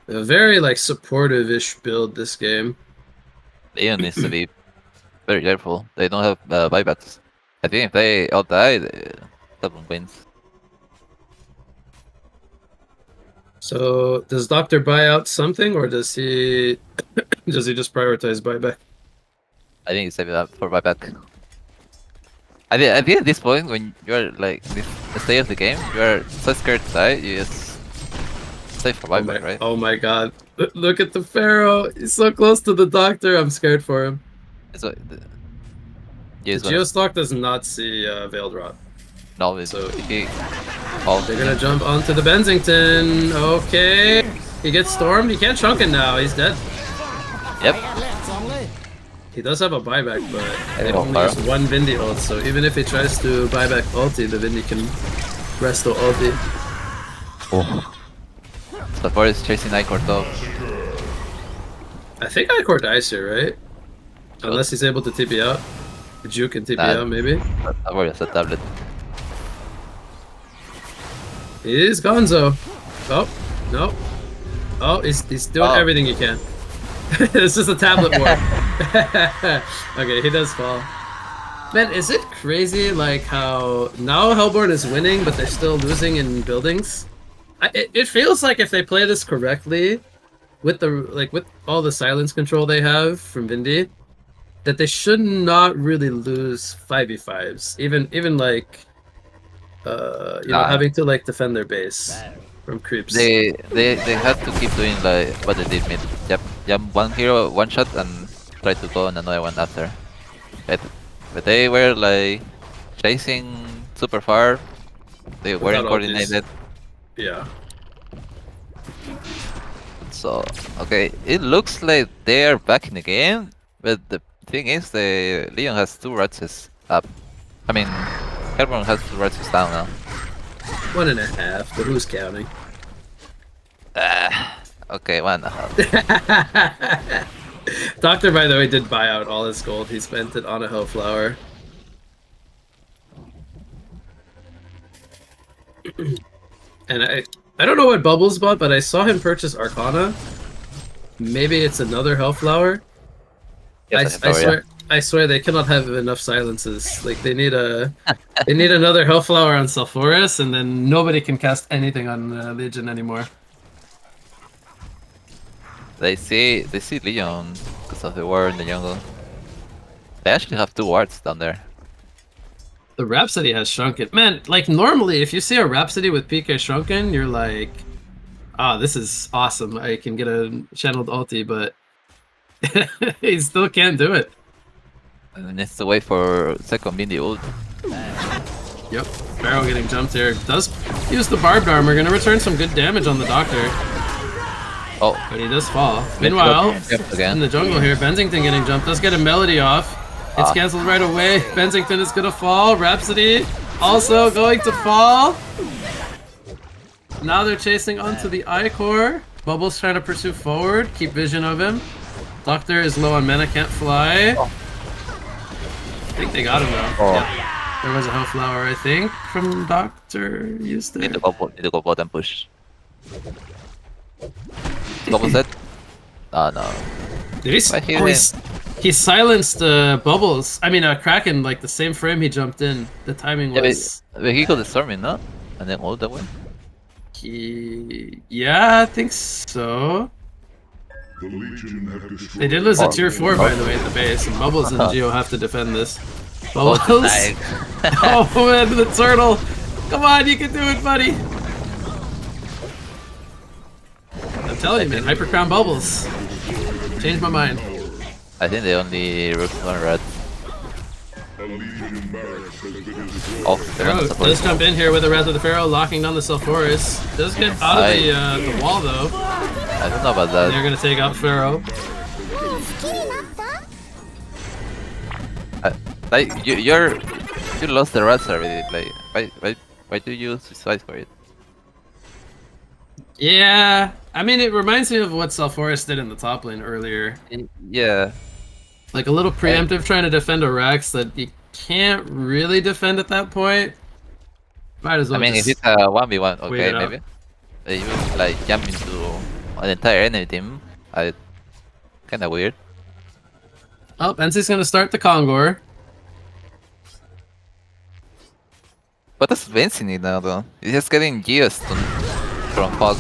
A very like supportive-ish build this game. Leon needs to be very careful. They don't have buybacks. I think if they all die, that one wins. So does Doctor buy out something, or does he just prioritize buyback? I think it's save it up for buyback. I think at this point, when you're like this the state of the game, you're so scared to die, you just save for buyback, right? Oh my god. Look at the Pharaoh. He's so close to the Doctor. I'm scared for him. So, The yes, Geostock does not see Veiled Rot. no, it's, so- if he, oh, They're gonna jump onto the Bensington. Okay. He gets stormed. He can't chunk it now. He's dead. yep. He does have a buyback, but And they he only won't use one Vindy ult, so even if he tries to buy back ulti, the Vindy can resto ulti. Oh. So far is chasing Icor top. I think Icor dies here, right? Unless he's able to TP out. Juke can TP Nah. out, maybe. Or just a tablet. He's Gonzo. Oh, no. Oh, he's doing Oh. everything he can. It's just a tablet war. Okay, he does fall. Man, is it crazy like how now Hellborn is winning, but they're still losing in buildings? It feels like if they play this correctly, with with all the silence control they have from Vindy, that they should not really lose 5v5s. Even like you know, Nah. having to like defend their base from creeps. They have to keep doing like what they did mid. Yep, jump one hero, one shot, and try to go on another one after. But they were like chasing super far. They weren't Without coordinated. Yeah. So okay, it looks like they are back in the game. But the thing is, the Leon has 2 Ratses up. I mean, everyone has 2 Ratses down now. 1.5, but who's counting? Okay, 1.5. Doctor, by the way, did buy out all his gold. He spent it on a Hellflower. And I don't know what Bubbles bought, but I saw him purchase Arcana. Maybe it's another Hellflower. Yes, I swear they cannot have enough silences. Like they need another Hellflower on Sulfuras, and then nobody can cast anything on Legion anymore. They see Legion because of the ward in the jungle. They actually have 2 wards down there. The Rhapsody has shrunken. Man, like normally if you see a Rhapsody with PK shrunken, you're like, ah, this is awesome. I can get a channeled ulti, but he still can't do it. And needs to wait for second mini ult. Yep, Pharaoh getting jumped here. Does use the barbed armor, gonna return some good damage on the Doctor. Oh, But he does fall. Meanwhile, again. in the jungle here, Bensington getting jumped. Does get a Melody off. It's cancelled right away. Bensington is gonna fall. Rhapsody also going to fall. Now they're chasing onto the Ichor. Bubbles trying to pursue forward. Keep vision of him. Doctor is low on mana, can't fly. I think they got him though. Oh. Yep. There was a Hellflower, I think, from Doctor used Need there. to go bottom push. Bubble set? Oh no. Did he? But he Oh, went. he silenced Bubbles. I mean, Kraken, like the same frame he jumped in. The timing Yeah, was. but he got the storming, no? And then all the way. Yeah, I think so. The Legion have destroyed. They did lose a tier 4, by the way, in the base, and Bubbles and Geo have to defend this. Bubbles. Nice. Oh man, the turtle! Come on, you can do it, buddy! I'm telling you, man, Hyper Crown Bubbles. Changed my mind. I think they only rooked 1 red. A Legion barracks has been destroyed. Oh, they're Pharaoh gonna support. does jump in here with the Wrath of the Pharaoh, locking down the Sulfuras. Does get out of the wall, though. I don't know about that. They're gonna take out Pharaoh. Like you lost the rats already. Like why do you suicide for it? Yeah, I mean, it reminds me of what Sulfuras did in the top lane earlier. Yeah. Like a little preemptive trying to defend a Rex that you can't really defend at that point. Might as well I mean, just if it's a 1v1, wait okay, it out. maybe. But you like jump into an entire enemy team. Kinda weird. Oh, Bensie's gonna start the Kongor. What does Vinci need now though? He's just getting Geos from Fog.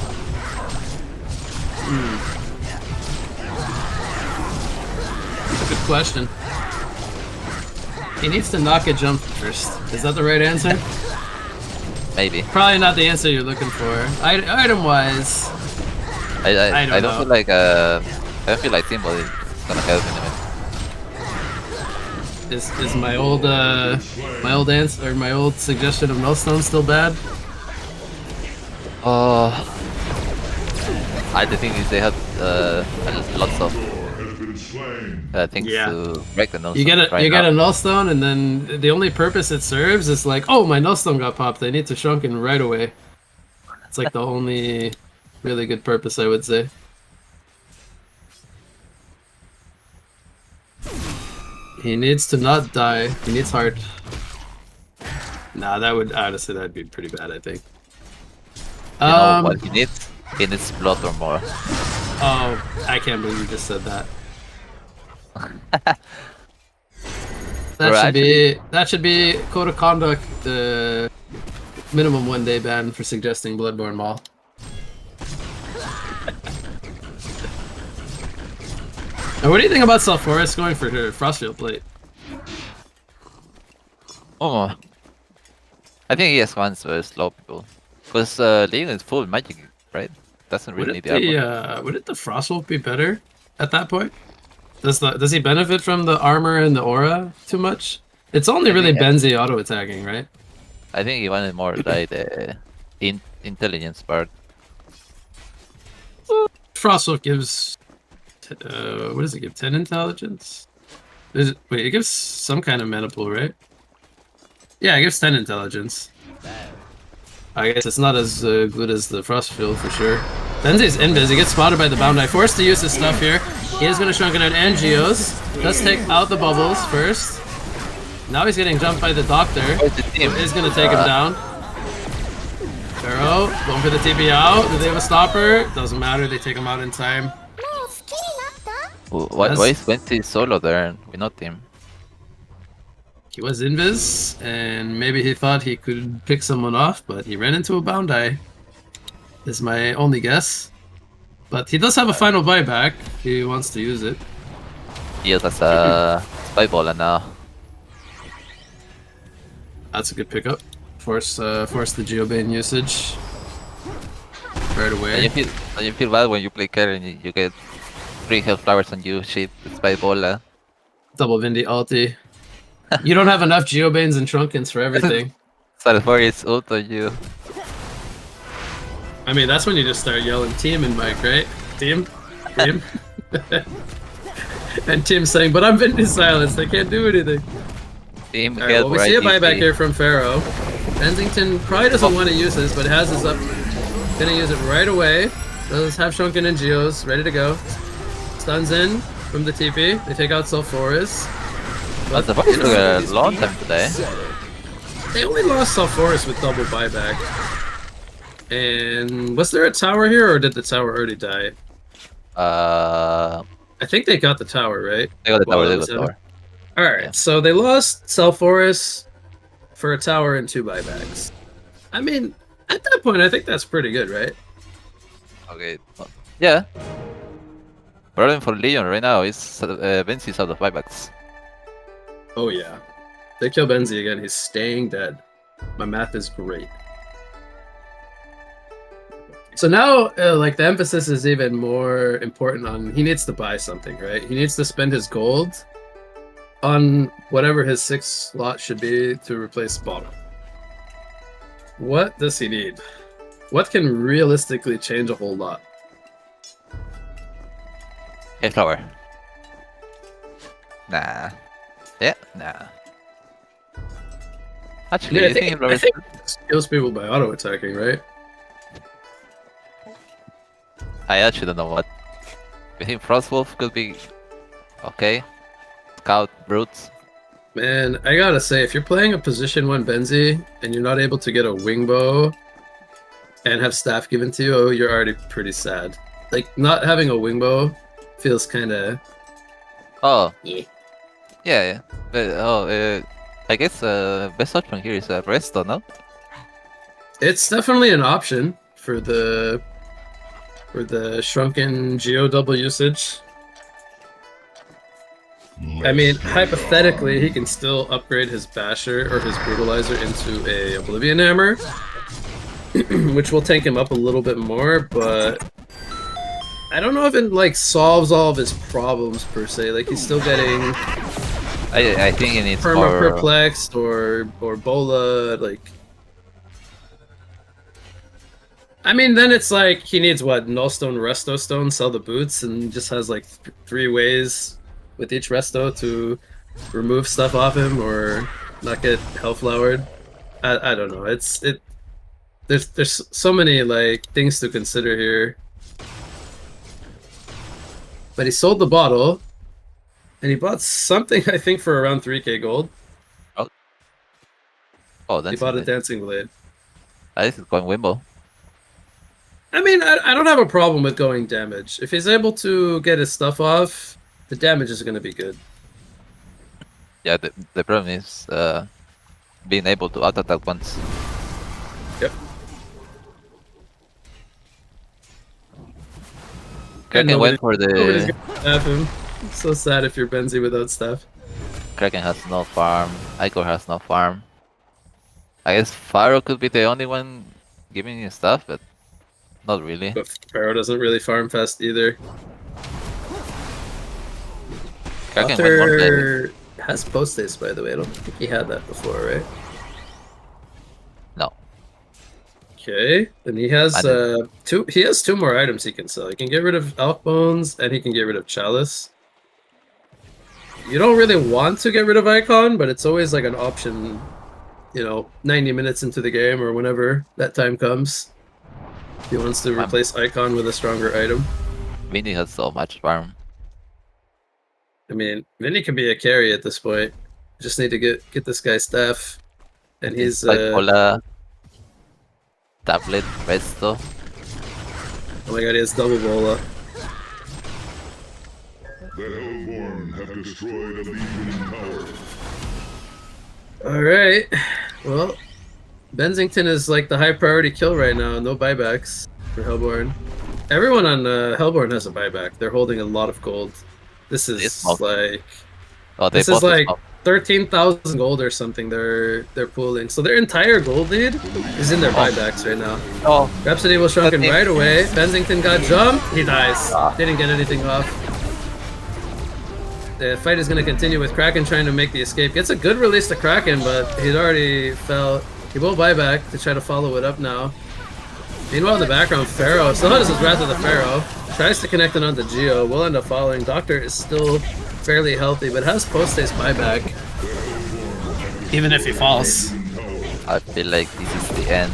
That's a good question. He needs to knock a jump first. Is that the right answer? Maybe. Probably not the answer you're looking for. Item-wise, I I don't don't feel know. like I don't feel like Timbo is gonna help in a minute. is my old answer or my old suggestion of Millstone still bad? I think they have lots of Has been slain. things Yeah. to break the nose. You get a nullstone, and then the only purpose it serves is like, oh, my nullstone got popped. I need to shrunken right away. It's like the only really good purpose, I would say. He needs to not die. He needs heart. Nah, that would honestly that'd be pretty bad, I think. You know what he needs? He needs blood or more. Oh, I can't believe you just said that. That should be code of conduct. Minimum 1 day ban for suggesting Bloodborne Maul. Now, what do you think about Sulfuras going for her Frostfield Plate? Oh, I think ES1 is very slow people. Because Legion is full magic, right? Doesn't really need the armor. Wouldn't the Frostwolf be better at that point? Does he benefit from the armor and the aura too much? It's only really Benzie auto attacking, right? I think he wanted more like the intelligence part. Frostwolf gives what does it give? 10 intelligence? Wait, it gives some kind of mana pool, right? Yeah, it gives 10 intelligence. I guess it's not as good as the Frostfield for sure. Benzi's invis. He gets spotted by the Boundai. Forced to use his stuff here. He is going to Shrunken out and Geos. Does take out the bubbles first. Now he's getting jumped by the Doctor. Who is going to take him down. Pharaoh going for the TP out. Do they have a stopper? Doesn't matter. They take him out in time. Why is Benzi solo there? We not him. He was invis, and maybe he thought he could pick someone off, but he ran into a Boundai. Is my only guess. But he does have a final buyback if he wants to use it. Yes, that's a spy baller now. That's a good pickup. Force the Geobane usage right away. And you feel bad when you play carry and you get 3 health flowers and you shit spy baller. Double Vindy ulti. You don't have enough Geobanes and Trunkins for everything. Salvari's ult on you. I mean, that's when you just start yelling team and Mike, right? Team? Team? And Tim saying, but I'm Vindy silenced, I can't do anything. Team Alright, well, we see a buyback here from Pharaoh. Bensington probably doesn't want to use this, but has this up. Gonna use it right away. Does have Shrunken and Geos ready to go. Stuns in from the TP. They take out Sulfuras. But the Bucks took a long time today. They only lost Sulfuras with double buyback. And was there a tower here, or did the tower already die? I think they got the tower, right? They got the tower, they got the tower. Alright, Yeah. so they lost Sulfuras for a tower and 2 buybacks. I mean, at that point, I think that's pretty good, right? Okay. Yeah. Problem for Leon right now is Benzi's out of buybacks. Oh yeah. They kill Benzi again, he's staying dead. My math is great. So now, like, the emphasis is even more important on he needs to buy something, right? He needs to spend his gold on whatever his 6th slot should be to replace bottom. What does he need? What can realistically change a whole lot? Hey, flower. Nah. Yeah, nah. Actually, Yeah, I think I think it kills people by auto attacking, right? I actually don't know what. I think Frostwolf could be okay. Scout, Brutes. Man, I gotta say, if you're playing a position 1 Benzi and you're not able to get a wing bow and have staff given to you, oh, you're already pretty sad. Like, not having a wing bow feels kinda... Oh. Yeah. Yeah. But, I guess best option here is Resto, no? It's definitely an option for the Shrunken Geo double usage. I mean, hypothetically, he can still upgrade his Basher or his Brutalizer into a Oblivion Hammer, which will tank him up a little bit more, but I don't know if it, like, solves all of his problems, per se. Like, he's still getting... I think it needs Perma more... Perplexed or Bola, like... I mean, then it's like, he needs, what, Nullstone, Resto Stone, sell the boots, and just has, like, 3 ways with each Resto to remove stuff off him or not get Hellflowered. I don't know. There's so many, like, things to consider here. But he sold the bottle, and he bought something, I think, for around 3k gold. Oh, that's... He bought a Dancing Blade. This is going Wimble. I mean, I don't have a problem with going damage. If he's able to get his stuff off, the damage is going to be good. Yeah, the problem is being able to auto-attack once. Yep. Kraken went for Nobody's the... gonna staff him. It's so sad if you're Benzi without staff. Kraken has no farm. Icor has no farm. I guess Pharaoh could be the only one giving you stuff, but not really. But Pharaoh doesn't really farm fast either. Kraken went for the... Arthur has post haste, by the way. I don't think he had that before, right? No. Okay, and he has two. He has 2 more items he can sell. He can get rid of Elk Bones, and he can get rid of Chalice. You don't really want to get rid of Icon, but it's always like an option. You know, 90 minutes into the game or whenever that time comes. He wants to replace Icon with a stronger item. Vinny has so much farm. I mean, Vinny can be a carry at this point. Just need to get this guy staff, and he's Bipolar, tablet, resto. oh my god, he has double bola. The Hellborn have destroyed a Legion tower. Alright. Well, Bensington is like the high priority kill right now. No buybacks for Hellborn. Everyone on Hellborn has a buyback. They're holding a lot of gold. This is like... Oh, this is like 13,000 gold or something they're pooling. So their entire gold lead is in their buybacks right now. Oh, Rhapsody was shrunken right away. Bensington got jumped. He dies. Didn't get anything off. The fight is going to continue with Kraken trying to make the escape. Gets a good release to Kraken, but he'd already fell. He will buy back to try to follow it up now. Meanwhile, in the background, Pharaoh still has his Wrath of the Pharaoh. Tries to connect it onto Geo. Will end up following. Doctor is still fairly healthy, but has post-haste buyback. Even if he falls. I feel like this is the end.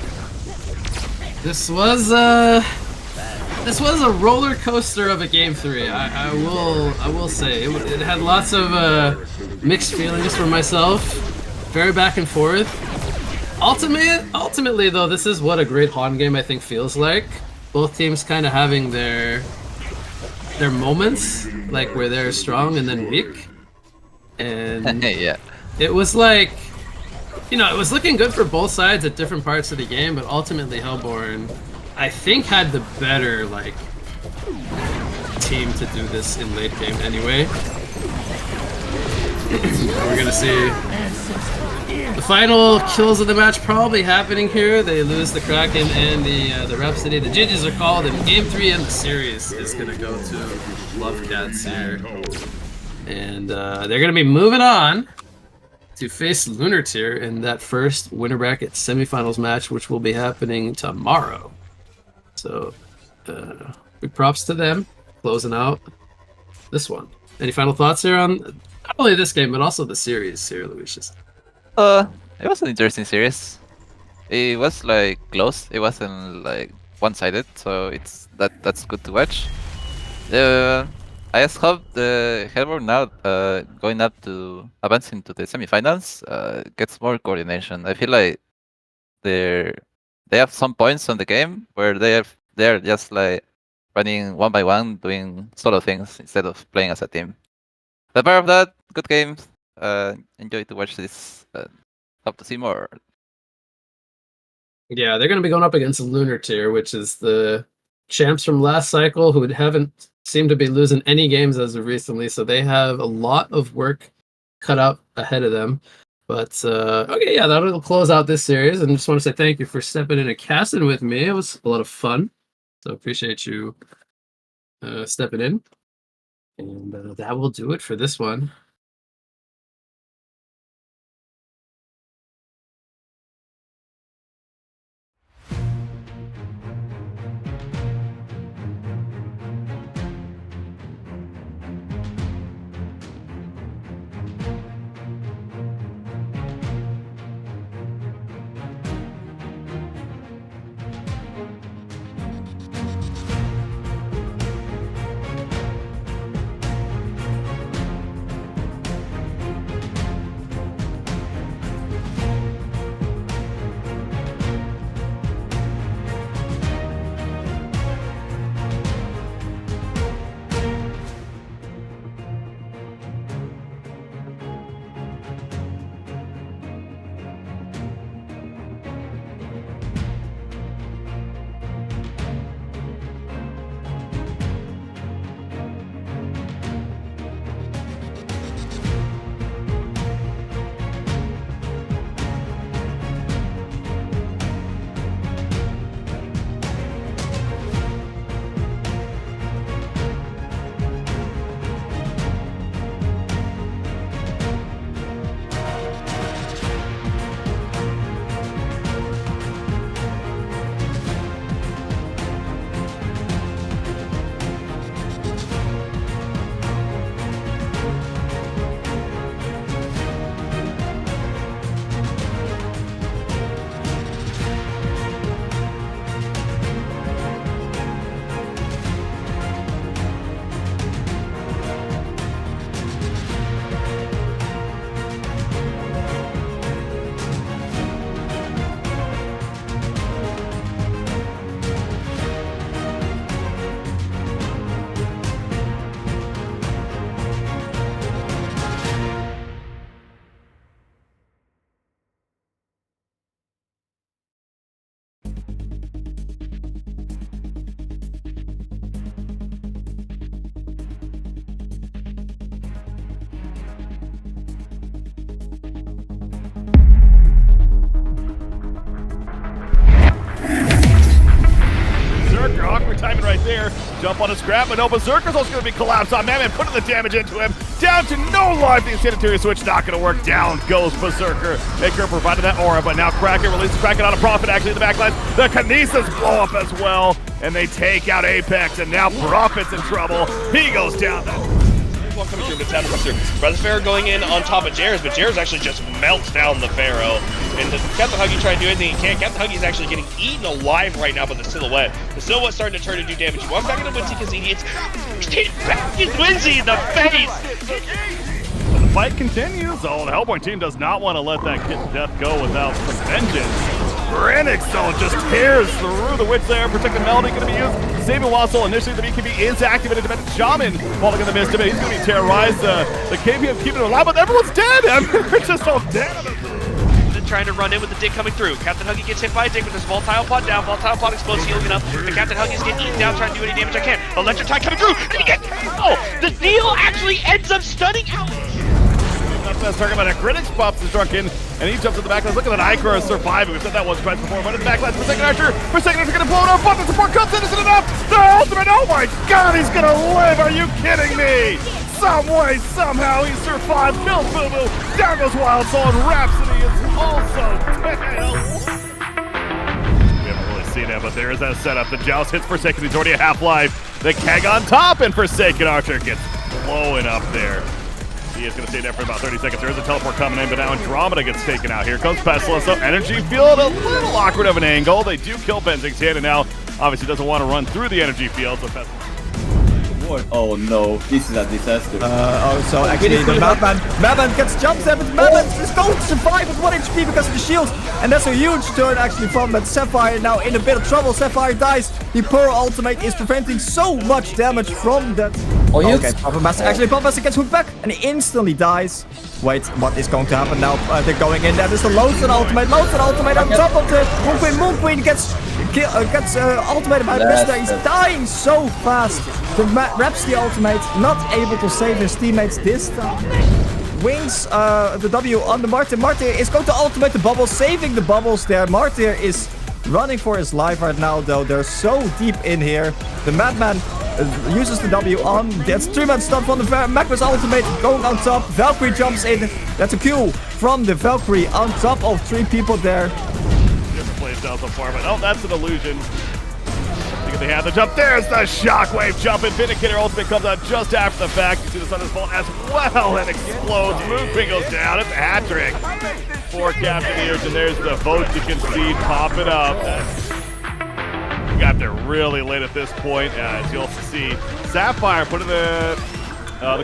This was a roller coaster of a game 3. I will say it had lots of mixed feelings for myself. Very back and forth. Ultimately though, this is what a great HoN game I think feels like. Both teams kind of having their moments, like where they're strong and then weak. And Yeah. it was like, you know, it was looking good for both sides at different parts of the game, but ultimately Hellborn, I think, had the better, like, team to do this in late game anyway. We're gonna see the final kills of the match probably happening here. They lose the Kraken and the Rhapsody. The GGs are called, and game 3 in the series is gonna go to Lovecats here. And they're gonna be moving on to face Lunar Tier in that first winner bracket semifinals match, which will be happening tomorrow. So, big props to them, closing out this one. Any final thoughts here on not only this game, but also the series here, Lucius? It was an interesting series. It was like close. It wasn't like one-sided, so that's good to watch. I just hope the Hellborn now going up to advancing to the semifinals gets more coordination. I feel like they have some points on the game where they're just like running one by one, doing solo things instead of playing as a team. But apart of that, good game. Enjoy to watch this. Hope to see more. Yeah, they're going to be going up against Lunar Tier, which is the champs from last cycle who haven't seemed to be losing any games as of recently. So they have a lot of work cut out ahead of them. But okay, yeah, that'll close out this series. And just want to say thank you for stepping in and casting with me. It was a lot of fun. So appreciate you stepping in. And that will do it for this one. there. Jump on a scrap, but no, Berserker's also going to be collapsed on Madman, putting the damage into him. Down to no life. The sanitary switch not going to work. Down goes Berserker. Maker provided that aura, but now Kraken releases Kraken on a profit actually in the backline. The Kinesis blow up as well, and they take out Apex, and now Profit's in trouble. He goes down. One coming through, Midtown comes through. Breath of Pharaoh going in on top of Jairus, but Jairus actually just melts down the Pharaoh. And Captain Huggy trying to do anything he can. Captain Huggy's actually getting eaten alive right now by the Silhouette. The Silhouette's starting to turn and do damage. He walks back into Winsy because he banging Winsy in the face! But the fight continues. Oh, the Hellbourne team does not want to let that kid to death go without some vengeance. Renix, though, just tears through the Witch there. Protected Melody going to be used. Saving Wassel initially. The BKB is activated. Dependent Shaman falling in the midst of it. He's going to be terrorized. The KPM keeping it alive, but everyone's dead. I mean, they're just all dead. Trying to run in with the dig coming through. Captain Huggy gets hit by a dig with his volatile pod down. Volatile pod explodes, healing up. The Captain Huggy's getting eaten down, trying to do any damage I can. Electrotide coming through, and he gets the deal actually ends up stunning out. Not the best target, but Grinix pops is drunk in, and he jumps in the backline. Look at that Icora surviving. We've said that once twice before, but in the backline, Forsaken Archer gonna blow it up, but the support comes in, isn't enough! The ultimate, oh my god, he's gonna live! Are you kidding me? Some way, somehow, he survived, kills Boo Boo, down goes Wild Soul, and Rhapsody is also dead! We haven't really seen it, but there is that setup. The Joust hits Forsaken, he's already a half-life. The Keg on top, and Forsaken Archer gets blowing up there. He is going to stay there for about 30 seconds. There is a teleport coming in, but now Andromeda gets taken out. Here comes Pestilence. So Energy Field, a little awkward of an angle. They do kill Benzing's hand, and now obviously doesn't want to run through the Energy Field. So Pestilence. Oh no, this is a disaster. So actually the Madman gets jumps there, but Madman is going to survive with 1 HP because of the shields. And that's a huge turn actually from that Sapphire, now in a bit of trouble. Sapphire dies. The Pearl ultimate is preventing so much damage from that. Oh, yes. Okay, Puppetmaster. Actually, Puppetmaster gets hooked back and he instantly dies. Wait, what is going to happen now? They're going in. That is the Loathsome ultimate. Loathsome ultimate on top of the Moon Queen. Moon Queen gets ultimated by Mister. He's dying so fast. The Rhapsody ultimate not able to save his teammates this time. Wings the W on the Martyr. Martyr is going to ultimate the bubbles, saving the bubbles there. Martyr is running for his life right now, though. They're so deep in here. The Madman uses the W on. That's 3-man stun from the Magnus ultimate going on top. Valkyrie jumps in. That's a Q from the Valkyrie on top of 3 people there. Different playstyle so far, but oh, that's an illusion. They have the jump. There's the shockwave jump, and Vindicator ultimate comes out just after the fact. You see the Thunder's Vault as well and explodes. Moonqueen goes down. It's a hat trick for Captain and there's the vote to concede popping up. Got there really late at this point, as you also see Sapphire putting the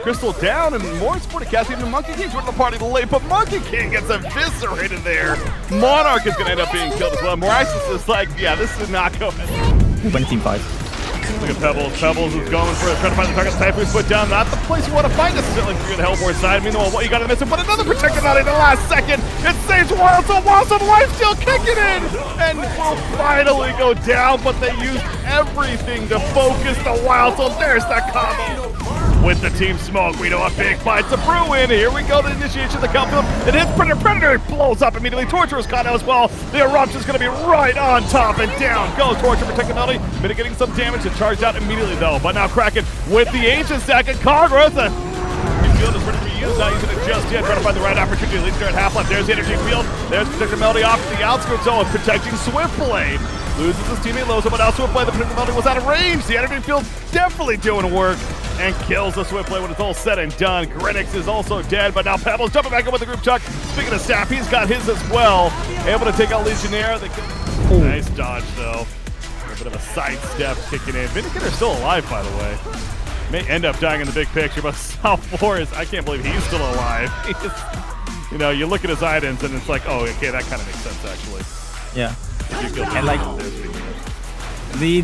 crystal down, and more supported casting than Monkey King joining the party late, but Monkey King gets eviscerated there. Monarch is going to end up being killed as well. Moraxis is like, yeah, this did not go. Winning team fight. Look at Pebbles. Pebbles is going for it, trying to find the target. Typhoon's put down. Not the place you want to find necessarily for your Hellbourne side. Meanwhile, what you got in the midst, but another protector out in the last second. It saves Wild Soul. Wild Soul life still kicking in, and will finally go down. But they used everything to focus the Wild Soul. There's that combo. With the team smoke, we know a big fight's a brewing. Here we go, the initiation of the Countfield. It hits Predator. Predator blows up immediately. Torture is caught out as well. The Eruption's going to be right on top, and down goes Torture, protecting Melody. Mitigating some damage and charged out immediately though. But now Kraken with the Ancient Stack and Congress. The field is ready to be used, not using it just yet. Trying to find the right opportunity. At least they're at half life. There's the Energy Field. There's Protector Melody off to the outskirts zone, protecting Swiftblade. Loses his teammate Lozo, but now Swiftblade, the Protector Melody was out of range. The Energy Field definitely doing work, and kills the Swiftblade when it's all said and done. Grenix is also dead, but now Pebbles jumping back in with the group chuck. Speaking of staff, he's got his as well. Able to take out Legionnaire. Nice dodge though. A bit of a sidestep kicking in. Vindicator's still alive, by the way. May end up dying in the big picture, but South 4 is, I can't believe he's still alive. You know, you look at his items and it's like, oh, okay, that kind of makes sense actually. Yeah. And like the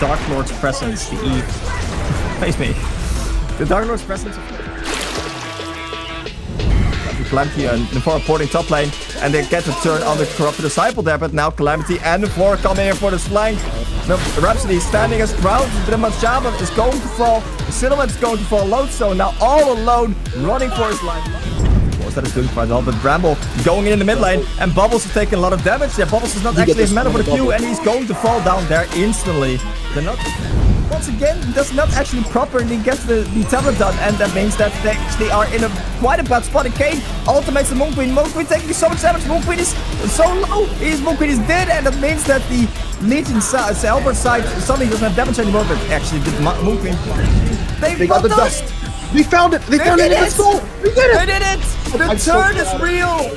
Dark Lord's presence, the E. Face me. The Dark Lord's presence. Calamity and Newerth porting top lane, and they get the turn on the Corrupted Disciple there, but now Calamity and Newerth coming in for the flank. No, Rhapsody is standing his ground, the Shaman is going to fall, the Silhouette is going to fall, Loathsome now all alone, running for his life. course, that is doing quite well. But Bramble going in the mid lane, and Bubbles is taking a lot of damage. Yeah, Bubbles is not actually a man for the Q, and he's going to fall down there instantly. They're not... Once again, does not actually properly get the tablet done, and that means that they actually are in quite a bad spot. And Kane ultimates the Moon Queen. Moon Queen taking so much damage. Moon Queen is so low. Moon Queen is dead, and that means that the Legion Albert side suddenly doesn't have damage anymore. But actually, the Moon Queen, They got the dust. We found it. They found it in the soul. We did it. They did it. The turn is real.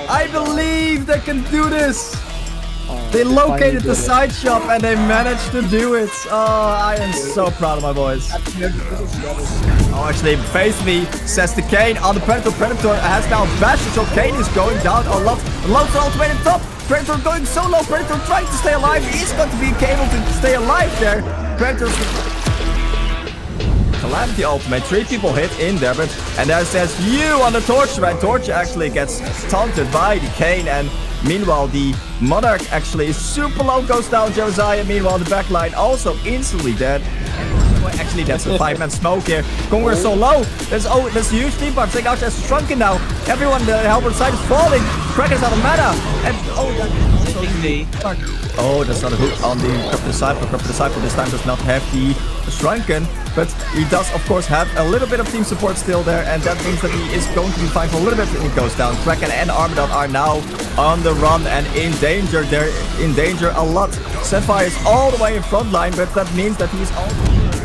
I believe they can do this. They located the side shop and they managed to do it. Oh, I am so proud of my boys. Oh, actually, face me, says the Kane on the Predator. Predator has now bashed, so Kane is going down a lot. Loads of ultimate in top. Predator going so low. Predator trying to stay alive. He's going to be able to stay alive there. Predator's Calamity ultimate, 3 people hit in there, but and there says you on the Torch, and Torch actually gets taunted by the Kane, and meanwhile the Monarch actually is super low, goes down Josiah. Meanwhile the backline also instantly dead. Actually, that's a 5-man smoke here. Conqueror is so low. There's a huge team part. Take out as shrunken now. Everyone, the Halberd side is falling. Cracker's out of mana. And that's not a hook on the Corrupt Disciple. Corrupt Disciple this time does not have the shrunken, but he does of course have a little bit of team support still there, and that means that he is going to be fine for a little bit when he goes down. Kraken and Armadon are now on the run and in danger. They're in danger a lot. Sapphire is all the way in front line, but that means that he's all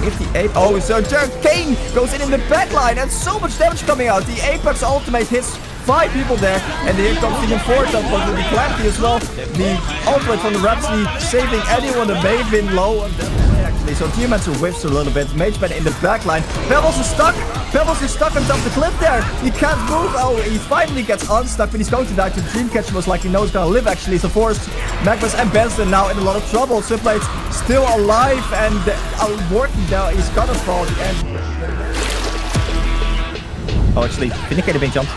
58. Oh, so Kane goes in the backline and so much damage coming out. The Apex ultimate hits 5 people there, and here comes the Important, but with the Calamity as well. The ultimate from the Rhapsody saving anyone that may have been low. Actually, so Geomancer whiffs a little bit. Mageman in the backline. Pebbles is stuck. Pebbles is stuck on top of the cliff there. He can't move. Oh, he finally gets unstuck, but he's going to die to Dreamcatcher. Most likely knows he's gonna live actually. So Forrest, Magnus, and Benson now in a lot of trouble. Sublate's still alive, and Wharton now is gonna fall at the end. Oh, actually, Vindicator being jumped.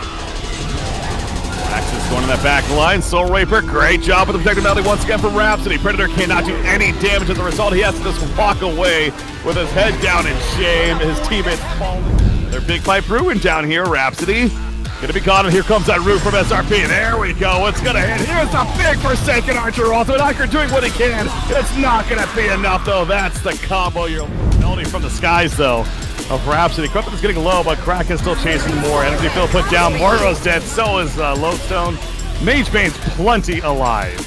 Axis going in that back line. Soul Reaper, great job with the protective melody once again from Rhapsody. Predator cannot do any damage as a result. He has to just walk away with his head down in shame. His teammates falling. Their big fight brewing down here. Rhapsody gonna be caught, and here comes that root from SRP. There we go. It's gonna hit. Here's a big Forsaken Archer also. Archer doing what he can. It's not gonna be enough though. That's the combo. Your melody from the skies though. Of Rhapsody. Equipment is getting low, but Kraken's still chasing more. Energy field put down. Morro's dead. So is Lodestone. Magebane's plenty alive.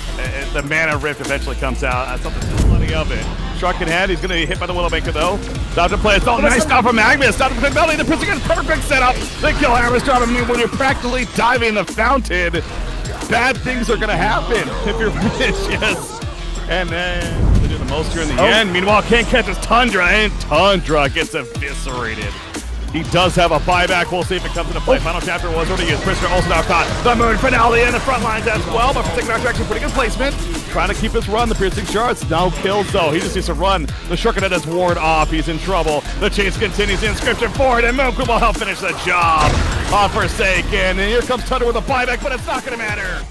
The mana rift eventually comes out. That's something, plenty of it. Struck in hand. He's going to be hit by the Widowmaker though. Stop to play. It's all nice stuff from Magnus. Stop to protect Belly. The Prison gets perfect setup. The kill hammer's drop. I mean, when you're practically diving the fountain, bad things are going to happen if you're vicious. And then they do the most here in the end. Meanwhile, can't catch his Tundra, and Tundra gets eviscerated. He does have a buyback. We'll see if it comes into play. Final chapter was already used. Prisoner also now caught. The Moon finale in the front lines as well, but Forsaken Archer actually pretty good placement. Trying to keep his run. The piercing shards. No kills though. He just needs to run. The Shurkenet has ward off. He's in trouble. The chase continues. The inscription forward, and Moonquin will help finish the job on Forsaken. And here comes Tundra with a buyback, but it's not going to matter.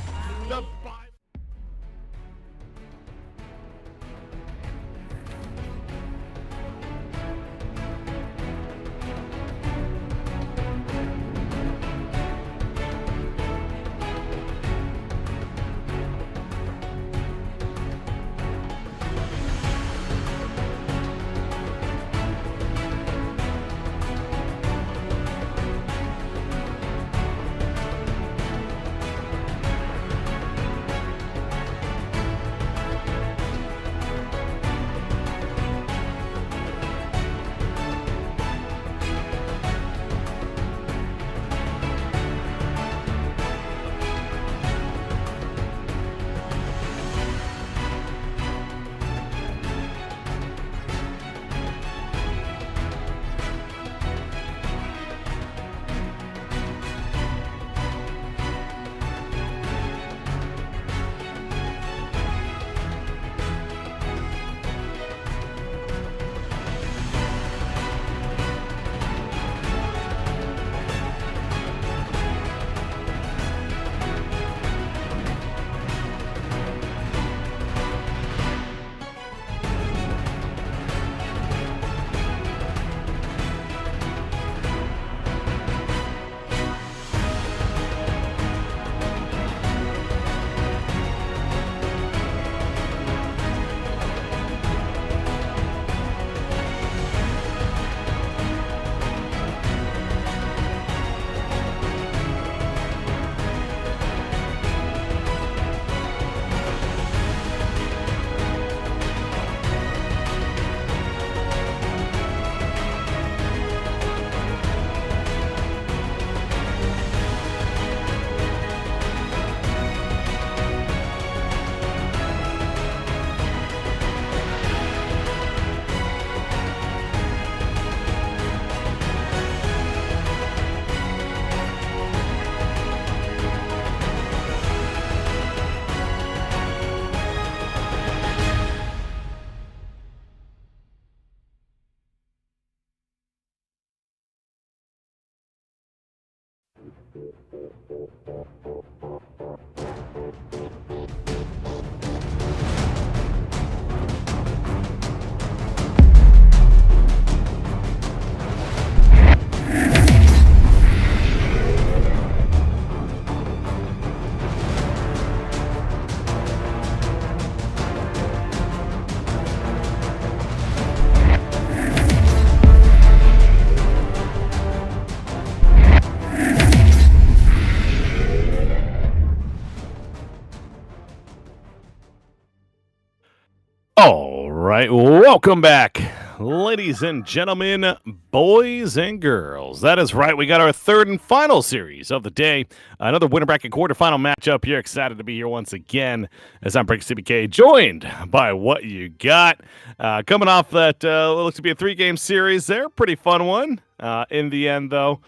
All right, welcome back, ladies and gentlemen, boys and girls. That is right, we got our third and final series of the day. Another winner bracket quarterfinal matchup here. Excited to be here once again as I'm Break CBK, joined by What You Got. Coming off that looks to be a 3-game series there. Pretty fun one. In the end, though,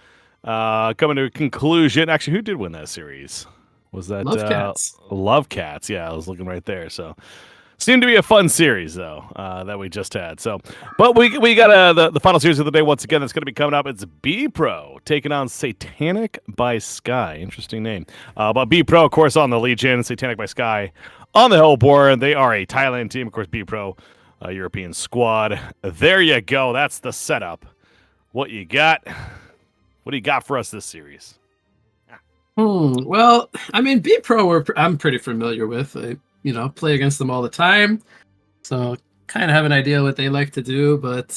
coming to a conclusion. Actually, who did win that series? Was that Love Cats? Love Cats, yeah, I was looking right there, so... Seemed to be a fun series, though, that we just had. So, but we got the final series of the day once again. That's going to be coming up. It's B Pro taking on Satanic by Sky. Interesting name. But B Pro, of course, on the Legion. Satanic by Sky on the Hellborn. They are a Thailand team. Of course, B Pro, European squad. There you go. That's the setup. What you got? What do you got for us this series? Well, I mean, B Pro, I'm pretty familiar with. Play against them all the time, so kind of have an idea what they like to do. But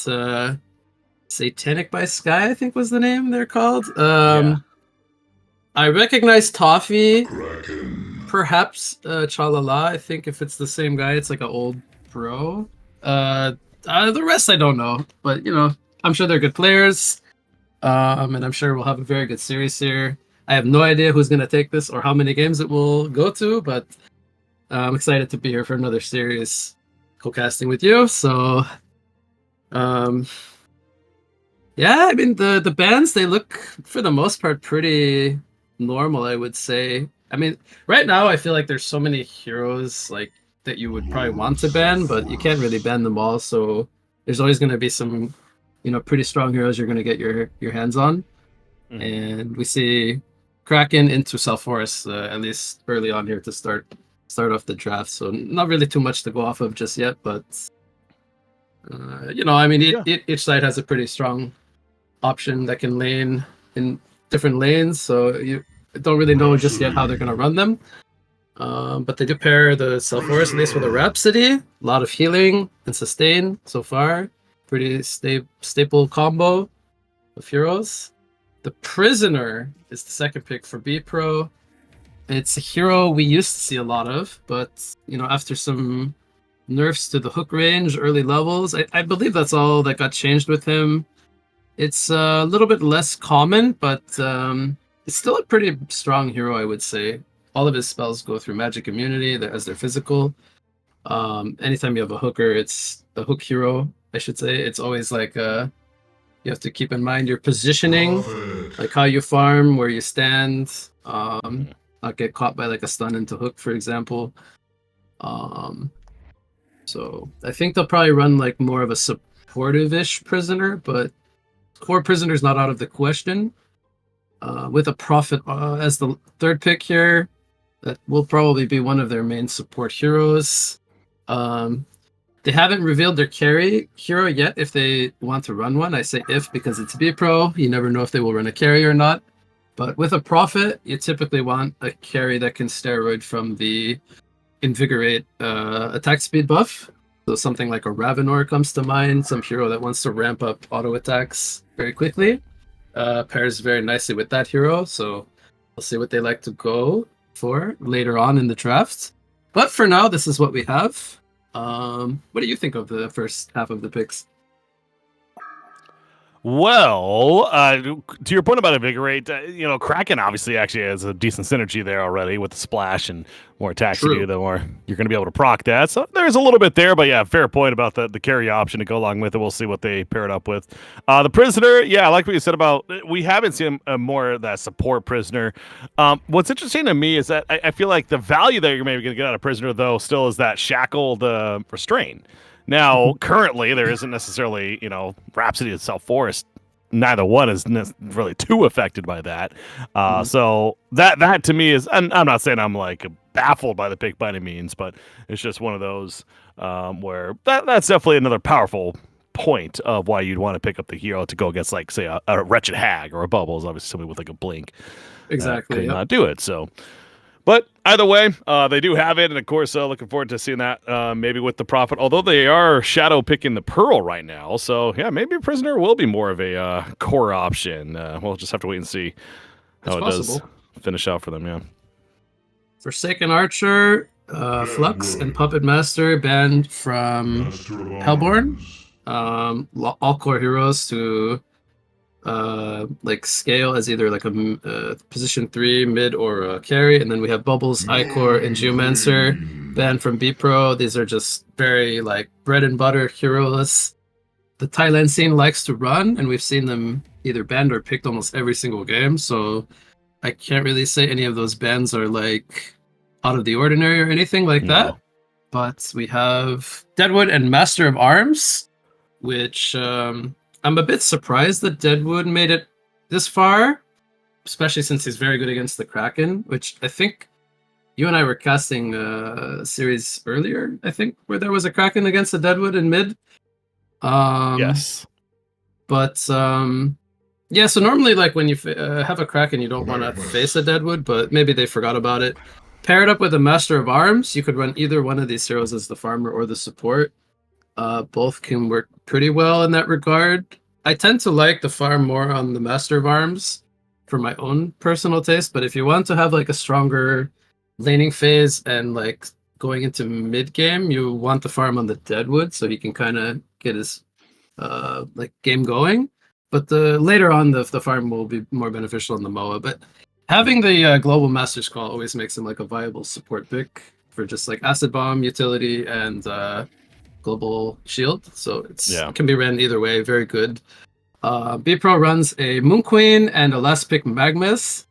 Satanic by Sky, I think was the name they're called. I recognize Toffee, perhaps Chalala. I think if it's the same guy, it's like an old pro. The rest I don't know, but I'm sure they're good players, and I'm sure we'll have a very good series here. I have no idea who's going to take this or how many games it will go to, but I'm excited to be here for another series co-casting with you. So, yeah, I mean, the bands, they look, for the most part, pretty normal, I would say. I mean, right now, I feel like there's so many heroes like that you would probably want to ban, but you can't really ban them all. So there's always going to be some, pretty strong heroes you're going to get your hands on. Mm-hmm. And we see Kraken into Self-Forest, at least early on here to start off the draft, so not really too much to go off of just yet, but I mean, each side has a pretty strong option that can lane in different lanes, so you don't really know just yet how they're going to run them, but they do pair the Self-Forest, at least with a Rhapsody. A lot of healing and sustain so far. Pretty staple combo of heroes. The Prisoner is the second pick for B Pro. It's a hero we used to see a lot of, but after some nerfs to the hook range, early levels, I believe that's all that got changed with him. It's a little bit less common, but it's still a pretty strong hero, I would say. All of his spells go through magic immunity as their physical. Anytime you have a hooker, it's a hook hero, I should say. It's always like you have to keep in mind your positioning, like how you farm, where you stand. Not get caught by like a stun into hook, for example. So I think they'll probably run like more of a supportive-ish Prisoner, but core Prisoner's not out of the question. With a Prophet as the third pick here, that will probably be one of their main support heroes. They haven't revealed their carry hero yet if they want to run one. I say if because it's B Pro. You never know if they will run a carry or not. But with a Prophet, you typically want a carry that can steroid from the Invigorate attack speed buff. So something like a Ravenor comes to mind, some hero that wants to ramp up auto attacks very quickly. Pairs very nicely with that hero, so we'll see what they like to go for later on in the draft. But for now, this is what we have. What do you think of the first half of the picks? Well, to your point about Invigorate, Kraken obviously actually has a decent synergy there already with the splash and more attacks you do, the more you're going to be able to proc that. So there's a little bit there, but yeah, fair point about the carry option to go along with it. We'll see what they pair it up with. The Prisoner, yeah, I like what you said about, we haven't seen more of that support Prisoner. What's interesting to me is that I feel like the value that you're maybe going to get out of Prisoner, though, still is that shackle, the restrain. Now, currently, there isn't necessarily, Rhapsody itself, Forest neither one is really too affected by that. So that to me is, and I'm not saying I'm like baffled by the pick by any means, but it's just one of those where that's definitely another powerful point of why you'd want to pick up the hero to go against, like, say, a Wretched Hag or a Bubbles, obviously somebody with like a blink. Exactly. Not do it. So, but either way, they do have it, and of course, looking forward to seeing that maybe with the Prophet. Although they are shadow picking the Pearl right now, so yeah, maybe Prisoner will be more of a core option. We'll just have to wait and see how it does finish out for them. Yeah. Forsaken Archer, Flux, and Puppet Master banned from Hellborn. All core heroes to like scale as either like a position 3 mid or a carry, and then we have Bubbles, Icor, and Geomancer banned from B Pro. These are just very like bread and butter heroes the Thailand scene likes to run, and we've seen them either banned or picked almost every single game. So I can't really say any of those bans are like out of the ordinary or anything like that. But we have Deadwood and Master of Arms, which I'm a bit surprised that Deadwood made it this far, especially since he's very good against the Kraken, which I think you and I were casting a series earlier, I think, where there was a Kraken against a Deadwood in mid. Yes. But yeah, so normally like when you have a Kraken, you don't want to face a Deadwood, but maybe they forgot about it. Paired up with a Master of Arms, you could run either one of these heroes as the farmer or the support. Both can work pretty well in that regard. I tend to like the farm more on the Master of Arms for my own personal taste, but if you want to have like a stronger laning phase and like going into mid game, you want the farm on the Deadwood so he can kind of get his like game going. But later on, the farm will be more beneficial in the MOA. But having the Global Master's Call always makes him like a viable support pick for just like Acid Bomb, utility, and Global Shield. So it can be ran either way. Very good. B Pro runs a Moon Queen and a last pick Magmas.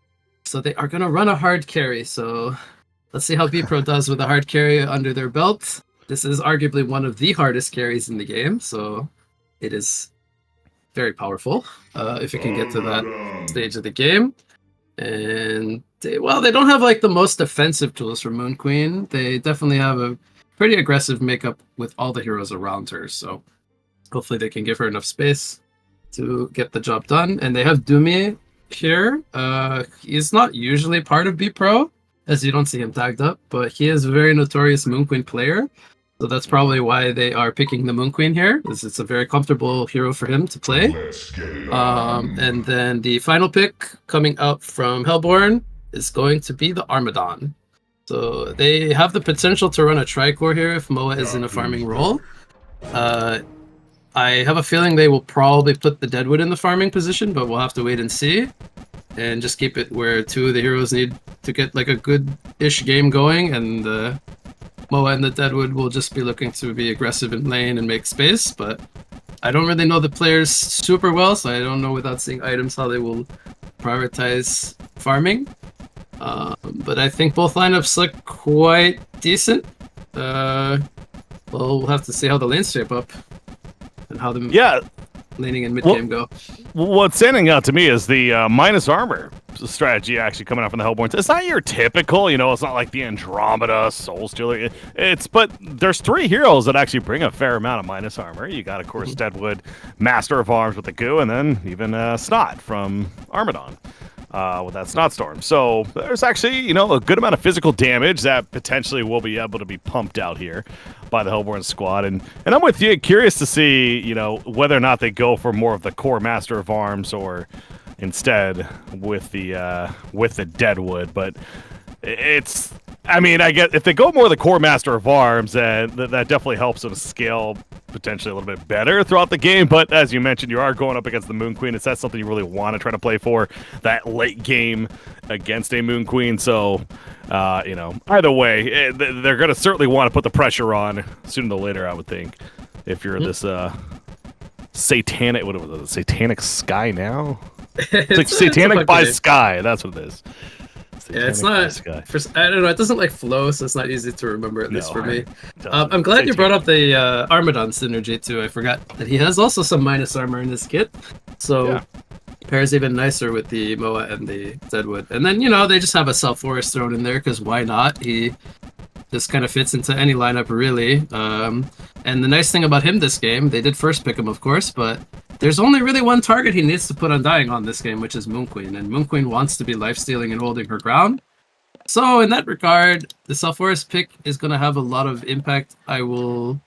So they are going to run a hard carry. So let's see how B Pro does with a hard carry under their belt. This is arguably one of the hardest carries in the game. So it is very powerful if it can get to that stage of the game. And they don't have like the most offensive tools for Moon Queen. They definitely have a pretty aggressive makeup with all the heroes around her. So hopefully they can give her enough space to get the job done. And they have Dumi here. He's not usually part of B Pro, as you don't see him tagged up, but he is a very notorious Moon Queen player. So that's probably why they are picking the Moon Queen here, because it's a very comfortable hero for him to play. And then the final pick coming out from Hellborn is going to be the Armadon. So they have the potential to run a Tricore here if Moa is in a farming role. I have a feeling they will probably put the Deadwood in the farming position, but we'll have to wait and see. And just keep it where two of the heroes need to get like a good-ish game going, and Moa and the Deadwood will just be looking to be aggressive in lane and make space. But I don't really know the players super well, so I don't know without seeing items how they will prioritize farming. But I think both lineups look quite decent. Well, we'll have to see how the lanes shape up and how the laning and mid game go. What's standing out to me is the minus armor strategy actually coming out from the Hellborns. It's not your typical, it's not like the Andromeda, Soul Stealer. But there's 3 heroes that actually bring a fair amount of minus armor. You got, of course, Deadwood, Master of Arms with the Goo, and then even Snot from Armadon. With that Snot Storm. So there's actually, a good amount of physical damage that potentially will be able to be pumped out here by the Hellborn squad. And I'm with you, curious to see, whether or not they go for more of the core Master of Arms or instead with the Deadwood. But I guess if they go more of the core Master of Arms, then that definitely helps them scale potentially a little bit better throughout the game. But as you mentioned, you are going up against the Moon Queen. Is that something you really want to try to play for, that late game against a Moon Queen? So, either way, they're going to certainly want to put the pressure on sooner or later, I would think, if you're this satanic, what was it, Satanic Sky now? It's like Satanic by Sky, that's what it is. Yeah, it's not. I don't know. It doesn't like flow, so it's not easy to remember. At least for me. I'm glad you brought up the Armadon synergy too. I forgot that he has also some minus armor in his kit. So Yeah. pairs even nicer with the Moa and the Deadwood. And then, they just have a Self Forest thrown in there because why not? He just kind of fits into any lineup, really. And the nice thing about him this game, they did first pick him, of course, but there's only really one target he needs to put Undying on this game, which is Moon Queen. And Moon Queen wants to be lifestealing and holding her ground. So in that regard, the Self Forest pick is going to have a lot of impact. I would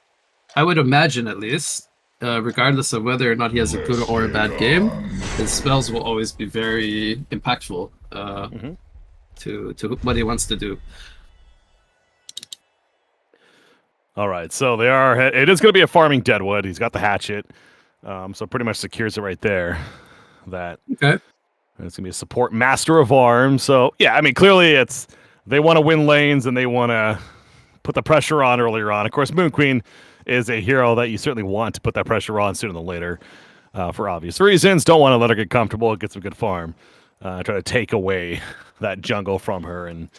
imagine, at least, regardless of whether or not he has a good or a bad game, his spells will always be very impactful to what he wants to do. All right, so they are. It is going to be a farming Deadwood. He's got the hatchet, so pretty much secures it right there. That okay. It's going to be a support Master of Arms. So yeah, I mean, clearly they want to win lanes and they want to put the pressure on earlier on. Of course, Moon Queen is a hero that you certainly want to put that pressure on sooner than later, for obvious reasons. Don't want to let her get comfortable, get some good farm. Try to take away that jungle from her and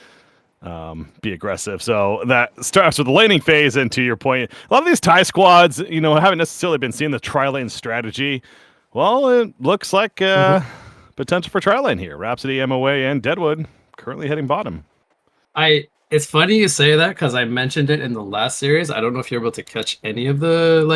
be aggressive. So that starts with the laning phase. And to your point, a lot of these tie squads, haven't necessarily been seeing the tri-lane strategy. Well, it looks like potential for tri-lane here. Rhapsody, MOA, and Deadwood currently heading bottom. It's funny you say that because I mentioned it in the last series. I don't know if you're able to catch any of the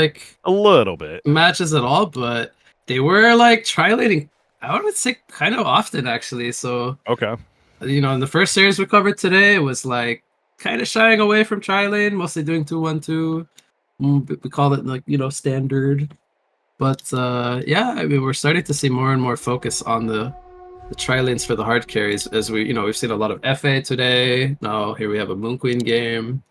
a little bit matches at all, but they were tri-laning, I would say, kind of often actually. So okay. In the first series we covered today, it was kind of shying away from tri-lane, mostly doing 2-1-2. We call it standard. But yeah, I mean, we're starting to see more and more focus on the tri-lanes for the hard carries, as we've seen a lot of FA today. Now here we have a Moon Queen game.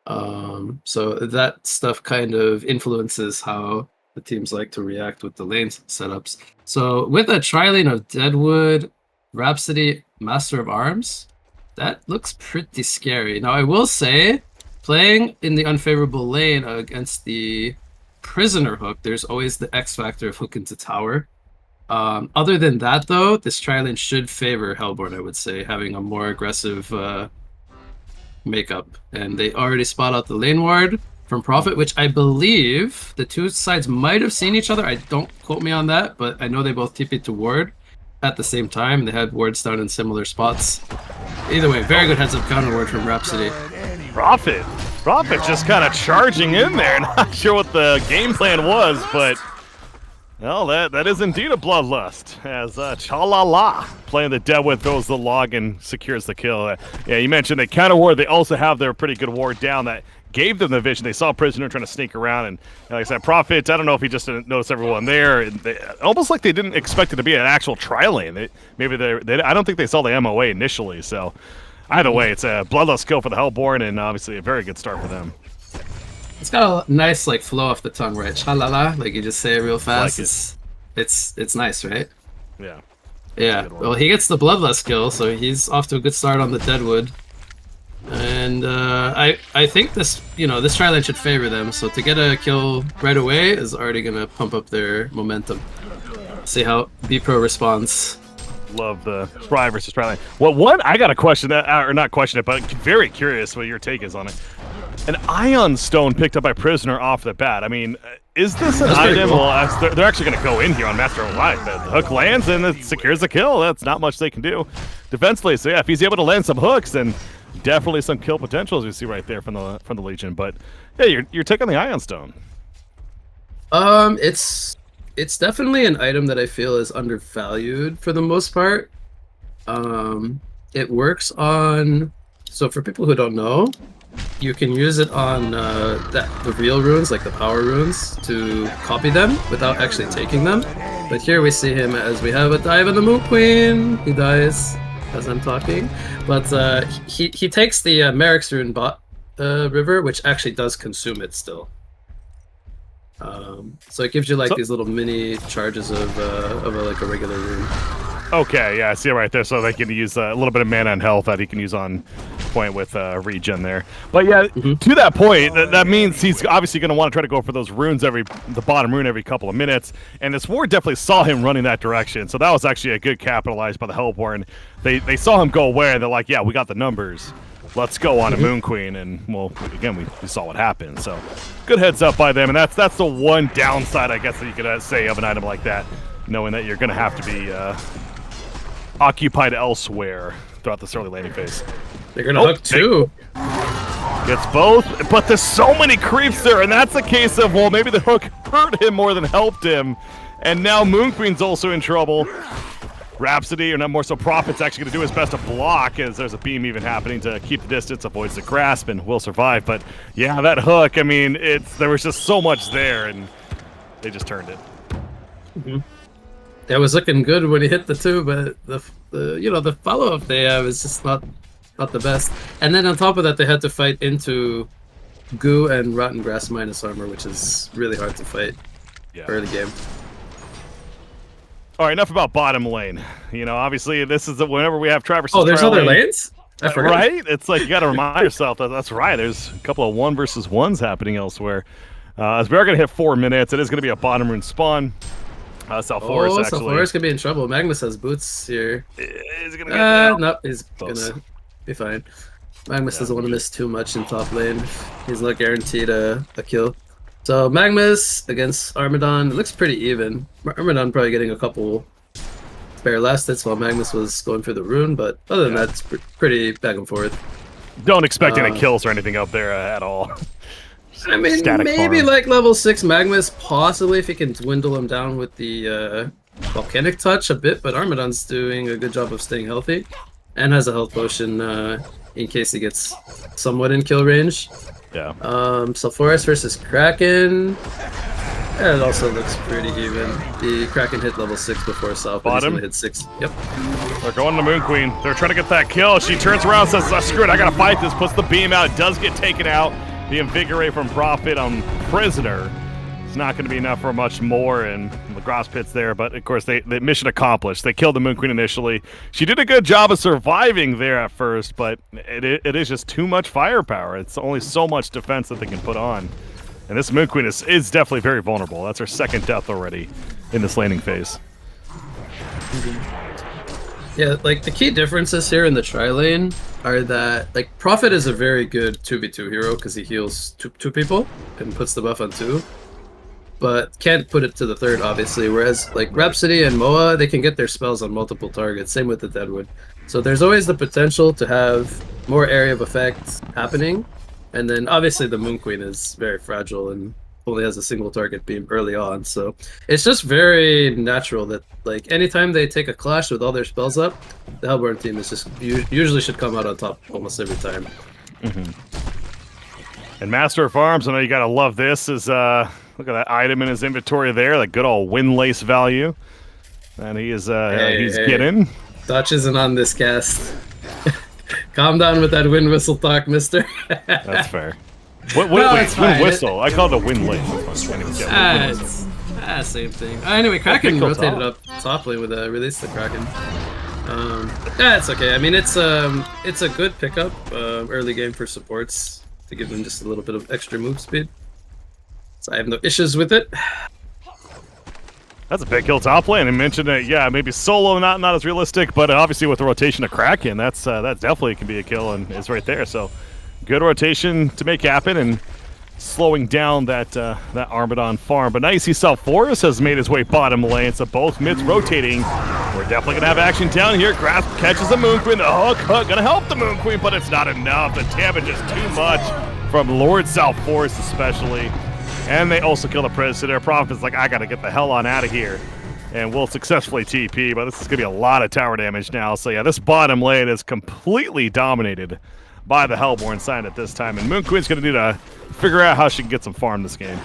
So that stuff kind of influences how the teams like to react with the lane setups. So with a tri-lane of Deadwood, Rhapsody, Master of Arms, that looks pretty scary. Now I will say, playing in the unfavorable lane against the Prisoner hook, there's always the X factor of hook into tower. Other than that, though, this tri-lane should favor Hellborn, I would say, having a more aggressive makeup. And they already spot out the lane ward from Prophet, which I believe the two sides might have seen each other. Don't quote me on that, but I know they both TP'd to ward at the same time. They had wards down in similar spots. Either way, very good heads-up counter ward from Rhapsody. Prophet just kind of charging in there. Not sure what the game plan was, but well, that is indeed a bloodlust. As Chalala playing the Deadwood throws the log and secures the kill. Yeah, you mentioned they counter ward. They also have their pretty good ward down that gave them the vision. They saw Prisoner trying to sneak around, and like I said, Prophet, I don't know if he just didn't notice everyone there. And almost like they didn't expect it to be an actual tri-lane. I don't think they saw the MOA initially. So either way, it's a bloodlust kill for the Hellborn, and obviously a very good start for them. It's got a nice flow off the tongue, right? Cha-la-la, you just say it real fast. It's nice, right? Yeah. Yeah. Well, he gets the bloodlust kill, so he's off to a good start on the Deadwood. And I think this tri-lane should favor them. So to get a kill right away is already gonna pump up their momentum. See how B-Pro responds. Love the Spry versus tri-lane. Well, one, I got a question that, or not question it, but very curious what your take is on it. An Ion Stone picked up by Prisoner off the bat. I mean, is this an item? Cool. Well, they're actually going to go in here on Master of Life. The hook lands and it secures the kill. That's not much they can do defensively. So yeah, if he's able to land some hooks, then definitely some kill potential, as we see right there from the Legion. But yeah, you're taking the Ion Stone. It's definitely an item that I feel is undervalued for the most part. It works on. So for people who don't know, you can use it on the real runes, like the power runes, to copy them without actually taking them. But here we see him as we have a dive on the Moon Queen. He dies as I'm talking. But he takes the Merrick's rune bot river, which actually does consume it still. So it gives you these little mini charges of a regular rune. Okay, yeah, I see it right there. So they can use a little bit of mana and health that he can use on point with regen there. But yeah, to that point, that means he's obviously going to want to try to go for those runes, the bottom rune every couple of minutes. And this ward definitely saw him running that direction. So that was actually a good capitalized by the Hellborn. They saw him go away, and they're like, yeah, we got the numbers. Let's go on a Moon Queen. And well, again, we saw what happened. So good heads up by them. And that's the one downside, I guess, that you could say of an item like that. knowing that you're going to have to be occupied elsewhere throughout this early laning phase. They're gonna hook too. Gets both, but there's so many creeps there, and that's a case of, well, maybe the hook hurt him more than helped him, and now Moon Queen's also in trouble. Rhapsody, or not more so Prophet's actually going to do his best to block, as there's a beam even happening to keep the distance, avoids the grasp, and will survive. But yeah, that hook, I mean, there was just so much there, and they just turned it. Mm-hmm. That was looking good when he hit the 2, but the follow-up they have is just not the best. And then on top of that, they had to fight into Goo and Rotten Grass minus armor, which is really hard to fight early game. All right, enough about bottom lane. You know, obviously, this is whenever we have Traverse. Oh, there's other lanes? I forgot. Right? It's like you got to remind yourself that that's right. There's a couple of 1 versus 1s happening elsewhere. As we are going to hit 4 minutes, it is going to be a bottom rune spawn. Salforus actually. Salforus could be in trouble. Magnus has boots here. Is he going to get nope, he's going to be fine. Magnus doesn't want to miss too much in top lane. He's not guaranteed a kill. So Magnus against Armadon, it looks pretty even. Armadon probably getting a couple spare last hits while Magnus was going for the rune, but other than that, it's pretty back and forth. Don't expect any kills or anything up there at all. I mean, maybe farm. Like level 6 Magnus, possibly if he can dwindle him down with the volcanic touch a bit, but Armadon's doing a good job of staying healthy and has a health potion in case he gets somewhat in kill range. Yeah. Salforus versus Kraken. Yeah, it also looks pretty even. The Kraken hit level 6 before South, but he's gonna hit 6. Yep. They're going to Moon Queen. They're trying to get that kill. She turns around, says, screw it, I gotta fight this. Puts the beam out. It does get taken out. The Invigorate from Prophet on Prisoner. It's not going to be enough for much more, and the Gross Pit's there, but of course, the mission accomplished. They killed the Moon Queen initially. She did a good job of surviving there at first, but it is just too much firepower. It's only so much defense that they can put on. And this Moon Queen is definitely very vulnerable. That's her second death already in this laning phase. Yeah, like the key differences here in the tri-lane are that like Prophet is a very good 2v2 hero because he heals two people and puts the buff on 2, but can't put it to the 3rd obviously, whereas like Rhapsody and Moa, they can get their spells on multiple targets, same with the Deadwood. So there's always the potential to have more area of effect happening, and then obviously the Moon Queen is very fragile and only has a single target beam early on, so it's just very natural that like anytime they take a clash with all their spells up, the Hellborn team is just usually should come out on top almost every time. And Master of Arms, I know you gotta love this, is look at that item in his inventory there, like good old windlace value, and he is he's getting. Dutch isn't on this cast. Calm down with that wind whistle talk, mister. That's fair. Wind whistle. I call it a wind lane. Same thing. Anyway, Kraken rotated up top lane with a release the Kraken. Yeah, it's okay. I mean, it's a good pickup early game for supports to give them just a little bit of extra move speed. So I have no issues with it. That's a big kill top lane. I mentioned that, yeah, maybe solo not as realistic, but obviously with the rotation of Kraken, that definitely can be a kill, and it's right there. So good rotation to make happen and slowing down that Armadon farm. But now you see Salforus has made his way bottom lane, so both mids rotating. We're definitely gonna have action down here. Grasp catches the Moon Queen. The hook gonna help the Moon Queen, but it's not enough. The damage is too much from Lord Salforus especially. And they also kill the Prisoner. Prophet's like, I gotta get the hell on out of here. And will successfully TP, but this is gonna be a lot of tower damage now. So yeah, this bottom lane is completely dominated by the Hellborn side at this time. And Moon Queen's gonna need to figure out how she can get some farm this game.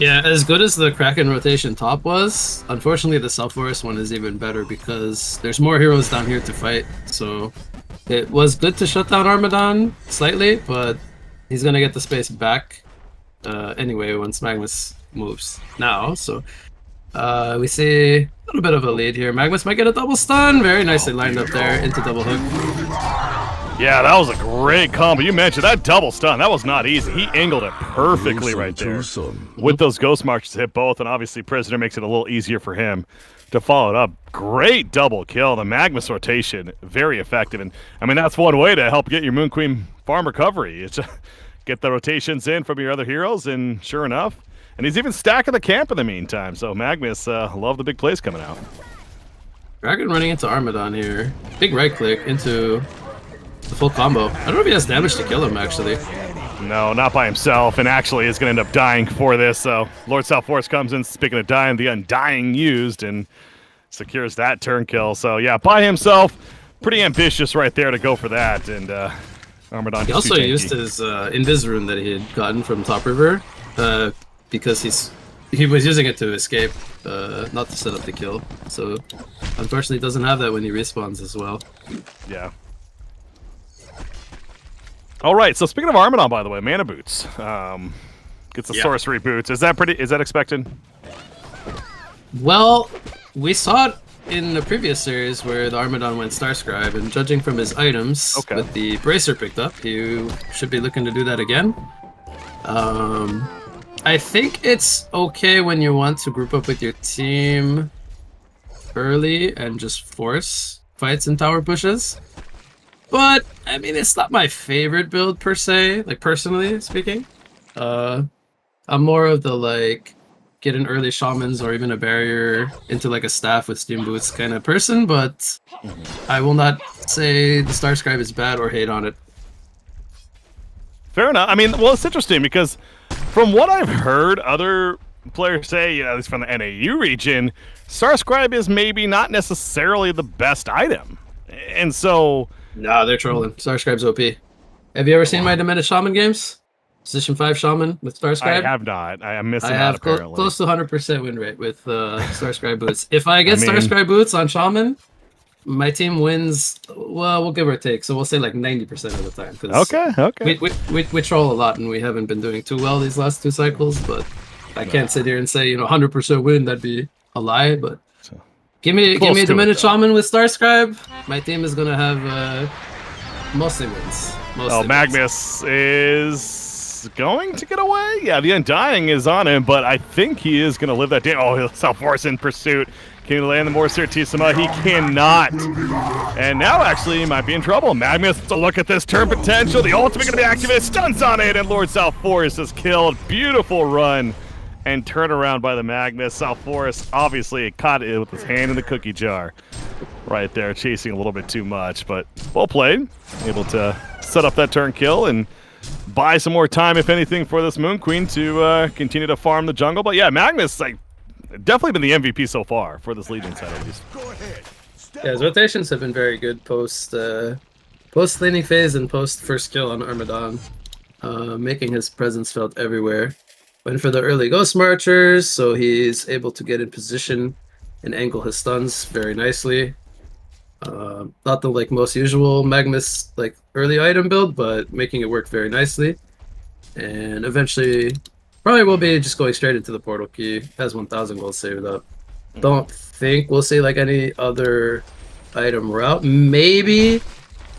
Yeah, as good as the Kraken rotation top was, unfortunately the Salforus one is even better because there's more heroes down here to fight. So it was good to shut down Armadon slightly, but he's gonna get the space back anyway once Magnus moves now. So we see a little bit of a lead here. Magnus might get a double stun. Very nicely lined up there into double hook. Yeah, that was a great combo. You mentioned that double stun. That was not easy. He angled it perfectly right there. With those ghost marks to hit both, and obviously Prisoner makes it a little easier for him to follow it up. Great double kill. The Magnus rotation, very effective. And I mean, that's one way to help get your Moon Queen farm recovery. It's get the rotations in from your other heroes, and sure enough. And he's even stacking the camp in the meantime. So Magnus, love the big plays coming out. Dragon running into Armadon here. Big right click into the full combo. I don't know if he has damage to kill him, actually. No, not by himself, and actually is going to end up dying for this. So Lord South Force comes in, speaking of dying, the Undying used, and secures that turn kill. So yeah, by himself, pretty ambitious right there to go for that. And Armadon He also used his Invis rune that he had gotten from Top River, because he was using it to escape, not to set up the kill. So unfortunately, he doesn't have that when he respawns as well. Yeah. All right. So speaking of Armadon, by the way, mana boots gets the sorcery boots. Is that expected? Well, we saw it in the previous series where the Armadon went Starscribe, and judging from his items with the Bracer picked up, he should be looking to do that again. I think it's okay when you want to group up with your team early and just force fights and tower pushes. But, I mean, it's not my favorite build per se, like personally speaking. I'm more of the like, get an early shamans or even a barrier into like a staff with steam boots kind of person, but I will not say the Starscribe is bad or hate on it. Fair enough. I mean, well, it's interesting because from what I've heard other players say, at least from the NAU region, Starscribe is maybe not necessarily the best item. And so... Nah, they're trolling. Starscribe's OP. Have you ever seen my Diminished Shaman games? Position 5 Shaman with Starscribe? I have not. I am missing out, I have apparently. close to 100% win rate with Starscribe boots. If I get Starscribe boots on Shaman, my team wins, well, we'll give or take. So we'll say like 90% of the time. Okay. We troll a lot, and we haven't been doing too well these last 2 cycles, but I can't sit here and say, 100% win. That'd be a lie, but give me a Diminished Shaman with Starscribe. My team is going to have mostly wins. Magnus is going to get away? Yeah, the Undying is on him, but I think he is going to live that down. Oh, South Force in pursuit. Can he land the more Certissima? He cannot. And now, actually, he might be in trouble. Magnus, to look at this turn potential. The ultimate going to be activated. Stunts on it, and Lord South Force is killed. Beautiful run and turnaround by the Magnus. South Force obviously caught it with his hand in the cookie jar. Right there, chasing a little bit too much, but well played. Able to set up that turn kill and buy some more time, if anything, for this Moon Queen to continue to farm the jungle. But yeah, Magnus, like, definitely been the MVP so far for this Legion side, at least. Yeah, his rotations have been very good post laning phase and post first kill on Armadon, making his presence felt everywhere. Went for the early Ghost Marchers, so he's able to get in position and angle his stuns very nicely. Not the like most usual Magnus like early item build, but making it work very nicely. And eventually, probably will be just going straight into the portal key. Has 1,000 gold saved up. Don't think we'll see like any other item route. Maybe.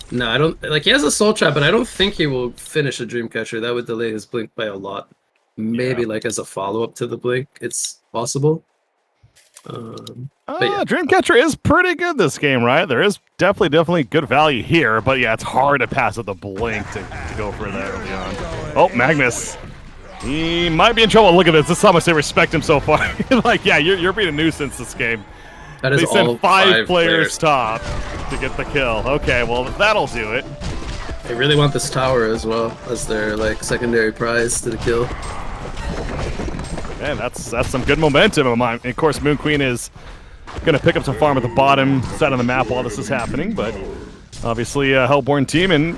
No, I don't. Like, he has a soul trap, but I don't think he will finish a Dreamcatcher. That would delay his blink by a lot. Maybe like as a follow up to the blink, it's possible. Dreamcatcher is pretty good this game, right? There is definitely good value here, but yeah, it's hard to pass with the blink to go for that early on. Oh, Magnus. He might be in trouble. Look at this. This is how much they respect him so far. Like, yeah, you're being a nuisance this game. That is they sent all 5 players top to get the kill. Okay, well, that'll do it. They really want this tower as well as their like secondary prize to the kill. Man, that's some good momentum. And of course, Moon Queen is going to pick up some farm at the bottom side of the map while this is happening, but obviously a Hellborn team, and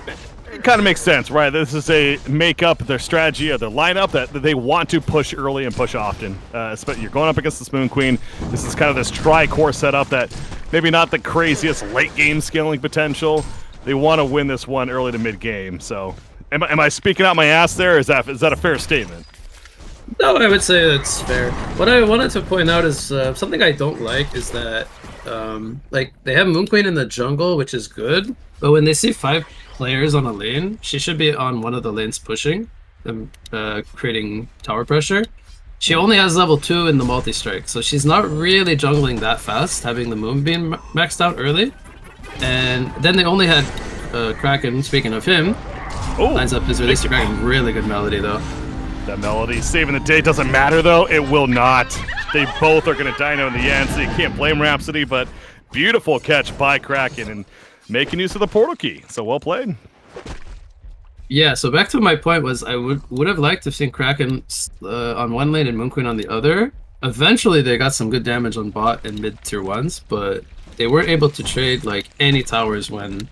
it kind of makes sense, right? This is a make-up their strategy or their lineup that they want to push early and push often. You're going up against this Moon Queen. This is kind of this tri-core setup that maybe not the craziest late-game scaling potential. They want to win this one early to mid-game. So am I speaking out my ass there, or is that a fair statement? No, I would say that's fair. What I wanted to point out is something I don't like is that like they have Moon Queen in the jungle, which is good, but when they see 5 players on a lane, she should be on one of the lanes pushing them, creating tower pressure. She only has level 2 in the multi-strike, so she's not really jungling that fast, having the Moonbeam maxed out early. And then they only had Kraken, speaking of him, lines up his release to Kraken. Really good melody though. That Melody saving the day doesn't matter, though. It will not. They both are going to dino in the end, so you can't blame Rhapsody, but beautiful catch by Kraken and making use of the portal key. So well played. Yeah, so back to my point was I would have liked to have seen Kraken on one lane and Moon Queen on the other. Eventually, they got some good damage on bot and mid tier 1s, but they weren't able to trade like any towers when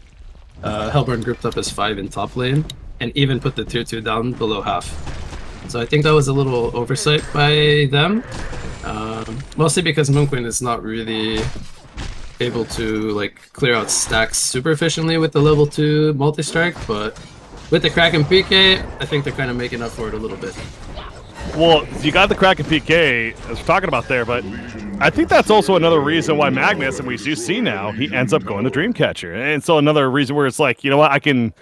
Hellborn grouped up as 5 in top lane and even put the tier 2 down below half. So I think that was a little oversight by them, mostly because Moon Queen is not really able to like clear out stacks super efficiently with the level 2 multi-strike, but with the Kraken PK, I think they're kind of making up for it a little bit. Well, you got the Kraken PK, as we're talking about there, but I think that's also another reason why Magnus, and we do see now, he ends up going to Dreamcatcher. And so another reason where it's like, you know what, I can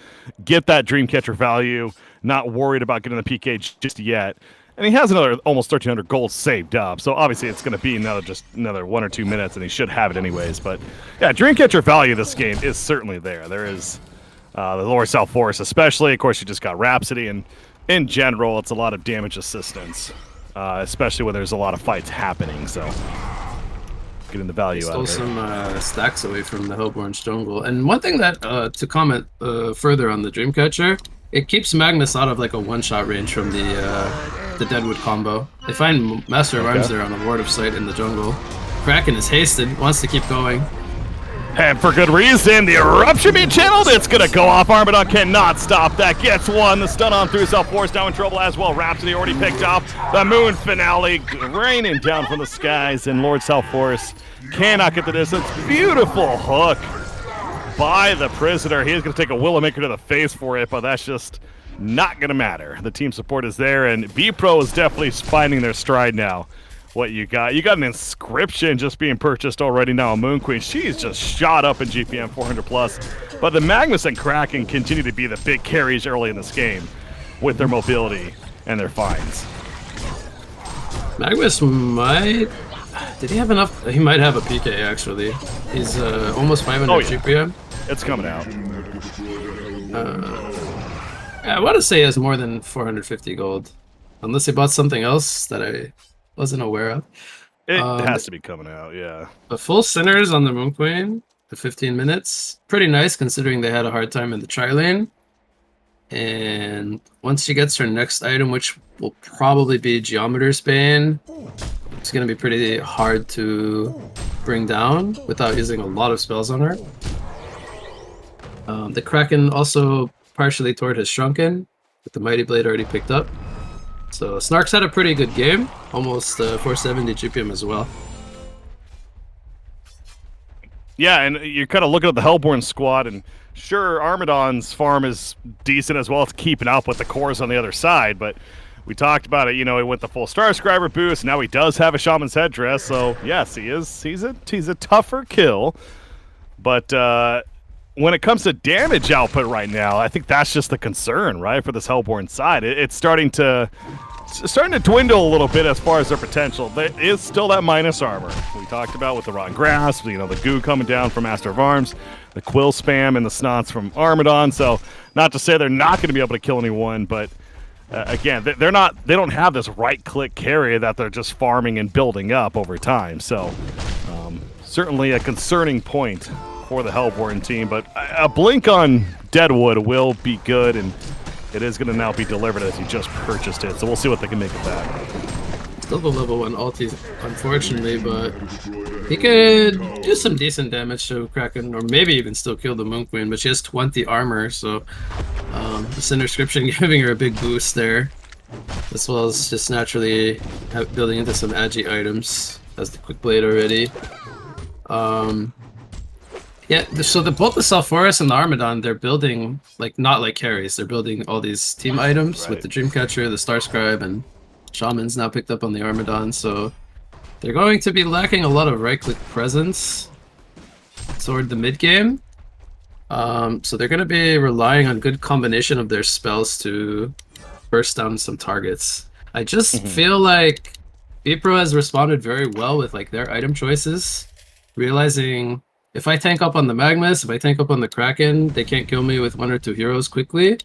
get that Dreamcatcher value, not worried about getting the PK just yet. And he has another almost 1,300 gold saved up, so obviously it's going to be another 1 or 2 minutes, and he should have it anyways. But yeah, Dreamcatcher value this game is certainly there. There is the lower South Forest especially. Of course, you just got Rhapsody, and in general, it's a lot of damage assistance, especially when there's a lot of fights happening. So, getting the value out of it. Stole some stacks away from the Hellborn's jungle. And one thing that, to comment further on the Dreamcatcher, it keeps Magnus out of like a one-shot range from the Deadwood combo. They find Master of Arms there on a Ward of Sight in the jungle. Kraken is hasted, wants to keep going. And for good reason, the Eruption being channeled, it's going to go off. Armadon cannot stop that. Gets one. The stun on through. South Forest now in trouble as well. Rhapsody already picked off. The Moon Finale raining down from the skies, and Lord South Forest cannot get the distance. Beautiful hook by the Prisoner. He is going to take a Willowmaker to the face for it, but that's just not going to matter. The team support is there, and B-Pro is definitely finding their stride now. What you got an Inscription just being purchased already now. Moon Queen, she's just shot up in GPM 400 plus. But the Magnus and Kraken continue to be the big carries early in this game with their mobility and their finds. Magnus did he have enough? He might have a PK actually. He's almost 500 GPM. It's coming out. I want to say he has more than 450 gold. Unless he bought something else that I wasn't aware of. It has to be coming out, yeah. A full Sinners on the Moon Queen for 15 minutes. Pretty nice considering they had a hard time in the tri-lane. And once she gets her next item, which will probably be Geometer's Bane, it's going to be pretty hard to bring down without using a lot of spells on her. The Kraken also partially toward his Shrunken, with the Mighty Blade already picked up. So Snark's had a pretty good game, almost 470 GPM as well. Yeah, and you're kind of looking at the Hellborn squad, and sure, Armadon's farm is decent as well. It's keeping up with the cores on the other side, but we talked about it. You know, he went the full Starscriber boost. Now he does have a Shaman's Headdress, so yes, he's a tougher kill. But when it comes to damage output right now, I think that's just the concern, right, for this Hellborn side. It's starting to dwindle a little bit as far as their potential. There is still that minus armor we talked about with the Rotten Grasp, you know, the goo coming down from Master of Arms, the Quill spam and the Snots from Armadon. So not to say they're not going to be able to kill anyone, but again, they don't have this right-click carry that they're just farming and building up over time. So certainly a concerning point for the Hellborn team, but a blink on Deadwood will be good, and it is going to now be delivered as he just purchased it, so we'll see what they can make of that. Still the level 1 ulti, unfortunately, but he could do some decent damage to Kraken, or maybe even still kill the Moon Queen, but she has 20 armor, so this Inscription giving her a big boost there, as well as just naturally building into some agi items. Has the Quick Blade already. Yeah, so both the South Forest and the Armadon, they're building, like, not like carries. They're building all these team items with the Dreamcatcher, the Starscribe, and Shaman's now picked up on the Armadon, so they're going to be lacking a lot of right-click presence toward the mid-game. So they're going to be relying on good combination of their spells to burst down some targets. I just feel like B-Pro has responded very well with, like, their item choices, realizing if I tank up on the Magnus, if I tank up on the Kraken, they can't kill me with 1 or 2 heroes quickly.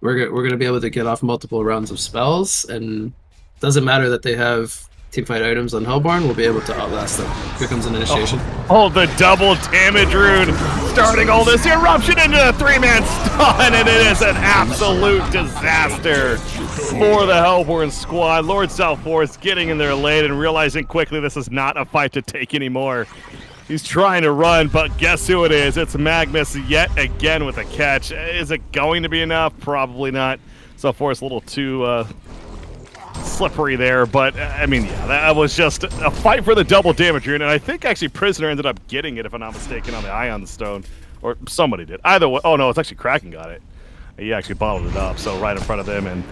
we're gonna be able to get off multiple rounds of spells, and doesn't matter that they have teamfight items on Hellborn, we'll be able to outlast them. Here comes an initiation. Oh, the double damage rune, starting all this eruption into a 3-man stun, and it is an absolute disaster for the Hellborn squad. Lord Southforce getting in there late and realizing quickly this is not a fight to take anymore. He's trying to run, but guess who it is? It's Magnus yet again with a catch. Is it going to be enough? Probably not. Southforce a little too slippery there, but I mean, yeah, that was just a fight for the double damage rune, and I think actually Prisoner ended up getting it, if I'm not mistaken, on the Ion Stone, or somebody did. Either way, oh no, it's actually Kraken got it. He actually bottled it up, so right in front of them, and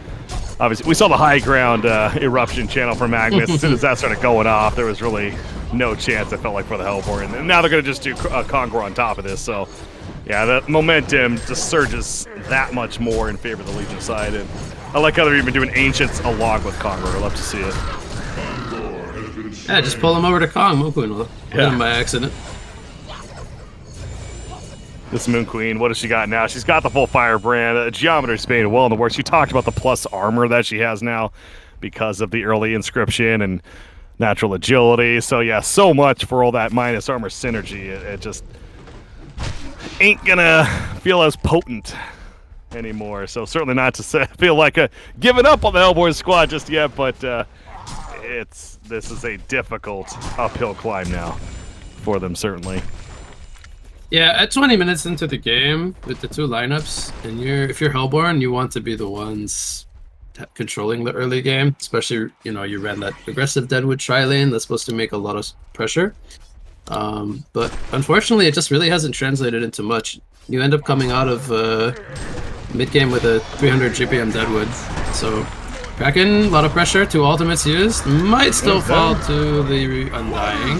obviously we saw the high ground eruption channel for Magnus. As soon as that started going off, there was really no chance, it felt like, for the Hellborn, and now they're going to just do Conqueror on top of this, so yeah, the momentum just surges that much more in favor of the Legion side, and I like how they're even doing Ancients along with Conqueror. I love to see it. Yeah, just pull him over to Kong. Moon Queen will hit him by accident. This Moon Queen, what does she got now? She's got the full firebrand. Geometer's Bane well in the works. She talked about the plus armor that she has now because of the early inscription and natural agility. So yeah, so much for all that minus armor synergy. It just ain't gonna feel as potent anymore. So certainly not to feel like giving up on the Hellborn squad just yet, but this is a difficult uphill climb now for them, certainly. Yeah, at 20 minutes into the game with the two lineups, and if you're Hellborn, you want to be the ones controlling the early game, especially, you know, you ran that aggressive Deadwood tri-lane that's supposed to make a lot of pressure. But unfortunately, it just really hasn't translated into much. You end up coming out of mid-game with a 300 GPM Deadwood. So Kraken, a lot of pressure, 2 ultimates used, might still fall to the Undying.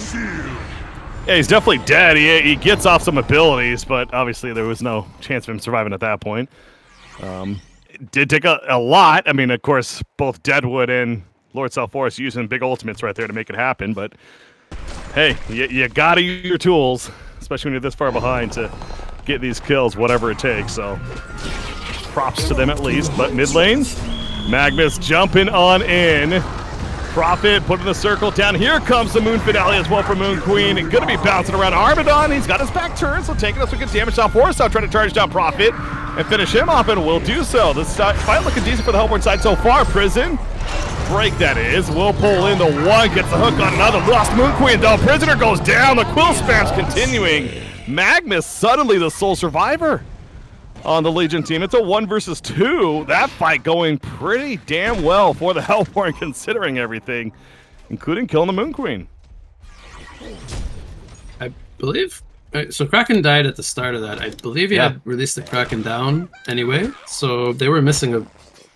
Yeah, he's definitely dead. He gets off some abilities, but obviously there was no chance of him surviving at that point. It did take a lot. I mean, of course, both Deadwood and Lord Southforce using big ultimates right there to make it happen, but hey, you gotta use your tools, especially when you're this far behind, to get these kills, whatever it takes. So props to them at least. But mid lane, Magnus jumping on in. Prophet putting the circle down. Here comes the Moon Finale as well for Moon Queen. Gonna be bouncing around Armadon. He's got his back turned, so taking us some good damage down Force. Now trying to charge down Prophet and finish him off, and will do so. This fight looking decent for the Hellborn side so far. Prison break, that is. Will pull in the one, gets the hook on another. Lost Moon Queen though. Prisoner goes down. The quill spam's continuing. Magnus suddenly the sole survivor on the Legion team. It's a 1 versus 2. That fight going pretty damn well for the Hellborn, considering everything, including killing the Moon Queen. I believe so. Kraken died at the start of that. I believe he had released the Kraken down anyway, so they were missing a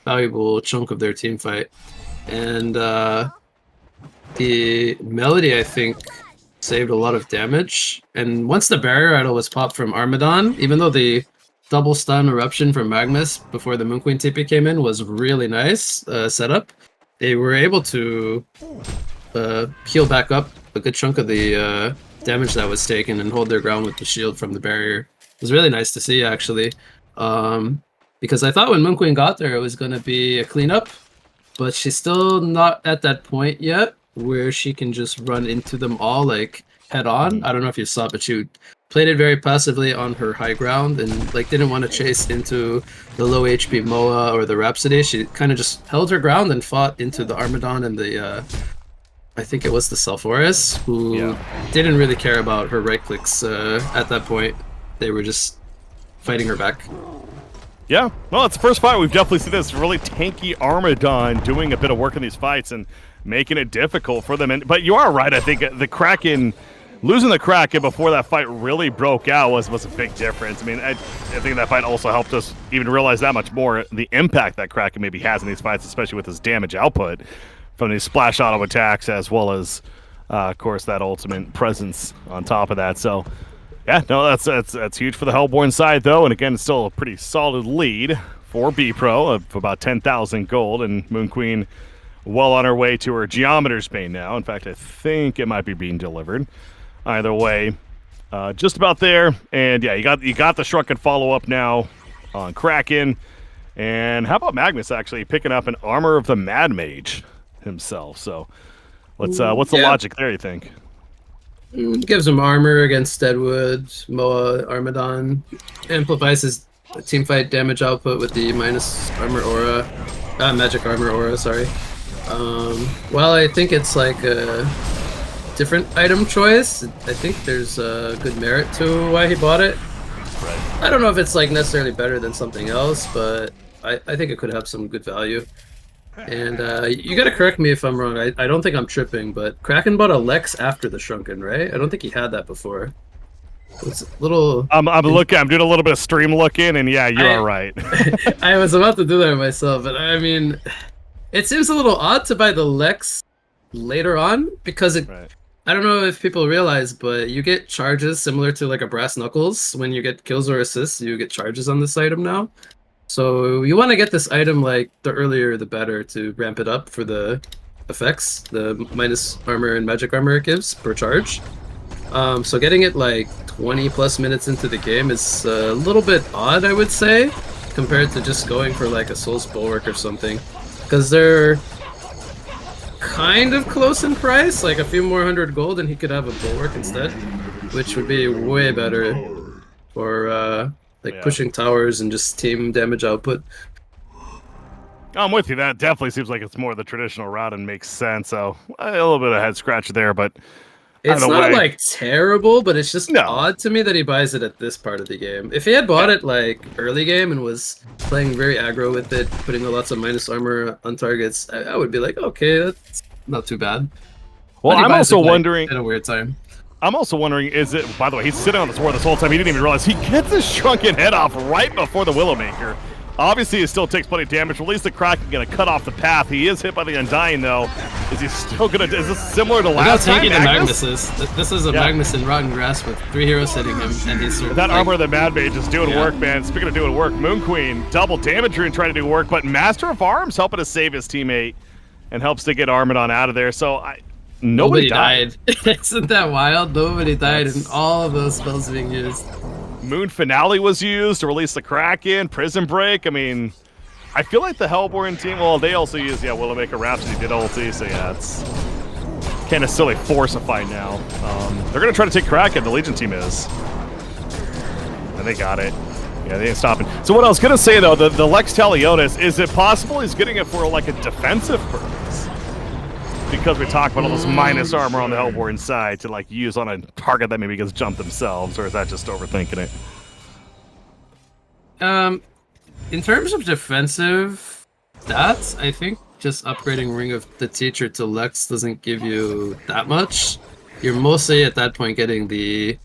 valuable chunk of their team fight. And the Melody, I think, saved a lot of damage. And once the barrier idol was popped from Armadon, even though the double stun eruption from Magnus before the Moon Queen TP came in was really nice setup, they were able to heal back up a good chunk of the damage that was taken and hold their ground with the shield from the barrier. It was really nice to see, actually, because I thought when Moon Queen got there it was going to be a cleanup, but she's still not at that point yet where she can just run into them all like head on. I don't know if you saw, but she played it very passively on her high ground and like didn't want to chase into the low HP Moa or the Rhapsody. She kind of just held her ground and fought into the Armadon and the I think it was the Sulfuras, who didn't really care about her right clicks at that point. They were just fighting her back. Yeah, well, it's the first fight we've definitely seen this really tanky Armadon doing a bit of work in these fights and making it difficult for them. But you are right. I think the Kraken, losing the Kraken before that fight really broke out was a big difference. I mean, I think that fight also helped us even realize that much more the impact that Kraken maybe has in these fights, especially with his damage output from these splash auto attacks, as well as, of course, that ultimate presence on top of that. So, yeah, no, that's huge for the Hellborn side, though. And again, it's still a pretty solid lead for B-Pro of about 10,000 gold, and Moon Queen well on her way to her Geometer's Bane now. In fact, I think it might be being delivered. Either way, just about there. And yeah, you got the Shrunken follow-up now on Kraken. And how about Magnus actually picking up an Armor of the Mad Mage himself? So what's the logic there, you think? Gives him armor against Deadwood, Moa, Armadon. Amplifies his teamfight damage output with the minus armor aura. Magic armor aura, sorry. Well, I think it's like a different item choice. I think there's good merit to why he bought it. Right. I don't know if it's like necessarily better than something else, but I think it could have some good value. And you gotta correct me if I'm wrong. I don't think I'm tripping, but Kraken bought a Lex after the Shrunken, right? I don't think he had that before. It's a little... I'm looking. I'm doing a little bit of stream looking, and yeah, you are right. I was about to do that myself, but I mean, it seems a little odd to buy the Lex later on because it... Right. I don't know if people realize, but you get charges similar to like a Brass Knuckles. When you get kills or assists, you get charges on this item now. So you want to get this item like the earlier the better to ramp it up for the effects, the minus armor and magic armor it gives per charge. So getting it like 20 plus minutes into the game is a little bit odd, I would say, compared to just going for like a Soul's Bulwark or something. Because they're kind of close in price, like a few more 100 gold and he could have a Bulwark instead, which would be way better for pushing towers and just team damage output. I'm with you. That definitely seems like it's more the traditional route and makes sense. So a little bit of head scratch there, but it's not like terrible, but it's just odd to me that he buys it at this part of the game. If he had bought it like early game and was playing very aggro with it, putting lots of minus armor on targets, I would be like, okay, that's not too bad. Well, I'm also wondering at a weird time. I'm also wondering, is it, by the way, he's sitting on the sword this whole time. He didn't even realize he gets his shrunken head off right before the Willowmaker. Obviously, he still takes plenty of damage. At least the Kraken going to cut off the path. He is hit by the Undying, though. Is he still going to... Is this similar to last time, Magnus? This is a Magnus in Rotten Grass with 3 heroes hitting him, and he's sort of that Armor of the Mad Mage is doing work, man. Speaking of doing work, Moon Queen, double damage rune trying to do work, but Master of Arms helping to save his teammate and helps to get Armadon out of there. So, nobody died. Isn't that wild? Nobody died in all of those spells being used. Moon Finale was used to release the Kraken, Prison Break. I mean, I feel like the Hellborn team, well, they also use, Willowmaker Rhapsody did ulti, so yeah, it's can't necessarily force a fight now. They're going to try to take Kraken, the Legion team is. And they got it. Yeah, they ain't stopping. So what I was going to say, though, the Lex Talionis, is it possible he's getting it for, like, a defensive purpose? Because we talked about all this minus armor on the Hellborn side to, like, use on a target that maybe gets jumped themselves, or is that just overthinking it? In terms of defensive stats, I think just upgrading Ring of the Teacher to Lex doesn't give you that much. You're mostly at that point getting the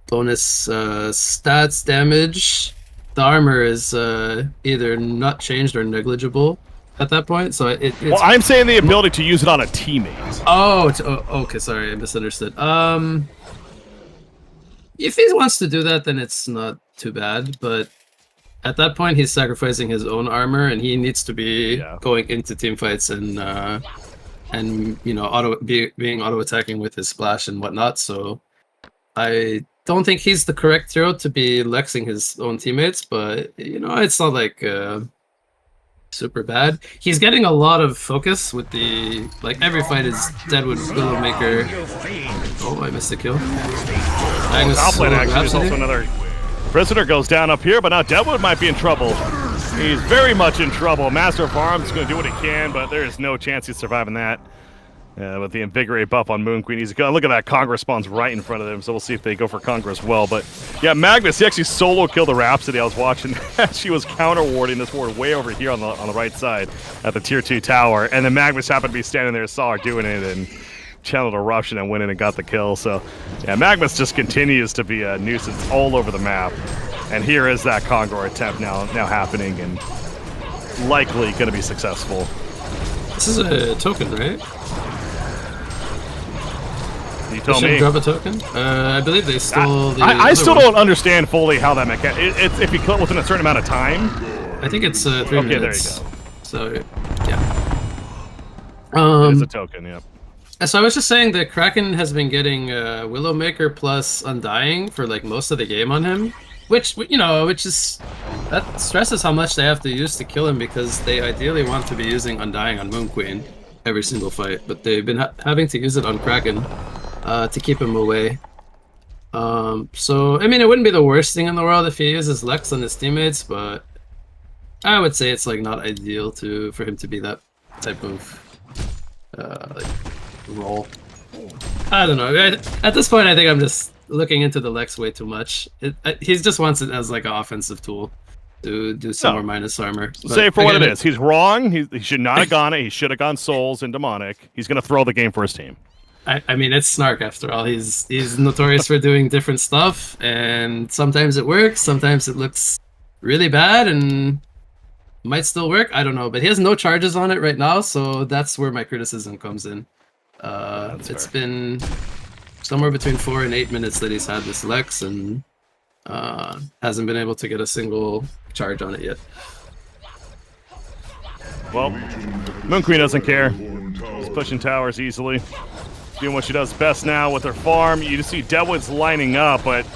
bonus stats damage. The armor is either not changed or negligible at that point, so it's... Well, I'm saying the ability to use it on a teammate. Oh, okay, sorry, I misunderstood. If he wants to do that, then it's not too bad, but at that point, he's sacrificing his own armor, and he needs to be going into team fights and being auto attacking with his splash and whatnot. So I don't think he's the correct hero to be lexing his own teammates, but it's not like super bad. He's getting a lot of focus with the every fight is Deadwood Willowmaker. Oh, I missed the kill. Magnus Outplane actually is also another. Prisoner goes down up here, but now Deadwood might be in trouble. He's very much in trouble. Master of Arms is going to do what he can, but there is no chance he's surviving that. With the Invigorate buff on Moon Queen, he's going. Look at that, Congra spawns right in front of him, so we'll see if they go for Congra as well. But yeah, Magnus, he actually solo killed the Rhapsody. I was watching she was counter warding this ward way over here on the right side at the tier 2 tower, and then Magnus happened to be standing there, saw her doing it, and channeled Eruption and went in and got the kill. So yeah, Magnus just continues to be a nuisance all over the map, and here is that Congra attempt now happening and likely going to be successful. This is a token, right? You tell me. Drop a token? I believe they stole I still don't understand fully how that mechanic. It's if you kill it within a certain amount of time. I think it's 3 minutes. Okay, there you go. So yeah. It is a token, yep. So I was just saying that Kraken has been getting Willowmaker plus Undying for most of the game on him, which is That stresses how much they have to use to kill him because they ideally want to be using Undying on Moon Queen every single fight, but they've been having to use it on Kraken to keep him away. So, I mean, it wouldn't be the worst thing in the world if he uses Lex on his teammates, but I would say it's like not ideal for him to be that type of like role. I don't know. At this point, I think I'm just looking into the Lex way too much. He just wants it as like an offensive tool to do some more minus armor. Say for what it is. He's wrong. He should not have gone it. He should have gone Souls and Demonic. He's going to throw the game for his team. I mean, it's Snark after all. He's notorious for doing different stuff, and sometimes it works, sometimes it looks really bad, and might still work. I don't know, but he has no charges on it right now, so that's where my criticism comes in. It's been somewhere between 4 and 8 minutes that he's had this Lex, and hasn't been able to get a single charge on it yet. Well, Moon Queen doesn't care. He's pushing towers easily. Doing what she does best now with her farm. You just see Deadwood's lining up, but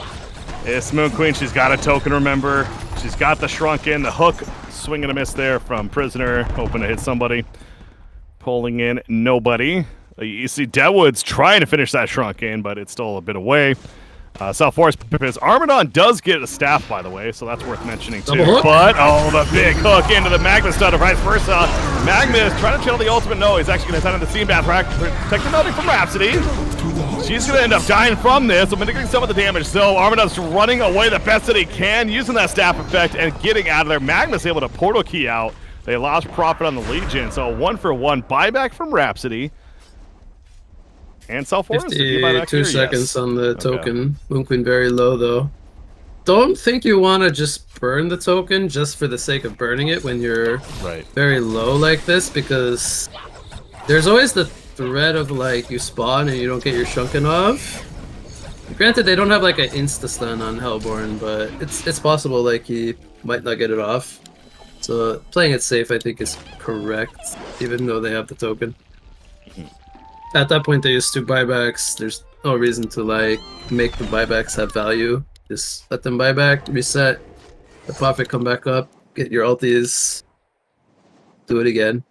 it's Moon Queen. She's got a token, remember. She's got the shrunk in, the hook. Swing and a miss there from Prisoner. Hoping to hit somebody. Pulling in nobody. You see Deadwood's trying to finish that shrunk in, but it's still a bit away. South Forest Pippis. Armadon does get a staff, by the way, so that's worth mentioning too. But, oh, the big hook into the Magnus stun, or vice versa. Magnus trying to channel the ultimate. No, he's actually going to send in the Steam Bath, protecting nothing from Rhapsody. She's going to end up dying from this, so mitigating some of the damage. So Armadon's running away the best that he can, using that staff effect and getting out of there. Magnus able to portal key out. They lost profit on the Legion, so 1-for-1 buyback from Rhapsody. And South Forest. 52 seconds on the token. Moon Queen very low though. Don't think you want to just burn the token just for the sake of burning it when you're very low like this, because there's always the threat of like you spawn and you don't get your shrunken off. Granted, they don't have like an insta stun on Hellborn, but it's possible like he might not get it off. So playing it safe, I think, is correct, even though they have the token. At that point, they use 2 buybacks. There's no reason to like make the buybacks have value. Just let them buy back, reset, the profit come back up, get your ultis, do it again.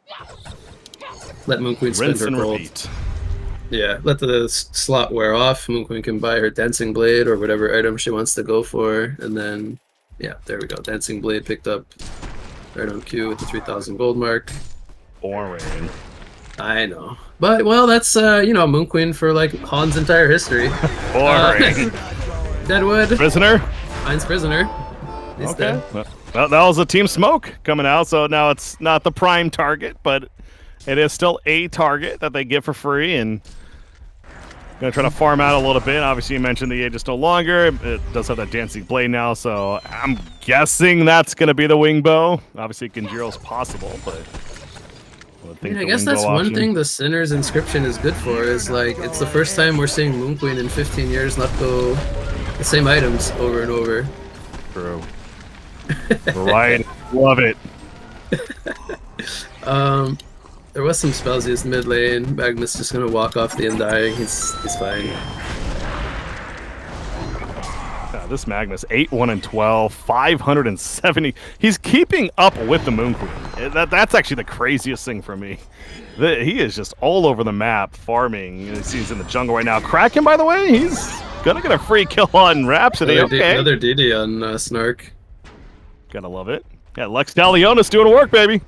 Let Moon Queen spend her gold. Repeat. Yeah, let the slot wear off. Moon Queen can buy her Dancing Blade or whatever item she wants to go for, and then yeah, there we go. Dancing Blade picked up right on cue with the 3,000 gold mark. Boring. I know. But, well, that's, you know, Moon Queen for, like, HoN's entire history. Boring. Deadwood. Prisoner? Finds Prisoner. He's dead. Well, that was a Team Smoke coming out, so now it's not the prime target, but it is still a target that they get for free, and going to try to farm out a little bit. Obviously, you mentioned the Aegis no longer. It does have that Dancing Blade now, so I'm guessing that's going to be the wing bow. Obviously, Genjiro's possible, but I guess that's one thing the Sinner's Inscription is good for, is like, it's the first time we're seeing Moon Queen in 15 years not go the same items over and over. True. Right. Love it. There was some spells used mid lane. Magnus just gonna walk off the Undying. He's fine. This Magnus, 8-1-12, 570. He's keeping up with the Moon Queen. That's actually the craziest thing for me. He is just all over the map farming. He's in the jungle right now. Kraken, by the way, he's gonna get a free kill on Rhapsody. Another DD on Snark. Gotta love it. Yeah, Lex Dalionis doing work, baby.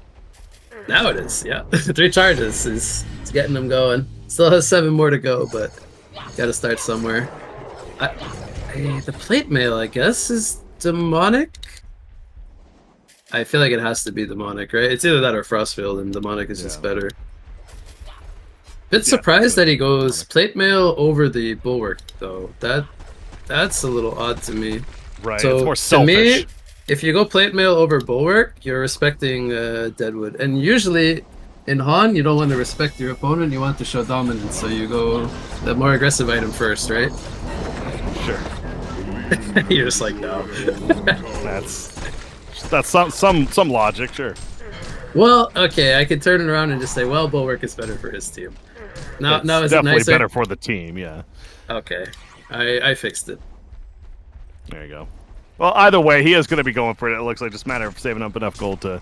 Now it is, yeah. 3 charges is getting them going. Still has 7 more to go, but gotta start somewhere. The plate mail, I guess, is demonic. I feel like it has to be demonic, right? It's either that or Frostfield, and demonic is just better. Bit surprised that he goes plate mail over the bulwark, though. That's a little odd to me. Right, so, it's more selfish. To me, if you go plate mail over bulwark, you're respecting Deadwood, and usually in HoN, you don't want to respect your opponent. You want to show dominance, so you go the more aggressive item first, right? Sure. You're just like, no. That's some logic, sure. Well, okay, I could turn it around and just say, well, bulwark is better for his team. Now is it definitely nicer? better for the team, yeah. Okay, I fixed it. There you go. Well, either way, he is going to be going for it. It looks like just a matter of saving up enough gold to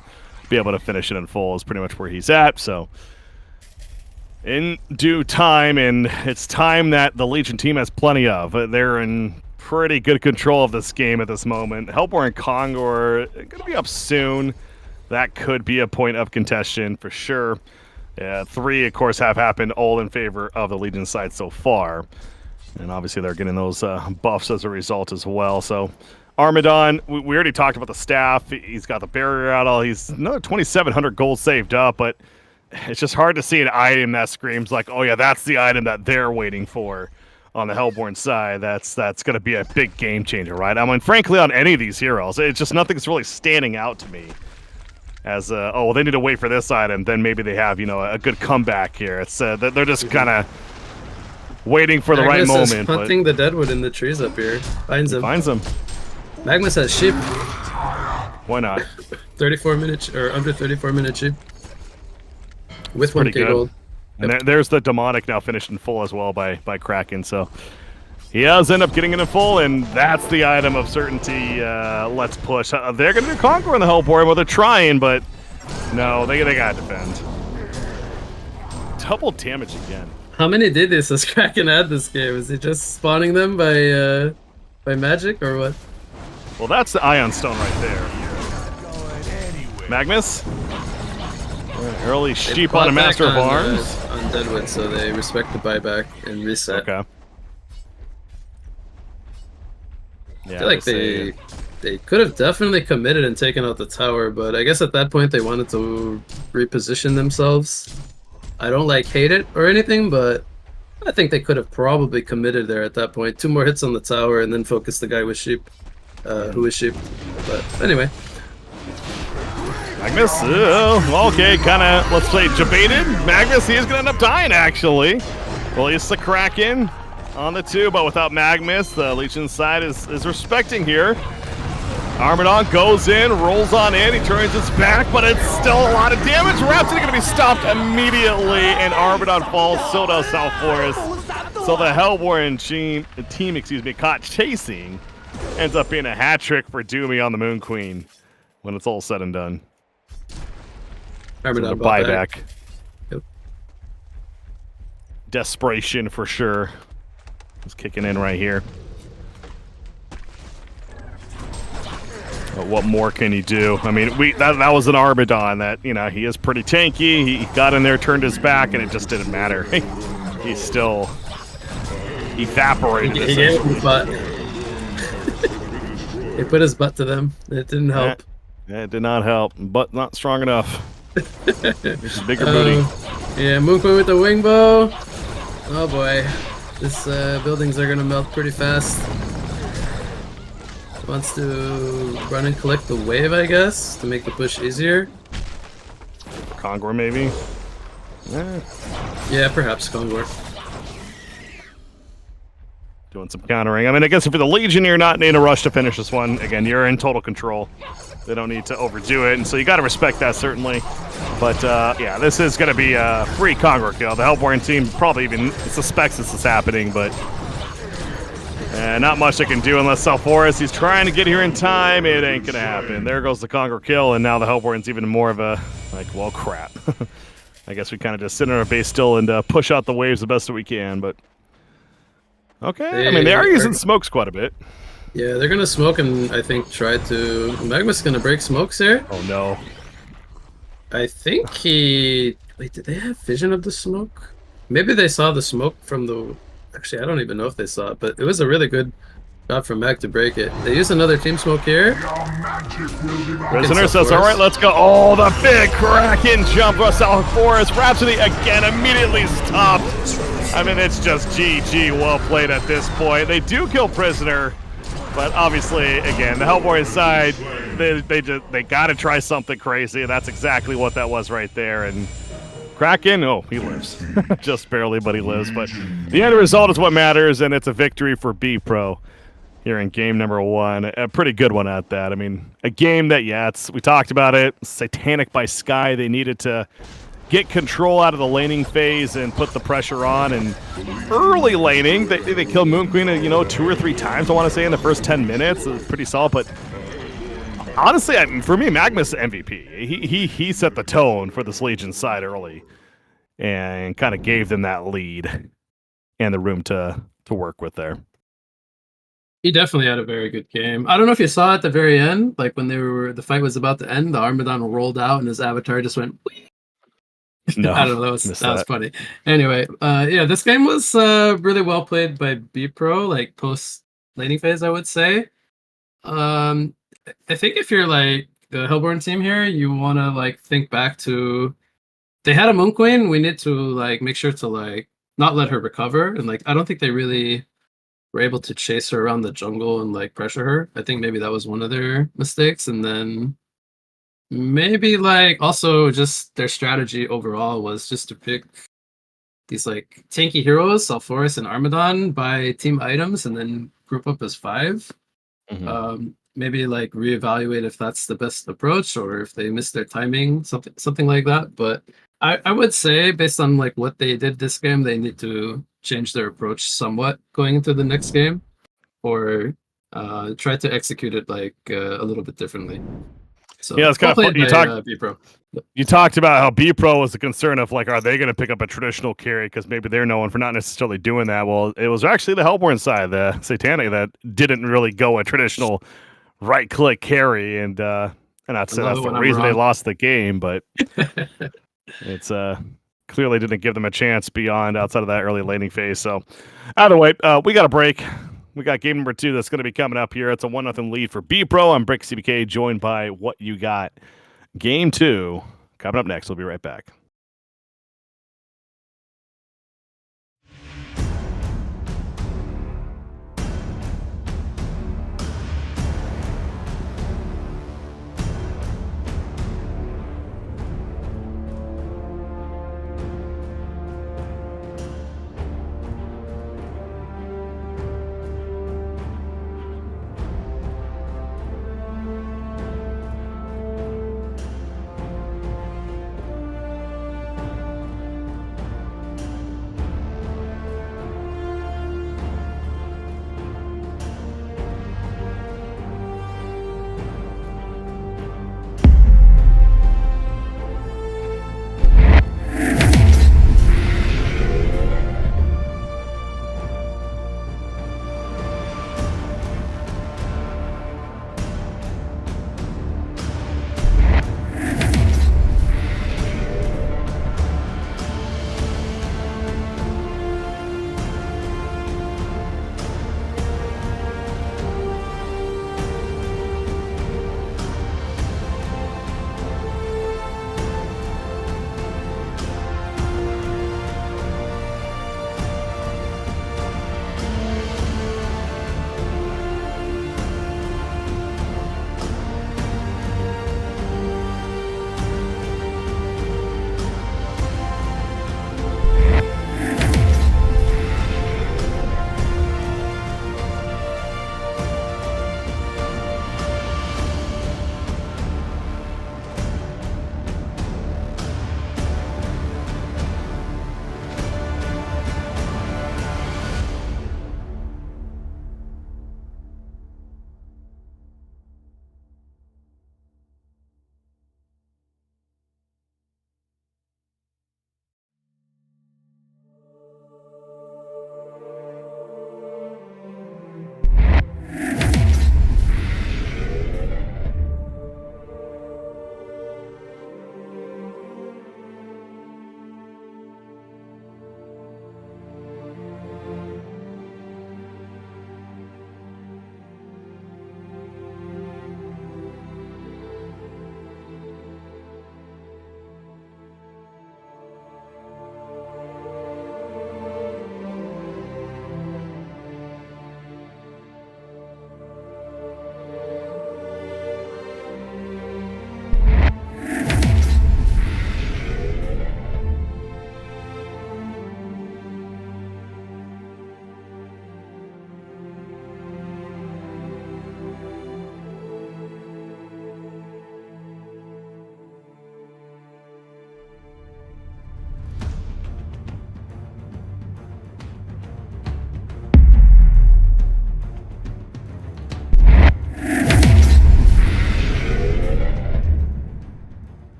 be able to finish it in full is pretty much where he's at. So, in due time, and it's time that the Legion team has plenty of. They're in pretty good control of this game at this moment. Hellborn and Kongor going to be up soon. That could be a point of contention for sure. 3, of course, have happened all in favor of the Legion side so far. And obviously they're getting those buffs as a result as well. So Armadon, we already talked about the staff. He's got the barrier out. He's another 2,700 gold saved up, but it's just hard to see an item that screams like, oh yeah, that's the item that they're waiting for on the Hellborn side. That's going to be a big game changer, right? I mean, frankly, on any of these heroes, it's just nothing's really standing out to me as, oh, well, they need to wait for this item, then maybe they have, you know, a good comeback here. It's they're just kind of waiting for the right moment. Is hunting the deadwood in the trees up here. Finds him. Finds him. Magnus has sheep. Why not? 34 minutes or under 34 minute sheep. With 1k good. gold. And there's the demonic now finished in full as well by Kraken. So he does end up getting it in full, and that's the item of certainty. Let's push. They're going to do Conquer in the Hellborn. Well, they're trying, but no, they got to defend. Double damage again. How many did this as Kraken had this game? Is he just spawning them by magic or what? Well, that's the Ion Stone right there. Magnus? Early sheep on a Master of Arms. On Deadwood, so they respect the buyback and reset. Okay. Yeah, I feel like they could have definitely committed and taken out the tower, but I guess at that point they wanted to reposition themselves. I don't hate it or anything, but I think they could have probably committed there at that point. 2 more hits on the tower and then focus the guy with sheep, who is sheep. But anyway. Magnus, okay, kind of, let's play debated. Magnus, he is going to end up dying, actually. Release the Kraken on the 2, but without Magnus, the Legion side is respecting here. Armadon goes in, rolls on in, he turns his back, but it's still a lot of damage. Rhapsody going to be stopped immediately, and Armadon falls, so does South Forest. So the Hellborn team, caught chasing, ends up being a hat trick for Doomy on the Moon Queen when it's all said and done. Armadon buyback. Yep. Desperation for sure. It's kicking in right here. But what more can he do? I mean, that was an Armadon that, you know, he is pretty tanky. He got in there, turned his back, and it just didn't matter. He's still evaporated. He gave him butt. He put his butt to them. It didn't help. Yeah, it did not help. But not strong enough. It's a bigger booty. Yeah, Moonquin with the wing bow. Oh boy. This buildings are gonna melt pretty fast. Wants to run and collect the wave, I guess, to make the push easier. Kongor, maybe? Yeah, perhaps Kongor. Doing some countering. I mean, I guess if you're the Legion, you're not in a rush to finish this one. Again, you're in total control. They don't need to overdo it, and so you got to respect that, certainly. But, yeah, this is going to be a free Kongor kill. The Hellborn team probably even suspects this is happening, but not much they can do unless South Forest, he's trying to get here in time. It ain't going to happen. There goes the Kongor kill, and now the Hellborn's even more of a, like, well, crap. I guess we kind of just sit on our base still and push out the waves the best that we can, but okay. I mean, they are using smokes quite a bit. Yeah, they're gonna smoke and I think try to. Magma's gonna break smokes here. Oh no. I think he. Wait, did they have vision of the smoke? Maybe they saw the smoke from the. Actually, I don't even know if they saw it, but it was a really good job from Mag to break it. They use another team smoke here. Prisoner says, all right, let's go. Oh, the big Kraken jump for South Forest. Rhapsody again immediately stopped. I mean, it's just GG, well played at this point. They do kill Prisoner, but obviously, again, the Hellborn side, they got to try something crazy, and that's exactly what that was right there. And Kraken, oh, he lives. Just barely, but he lives. But the end result is what matters, and it's a victory for B-Pro here in game number 1. A pretty good one at that. I mean, a game that, yeah, we talked about it, Satanic by Sky. They needed to get control out of the laning phase and put the pressure on. And early laning, they kill Moon Queen, 2 or 3 times, I want to say, in the first 10 minutes. It's pretty solid, but honestly, for me, Magma's MVP. He set the tone for this Legion side early and kind of gave them that lead and the room to work with there. He definitely had a very good game. I don't know if you saw at the very end, like when the fight was about to end, the Armadon rolled out and his avatar just went. Whee! No, I don't know. That was funny. Anyway, yeah, this game was really well played by B Pro, like post laning phase, I would say. I think if you're like the Hellborn team here, you want to like think back to they had a Moon Queen. We need to like make sure to like not let her recover, and like I don't think they really were able to chase her around the jungle and like pressure her. I think maybe that was one of their mistakes, and then maybe like also just their strategy overall was just to pick these like tanky heroes, Sulfuris and Armadon, by team items, and then group up as 5. Maybe like reevaluate if that's the best approach or if they missed their timing, something like that. But I would say based on like what they did this game, they need to change their approach somewhat going into the next game, or try to execute it like a little bit differently. So yeah, it's kind of fun. B-Pro. You talked about how B-Pro was a concern of like, are they going to pick up a traditional carry because maybe they're known for not necessarily doing that. Well, it was actually the Hellborn side, the Satanic, that didn't really go a traditional right-click carry, and not to say that's the reason they lost the game, but it's clearly didn't give them a chance beyond outside of that early laning phase. So either way, we got a break. We got game number 2 that's going to be coming up here. It's a 1-0 lead for B-Pro. I'm Brick CBK, joined by What You Got. Game 2 coming up next. We'll be right back.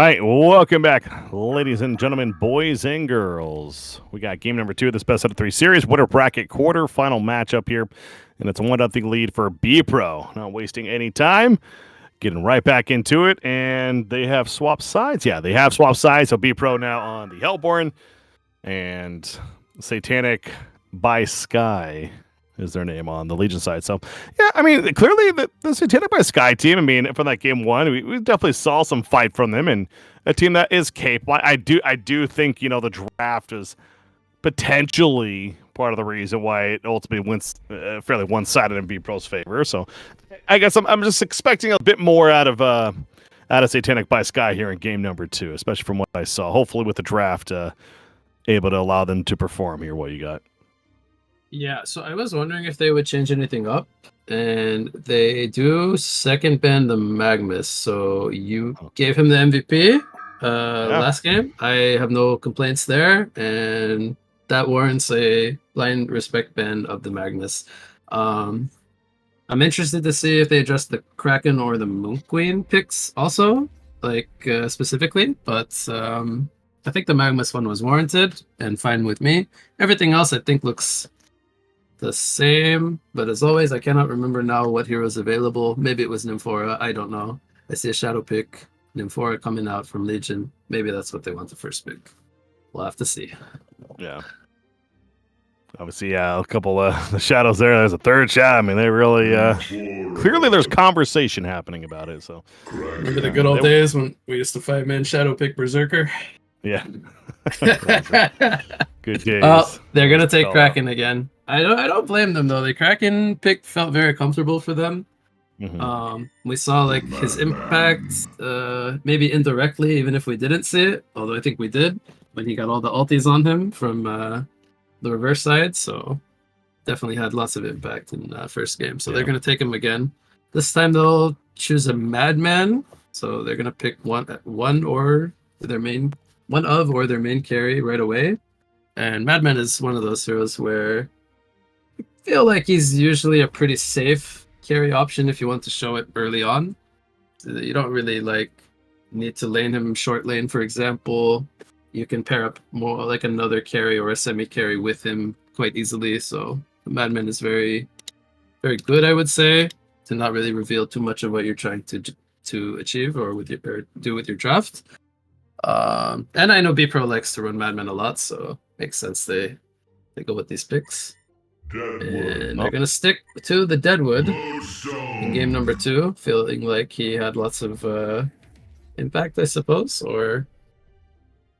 right, welcome back, ladies and gentlemen, boys and girls. We got game number 2 of this best out of 3 series, winner bracket quarterfinal matchup here, and it's a 1-0 lead for B Pro. Not wasting any time, getting right back into it, and they have swapped sides. Yeah, they have swapped sides. So B Pro now on the Hellborn, and Satanic by Sky is their name on the Legion side. So, yeah, I mean, clearly the Satanic by Sky team, I mean, from that game 1, we definitely saw some fight from them, and a team that is capable. I do think, the draft is potentially part of the reason why it ultimately went fairly one-sided in B Pro's favor. So, I guess I'm just expecting a bit more out of Satanic by Sky here in game number 2, especially from what I saw. Hopefully with the draft able to allow them to perform here. What you got? Yeah, so I was wondering if they would change anything up, and they do second ban the Magnus. So you gave him the MVP last game. I have no complaints there, and that warrants a blind respect ban of the Magnus. I'm interested to see if they address the Kraken or the Moon Queen picks also, specifically, but I think the Magnus one was warranted and fine with me. Everything else I think looks the same, but as always, I cannot remember now what heroes available. Maybe it was Nymphora. I don't know. I see a shadow pick, Nymphora coming out from Legion. Maybe that's what they want the first pick. We'll have to see. Yeah. Obviously, yeah, a couple of the shadows there. There's a third shadow. I mean, they really clearly there's conversation happening about it. So remember the good old days when we used to 5-man shadow pick Berserker? Yeah. Good days. They're gonna take Kraken again. I don't blame them though. The Kraken pick felt very comfortable for them. Mm-hmm. We saw his impact, maybe indirectly, even if we didn't see it. Although I think we did when he got all the ultis on him from the reverse side. So definitely had lots of impact in first game. So they're gonna take him again. This time they'll choose a Madman. So they're gonna pick one or their main carry right away. And Madman is one of those heroes where I feel like he's usually a pretty safe carry option if you want to show it early on. You don't really need to lane him short lane, for example. You can pair up more like another carry or a semi carry with him quite easily. So the Madman is very, very good, I would say, to not really reveal too much of what you're trying to achieve or do with your draft. And I know B Pro likes to run Madman a lot, so makes sense they go with these picks. And they're gonna stick to the Deadwood in game number 2, feeling like he had lots of impact, I suppose, or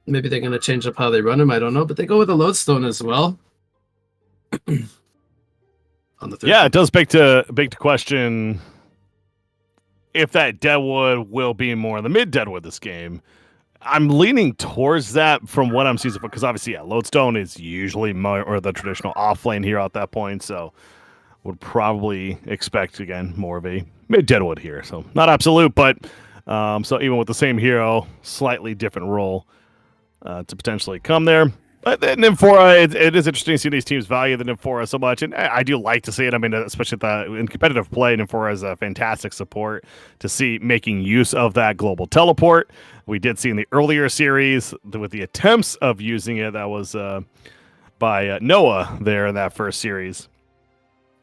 maybe they're gonna change up how they run him. I don't know, but they go with a Lodestone as well. On the third it does beg to question if that Deadwood will be more the mid Deadwood this game. I'm leaning towards that from what I'm seeing, because obviously, Lodestone is usually more the traditional off lane hero at that point, so would probably expect, again, more of a mid Deadwood here. So not absolute, but so even with the same hero, slightly different role to potentially come there. But Nymphora, it is interesting to see these teams value the Nymphora so much, and I do like to see it. I mean, especially in competitive play, Nymphora is a fantastic support to see making use of that global teleport. We did see in the earlier series with the attempts of using it, that was by Noah there in that first series.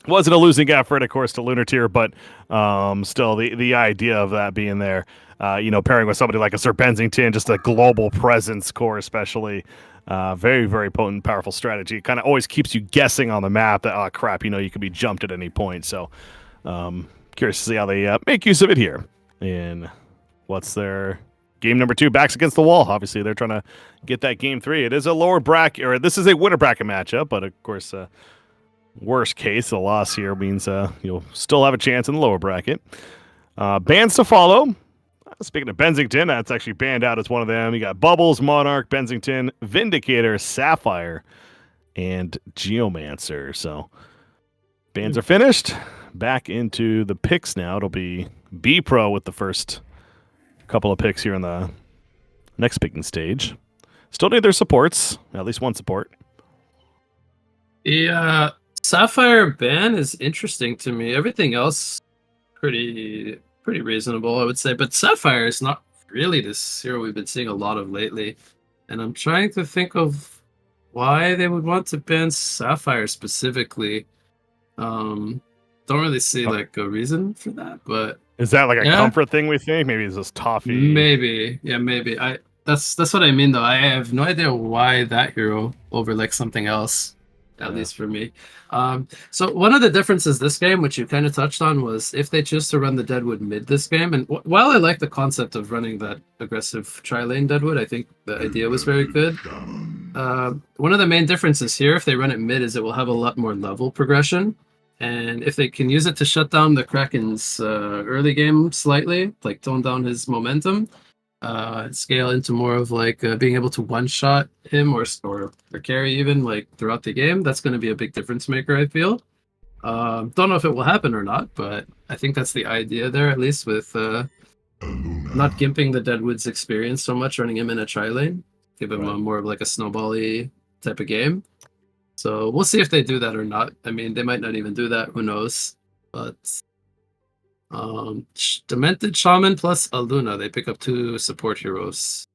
Wasn't a losing effort, of course, to Lunar Tier, but still the idea of that being there, pairing with somebody like a Sir Bensington, just a global presence core especially. Very, very potent, powerful strategy. Kind of always keeps you guessing on the map that, oh, crap, you could be jumped at any point. So curious to see how they make use of it here. And what's their game number 2? Backs against the wall. Obviously, they're trying to get that game 3. It is a lower bracket, or this is a winner bracket matchup, but of course, worst case, a loss here means you'll still have a chance in the lower bracket. Bans to follow. Speaking of Bensington, that's actually banned out as one of them. You got Bubbles, Monarch, Bensington, Vindicator, Sapphire, and Geomancer. So bans are finished. Back into the picks now. It'll be B Pro with the first couple of picks here in the next picking stage. Still need their supports, at least one support. Yeah, Sapphire ban is interesting to me. Everything else pretty reasonable, I would say. But Sapphire is not really this hero we've been seeing a lot of lately. And I'm trying to think of why they would want to ban Sapphire specifically. Don't really see like a reason for that, but Is that like a yeah, comfort thing? We think maybe it's just toffee. maybe. Yeah, maybe. That's what I mean though. I have no idea why that hero over like something else, at least for me. So one of the differences this game, which you kind of touched on, was if they choose to run the Deadwood mid this game. And while I like the concept of running that aggressive tri-lane Deadwood, I think the idea was very good. One of the main differences here, if they run it mid, is it will have a lot more level progression. And if they can use it to shut down the Kraken's early game slightly, like tone down his momentum, scale into more of like being able to one-shot him or carry even like throughout the game, that's going to be a big difference maker, I feel. Don't know if it will happen or not, but I think that's the idea there, at least with not gimping the Deadwood's experience so much, running him in a tri-lane, give him a more of like a snowball-y type of game. So we'll see if they do that or not. I mean, they might not even do that, who knows. But Demented Shaman plus Aluna, they pick up 2 support heroes,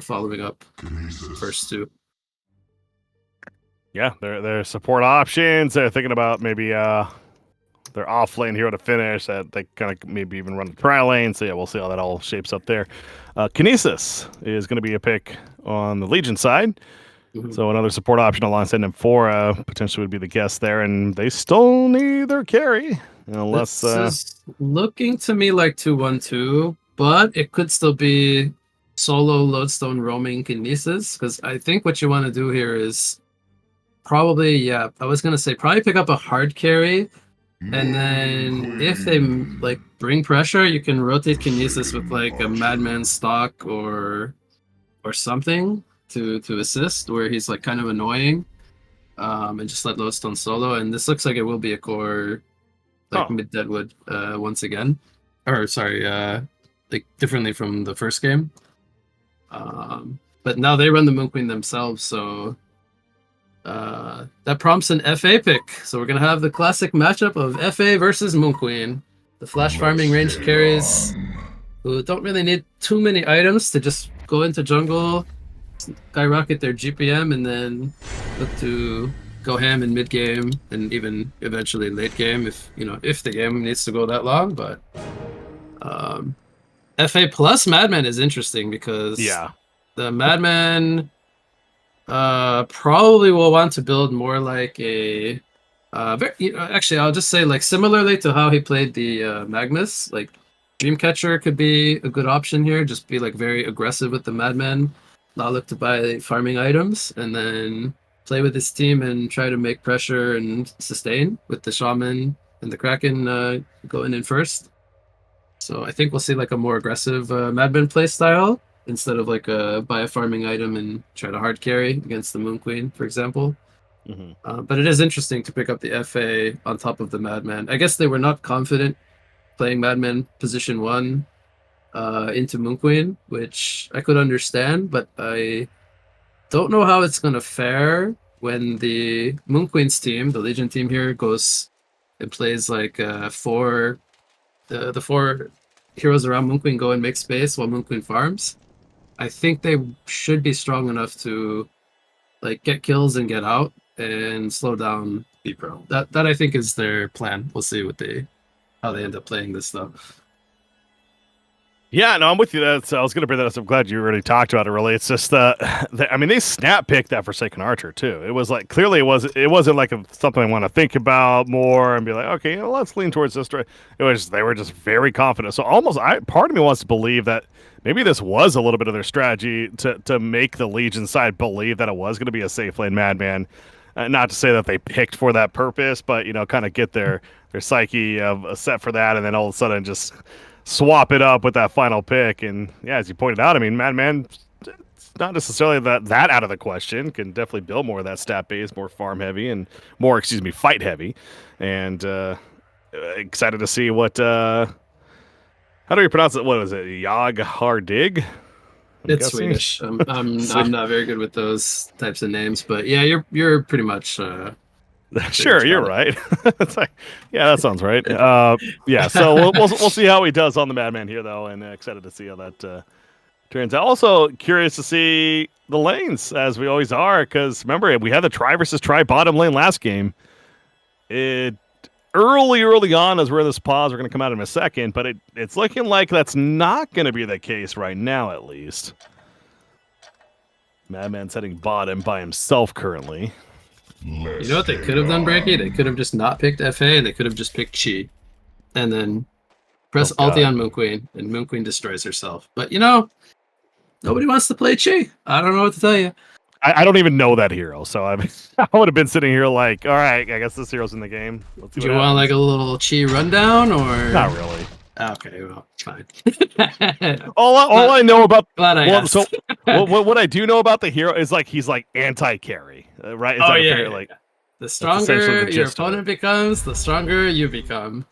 following up the first 2. Yeah, their support options. They're thinking about maybe their off lane hero to finish. That they kind of maybe even run the tri lane. So yeah, we'll see how that all shapes up there. Kinesis is going to be a pick on the Legion side. So another support option alongside Nymphora potentially would be the guess there, and they still need their carry unless. This is looking to me like 2-1-2, but it could still be solo Lodestone roaming Kinesis, because I think what you want to do here is probably, I was gonna say probably pick up a hard carry, and then if they like bring pressure, you can rotate Kinesis with like a Madman stock or something to assist, where he's like kind of annoying, and just let Lodestone solo. And this looks like it will be a core like mid Deadwood once again, or sorry, like differently from the first game. But now they run the Moon Queen themselves, so that prompts an FA pick. So we're gonna have the classic matchup of FA versus Moon Queen, the flash farming ranged carries who don't really need too many items to just go into jungle, skyrocket their GPM, and then look to go ham in mid game and even eventually late game if the game needs to go that long. But FA plus Madman is interesting because the Madman probably will want to build more like a actually I'll just say like similarly to how he played the Magnus, like Dreamcatcher could be a good option here. Just be like very aggressive with the Madman, not look to buy farming items, and then play with his team and try to make pressure and sustain with the Shaman and the Kraken going in first. So I think we'll see like a more aggressive Madman play style instead of like buy a farming item and try to hard carry against the Moon Queen, for example. But it is interesting to pick up the FA on top of the Madman. I guess they were not confident playing Madman position 1 into Moon Queen, which I could understand, but I don't know how it's going to fare when the Moon Queen's team, the Legion team here, goes and plays like the 4 heroes around Moon Queen go and make space while Moon Queen farms. I think they should be strong enough to like get kills and get out and slow down B-Pro. That I think is their plan. We'll see how they end up playing this stuff. Yeah, no, I'm with you. I was going to bring that up. I'm glad you already talked about it. Really, it's just I mean, they snap picked that Forsaken Archer too. It was like clearly it wasn't like something I want to think about more and be like, okay, let's lean towards this. It was they were just very confident. So part of me wants to believe that maybe this was a little bit of their strategy to make the Legion side believe that it was going to be a safe lane Madman. Not to say that they picked for that purpose, but kind of get their psyche set for that, and then all of a sudden just swap it up with that final pick. And yeah, as you pointed out, I mean, Madman, it's not necessarily that out of the question. Can definitely build more of that stat base, more farm heavy and more, fight heavy. And excited to see what how do you pronounce it? What is it? Yaghardig? It's Swedish. I'm not very good with those types of names, but yeah, you're pretty much sure, you're right. It's like, yeah, that sounds right. Yeah, so we'll see how he does on the Madman here, though, and excited to see how Turns out. Also curious to see the lanes, as we always are, because remember, we had the try versus try bottom lane last game. It early on, as we're in this pause, we're going to come out in a second, but it's looking like that's not going to be the case right now, at least. Madman's heading bottom by himself currently. You know what they could have done, Breaky? They could have just not picked FA, and they could have just picked Chi. And then press ulti on Moon Queen, and Moon Queen destroys herself. But, you know, nobody wants to play Chi. I don't know what to tell you. I don't even know that hero, so I would have been sitting here like, all right, I guess this hero's in the game. Let's see Do you want like a little Chi rundown, or not really? Okay, well, fine. all I know about Glad I asked. So what I do know about the hero is like he's like anti-carry, right? Is Oh that yeah, fair? yeah, Like yeah. The stronger the your gist of opponent becomes, the stronger you become.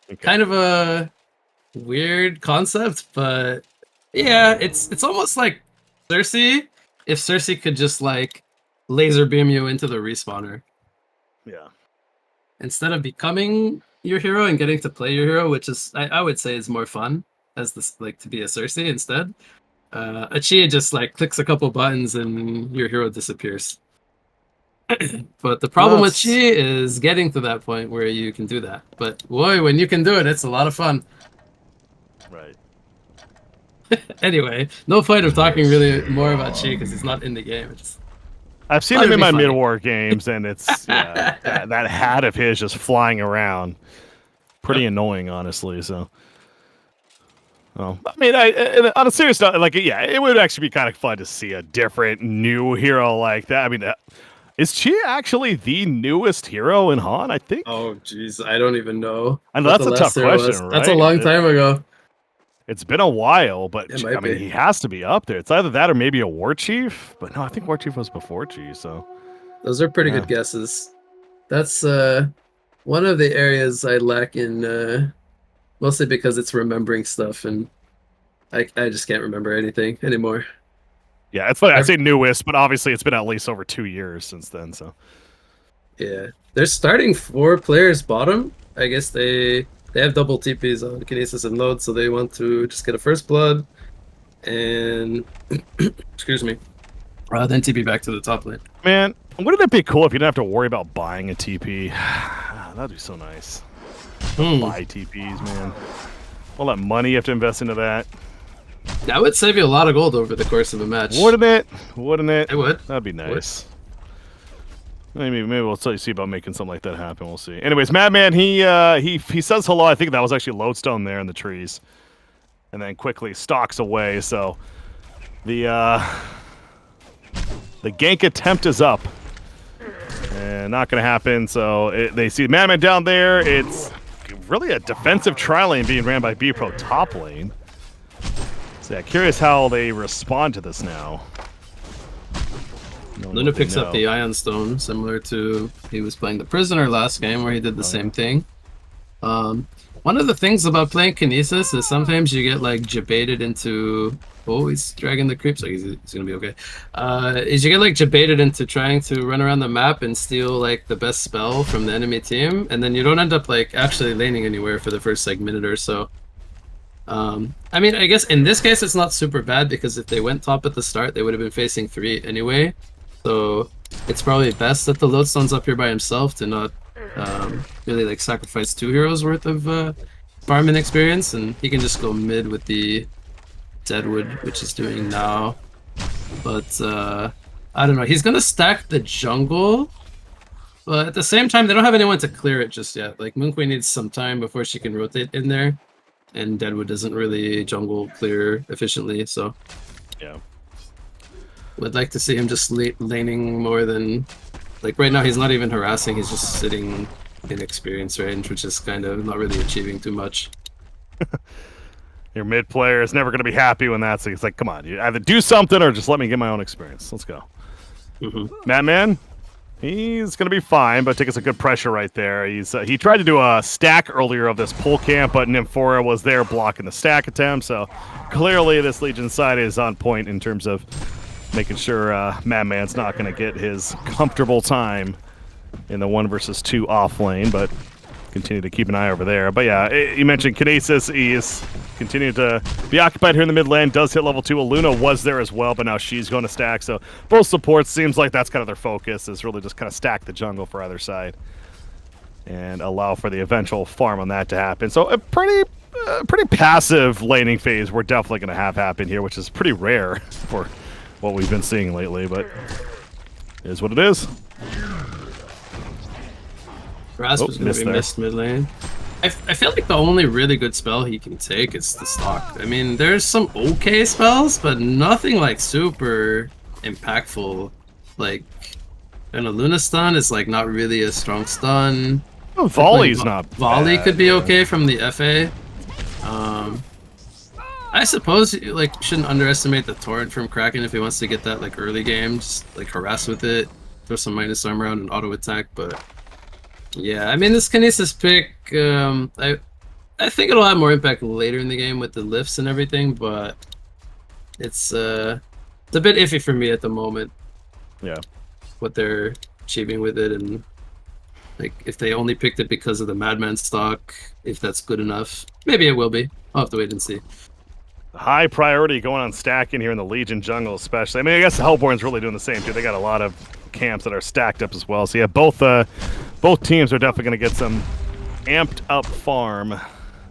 Okay. Kind of a weird concept, but yeah, it's almost like Cersei. If Cersei could just like laser beam you into the respawner. Yeah. Instead of becoming your hero and getting to play your hero, which is I would say is more fun as this like to be a Cersei instead. A Chia just like clicks a couple buttons and your hero disappears. But the problem with Chi is getting to that point where you can do that. But boy, when you can do it, it's a lot of fun. Right. Anyway, no point of talking really more about Chi because he's not in the game. I've seen him in my mid-war games, and it's that hat of his just flying around. Pretty annoying, honestly. So, well, I mean, on a serious note, like, yeah, it would actually be kind of fun to see a different new hero like that. I mean, is Chi actually the newest hero in HoN? I think. Oh, jeez, I don't even know. I know that's a tough question, right? That's a long time ago. It's been a while, but It I might mean, be. he has to be up there. It's either that or maybe a War Chief. But no, I think War Chief was before Chi. So those are pretty Yeah. good guesses. That's one of the areas I lack in, mostly because it's remembering stuff, and I just can't remember anything anymore. yeah, it's funny. I say newest, but obviously it's been at least over 2 years since then. So Yeah, they're starting 4 players bottom. I guess they have double TPs on Kinesis and Load, so they want to just get a first blood and excuse me, then TP back to the top lane. man, wouldn't it be cool if you didn't have to worry about buying a TP? That'd be so nice. Buy TPs, man. All that money you have to invest into that. That would save you a lot of gold over the course of a match. Wouldn't it? Wouldn't it? It would. That'd be nice. Maybe we'll see about making something like that happen. We'll see. Anyways, Madman, he says hello. I think that was actually Lodestone there in the trees, and then quickly stalks away. So the gank attempt is up, and not going to happen. So they see Madman down there. It's really a defensive tri lane being ran by B Pro top lane. So yeah, curious how they respond to this now. Luna picks up the Ion Stone, similar to he was playing the Prisoner last game, where he did the same thing. One of the things about playing Kinesis is sometimes you get like jebaited into. Oh, he's dragging the creeps. Like he's gonna be okay. Is you get like jebaited into trying to run around the map and steal like the best spell from the enemy team, and then you don't end up like actually laning anywhere for the first like minute or so. I mean, I guess in this case it's not super bad because if they went top at the start, they would have been facing 3 anyway. So it's probably best that the Lodestone's up here by himself to not really like sacrifice 2 heroes worth of farming experience, and he can just go mid with the Deadwood, which he's doing now. But I don't know. He's gonna stack the jungle, but at the same time, they don't have anyone to clear it just yet. Like Moon Queen needs some time before she can rotate in there, and Deadwood doesn't really jungle clear efficiently. So Yeah. would like to see him just laning more than, like right now he's not even harassing, he's just sitting in experience range, which is kind of not really achieving too much. Your mid player is never going to be happy when that's it's like, come on, you either do something or just let me get my own experience. Let's go. Madman, he's going to be fine, but taking some good pressure right there. He tried to do a stack earlier of this pull camp, but Nymphora was there blocking the stack attempt, so clearly this Legion side is on point in terms of making sure Madman's not going to get his comfortable time in the 1 versus 2 off lane, but continue to keep an eye over there. But yeah, you mentioned Kinesis. He is continue to be occupied here in the mid lane. Does hit level 2. Aluna was there as well, but now she's going to stack. So both supports seems like that's kind of their focus, is really just kind of stack the jungle for either side and allow for the eventual farm on that to happen. So a pretty passive laning phase we're definitely going to have happen here, which is pretty rare for what we've been seeing lately, but it is what it is. Rasp is going to be missed mid lane. I feel like the only really good spell he can take is the stock. I mean, there's some okay spells, but nothing like super impactful. Like, an Aluna stun is like not really a strong stun. Oh, volley's not Volley bad, could be okay from the FA. I suppose you shouldn't underestimate the torrent from Kraken if he wants to get that like early game, just like harass with it, throw some minus armor on an auto attack, but yeah, I mean, this Kinesis pick, I think it'll have more impact later in the game with the lifts and everything, but it's a bit iffy for me at the moment. Yeah. What they're achieving with it, and like if they only picked it because of the Madman stock, if that's good enough. Maybe it will be. I'll have to wait and see. High priority going on stacking here in the Legion jungle, especially. I mean, I guess the Hellborn's really doing the same too. They got a lot of camps that are stacked up as well. So yeah, both teams are definitely going to get some amped up farm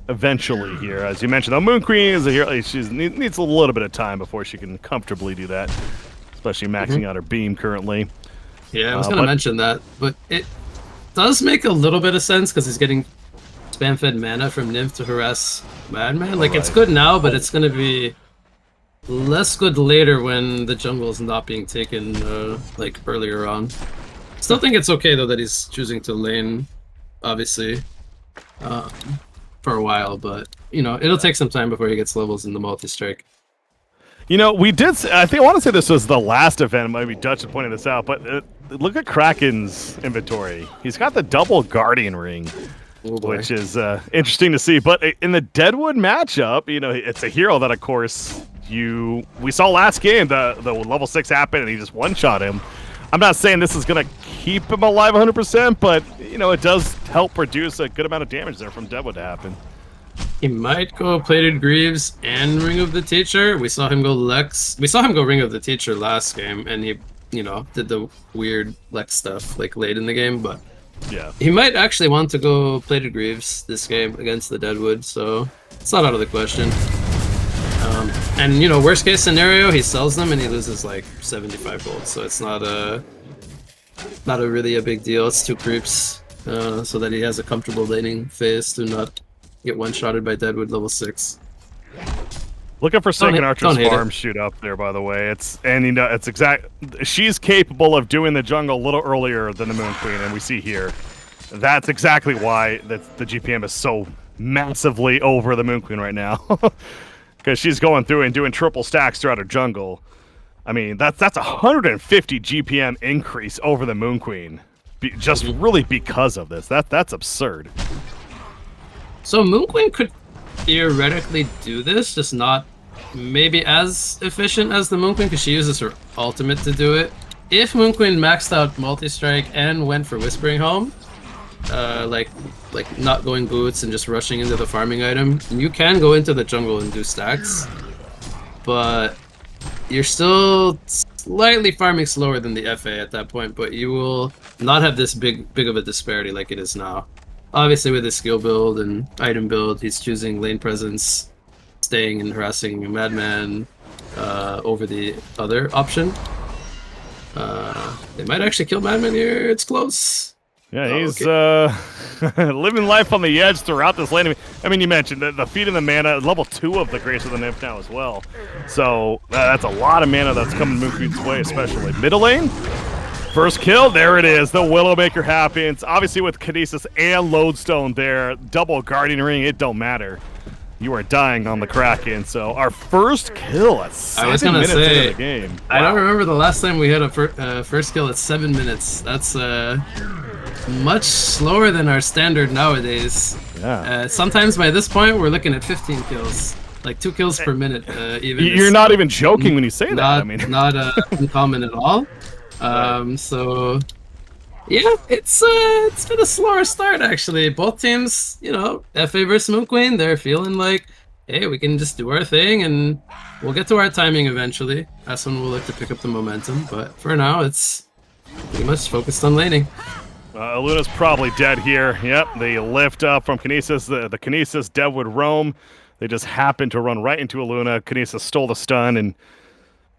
eventually here. As you mentioned, the Moon Queen is a hero. She needs a little bit of time before she can comfortably do that, especially maxing out her beam currently. Yeah, I was going to mention that, but it does make a little bit of sense because he's getting spam-fed mana from Nymph to harass Madman. Like, it's good now, but it's going to be less good later when the jungle is not being taken, like, earlier on. Still think it's okay, though, that he's choosing to lane, obviously, for a while, but, you know, it'll take some time before he gets levels in the multi-strike. You know, we did, I want to say this was the last event, maybe Dutch had pointed this out, but look at Kraken's inventory. He's got the double Guardian Ring, which is interesting to see. But in the Deadwood matchup, you know, it's a hero that, of course, we saw last game, the level 6 happen, and he just one-shot him. I'm not saying this is going to keep him alive 100%, but, you know, it does help reduce a good amount of damage there from Deadwood to happen. He might go Plated Greaves and Ring of the Teacher. We saw him go Lex. We saw him go Ring of the Teacher last game, and he, you know, did the weird Lex stuff, like, late in the game, but yeah, he might actually want to go Plated Greaves this game against the Deadwood, so it's not out of the question. And, you know, worst case scenario, he sells them and he loses like 75 gold, so it's not a really a big deal. It's 2 creeps, so that he has a comfortable laning phase to not get one-shotted by Deadwood level 6. Looking for Sacred Archer's farm shoot up there, by the way. She's capable of doing the jungle a little earlier than the Moon Queen, and we see here. That's exactly why the GPM is so massively over the Moon Queen right now. Because she's going through and doing triple stacks throughout her jungle. I mean, that's 150 GPM increase over the Moon Queen. Just really because of this. That's absurd. So Moon Queen could theoretically do this, just not maybe as efficient as the Moon Queen because she uses her ultimate to do it. If Moon Queen maxed out multi-strike and went for Whispering Home, like not going boots and just rushing into the farming item, you can go into the jungle and do stacks, but you're still slightly farming slower than the FA at that point, but you will not have this big of a disparity like it is now. Obviously, with his skill build and item build, he's choosing lane presence, staying and harassing a Madman over the other option. They might actually kill Madman here. It's close. Yeah, he's living life on the edge throughout this lane. I mean, you mentioned the feet of the mana, level 2 of the Grace of the Nymph now as well. So that's a lot of mana that's coming Moon Queen's way, especially middle lane. First kill, there it is. The Willowmaker happens. Obviously with Kinesis and Lodestone there, double Guardian Ring, it don't matter. You are dying on the Kraken. So our first kill at 7 minutes into the game. Wow. I don't remember the last time we had a first kill at 7 minutes. That's much slower than our standard nowadays. Yeah. Sometimes by this point, we're looking at 15 kills. Like 2 kills per minute. Even you're not even joking when you say that. I mean, not uncommon at all. So yeah, it's been a slower start actually. Both teams, you know, FA versus Moon Queen, they're feeling like hey, we can just do our thing and we'll get to our timing eventually. That's when we'll look to pick up the momentum. But for now, it's pretty much focused on laning. Luna's probably dead here. Yep, they lift up from Kinesis. The Kinesis Deadwood roam. They just happened to run right into Luna. Kinesis stole the stun, and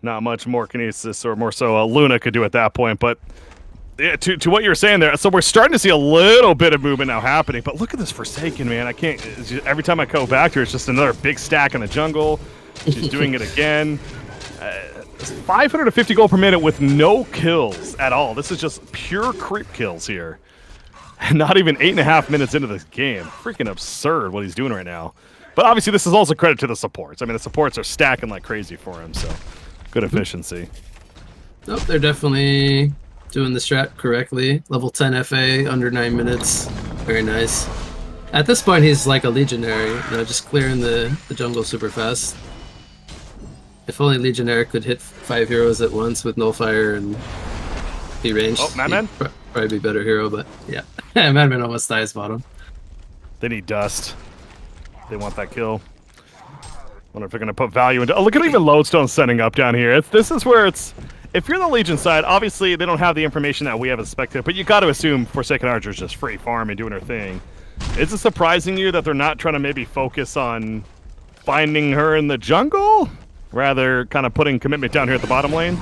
not much more Kinesis, or more so Luna could do at that point. But yeah, to what you were saying there, so we're starting to see a little bit of movement now happening. But look at this Forsaken, man. I can't. Every time I go back to her, it's just another big stack in the jungle. She's doing it again. 550 gold per minute with no kills at all. This is just pure creep kills here. And not even 8.5 minutes into this game. Freaking absurd what he's doing right now. But obviously this is also credit to the supports. I mean, the supports are stacking like crazy for him, so good efficiency. Nope, they're definitely doing the strat correctly. Level 10 FA, under 9 minutes. Very nice. At this point, he's like a Legionary, just clearing the jungle super fast. If only Legionnaire could hit 5 heroes at once with Nullfire and be ranged. Oh, Madman? Probably be a better hero, but yeah. Madman almost dies bottom. They need dust. They want that kill. Wonder if they're going to put value into... Oh, look at even Lodestone setting up down here. This is where it's... If you're the Legion side, obviously they don't have the information that we have as spectator, but you got to assume Forsaken Archer's just free farming, doing her thing. Is it surprising you that they're not trying to maybe focus on finding her in the jungle? Rather kind of putting commitment down here at the bottom lane?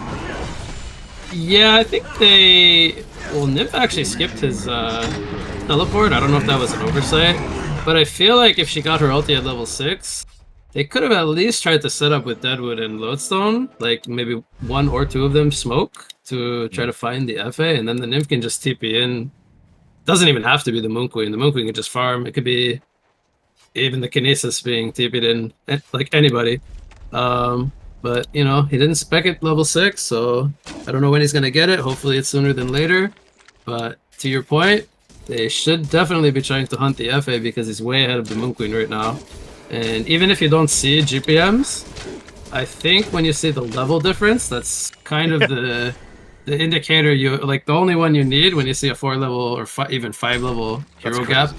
Yeah, I think they... Well, Nymph actually skipped his teleport. I don't know if that was an oversight. But I feel like if she got her ulti at level 6, they could have at least tried to set up with Deadwood and Lodestone. Like maybe 1 or 2 of them smoke to try to find the FA. And then the Nymph can just TP in. Doesn't even have to be the Moon Queen. The Moon Queen can just farm. It could be even the Kinesis being TP'd in, like anybody. But you know, he didn't spec it level 6, so I don't know when he's gonna get it. Hopefully it's sooner than later. But to your point, they should definitely be trying to hunt the FA because he's way ahead of the Moon Queen right now. And even if you don't see GPMs, I think when you see the level difference, that's kind of the indicator you like. The only one you need when you see a 4 level or even 5 level hero gap.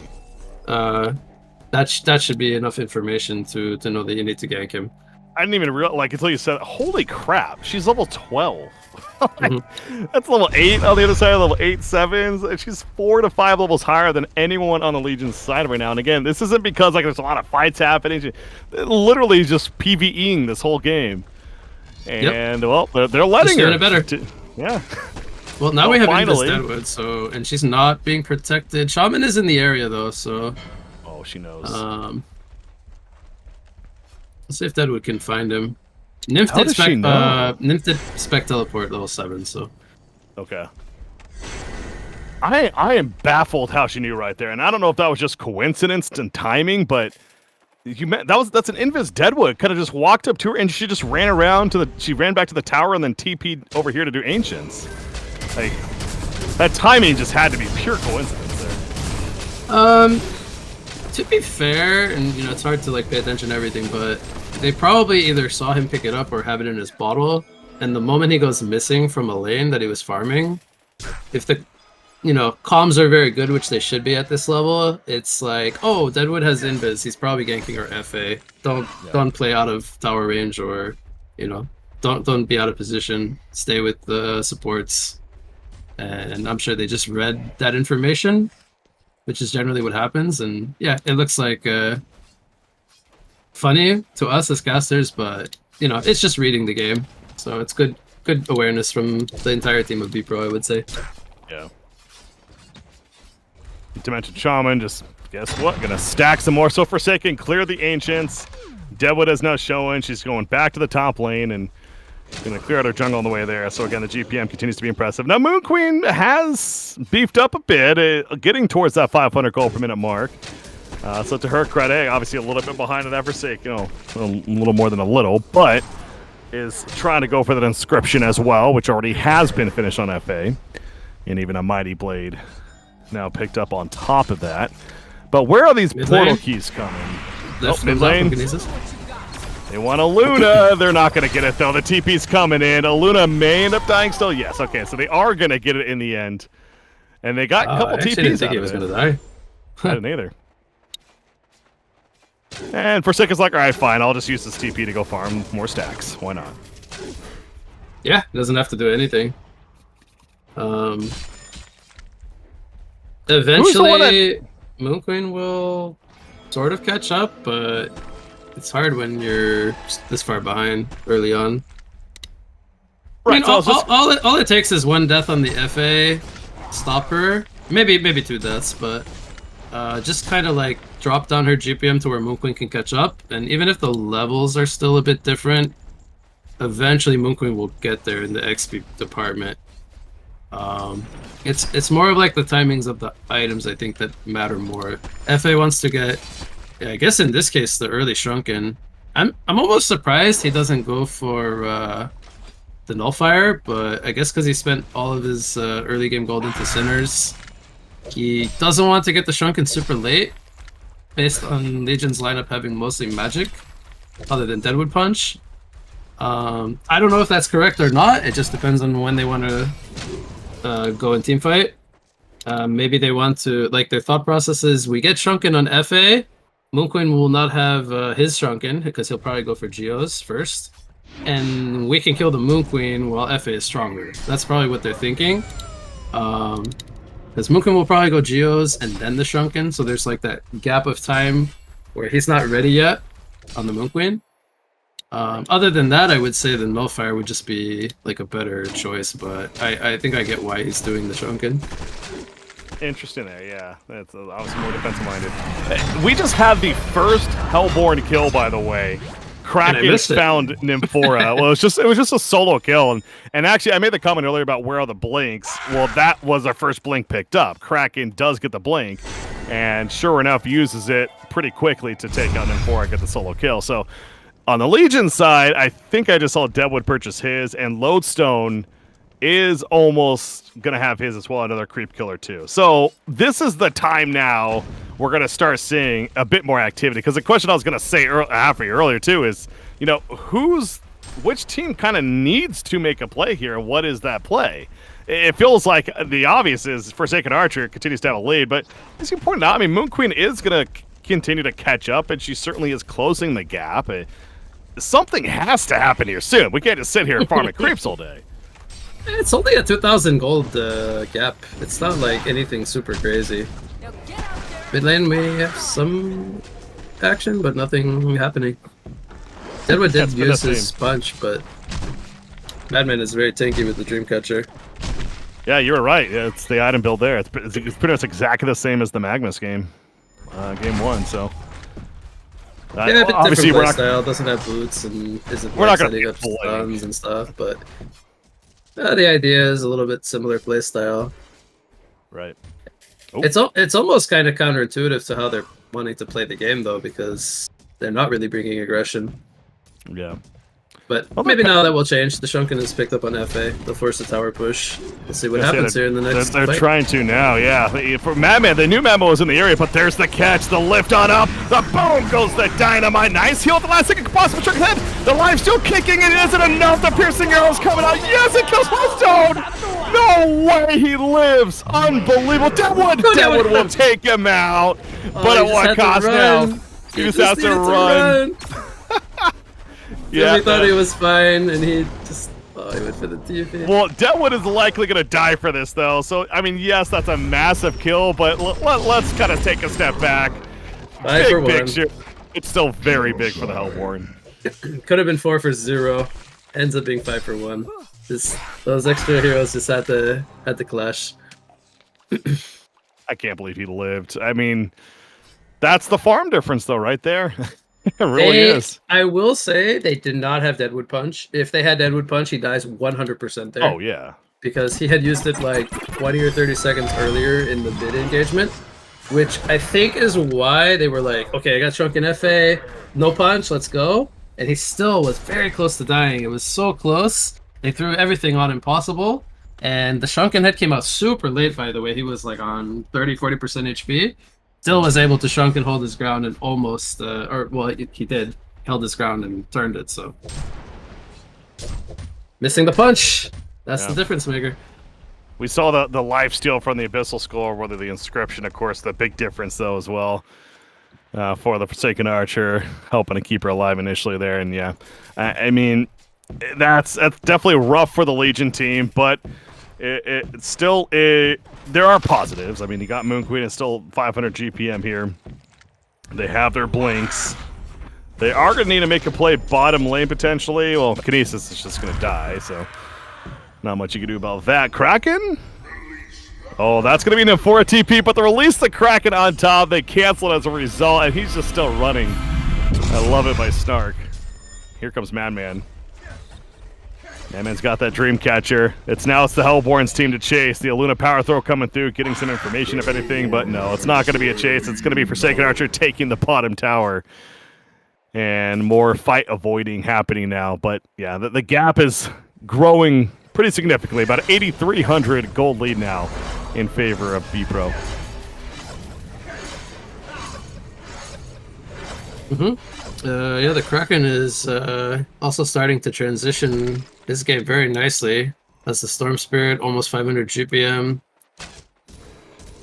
That should be enough information to know that you need to gank him. I didn't even realize, like, until you said, holy crap, she's level 12. That's level 8 on the other side, level 8, 7s. She's 4 to 5 levels higher than anyone on the Legion's side right now. And again, this isn't because, like, there's a lot of fights happening. She literally just PvEing this whole game. And, well, they're letting her. Doing it better. Yeah. Well, now we have Invis Deadwood, so, and she's not being protected. Shaman is in the area, though, so... Oh, she knows. Let's see if Deadwood can find him. Nymph did spec teleport level 7, so. Okay. I am baffled how she knew right there, and I don't know if that was just coincidence and timing, but that's an Invis Deadwood. Could have just walked up to her and she just ran around she ran back to the tower and then TP'd over here to do Ancients. Like, that timing just had to be pure coincidence there. To be fair, and you know, it's hard to like pay attention to everything, but they probably either saw him pick it up or have it in his bottle. And the moment he goes missing from a lane that he was farming, if the comms are very good, which they should be at this level, it's like, oh, Deadwood has invis, he's probably ganking our FA. Don't play out of tower range, or don't be out of position. Stay with the supports. And I'm sure they just read that information, which is generally what happens. And yeah, it looks like funny to us as casters, but it's just reading the game. So it's good awareness from the entire team of B-Pro, I would say. Yeah. Dimension Shaman, just guess what? Gonna stack some more. So Forsaken, clear the Ancients. Deadwood is now showing. She's going back to the top lane and gonna clear out her jungle on the way there. So again, the GPM continues to be impressive. Now Moon Queen has beefed up a bit, getting towards that 500 gold per minute mark. So to her credit, obviously a little bit behind on that Forsaken, a little more than a little, but is trying to go for that inscription as well, which already has been finished on FA, and even a Mighty Blade now picked up on top of that. But where are these portal keys coming? Mid lane. They want a Luna. They're not going to get it, though. The TP's coming in. A Luna may end up dying still. Yes, okay, so they are going to get it in the end. And they got a couple TPs I didn't think he was going to die. I didn't either. And Forsaken's like, all right, fine, I'll just use this TP to go farm more stacks. Why not? Yeah, doesn't have to do anything. Eventually, Moon Queen will sort of catch up, but it's hard when you're this far behind early on. Right, I mean, all it takes is one death on the FA, stop her. Maybe 2 deaths, but just kind of like drop down her GPM to where Moon Queen can catch up. And even if the levels are still a bit different, eventually Moon Queen will get there in the XP department. It's more of like the timings of the items, I think, that matter more. FA wants to get, yeah, I guess in this case, the early Shrunken. I'm almost surprised he doesn't go for the Nullifier, but I guess because he spent all of his early game gold into Sinners, he doesn't want to get the Shrunken super late, based on Legion's lineup having mostly magic, other than Deadwood Punch. I don't know if that's correct or not. It just depends on when they want to go in team fight. Maybe they want to, like, their thought process is, we get Shrunken on FA, Moon Queen will not have his Shrunken, because he'll probably go for Geos first, and we can kill the Moon Queen while FA is stronger. That's probably what they're thinking. Because Moon Queen will probably go Geos and then the Shrunken, so there's like that gap of time where he's not ready yet on the Moon Queen. Other than that, I would say the Nullifier would just be like a better choice, but I think I get why he's doing the Shrunken. Interesting there, yeah. That's obviously more defensive-minded. We just had the first Hellborn kill, by the way. Kraken found Nymphora. Well, it was just a solo kill, and actually, I made the comment earlier about where are the blinks. Well, that was our first blink picked up. Kraken does get the blink, and sure enough, uses it pretty quickly to take out Nymphora and get the solo kill. So, on the Legion side, I think I just saw Deadwood purchase his, and Lodestone is almost going to have his as well, another creep killer too. So this is the time now we're going to start seeing a bit more activity. Because the question I was going to say earlier too is, you know, which team kind of needs to make a play here, and what is that play? It feels like the obvious is Forsaken Archer continues to have a lead, but as you pointed out, I mean, Moon Queen is going to continue to catch up, and she certainly is closing the gap. Something has to happen here soon. We can't just sit here and farm at creeps all day. It's only a 2,000 gold gap. It's not like anything super crazy. Mid lane may have some action, but nothing happening. Deadwood did use his punch, but Madman is very tanky with the Dreamcatcher. Yeah, you were right. It's the item build there. It's pretty much exactly the same as the Magnus game, game 1. So yeah, a bit obviously different playstyle. Doesn't have boots and isn't like setting up stuns and stuff, but the idea is a little bit similar playstyle. Right. It's almost kind of counterintuitive to how they're wanting to play the game, though, because they're not really bringing aggression. Yeah. But maybe now that will change. The Shrunken is picked up on FA. They'll force a tower push. We'll see what happens here in the next They're fight. trying to now, yeah. For Madman, they knew Madman was in the area, but there's the catch, the lift on up, the boom goes the dynamite. Nice heal at the last second, possible trick head. The life still kicking, and it isn't enough. The piercing arrow's coming out. Yes, it kills Hearthstone. No way he lives. Unbelievable. Deadwood will take him out. But at what cost now? He just has to run. Yeah, he thought he was fine, and he just he went for the TP. Well, Deadwood is likely going to die for this, though. So, I mean, yes, that's a massive kill, but let's kind of take a step back. Big picture. It's still very big for the Hellborn. Could have been 4 for 0. Ends up being 5 for 1. Those extra heroes just had to clash. I can't believe he lived. I mean, that's the farm difference, though, right there. It really is. I will say they did not have Deadwood Punch. If they had Deadwood Punch, he dies 100% there. Oh, yeah. Because he had used it like 20 or 30 seconds earlier in the mid engagement, which I think is why they were like, okay, I got Shrunken FA, no punch, let's go. And he still was very close to dying. It was so close. They threw everything on impossible. And the Shrunken head came out super late, by the way. He was like on 30-40% HP. Still was able to Shrunken hold his ground and almost, he did. Held his ground and turned it, so. Missing the punch! That's the difference maker. We saw the life steal from the Abyssal Skull, whether the inscription, of course, the big difference, though, as well. for the Forsaken Archer, helping to keep her alive initially there. And yeah, I mean, that's definitely rough for the Legion team, but it's still there are positives. I mean, you got Moon Queen, it's still 500 GPM here. They have their blinks. They are going to need to make a play bottom lane potentially. Well, Kinesis is just going to die, so not much you can do about that. Kraken? Oh, that's going to be an for a TP, but they release the Kraken on top. They cancel it as a result, and he's just still running. I love it by Snark. Here comes Madman. Madman's got that dream catcher. It's the Hellborn's team to chase. The Aluna power throw coming through, getting some information if anything, but no, it's not going to be a chase. It's going to be Forsaken Archer taking the bottom tower. And more fight avoiding happening now. But yeah, the gap is growing pretty significantly. About 8,300 gold lead now in favor of B-Pro. Yeah, the Kraken is also starting to transition his game very nicely. That's the Storm Spirit, almost 500 GPM.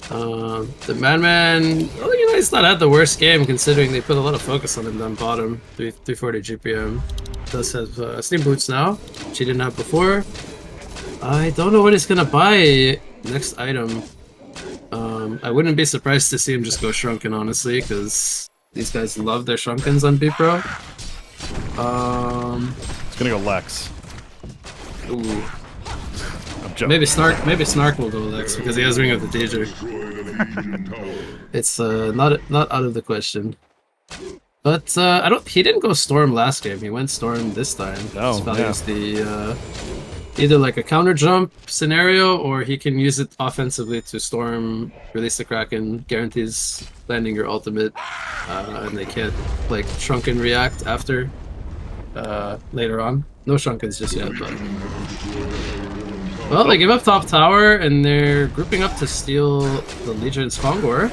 The Madman, well, you know, he's not had the worst game considering they put a lot of focus on him down bottom. 340 GPM. Does have Steam Boots now, which he didn't have before. I don't know what he's gonna buy next item. I wouldn't be surprised to see him just go Shrunken, honestly, because these guys love their Shrunkens on B-Pro. It's gonna go Lex. Ooh. Maybe Snark will go Lex because he has Ring of the Danger. It's not out of the question. But he didn't go Storm last game. He went Storm this time. Oh, values the either like a counter jump scenario, or he can use it offensively to Storm, release the Kraken, guarantees landing your ultimate, and they can't like Shrunken react after later on. No Shrunkens just yet, but well, they give up top tower and they're grouping up to steal the Legion's Kongor.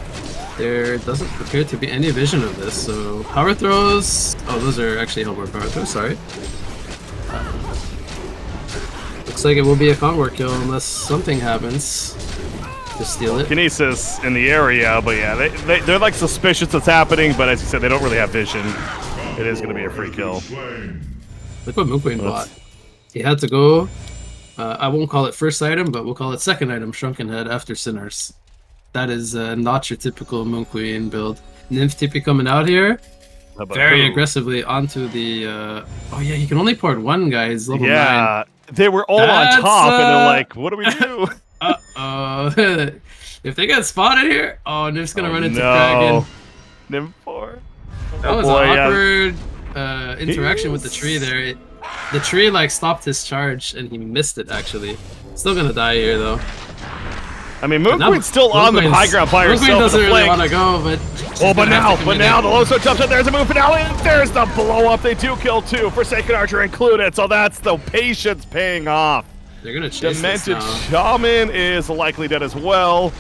There doesn't appear to be any vision of this, so power throws. Oh, those are actually Hellborn power throws. Sorry. Looks like it will be a Kongor kill unless something happens to steal it. Kinesis in the area, but yeah, they're like suspicious it's happening, but as you said, they don't really have vision. It is going to be a free kill. Look what Moon Queen bought. He had to go. I won't call it first item, but we'll call it second item, Shrunken Head after Sinners. That is not your typical Moon Queen build. Nymph TP coming out here. Very aggressively onto the... oh yeah, he can only port one guy. He's level 9. They were all on top, and they're like, what do we do? Uh-oh. If they get spotted here... Oh, Nymph's gonna run into Dragon. Nymph 4. That was an awkward interaction with the tree there. The tree like stopped his charge and he missed it actually. Still gonna die here though. I mean, Moon Queen's still on the high ground by herself. Moon Queen doesn't really want to go, but now the Loso jumps in. There's a move finale. And there's the blow up. They do kill 2. Forsaken Archer included. So that's the patience paying off. They're gonna chase Demented Shaman is likely dead as well.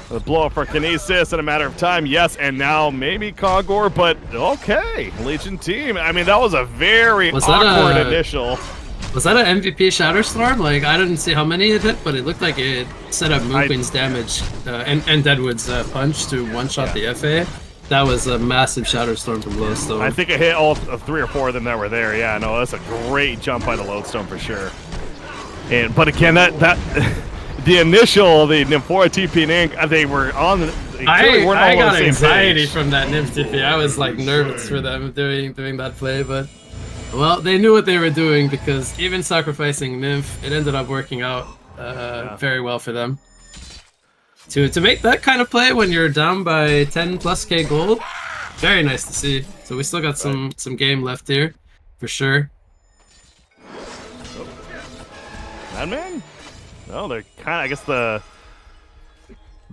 The blow up for Kinesis in a matter of time, yes, and now maybe Kongor, but okay, Legion team. I mean, that was a very awkward initial. Was that an MVP Shatterstorm? Like, I didn't see how many it hit, but it looked like it set up Moon Queen's damage and Deadwood's punch to one-shot the FA. That was a massive Shatterstorm from Lodestone. I think it hit all 3 or 4 of them that were there. Yeah, no, that's a great jump by the Lodestone for sure. But again, that the initial, the Nymphora TP and they were on the... I got anxiety from that Nymph TP. I was like nervous for them doing that play, but well, they knew what they were doing because even sacrificing Nymph, it ended up working out very well for them. To make that kind of play when you're down by 10+K gold, very nice to see. So we still got some game left here, for sure. Madman? No, they're kind of, I guess the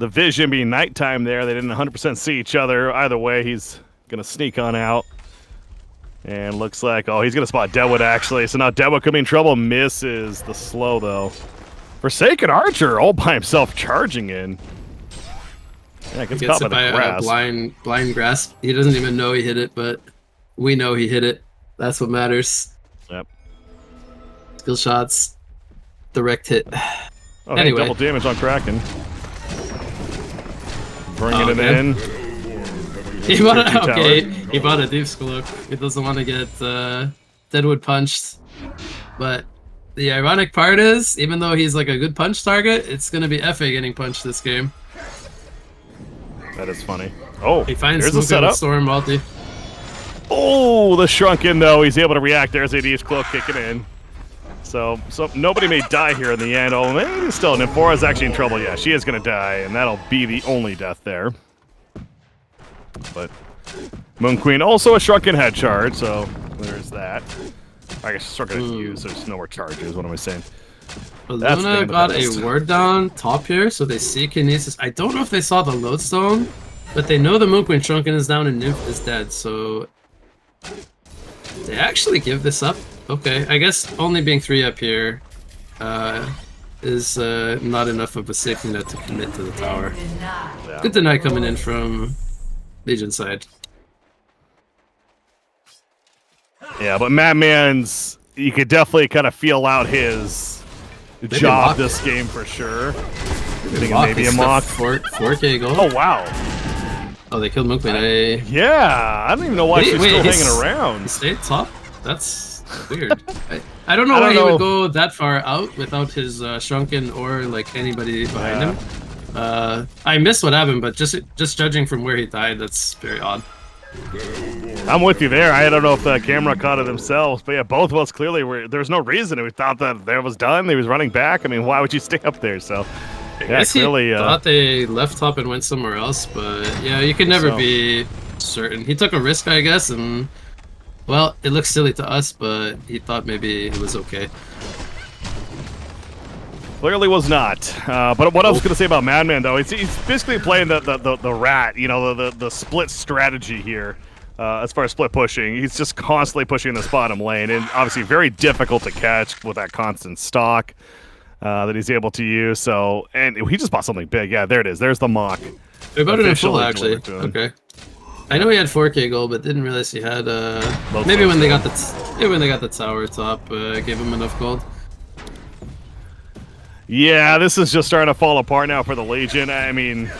vision being nighttime there, they didn't 100% see each other. Either way, he's going to sneak on out. And looks like, oh, he's going to spot Deadwood actually. So now Deadwood could be in trouble. Misses the slow though. Forsaken Archer all by himself charging in. Yeah, gets caught by the grasp. Blind grasp. He doesn't even know he hit it, but we know he hit it. That's what matters. Yep. Skill shots. Direct hit. Oh, anyway. Double damage on Kraken. Bringing it in. He bought a Deep's Cloak. He doesn't want to get Deadwood punched. But the ironic part is, even though he's like a good punch target, it's gonna be FA getting punched this game. That is funny. Oh, He finds there's a Smoke setup. with Storm multi. Oh, the Shrunken, though. He's able to react. There's AD's Cloak kicking in. So nobody may die here in the end. Oh, maybe still. Nymphora's actually in trouble. Yeah, she is going to die, and that'll be the only death there. But Moon Queen also a Shrunken head charge, so there's that. I guess Shrunken is used. There's no more charges. What am I saying? Luna got a ward down top here, so they see Kinesis. I don't know if they saw the lodestone, but they know the Moon Queen Shrunken is down and Nymph is dead, so they actually give this up. Okay, I guess only being 3 up here is not enough of a safety net to commit to the tower. Yeah. Good deny coming in from Legion side. Yeah, but Madman's, you could definitely kind of feel out his job this game for sure. Maybe a mock. 4K gold. Oh, wow. Oh, they killed Moon Queen. Yeah, I don't even know why she's still hanging around. He stayed top? That's weird. I don't know why he would go that far out without his Shrunken or like anybody behind him. I missed what happened, but just judging from where he died, that's very odd. I'm with you there. I don't know if the camera caught it themselves, but yeah, both of us clearly were. There's no reason. We thought that there was done. He was running back. I mean, why would you stay up there? So, I guess clearly, he thought they left top and went somewhere else, but yeah, you can never be certain. He took a risk, I guess, and well, it looks silly to us, but he thought maybe it was okay. Clearly was not. But what I was going to say about Madman, though, he's basically playing the rat, you know, the split strategy here. As far as split pushing, he's just constantly pushing this bottom lane, and obviously very difficult to catch with that constant stock that he's able to use. So, and he just bought something big. Yeah, there it is. There's the mock. We bought it in full, actually. Okay. I know he had 4K gold, but didn't realize he had maybe when they got the tower top, gave him enough gold. Yeah, this is just starting to fall apart now for the Legion. I mean,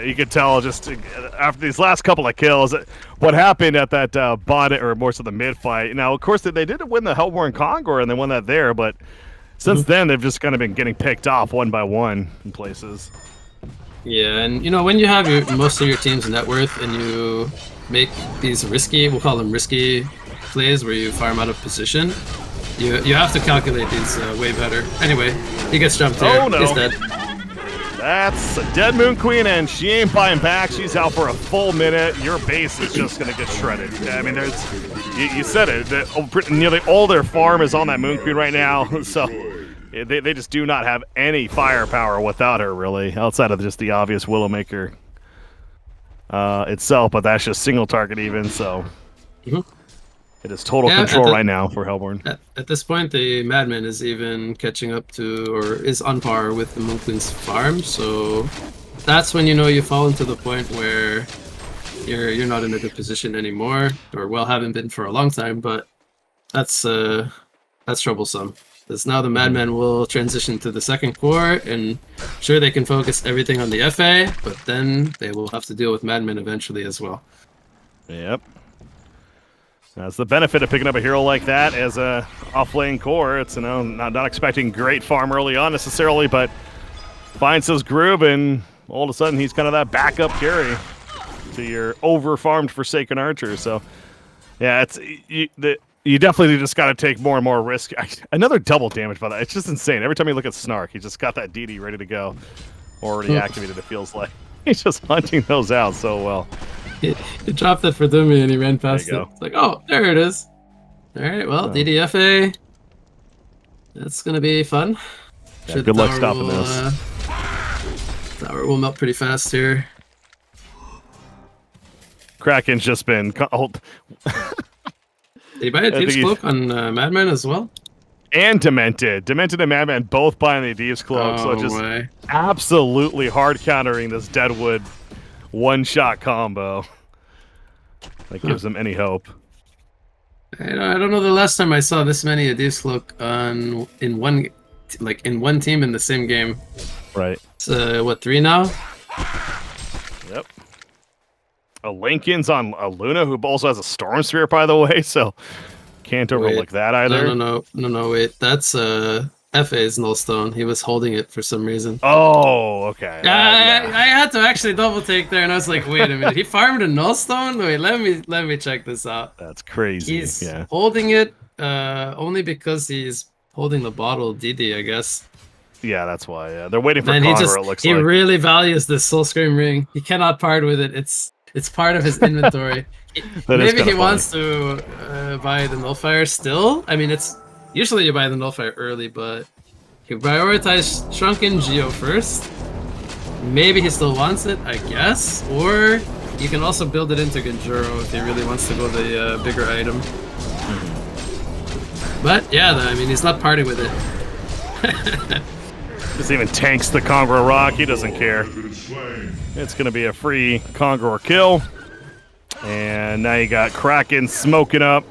you could tell just after these last couple of kills, what happened at that bot, or more so the mid fight. Now, of course, they did win the Hellborn Conqueror, and they won that there, but since then, they've just kind of been getting picked off one by one in places. Yeah, and you know, when you have most of your team's net worth and you make these risky, we'll call them risky plays where you farm out of position, you have to calculate these way better. Anyway, he gets jumped here. Oh, no. He's dead. That's a dead Moon Queen, and she ain't buying back. She's out for a full minute. Your base is just going to get shredded. I mean, you said it. Nearly all their farm is on that Moon Queen right now, so they just do not have any firepower without her, really, outside of just the obvious Willowmaker itself, but that's just single target even, so it is total control right now for Hellborn. At this point, the Madman is even catching up to, or is on par with the Moon Queen's farm, so that's when you know you fall into the point where you're not in a good position anymore, or well, haven't been for a long time, but that's troublesome. Because now the Madman will transition to the second core, and sure, they can focus everything on the FA, but then they will have to deal with Madman eventually as well. Yep. That's the benefit of picking up a hero like that as a off-lane core. It's, you know, not expecting great farm early on necessarily, but finds his groove, and all of a sudden he's kind of that backup carry to your over-farmed Forsaken Archer. So, yeah, you definitely just got to take more and more risk. Another double damage by that. It's just insane. Every time you look at Snark, he just got that DD ready to go. Already activated, it feels like. He's just hunting those out so well. He dropped it for Dummy and he ran past it. It's like, oh, there it is. Alright, well, DDFA. That's going to be fun. Yeah, good luck stopping this. Tower will melt pretty fast here. Kraken's just been... Did he buy a Thieves Cloak on Madman as well? And Demented. Demented and Madman both buying the Thieves Cloak. So just absolutely hard countering this Deadwood one-shot combo. That gives them any hope. I don't know the last time I saw this many Thieves Cloak in one team in the same game. Right. It's what, 3 now? Yep. A Lincoln's on a Luna, who also has a Storm Spirit, by the way, so can't overlook that either. No, wait. That's FA's Nullstone. He was holding it for some reason. Oh, okay. I had to actually double take there, and I was like, wait a minute. He farmed a Nullstone? Wait, let me check this out. That's crazy. He's yeah. holding it only because he's holding the bottle DD, I guess. Yeah, that's why. Yeah. They're waiting for And Conqueror, it looks he like. really values this Soul Scream ring. He cannot part with it. It's part of his inventory. Maybe he wants to buy the Nullfire still. I mean, it's usually you buy the Nullfire early, but he prioritized Shrunken Geo first. Maybe he still wants it, I guess. Or you can also build it into Genjuro if he really wants to go the bigger item. But yeah, I mean, he's not parting with it. This even tanks the Conqueror Rock. He doesn't care. It's going to be a free Conqueror kill. And now you got Kraken smoking up.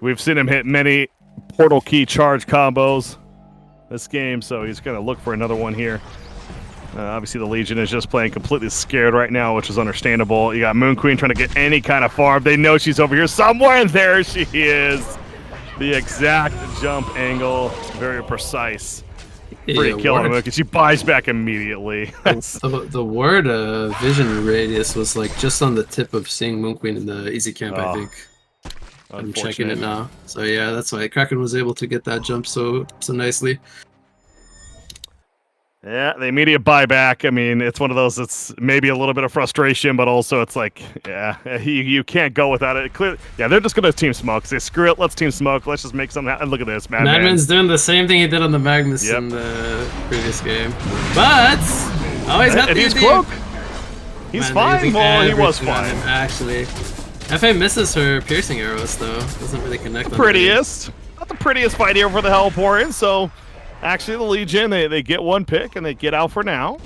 We've seen him hit many portal key charge combos this game, so he's going to look for another one here. Obviously, the Legion is just playing completely scared right now, which is understandable. You got Moon Queen trying to get any kind of farm. They know she's over here somewhere, and there she is. The exact jump angle, very precise. Free kill on Moon, she buys back immediately. The word vision radius was like just on the tip of seeing Moon Queen in the easy camp, I think. I'm checking it now. So yeah, that's why Kraken was able to get that jump so nicely. Yeah, the immediate buyback. I mean, it's one of those that's maybe a little bit of frustration, but also it's like, yeah, you can't go without it. Clearly, yeah, they're just going to team smoke. Say, screw it, let's team smoke. Let's just make something happen. Look at this, Madman's doing the same thing he did on the Magnus in the previous game. But, oh, he's got the he's cloak. He's fine. Well, he was fine. Actually, FA misses her piercing arrows, though. Doesn't really connect. Prettiest. Not the prettiest fight here for the Hellport, so... Actually, the Legion, they get one pick, and they get out for now.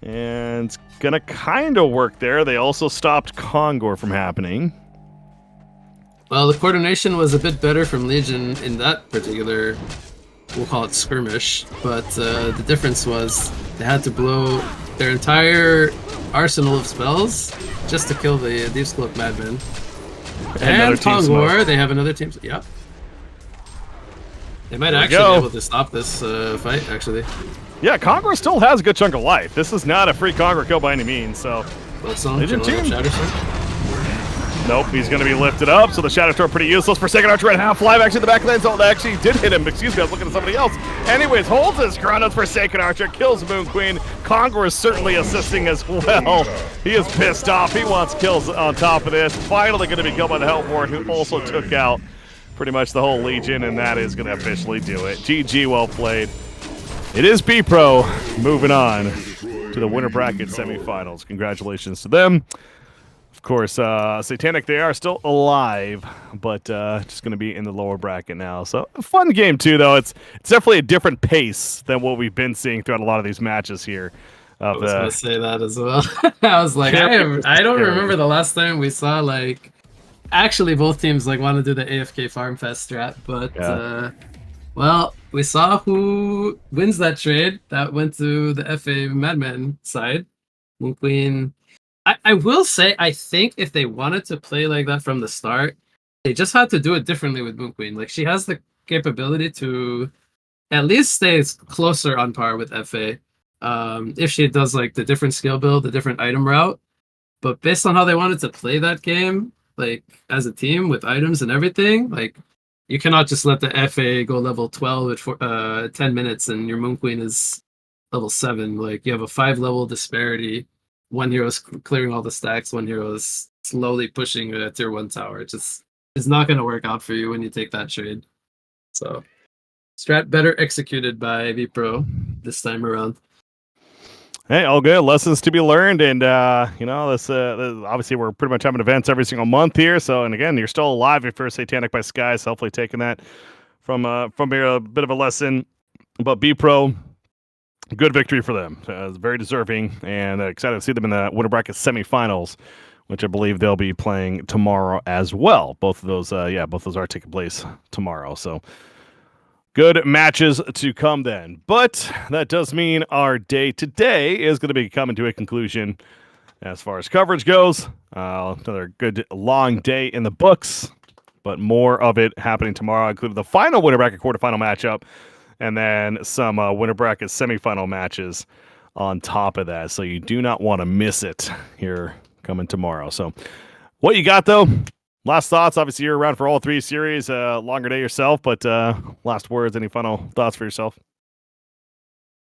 And it's going to kind of work there. They also stopped Kongor from happening. Well, the coordination was a bit better from Legion in that particular, we'll call it skirmish. But the difference was they had to blow their entire arsenal of spells just to kill the Deep's Cloak Madman. And Kongor, they have another team. Yep. They might actually be able to stop this fight, actually. Yeah, Conqueror still has a good chunk of life. This is not a free Conqueror kill by any means, so... Legion team. Nope, he's going to be lifted up, so the Shadow Storm pretty useless for second Archer at half-life. Actually, the back lane zone actually did hit him. Excuse me, I was looking at somebody else. Anyways, holds his ground up for second Archer, kills Moon Queen. Conqueror is certainly assisting as well. He is pissed off. He wants kills on top of this. Finally going to be killed by the Hellborn, who also took out pretty much the whole Legion, and that is going to officially do it. GG, well played. It is B-Pro moving on to the winter bracket semifinals. Congratulations to them. Of course, Satanic, they are still alive, but just going to be in the lower bracket now. So, a fun game, too, though. It's definitely a different pace than what we've been seeing throughout a lot of these matches here. I was going to say that as well. I was like, I don't remember the last time we saw, like... Actually, both teams like want to do the AFK Farm Fest strat, but well, we saw who wins that trade. That went to the FA Madman side. Moon Queen. I will say, I think if they wanted to play like that from the start, they just had to do it differently with Moon Queen. Like, she has the capability to at least stay closer on par with FA. If she does like the different skill build, the different item route. But based on how they wanted to play that game, like as a team with items and everything, like you cannot just let the FA go level 12 at 10 minutes and your Moon Queen is level 7. Like you have a 5-level disparity. One hero is clearing all the stacks, one hero is slowly pushing a tier 1 tower. It's not going to work out for you when you take that trade. So strat better executed by V-Pro this time around. Hey, all good. Lessons to be learned, and you know, this obviously we're pretty much having events every single month here. So, and again, you're still alive if you're Satanic by Skies. Hopefully, taking that from here a bit of a lesson. But B Pro, good victory for them. Very deserving, and excited to see them in the winter bracket semifinals, which I believe they'll be playing tomorrow as well. Both of those are taking place tomorrow. So. Good matches to come then. But that does mean our day today is going to be coming to a conclusion as far as coverage goes. Another good long day in the books, but more of it happening tomorrow, including the final winner bracket quarterfinal matchup, and then some winner bracket semifinal matches on top of that. So you do not want to miss it here coming tomorrow. So what you got, though? Last thoughts? Obviously, you're around for all 3 series. Longer day yourself, but last words, any final thoughts for yourself?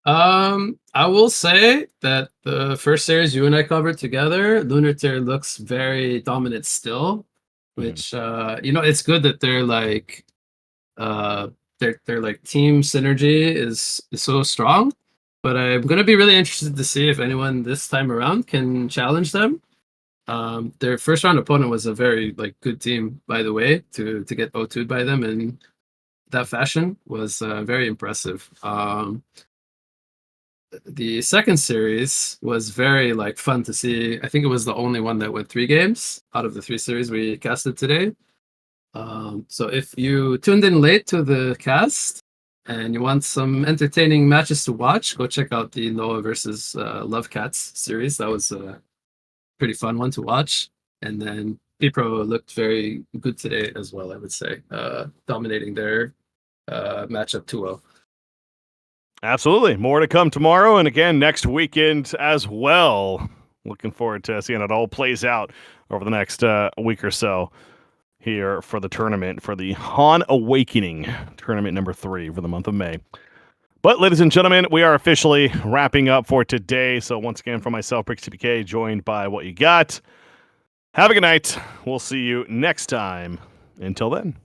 I will say that the first series you and I covered together, Lunatir looks very dominant still, which it's good that they're like their like team synergy is so strong. But I'm gonna be really interested to see if anyone this time around can challenge them. Their first round opponent was a very like good team, by the way, to get O2'd by them in that fashion was very impressive. The second series was very like fun to see. I think it was the only one that went 3 games out of the 3 series we casted today. So if you tuned in late to the cast and you want some entertaining matches to watch, go check out the Noah versus Love Cats series. That was a pretty fun one to watch. And then P-Pro looked very good today as well, I would say, dominating their matchup 2-0. Absolutely. More to come tomorrow and again next weekend as well. Looking forward to seeing it all plays out over the next week or so here for the tournament, for the HoN Awakening tournament number 3 for the month of May. But ladies and gentlemen, we are officially wrapping up for today. So once again, for myself, BrickCPK, joined by What You Got. Have a good night. We'll see you next time. Until then.